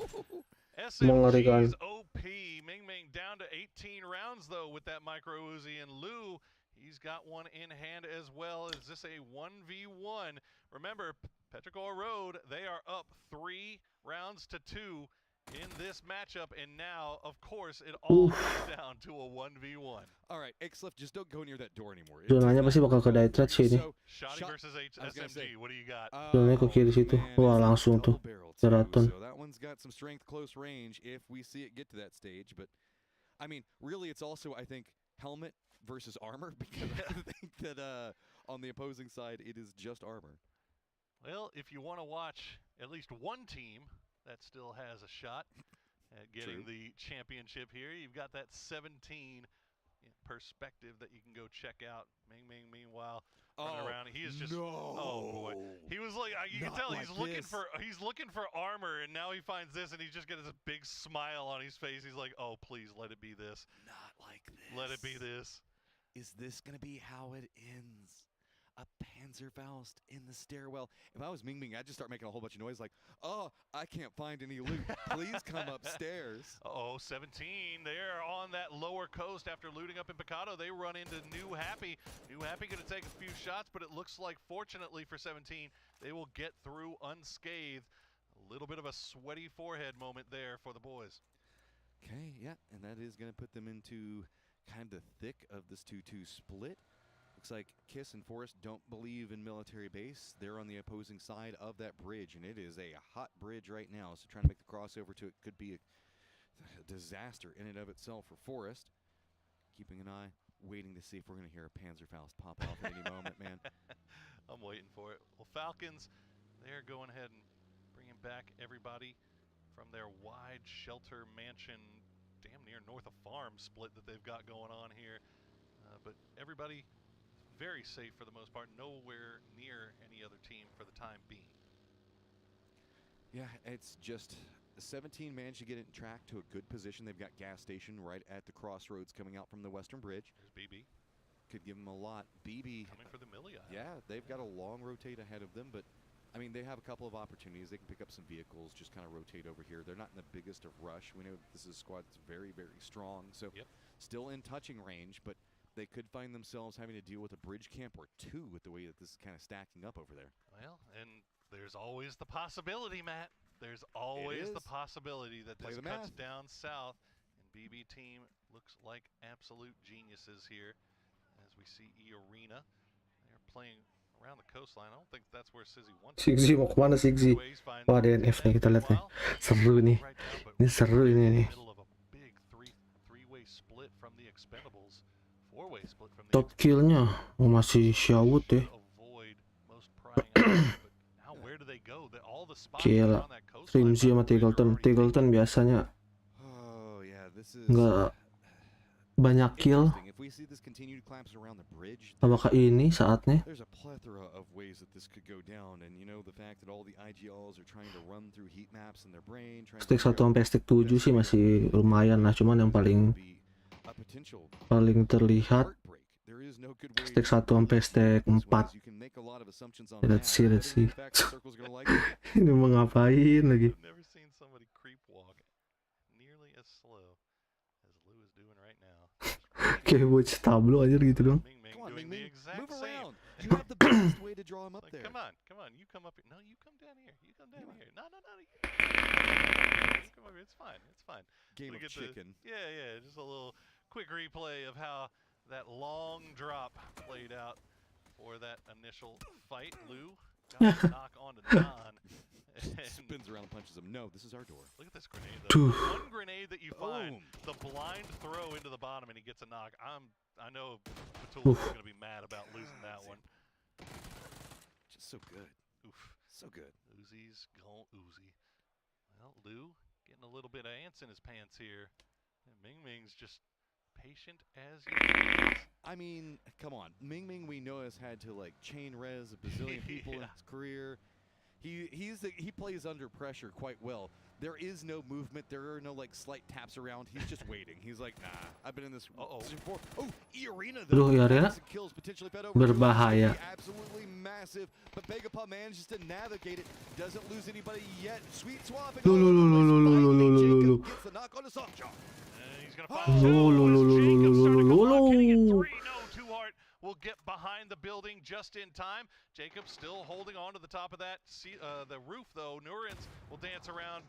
SMG is OP. Ming down to 18 rounds, though, with that micro Uzi. And Lou, he's got one in hand as well. Is this a 1v1? Remember, Petrichor Road, they are up 3 rounds to 2 in this matchup, and now, of course, it all comes down to a 1v1. All right, Xlef, just don't go near that door anymore. Zonanya pasti bakal ke Daitrat sih ini. Shotty versus SMG, what do you got? Zonanya ke kiri situ. Wah, langsung tuh. Beraton. So that one's got some strength close range if we see it get to that stage, but I mean, really it's also, I think, helmet versus armor, because I think that on the opposing side it is just armor. Well, if you want to watch at least one team that still has a shot at getting the championship here, you've got that 17 perspective that you can go check out. Ming Ming, meanwhile, running around. He is just oh boy. He was like, you can tell he's looking for armor, and now he finds this, and he's just got this big smile on his face. He's like, oh please, let it be this. Not like this. Let it be this. Is this gonna be how it ends? A Panzerfaust in the stairwell. If I was Ming Ming, I'd just start making a whole bunch of noise like, oh, I can't find any loot. Please come upstairs. Oh, 17. They're on that lower coast after looting up in Picado. They run into New Happy. New Happy going to take a few shots, but it looks like, fortunately for 17, they will get through unscathed. A little bit of a sweaty forehead moment there for the boys. Okay, yeah, and that is going to put them into kind of the thick of this 2-2 split. Looks like Kiss and Forrest don't believe in military base. They're on the opposing side of that bridge, and it is a hot bridge right now. So trying to make the crossover to it could be a disaster in and of itself for Forrest. Keeping an eye, waiting to see if we're going to hear a Panzerfaust pop off at any moment, man. I'm waiting for it. Well, Falcons, they're going ahead and bringing back everybody from their wide shelter mansion, damn near north of farm split that they've got going on here. But everybody very safe for the most part, nowhere near any other team for the time being. Yeah, it's just 17 managed to get it tracked to a good position. They've got gas station right at the crossroads coming out from the western bridge. There's BB. Could give them a lot. BB coming for the Millie. Yeah, they've got a long rotate ahead of them, but I mean, they have a couple of opportunities. They can pick up some vehicles, just kind of rotate over here. They're not in the biggest of rush. We know this is a squad that's very, very strong, so still in touching range, but they could find themselves having to deal with a bridge camp or two with the way that this is kind of stacking up over there. Well, and there's always the possibility, Matt. There's always the possibility that this cuts down south, and BB team looks like absolute geniuses here. As we see E-Arena, they're playing around the coastline. I don't think that's where Sizzy wants to. Sigzy, mau kemana Sigzy? Wah, DNF nih, kita lihat nih. Seru nih. Ini seru ini nih. Top killnya masih Shawut ya. Gila, Rimzi sama Tiggleton. Tiggleton biasanya nggak banyak kill. Apakah ini saatnya? Stick 1 sampai stick 7 sih masih lumayan lah, cuman yang paling terlihat stick 1 sampai stick 4. Let's see. Ini mau ngapain lagi? Kayak bocah tablo aja gitu dong. You have the best way to draw him up there. Come on, you come up here. No, you come down here. You come down here. No. Come over here. It's fine. Game of chicken. Yeah, just a little quick replay of how that long drop played out for that initial fight. Lou got a knock onto Don. Spins around and punches him. No, this is our door. Look at this grenade, though. One grenade that you find, the blind throw into the bottom, and he gets a knock. I know Batula's going to be mad about losing that one. Just so good. Oof. So good. Uzi's going Uzi. Well, Lou getting a little bit of ants in his pants here. And Ming Ming's just patient as he is. I mean, come on. Ming Ming, we know, has had to like chain res a bazillion people in his career. He plays under pressure quite well. There is no movement. There are no like slight taps around. He's just waiting. He's like, nah, I've been in this before. Oh, E-Arena though. Kills potentially fed over. Berbahaya. Absolutely massive. But Vegapop manages to navigate it. Doesn't lose anybody yet. Sweet swap. Gets the knock on his jaw. He's gonna find will get behind the building just in time. Jacob still holding on to the top of that. The roof, though. Nurins will dance around.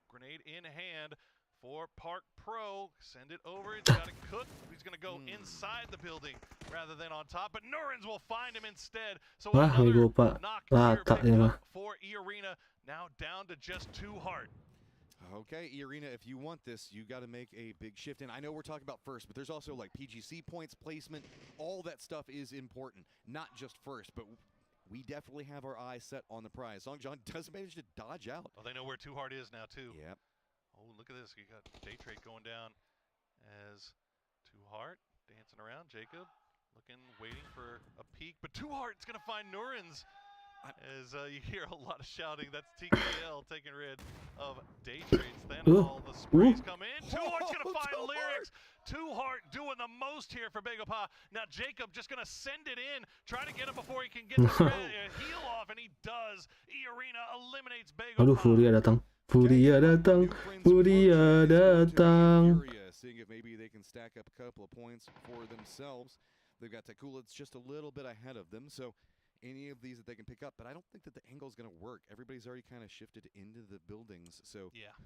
Grenade in hand for Park Pro. Send it over. He's got it cooked. He's going to go inside the building rather than on top. But Nurins will find him instead. So another knock here for E-Arena. Now down to just 2 heart. Okay, Arena, if you want this, you got to make a big shift. And I know we're talking about first, but there's also like PGC points, placement, all that stuff is important. Not just first, but we definitely have our eyes set on the prize. Songjon does manage to dodge out. Oh, they know where Too Hard is now, too. Yep. Oh, look at this. You got Day Trade going down as Too Hard dancing around. Jacob looking, waiting for a peek. But Too Hard's going to find Nurins. As you hear a lot of shouting, that's TKL taking rid of Day Trades. Then all the sprays come in. Too Hard's going to find Lyrics. Too Hard doing the most here for Begopah. Now Jacob just going to send it in, try to get him before he can get the heal off, and he does. E-Arena eliminates Begopah. Aduh, Furia datang. Furia datang. Furia datang. Seeing if maybe they can stack up a couple of points for themselves. They've got Takula, it's just a little bit ahead of them. So any of these that they can pick up, but I don't think that the angle is going to work. Everybody's already kind of shifted into the buildings, so yeah.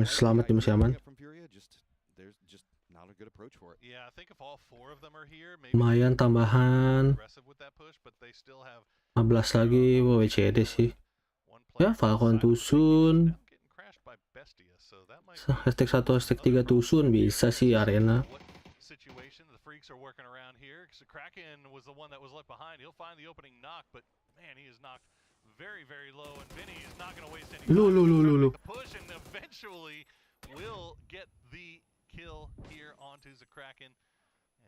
Selamat nih masih aman. From Furia, there's just not a good approach for it. Yeah, I think if all 4 of them are here, maybe lumayan tambahan. aggressive with that push, but they still have 15 lagi, WCD sih. Ya, Falcon Tusun. Hashtag 1, hashtag 3 Tusun bisa sih Arena. Situation the freaks are working around here. So Kraken was the one that was left behind. He'll find the opening knock, but man, he is knocked very, very low, and Vinny is not going to waste any time. Push and eventually will get the kill here onto the Kraken.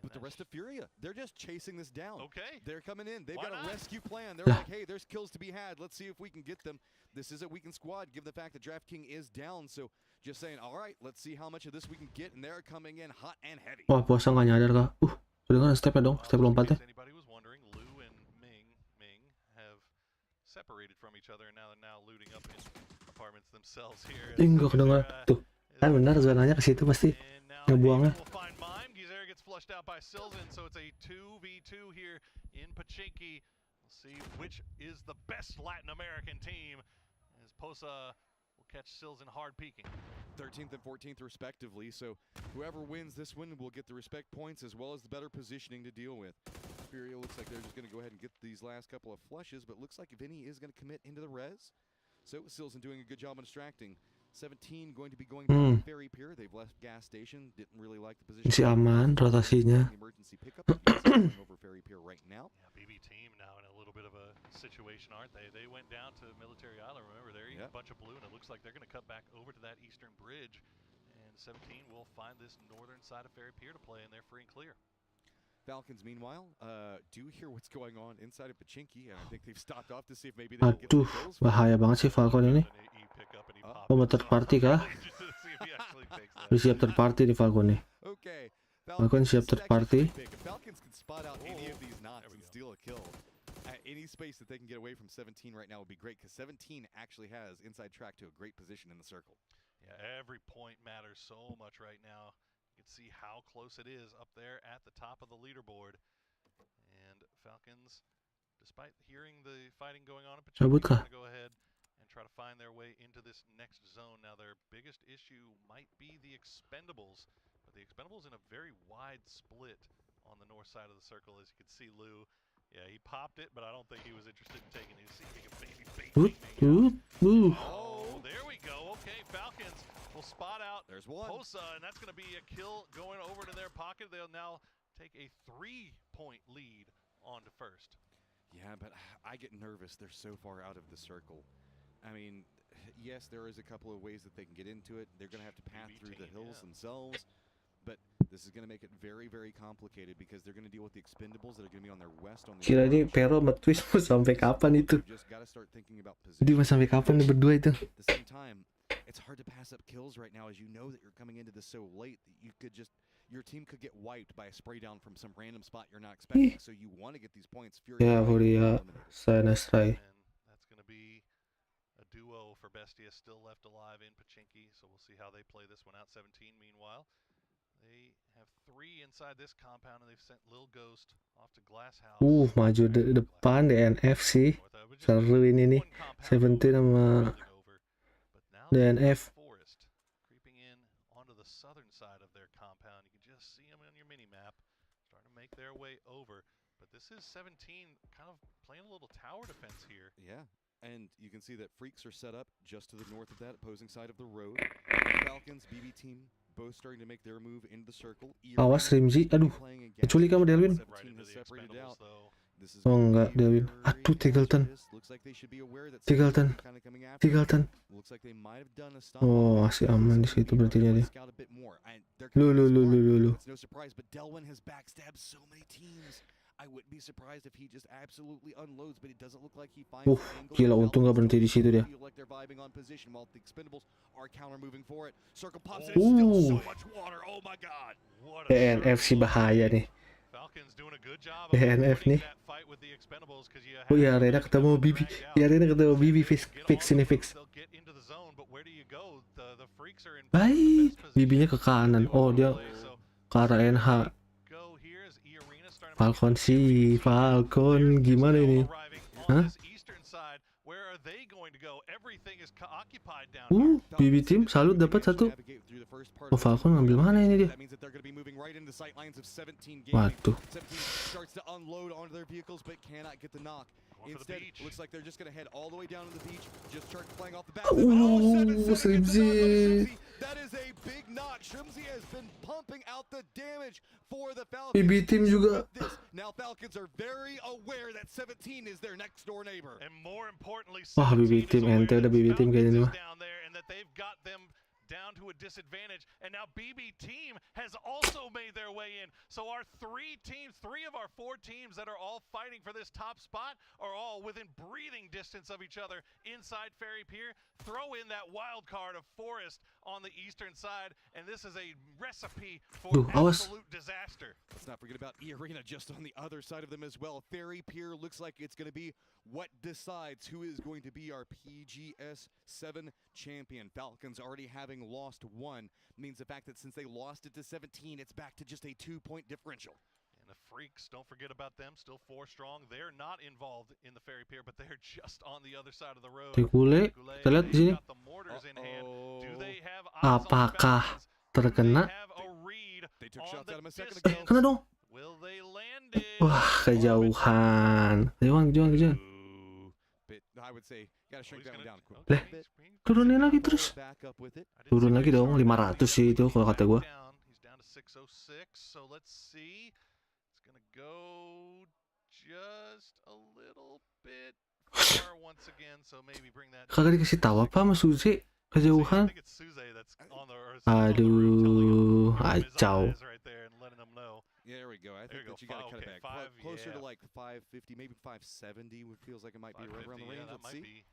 But the rest of Furia, they're just chasing this down. Okay. They're coming in. They've got a rescue plan. They're like, hey, there's kills to be had. Let's see if we can get them. This is a weakened squad, given the fact that DraftKings is down. So just saying, all right, let's see how much of this we can get. And they're coming in hot and heavy. Wah, puasa nggak nyadar kah? Sudah kan stepnya dong, step lompatnya. Anybody was wondering, Lou and Ming have separated from each other, and now they're looting up in apartments themselves here. Nggak kedengar. Tuh, kan benar zonanya ke situ pasti. Ngebuangnya. Gets flushed out by Silzen, so it's a 2v2 here in Pachinki. We'll see which is the best Latin American team, as Posa will catch Silzen hard peeking. 13th and 14th respectively, so whoever wins this one will get the respect points as well as the better positioning to deal with. Furia looks like they're just going to go ahead and get these last couple of flushes, but looks like Vinny is going to commit into the res. So Silzen doing a good job on distracting. 17 going to be going down Ferry Pier. They've left gas station. Didn't really like the position. Si aman rotasinya. Emergency pickup over Ferry Pier right now. Yeah, BB team now in a little bit of a situation, aren't they? They went down to Military Island. Remember, they're eating a bunch of blue, and it looks like they're going to cut back over to that eastern bridge. And 17 will find this northern side of Ferry Pier to play, and they're free and clear. Falcons, meanwhile, do hear what's going on inside of Pachinki, and I think they've stopped off to see if maybe they can get the kills. Bahaya banget sih Falcon ini. Oh, third party kah? Siap third party nih Falcon nih. Okay. Falcon siap third party. Falcons can spot out any of these knots and steal a kill. At any space that they can get away from 17 right now would be great, because 17 actually has inside track to a great position in the circle. Yeah, every point matters so much right now. You can see how close it is up there at the top of the leaderboard. And Falcons, despite hearing the fighting going on in Pachinki, are going to go ahead and try to find their way into this next zone. Now, their biggest issue might be the Expendables, but the Expendables in a very wide split on the north side of the circle. As you can see, Lou, yeah, he popped it, but I don't think he was interested in taking it. He's seeing a baby. Oh, there we go. Okay, Falcons will spot out. There's one. Posa, and that's going to be a kill going over to their pocket. They'll now take a 3-point lead on to first. Yeah, but I get nervous. They're so far out of the circle. I mean, yes, there is a couple of ways that they can get into it. They're going to have to pass through the hills themselves. But this is going to make it very, very complicated, because they're going to deal with the Expendables that are going to be on their west. Kira ini Pero sama Twist mau sampai kapan itu? Jadi mau sampai kapan nih berdua itu? At the same time, it's hard to pass up kills right now, as you know that you're coming into this so late that you could just, your team could get wiped by a spray down from some random spot you're not expecting. So you want to get these points. Ya, Furia, saya Nastrai. That's going to be a duo for Bestia still left alive in Pachinki. So we'll see how they play this one out. 17 meanwhile. They have 3 inside this compound, and they've sent Lil Ghost off to Glass House. Maju depan DNF sih. Seru ini nih. 17 sama DNF. Forest creeping in onto the southern side of their compound. You can just see them on your mini map starting to make their way over. But this is 17 kind of playing a little tower defense here. Yeah. And you can see that Freaks are set up just to the north of that opposing side of the road. Falcons, BB team, both starting to make their move into the circle. Awas Rimzi, aduh. Kecuali kamu Delwin. Oh enggak Delwin. Aduh Tigleton. Oh masih aman di situ berarti dia. Lu. I wouldn't be surprised if he just absolutely unloads, but it doesn't look like he finds an angle. Gila untung gak berhenti di situ dia. Feel like they're vibing on position while the Expendables are counter moving for it. Circle pops in, still so much water. Oh my god. DNF sih bahaya nih. DNF nih. Oh ya Arena ketemu Bibi. Ya Arena ketemu Bibi fix ini fix. Baik. Bibinya ke kanan. Oh dia ke arah NH. Falcon sih, Falcon gimana ini? Hah? BB team salut dapat satu. Oh Falcon ngambil mana ini dia? Waduh. BB team juga. Wah BB team ente udah BB team kayaknya mah. Down to a disadvantage, and now BB team has also made their way in. So our three of our four teams that are all fighting for this top spot are all within breathing distance of each other inside Ferry Pier. Throw in that wild card of Forest on the eastern side, and this is a recipe for absolute disaster. Let's not forget about E-Arena just on the other side of them as well. Ferry Pier looks like it's going to be what decides who is going to be our PGS 7 champion. Falcons already having lost one means the fact that since they lost it to 17, it's back to just a 2-point differential. And the Freaks, don't forget about them, still 4 strong. They're not involved in the Ferry Pier, but they're just on the other side of the road. Tikule, kita lihat di sini. Apakah terkena? Kena dong. Wah, kejauhan. Kejauhan. Leh, turunin lagi terus. Turun lagi dong, 500 sih itu kalau kata gua. Kagak dikasih tahu apa sama Suzy kejauhan. Aduh, acau. Yeah, there we go. I think that you got to cut it back. Closer to like 550, maybe 570. It feels like it might be right around the range. Let's see.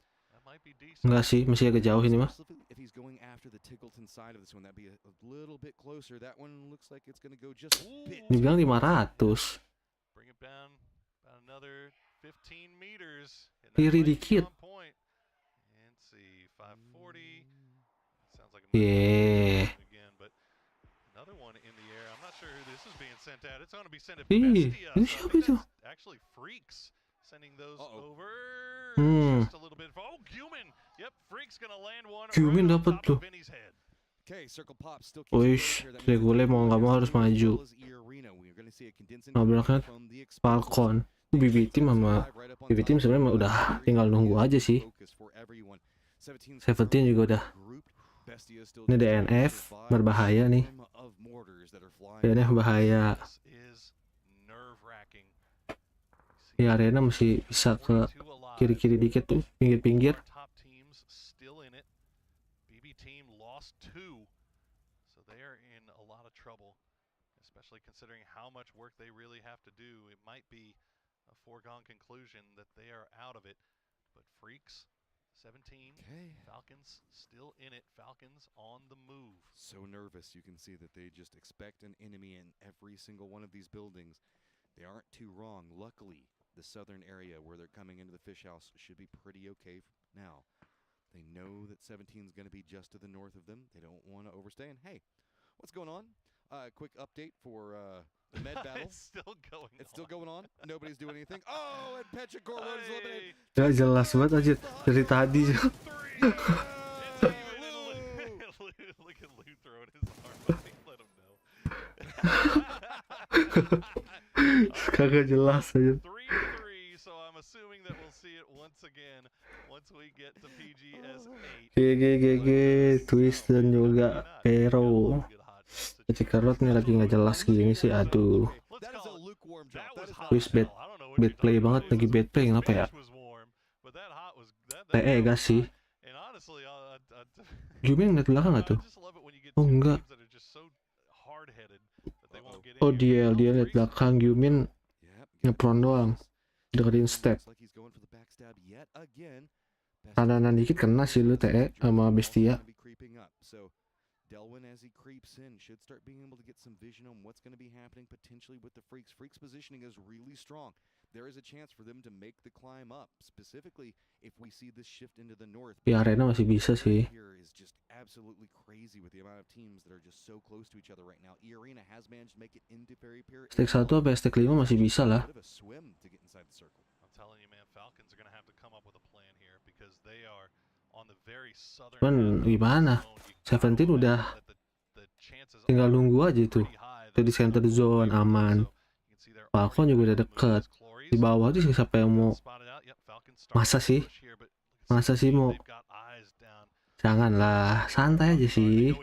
Enggak sih, masih agak jauh ini mah. If he's going after the Tickleton side of this one, that'd be a little bit closer. That one looks like it's going to go just a bit. Dibilang 500. Bring it down about another 15 meters. Kiri dikit. And see, 540. Sounds like yeah. Another one in the air. I'm not sure who this is being sent at. It's going to be sent at Bestia. Actually, Freaks sending those over. Just a little bit. Oh, Guman. Yep, Freaks going to land one. Guman dapat tuh. Wish, Regule mau nggak mau harus maju. Nabraknya Falcon. BB team sama BB team sebenarnya udah tinggal nunggu aja sih. 17 juga udah. Ini DNF berbahaya nih. DNF bahaya. Ya Arena masih bisa ke kiri-kiri dikit tuh, pinggir-pinggir. Especially considering how much work they really have to do, it might be a foregone conclusion that they are out of it. But Freaks 17, Falcons still in it. Falcons on the move. So nervous, you can see that they just expect an enemy in every single one of these buildings. They aren't too wrong. Luckily, the southern area where they're coming into the fish house should be pretty okay now. They know that 17 is going to be just to the north of them. They don't want to overstay. And hey, what's going on? Quick update for the med battle. It's still going on. It's still going on. Nobody's doing anything. Oh, and Petrichor Road is eliminated. Ya jelas banget aja dari tadi. Look at Lou throwing his arm. Let him know. Kagak jelas aja. 3-3, so I'm assuming that we'll see it once again GG Twist dan juga Pero. Cikarot nih lagi nggak jelas gini sih, aduh. Twist bad play banget, lagi bad play kenapa ya? TE gak sih? Yumin ngeliat belakang nggak tuh? Oh enggak. Oh dia liat belakang, Yumin ngepron doang, dengerin step. Kanan dikit kena sih lu TE sama Bestia. Delwin, as he creeps in, should start being able to get some vision on what's going to be happening potentially with the Freaks. Freaks' positioning is really strong. There is a chance for them to make the climb up, specifically if we see this shift into the north. Di arena masih bisa sih. Here is just absolutely crazy with the amount of teams that are just so close to each other right now. E-Arena has managed to make it into Fairy Pier. Stack 1 sampai stack 5 masih bisa lah. I'm telling you, man, Falcons are going to have to come up with a plan here because they are on the very southern. Cuman gimana? 17 udah tinggal nunggu aja tuh. Di center zone aman. Falcon juga udah deket. Di bawah tuh siapa yang mau? Masa sih mau? Janganlah, santai aja sih.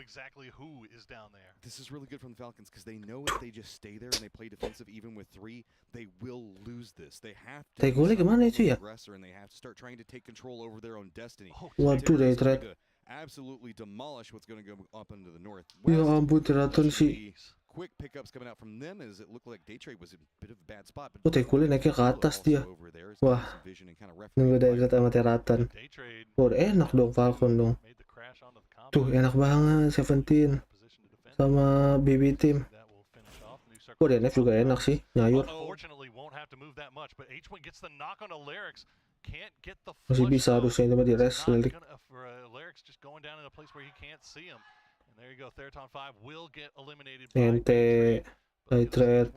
This is really good from the Falcons because they know if they just stay there and they play defensive even with 3, they will lose this. They have to Tegolnya kemana itu ya? and they have to start trying to take control over their own destiny. Waduh, day trade. Absolutely demolish what's going to go up into the north. Ya ampun, Teraton sih. Quick pickups coming out from them as it looked like Daytrade was in a bit of a bad spot. Oh, Tegolnya naiknya ke atas dia. Wah, nunggu deket sama Teraton. Oh, enak dong Falcon dong. Tuh, enak banget 17 sama BB Team. Oh, DNF juga enak sih, nyayur. Masih bisa harusnya cuma di res lilik. Ente, Trade,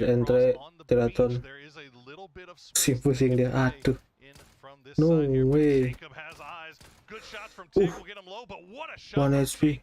Ente, Teraton. Pusing dia, aduh. No way. 1 HP.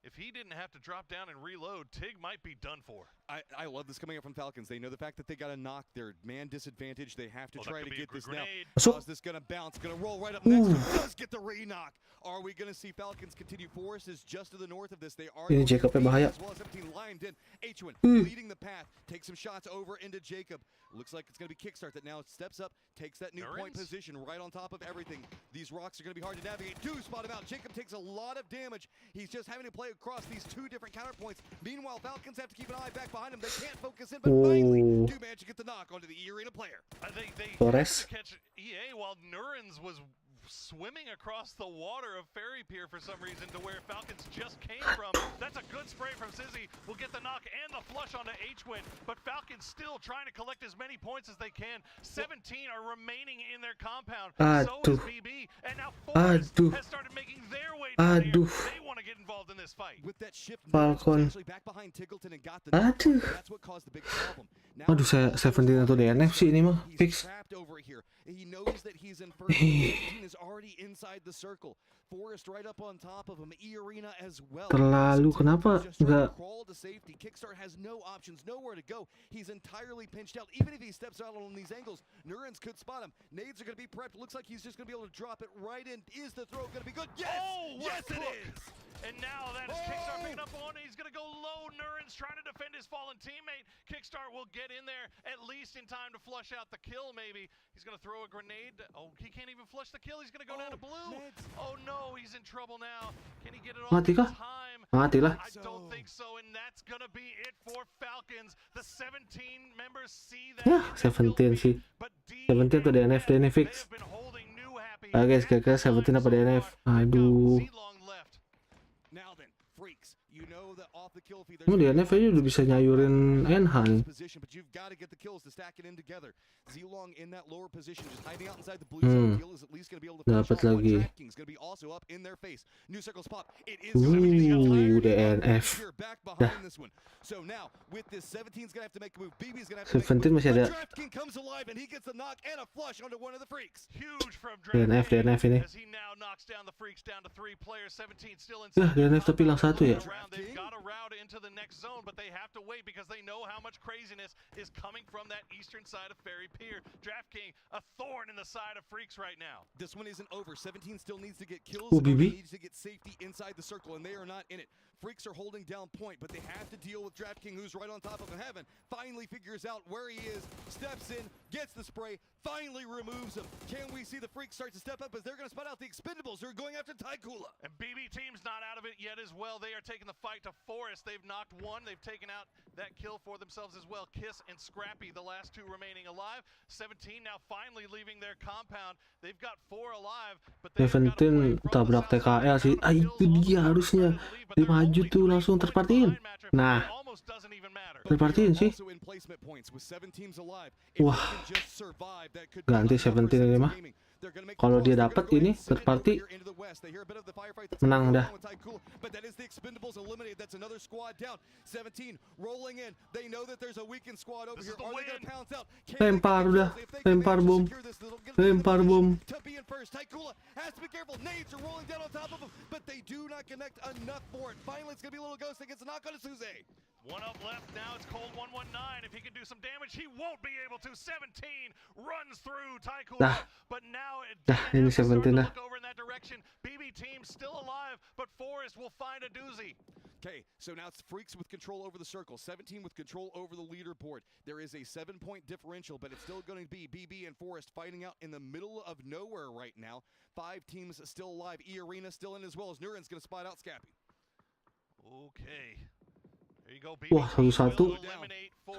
If he didn't have to drop down and reload, Tig might be done for. I love this coming up from Falcons. They know the fact that they got to knock their man disadvantage. They have to try to get this now. How's this going to bounce? Going to roll right up next. Does get the re-knock. Are we going to see Falcons continue? Forest is just to the north of this. They are ini Jacobnya bahaya. As well as 17 lined in. H1 leading the path. Takes some shots over into Jacob. Looks like it's going to be Kickstart that now steps up, takes that new point position right on top of everything. These rocks are going to be hard to navigate. Do spot him out. Jacob takes a lot of damage. He's just having to play across these 2 different counterpoints. Meanwhile, Falcons have to keep an eye back behind him. They can't focus in, but finally do manage to get the knock onto the E-Arena player. They Torres. catch EA while Nurens was swimming across the water of Fairy Pier for some reason to where Falcons just came from. That's a good spray from Sizzy. Will get the knock and the flush onto H-Win, but Falcons still trying to collect as many points as they can. 17 are remaining in their compound. So is BB, and now Forest has started making their way down here. They want to get involved in this fight. With that shift, Falcon. back behind Tiggleton and got the Aduh. That's what caused the big problem. Aduh, 17 atau DNF sih ini mah fix. He knows that he's in first. 18 is already inside the circle. Forest right up on top of him. E-Arena as well. Terlalu kenapa enggak? Crawl to safety. Kickstart has no options, nowhere to go. He's entirely pinched out. Even if he steps out on these angles, Nurens could spot him. Nades are going to be prepped. Looks like he's just going to be able to drop it right in. Is the throw going to be good? Yes! Yes, it is! And now that is Kickstart picking up on. He's going to go low. Nurens trying to defend his fallen teammate. Kickstart will get in there at least in time to flush out the kill, maybe. He's going to throw a grenade. Oh, he can't even flush the kill. He's going to go down to blue. Oh, no, he's in trouble now. Can he get it off in time? Mati lah. I don't think so, and that's going to be it for Falcons. The 17 members see that. Ya, 17 sih. 17 atau DNF fix. Ayo guys, kira-kira 17 apa DNF? Aduh. Cuma DNF aja udah bisa nyayurin NH nih. Dapat lagi. DNF. Dah. 17 masih ada. DNF ini. Yah, DNF tapi hilang 1 ya. into the next zone, but they have to wait because they know how much craziness is coming from that eastern side of Ferry Pier. DraftKings, a thorn in the side of Freaks right now. This one isn't over. 17 still needs to get kills. Oh, BB. Needs to get safety inside the circle, and they are not in it. Freaks are holding down point, but they have to deal with DraftKings, who's right on top of him. Heaven finally figures out where he is, steps in, gets the spray, finally removes him. Can we see the Freaks start to step up as they're going to spot out the Expendables who are going after Taikula? And BB team's not out of it yet as well. They are taking the fight to Forest. They've knocked one. They've taken out that kill for themselves as well. Kiss and Scrappy, the last two remaining alive. 17 now finally leaving their compound. They've got 4 alive, but they've got 17 tabrak TKL sih. Ah, itu dia harusnya. Dia maju tuh langsung terpartiin. Nah, terpartiin sih. Wah, ganti 17 ini mah. Kalau dia dapat ini third party, menang dah. Lempar udah, lempar bom, lempar bom. One up left now. It's Cold 119. If he can do some damage, he won't be able to. 17 runs through Taikula, but now ini 17 dah. look over in that direction. BB team still alive, but Forest will find a doozy. Okay, so now it's Freaks with control over the circle, 17 with control over the leaderboard. There is a 7-point differential, but it's still going to be BB and Forest fighting out in the middle of nowhere right now. 5 teams still alive. E-Arena still in as well as Nuren's going to spot out Scappy. Okay. There you go, Wah, 1-1. 1-1, 3-4.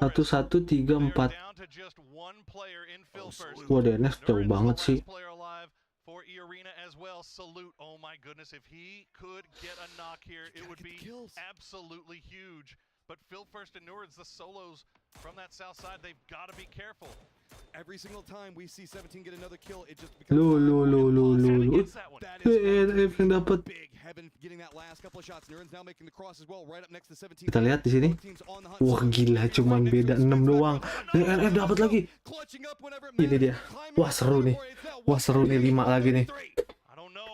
Wah, DNS jauh banget sih. For E-Arena as well. Salute. Oh my goodness, if he could get a knock here, it would be absolutely huge. But Phil First and Nuren's the solos from that south side. They've got to be careful. Every single time we see 17 get another kill, it just becomes yang dapat. big. Heaven getting that last couple of shots. Nuren's now making the cross as well, right up next to 17. Kita lihat di sini. Wah, gila, cuman beda 6 doang. NF dapat lagi. Ini dia. Wah, seru nih. Wah, seru nih 5 lagi nih. I don't know.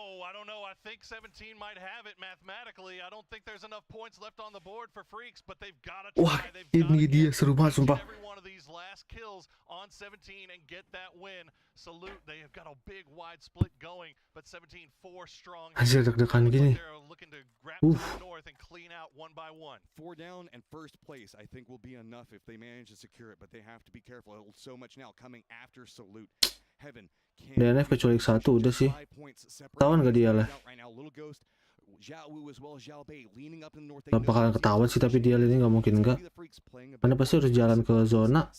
I think 17 might have it mathematically. I don't think there's enough points left on the board for Freaks, but they've got to try. Wah, ini dia seru banget sumpah. Every one of these last kills on 17 and get that win. Salute. They have got a big wide split going, but 17 4 strong. Anjir, deg-degan gini. They're looking to grab to the north and clean out one by one. 4 down and first place I think will be enough if they manage to secure it, but they have to be careful. So much now coming after Salute. Heaven DNF kecuali 1 udah sih. Ketahuan gak dia lah. Gak bakalan ketahuan sih, tapi dia ini gak mungkin enggak. Karena pasti harus jalan ke zona.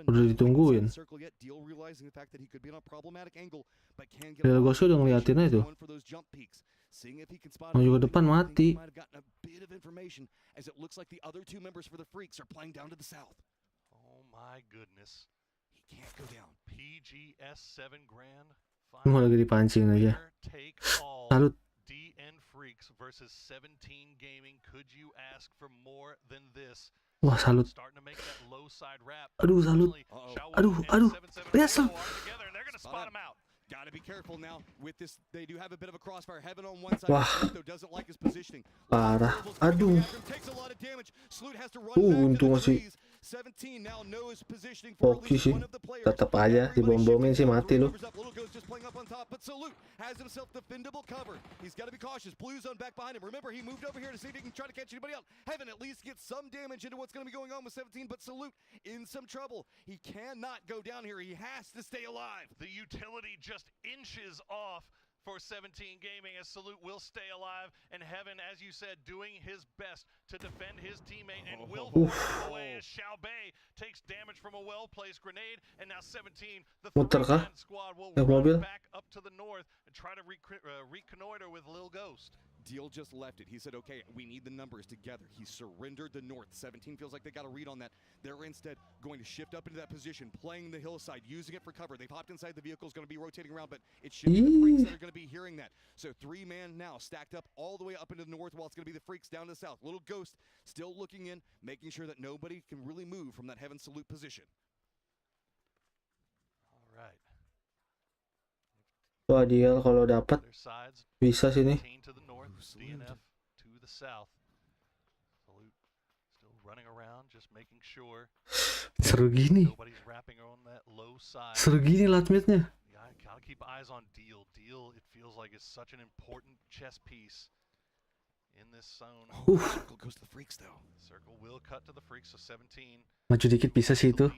Udah ditungguin. Real Ghost udah ngeliatin aja tuh. Mau juga depan mati. Oh my goodness. Can't go down. PGS 7 grand. Mau lagi dipancing aja. Salut. DN Freaks versus 17 Gaming. Could you ask for more than this? Wah, salut. Starting to make that low side wrap. Aduh, salut. Aduh. Biasa. They're gonna spot him out. Gotta be careful now with this. They do have a bit of a crossfire. Heaven on one side. Though doesn't like his positioning. Parah. Aduh. Takes a lot of damage. Salute has to run back untung masih 17 now knows positioning for at least one of the players. Tetap aja dibom-bomin sih mati lu. Just playing up on top, but Salute has himself defendable cover. He's got to be cautious. Blue zone back behind him. Remember, he moved over here to see if he can try to catch anybody out. Heaven at least gets some damage into what's going to be going on with 17, but Salute in some trouble. He cannot go down here. He has to stay alive. The utility just inches off for 17 Gaming as Salute will stay alive, and Heaven, as you said, doing his best to defend his teammate and will force him away as Xiaobei takes damage from a well-placed grenade, and now 17, the three-man squad will run back up to the north and try to reconnoiter with Lil Ghost. Deal just left it. He said, okay, we need the numbers together. He surrendered the north. 17 feels like they got a read on that. They're instead going to shift up into that position, playing the hillside, using it for cover. They've hopped inside the vehicle, is going to be rotating around, but it should be the Freaks that are going to be hearing that. So 3-man now stacked up all the way up into the north, while it's going to be the Freaks down to the south. Little Ghost still looking in, making sure that nobody can really move from that Heaven Salute position. All right. Wah, dia kalau dapat bisa sini. DNF to the south. Salute running around just making sure Seru gini. nobody's wrapping on that low side. Seru gini latmitnya. Yeah, gotta keep eyes on Deal. Deal, it feels like it's such an important chess piece in this zone. Circle goes to the Freaks though. Circle will cut to the Freaks, so 17. Maju dikit bisa sih itu.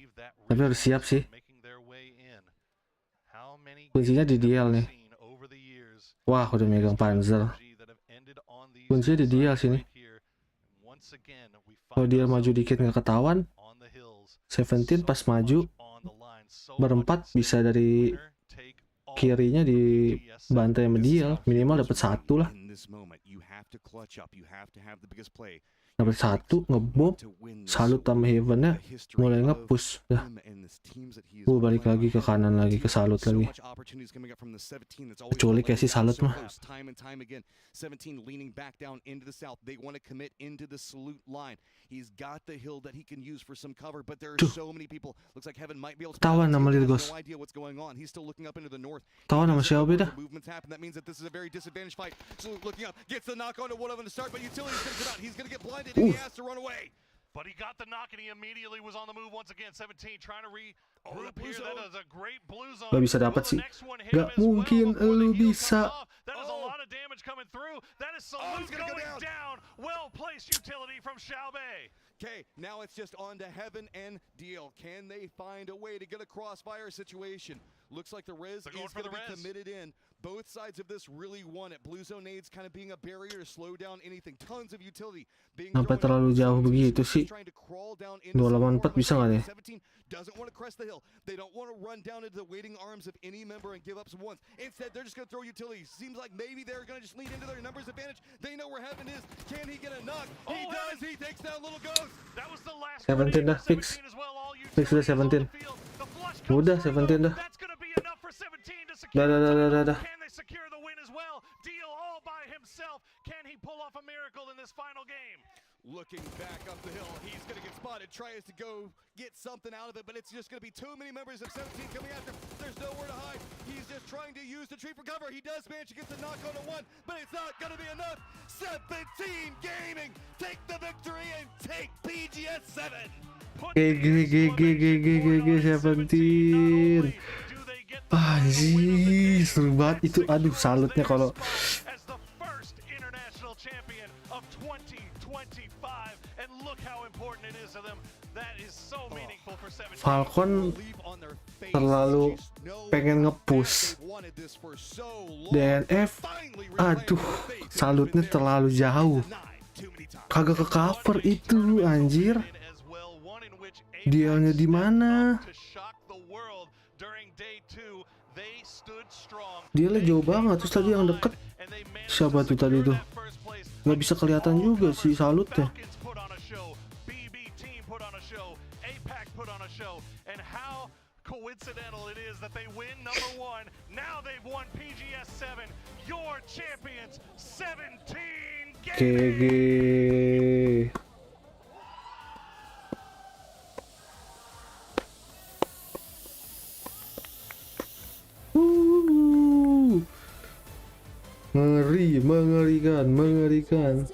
Tapi harus siap sih. Making their way in. How many Kuncinya di Dial nih. over the years Wah, udah megang Panzer. Kuncinya di Dial sini. once again we Kalau dia maju dikit nggak ketahuan, 17 pas maju berempat bisa dari kirinya dibantai sama Dial, minimal dapat satu lah. Dapat satu, ngebom, salut sama Heaven-nya, mulai nge-push. Dah. Balik lagi ke kanan lagi, ke salut lagi. Kecuali kayak si salut mah. 17 leaning back down into the south. They want to commit into the salute line. He's got the hill that he can use for some cover, but there are so many people. Looks like Heaven might be able to. Tawan nama Lilgos. No idea what's going on. He's still looking up into the north. Tawan nama siapa dah? Movements happen. That means that this is a very disadvantaged fight. Salute looking up, gets the knock onto one of them to start, but Utility's gonna come out. He's gonna get blinded and he has to run away. But he got the knock and he immediately was on the move once again. 17 trying to regroup here. That is a great blue zone. Gak bisa dapat sih. Gak mungkin lu bisa. That is a lot of damage coming through. That is Salute going down. Well placed utility from Xiaobei. Okay, now it's just on to Heaven and Deal. Can they find a way to get a crossfire situation? Looks like the Riz is going to be committed in. Both sides of this really want it. Blue zone nades kind of being a barrier to slow down anything. Tons of utility being Sampai terlalu jauh begitu sih. 284 bisa nggak nih? Doesn't want to crest the hill. They don't want to run down into the waiting arms of any member and give up some ones. Instead, they're just going to throw utilities. Seems like maybe they're going to just lean into their numbers advantage. They know where Heaven is. Can he get a knock? He does. He takes down Little Ghost. That was the last 17 dah fix. Fix udah 17. Udah 17 dah. Dah. Can they secure the win as well? Deal all by himself. Can he pull off a miracle in this final game? Looking back up the hill, he's going to get spotted, tries to go get something out of it, but it's just going to be too many members of 17 coming after him. There's nowhere to hide. He's just trying to use the tree for cover. He does manage to get the knock on a one, but it's not going to be enough. 17 Gaming take the victory and take PGS 7. GG 17. Anjir, seru banget itu. Aduh, salutnya kalau Falcon terlalu pengen nge-push DNF. Aduh, salutnya terlalu jauh. Kagak ke cover itu, anjir. Dialnya di mana? Dialnya jauh banget. Terus tadi yang deket siapa tuh tadi tuh? Nggak bisa kelihatan juga sih salutnya. Coincidental it is that they win number 1. Now they've won PGS 7. Your champions, 17 GG. Ngeri, mengerikan.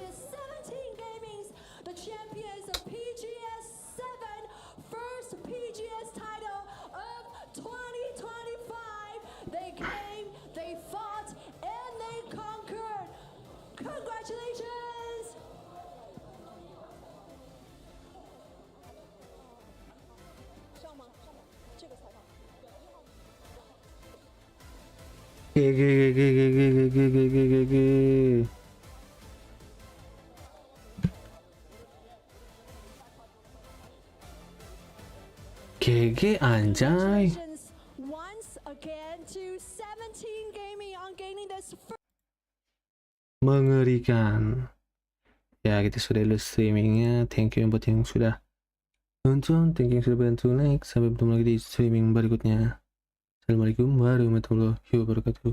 GG anjay. Mengerikan. Ya, kita sudah lulus streamingnya. Thank you buat yang sudah nonton. Thank you yang sudah bantu like. Sampai bertemu lagi di streaming berikutnya. Assalamualaikum warahmatullahi wabarakatuh.